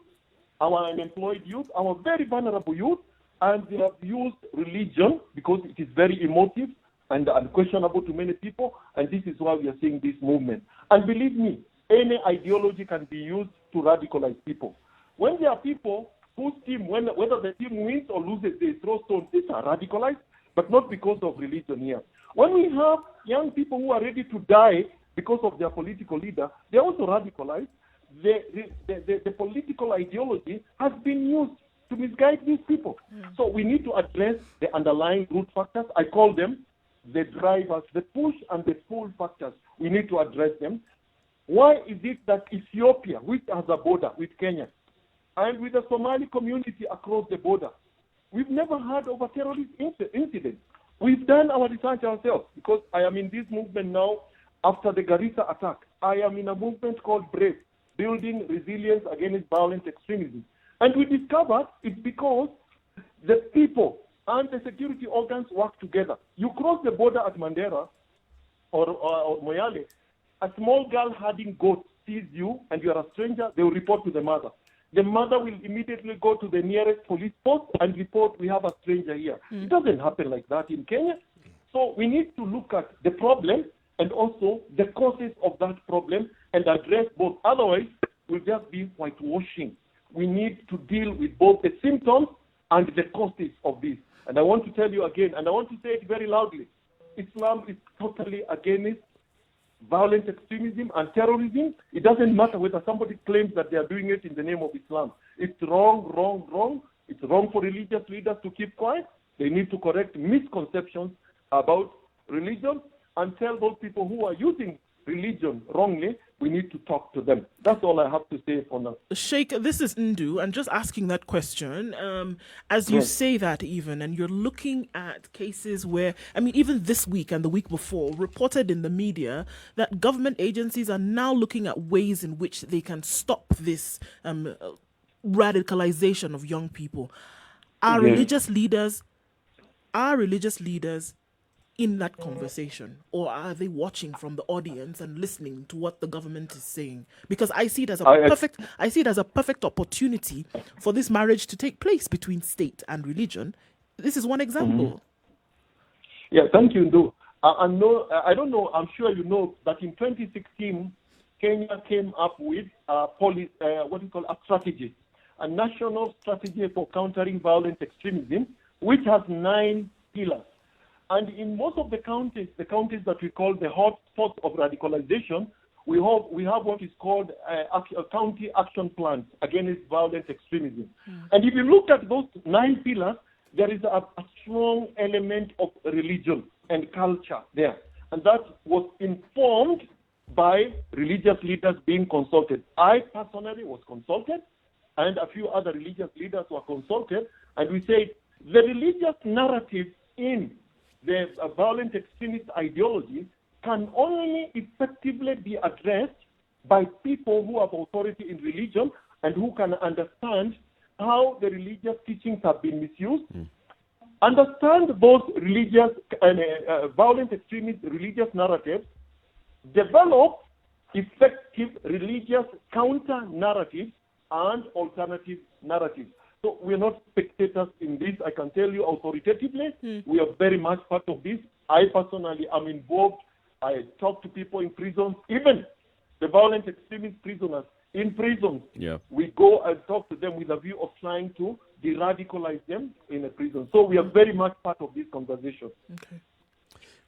[SPEAKER 11] our unemployed youth, our very vulnerable youth, and they have used religion because it is very emotive and unquestionable to many people, and this is why we are seeing this movement. And believe me, any ideology can be used to radicalize people. When there are people whose team, whether the team wins or loses, they throw stones, these are radicalized, but not because of religion here. When we have young people who are ready to die because of their political leader, they're also radicalized. The political ideology has been used to misguide these people. So we need to address the underlying root factors. I call them the drivers, the push and the pull factors. We need to address them. Why is it that Ethiopia, which has a border with Kenya, and with the Somali community across the border, we've never heard of a terrorist incident? We've done our research ourselves, because I am in this movement now after the Garissa attack. I am in a movement called BRAVE, Building Resilience Against Violent Extremism. And we discovered it's because the people and the security organs work together. You cross the border at Mandera or Moyale, a small girl herding goats sees you and you are a stranger, they will report to the mother. The mother will immediately go to the nearest police post and report, we have a stranger here. It doesn't happen like that in Kenya. So we need to look at the problem and also the causes of that problem and address both. Otherwise, we'll just be whitewashing. We need to deal with both the symptoms and the causes of this. And I want to tell you again, and I want to say it very loudly, Islam is totally against violent extremism and terrorism. It doesn't matter whether somebody claims that they are doing it in the name of Islam. It's wrong, wrong, wrong. It's wrong for religious leaders to keep quiet. They need to correct misconceptions about religion and tell those people who are using religion wrongly, we need to talk to them. That's all I have to say for now.
[SPEAKER 2] Sheikh, this is Nduh, and just asking that question, as you say that even, and you're looking at cases where, I mean, even this week and the week before, reported in the media that government agencies are now looking at ways in which they can stop this radicalization of young people. Are religious leaders in that conversation, or are they watching from the audience and listening to what the government is saying? Because I see it as a perfect opportunity for this marriage to take place between state and religion. This is one example.
[SPEAKER 11] Yeah, thank you, Nduh. I don't know, I'm sure you know that in 2016, Kenya came up with a strategy, a national strategy for countering violent extremism, which has 9 pillars. And in most of the counties that we call the hotspots of radicalization, we have what is called a county action plan against violent extremism. And if you look at those 9 pillars, there is a strong element of religion and culture there. And that was informed by religious leaders being consulted. I personally was consulted, and a few other religious leaders were consulted, and we said the religious narrative in the violent extremist ideology can only effectively be addressed by people who have authority in religion and who can understand how the religious teachings have been misused, understand those religious and violent extremist religious narratives, develop effective religious counter narratives and alternative narratives. So we are not spectators in this. I can tell you authoritatively, we are very much part of this. I personally am involved. I talk to people in prisons, even the violent extremist prisoners in prisons.
[SPEAKER 1] Yeah.
[SPEAKER 11] We go and talk to them with a view of trying to de-radicalize them in a prison. So we are very much part of this conversation.
[SPEAKER 2] Okay.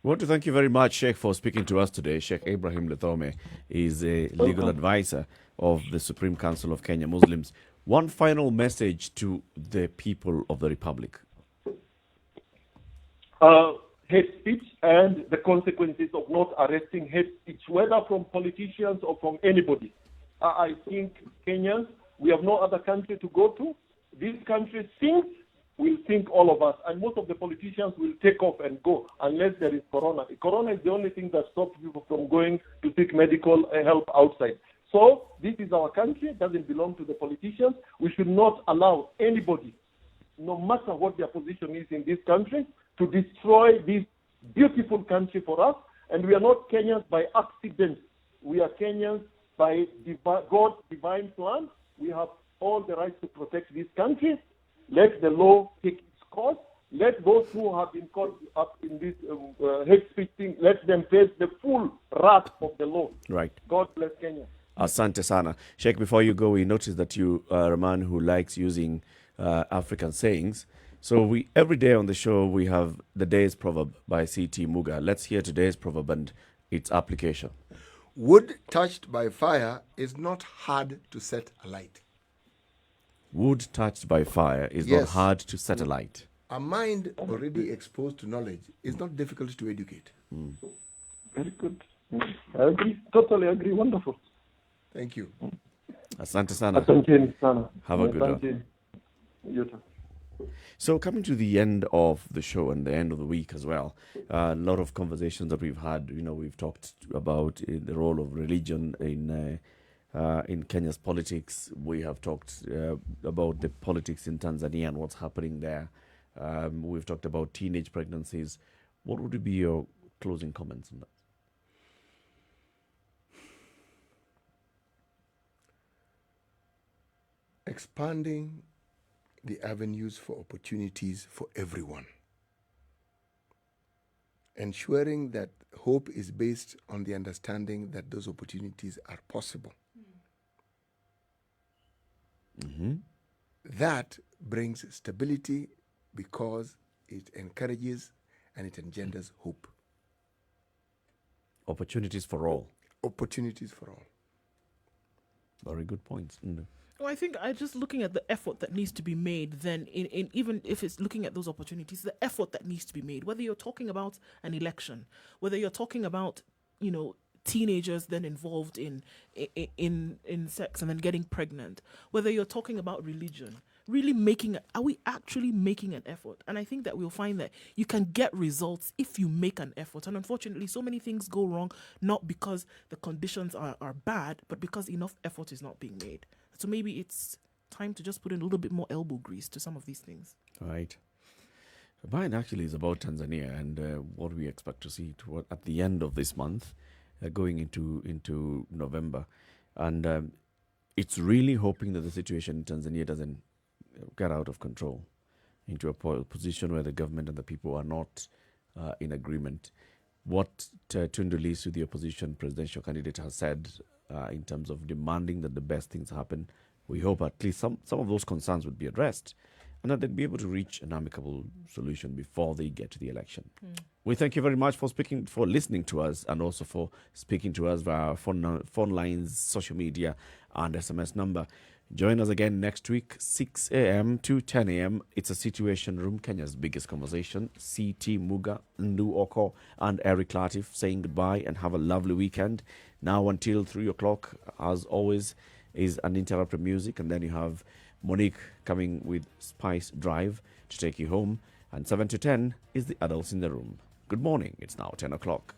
[SPEAKER 1] We want to thank you very much, Sheikh, for speaking to us today. Sheikh Ibrahim Lethome is a legal advisor of the Supreme Council of Kenya Muslims. One final message to the people of the Republic.
[SPEAKER 11] Hate speech and the consequences of not arresting hate speech, whether from politicians or from anybody. I think Kenyans, we have no other country to go to. This country thinks, will think all of us, and most of the politicians will take off and go unless there is corona. Corona is the only thing that stops people from going to seek medical help outside. So this is our country, it doesn't belong to the politicians. We should not allow anybody, no matter what their position is in this country, to destroy this beautiful country for us. And we are not Kenyans by accident. We are Kenyans by God's divine plan. We have all the rights to protect this country. Let the law take its course. Let those who have been caught up in this hate speech thing, let them face the full wrath of the law.
[SPEAKER 1] Right.
[SPEAKER 11] God bless Kenya.
[SPEAKER 1] Asante sana. Sheikh, before you go, we noticed that you are a man who likes using African sayings. So every day on the show, we have the day's proverb by C.T. Muga. Let's hear today's proverb and its application.
[SPEAKER 3] Wood touched by fire is not hard to set alight.
[SPEAKER 1] Wood touched by fire is not hard to set alight.
[SPEAKER 3] A mind already exposed to knowledge is not difficult to educate.
[SPEAKER 11] Very good. I agree. Totally agree. Wonderful.
[SPEAKER 3] Thank you.
[SPEAKER 1] Asante sana.
[SPEAKER 11] Asante sana.
[SPEAKER 1] Have a good one.
[SPEAKER 11] You too.
[SPEAKER 1] So coming to the end of the show and the end of the week as well, a lot of conversations that we've had. We've talked about the role of religion in Kenya's politics. We have talked about the politics in Tanzania and what's happening there. We've talked about teenage pregnancies. What would be your closing comments on that?
[SPEAKER 3] Expanding the avenues for opportunities for everyone. Ensuring that hope is based on the understanding that those opportunities are possible. That brings stability because it encourages and it engenders hope.
[SPEAKER 1] Opportunities for all.
[SPEAKER 3] Opportunities for all.
[SPEAKER 1] Very good points.
[SPEAKER 2] Well, I think just looking at the effort that needs to be made, then in even if it's looking at those opportunities, the effort that needs to be made, whether you're talking about an election, whether you're talking about, teenagers then involved in sex and then getting pregnant, whether you're talking about religion, really are we actually making an effort? And I think that we'll find that you can get results if you make an effort. And unfortunately, so many things go wrong, not because the conditions are bad, but because enough effort is not being made. So maybe it's time to just put in a little bit more elbow grease to some of these things.
[SPEAKER 1] Right. Mine actually is about Tanzania and what we expect to see at the end of this month, going into November. And it's really hoping that the situation in Tanzania doesn't get out of control into a position where the government and the people are not in agreement. What Tundu Lissu, the opposition presidential candidate, has said in terms of demanding that the best things happen, we hope at least some of those concerns would be addressed and that they'd be able to reach an amicable solution before they get to the election. We thank you very much for listening to us, and also for speaking to us via phone lines, social media, and SMS number. Join us again next week, 6 a.m. to 10 a.m. It's a Situation Room, Kenya's biggest conversation. CT Muga, Nduh Okoh, and Eric Latiff saying goodbye and have a lovely weekend. Now until 3 o'clock, as always, is uninterrupted music, and then you have Monique coming with Spice Drive to take you home, and 7 to 10 is the Adults in the Room. Good morning. It's now 10 o'clock.